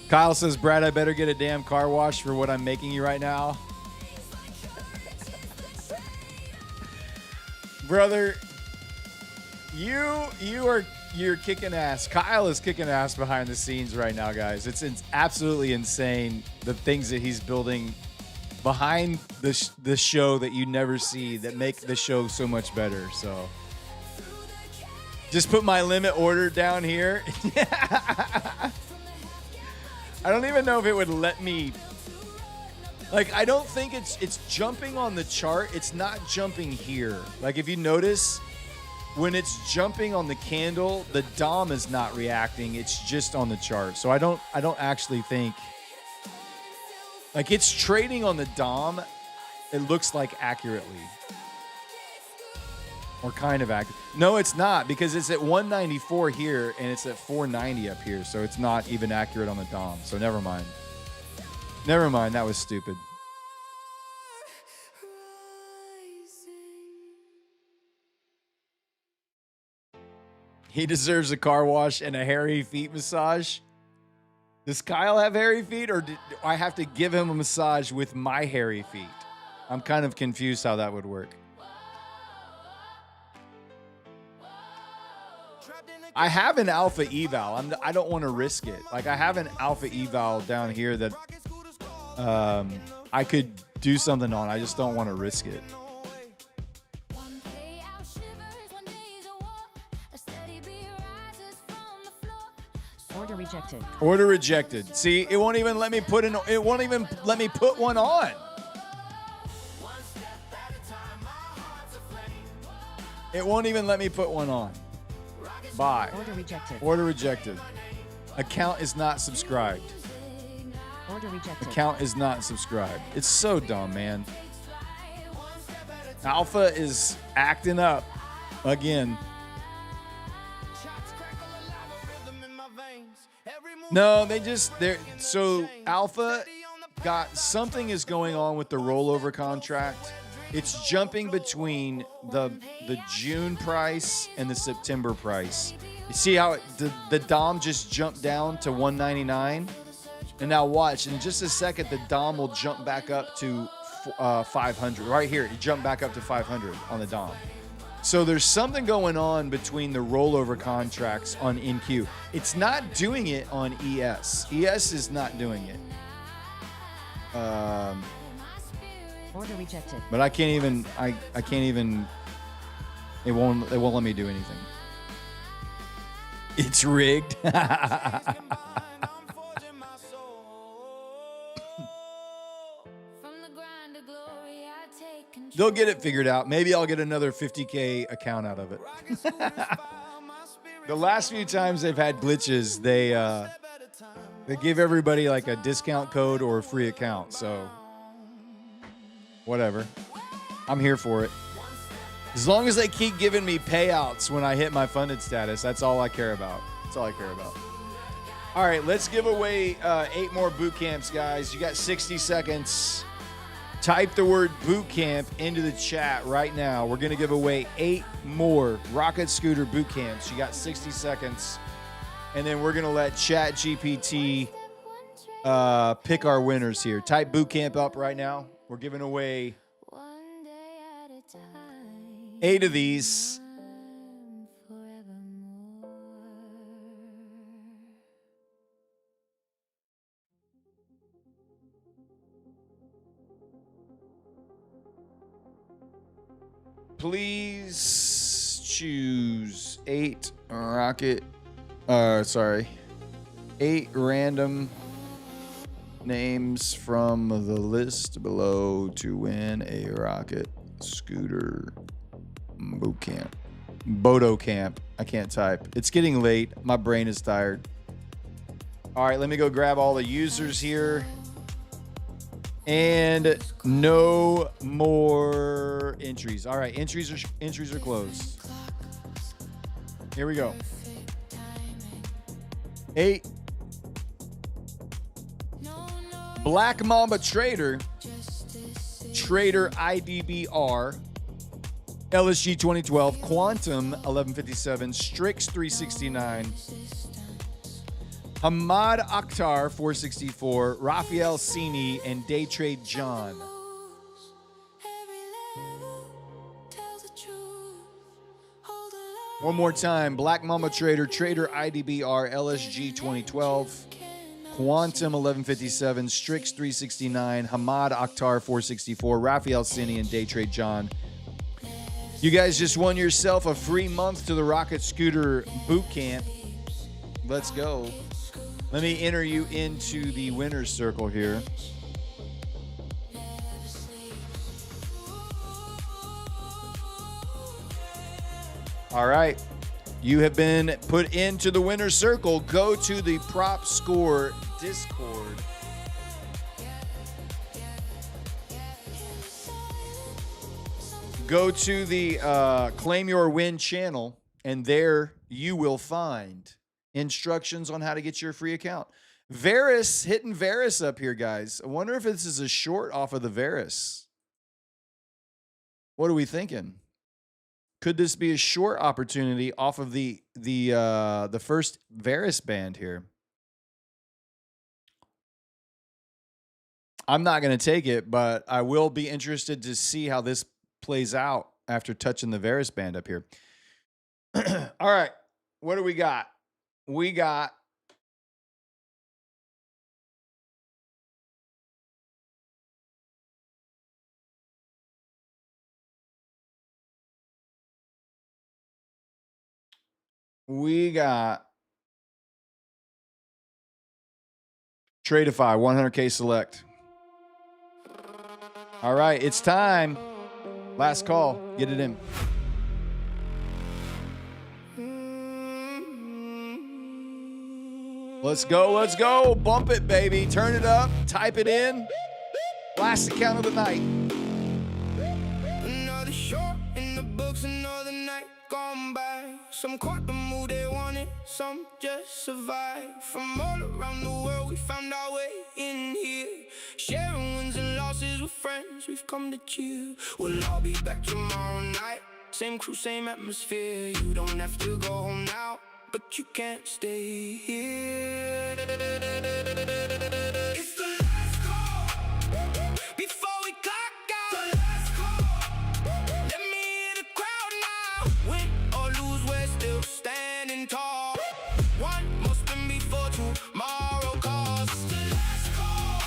Kyle says, Brad, I better get a damn car wash for what I'm making you right now. Brother, you're kicking ass. Kyle is kicking ass behind the scenes right now, guys. It's absolutely insane the things that he's building behind the show that you never see that make the show so much better. So just put my limit order down here. I don't even know if it would let me. Like, I don't think it's jumping on the chart. It's not jumping here. Like, if you notice, when it's jumping on the candle, the DOM is not reacting. It's just on the chart. So I don't actually think, like, it's trading on the DOM. It looks like accurately, or kind of accurate. No, it's not, because it's at 194 here and it's at 490 up here. So it's not even accurate on the DOM. So never mind. Never mind, that was stupid. He deserves a car wash and a hairy feet massage. Does Kyle have hairy feet, or do I have to give him a massage with my hairy feet? I'm kind of confused how that would work. I have an alpha eval. I don't want to risk it. Like, I have an alpha eval down here that I could do something on. I just don't want to risk it. Order rejected. Order rejected. See, it won't even let me put in. It won't even let me put one on. It won't even let me put one on. Bye. Order rejected. Order rejected. Account is not subscribed. Order rejected. Account is not subscribed. It's so dumb, man. Alpha is acting up again. No, they're so Alpha got something is going on with the rollover contract. It's jumping between the June price and the September price. You see how the DOM just jumped down to 199? And now watch, in just a second, the DOM will jump back up to 500. Right here, it jumped back up to 500 on the DOM. So there's something going on between the rollover contracts on NQ. It's not doing it on ES. ES is not doing it. Order rejected. But I can't even. I can't even. It won't let me do anything. It's rigged. They'll get it figured out. Maybe I'll get another 50K account out of it. The last few times they've had glitches, they give everybody like a discount code or a free account. So whatever. I'm here for it. As long as they keep giving me payouts when I hit my funded status, that's all I care about. That's all I care about. All right, let's give away 8 more boot camps, guys. You got 60 seconds. Type the word boot camp into the chat right now. We're going to give away 8 more Rocket Scooter boot camps. You got 60 seconds. And then we're going to let ChatGPT pick our winners here. Type boot camp up right now. We're giving away 8 of these. please choose 8 random names from the list below to win a rocket scooter boot camp. Bodo camp. I can't type. It's getting late. My brain is tired. All right, let me go grab all the users here. And no more entries. All right, entries are closed. Here we go. 8. Black Mamba Trader IDBR, LSG 2012, Quantum 1157, Strix 369, Hamad Akhtar 464, Raphael Sini, and Daytrade John. One more time. Black Mamba Trader IDBR, LSG 2012, Quantum 1157, Strix 369, Hamad Akhtar 464, Raphael Sini, and Daytrade John. You guys just won yourself a free month to the Rocket Scooter Boot Camp. Let's go. Let me enter you into the winner's circle here. All right. You have been put into the winner's circle. Go to the Prop Score Discord. Go to the Claim Your Win channel, and there you will find instructions on how to get your free account. Varus, hitting Varus up here, guys. I wonder if this is a short off of the Varus. What are we thinking? Could this be a short opportunity off of the first Varus band here? I'm not going to take it, but I will be interested to see how this plays out after touching the Varus band up here. All right, what do we got? We got Tradeify 100K select. All right, it's time. Last call. Get it in. Let's go. Let's go. Bump it, baby. Turn it up. Type it in. Last account of the night. Another short in the books, another night gone by. Some caught the mood they wanted, some just survived. From all around the world, we found our way in here. Sharing wins and losses with friends, we've come to chill. We'll all be back tomorrow night. Same crew, same atmosphere. You don't have to go home now, but you can't stay here. It's the last call before we clock out. The last call. Let me hear the crowd now. Win or lose, we're still standing tall. One more spin before tomorrow calls. It's the last call.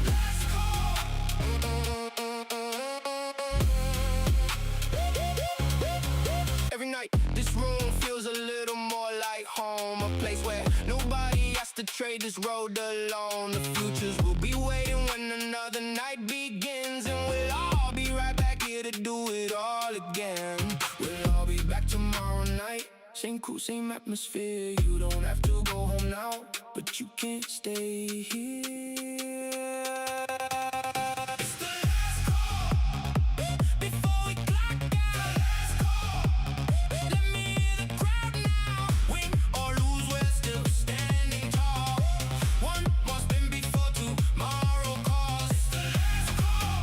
Last call. Every night, this room feels a little more like home. A place where nobody has to trade this road alone. The futures will be waiting when another night begins. And we'll all be right back here to do it all again. We'll all be back tomorrow night. Same crew, same atmosphere. You don't have to go home now, but you can't stay here. It's the last call before we clock out. Last call. Let me hear the crowd now. Win or lose, we're still standing tall. One more spin before tomorrow calls. It's the last call.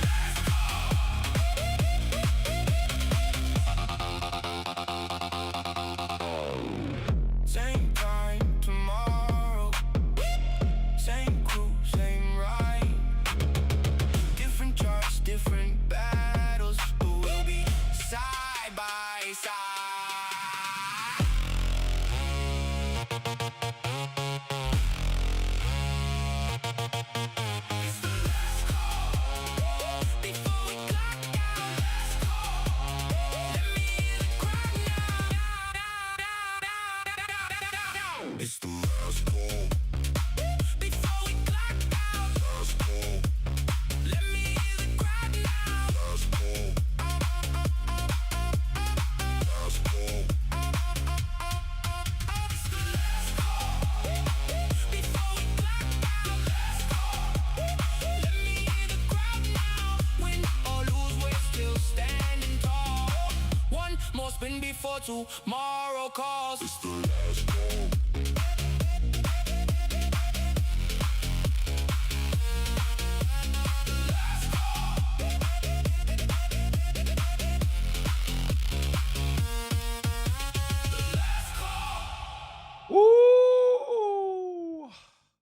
Last call. spin before tomorrow calls. Woo!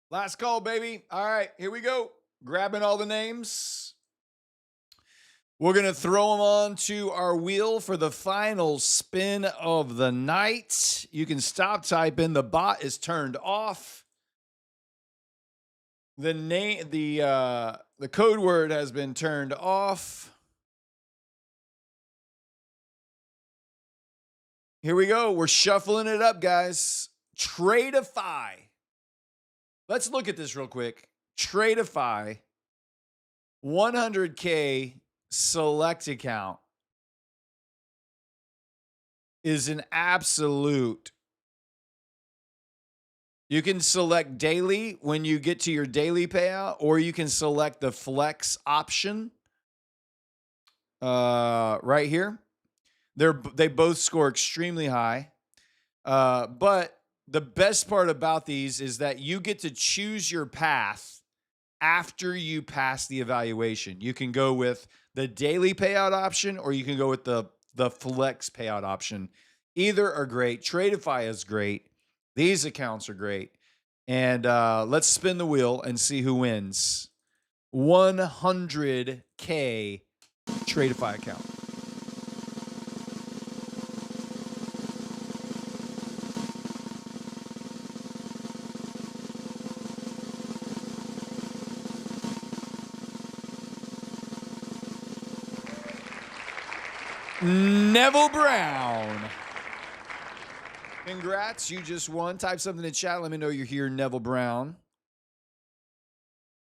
Last call, baby. All right, here we go. Grabbing all the names. We're going to throw them onto our wheel for the final spin of the night. You can stop typing. The bot is turned off. The code word has been turned off. Here we go. We're shuffling it up, guys. Tradeify. Let's look at this real quick. Tradeify. 100K select account is an absolute. You can select daily when you get to your daily payout, or you can select the flex option right here. They both score extremely high. But the best part about these is that you get to choose your path after you pass the evaluation. You can go with the daily payout option, or you can go with the flex payout option. Either are great. Tradeify is great. These accounts are great. And let's spin the wheel and see who wins. 100K Tradeify account. Neville Brown. Congrats, you just won. Type something in chat. Let me know you're here, Neville Brown.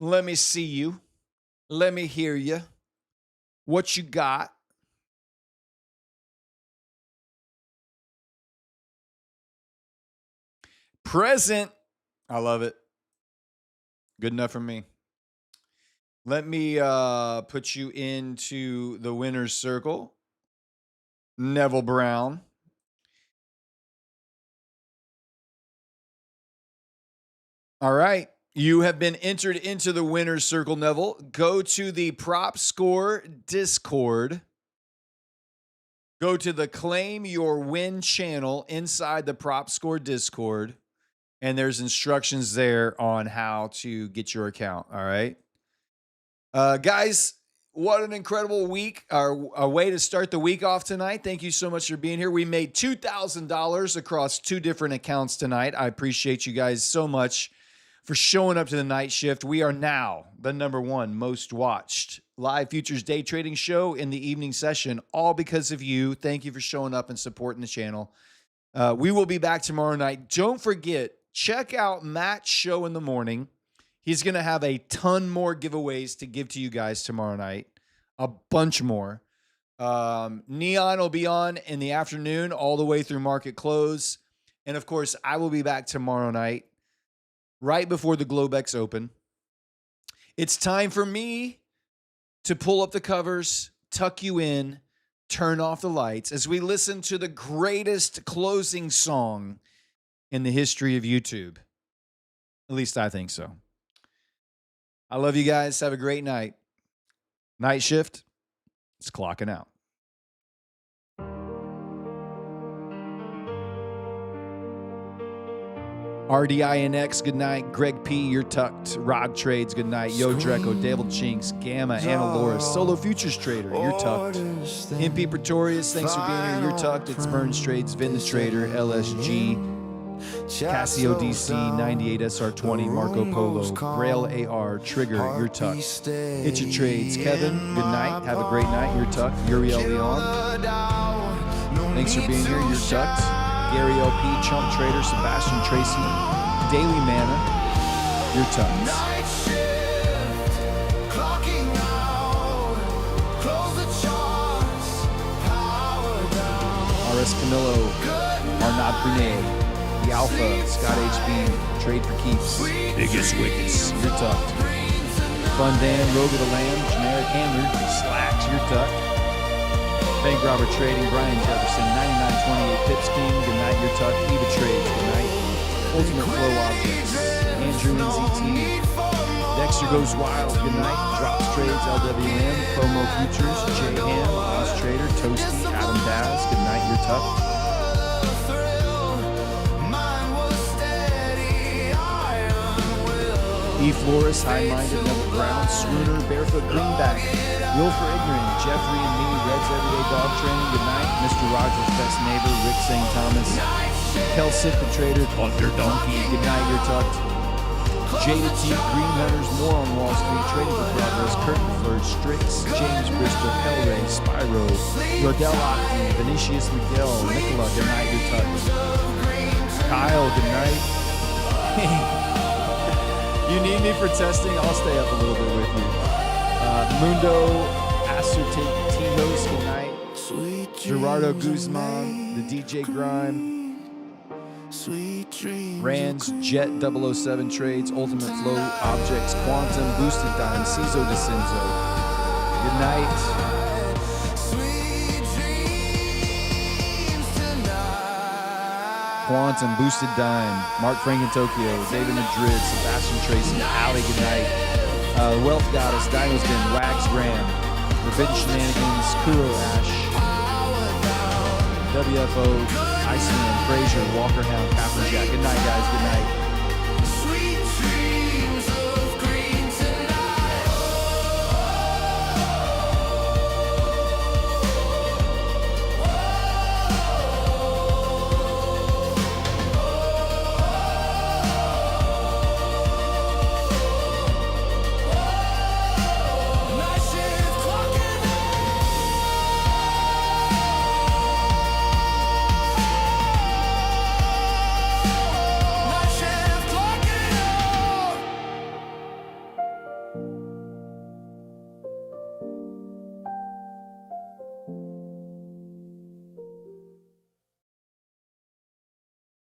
Let me see you. Let me hear you. What you got? Present. I love it. Good enough for me. Let me put you into the winner's circle. Neville Brown. All right. You have been entered into the winner's circle, Neville. Go to the Prop Score Discord. Go to the Claim Your Win channel inside the Prop Score Discord. And there's instructions there on how to get your account. All right. Guys, what an incredible week. A way to start the week off tonight. Thank you so much for being here. We made $2,000 across 2 different accounts tonight. I appreciate you guys so much for showing up to the night shift. We are now the #1 most watched live futures day trading show in the evening session, all because of you. Thank you for showing up and supporting the channel. We will be back tomorrow night. Don't forget, check out Matt's show in the morning. He's going to have a ton more giveaways to give to you guys tomorrow night. A bunch more. Neon will be on in the afternoon all the way through market close. And, of course, I will be back tomorrow night right before the Globex Open. It's time for me to pull up the covers, tuck you in, turn off the lights as we listen to the greatest closing song in the history of YouTube. At least I think so. I love you guys. Have a great night. Night shift. It's clocking out. RDINX, good night. Greg P, you're tucked. Rod Trades, good night. Yo Dreco, Devil Chinks, Gamma, Anna Loris, Solo Futures Trader, you're tucked. MP Pretorius, thanks for being here. You're tucked. It's Burns Trades, Vin the Trader, LSG, Casio DC, 98 SR20, Marco Polo, Braille AR, Trigger, you're tucked. It's your trades. Kevin, good night. Have a great night. You're tucked. Uriel Leon, thanks for being here. You're tucked. Gary LP, Chump Trader, Sebastian Tracy, Daily Mana, you're tucked. Night shift, clocking out, close the charts, power down. RS Camillo, Arnaud Brunet, The Alpha, Scott HB, Trade for Keeps, Biggest Wickets, you're tucked. Fun Dan, Rogue of the Lamb, Generic Handler, Slacks, you're tucked. Bank Robber Trading, Brian Jefferson, 9928 Pips King, good night, you're tough. Eva Trades, good night. Ultimate Flow Objects, Andrew NZT, Dexter Goes Wild, good night. Drops Trades, LWM, Promo Futures, J Ham, Oz Trader, Toasty, Adam Daz, good night, you're tough. E. Flores, High-Minded, Neville Brown, Swooner, Barefoot Greenback, Will for Ignorant, Jeffrey and me, Red's Everyday Dog Training, good night. Mr. Rogers' Best Neighbor, Rick St. Thomas, Kelsick the Trader, Thunder Donkey, good night, you're tucked. Jada T, Green Hunters, More on Wall Street, Trading for Progress, Curtin Fleur, Strix, James Bristol, Hellray, Spyro, Rodell Octi, Vinicius Miguel, Nicola, good night, you're tucked. Kyle, good night. You need me for testing? I'll stay up a little bit with you. Mundo Acertinos, good night. Gerardo Guzman, the DJ Grime. Rands, Jet 007 Trades, Ultimate Flow Objects, Quantum, Boosted Dime, Ciso DeCenzo. Good night. Quantum, Boosted Dime, Mark Franken Tokyo, David Madrid, Sebastian Tracy, Ali, good night. The Wealth Goddess, Dino's Den, Wags Graham, Forbidden Shenanigans, Kuro Ash, WFO, Iceman, Frazier, Walker Hound, Captain Jack. Good night, guys. Good night.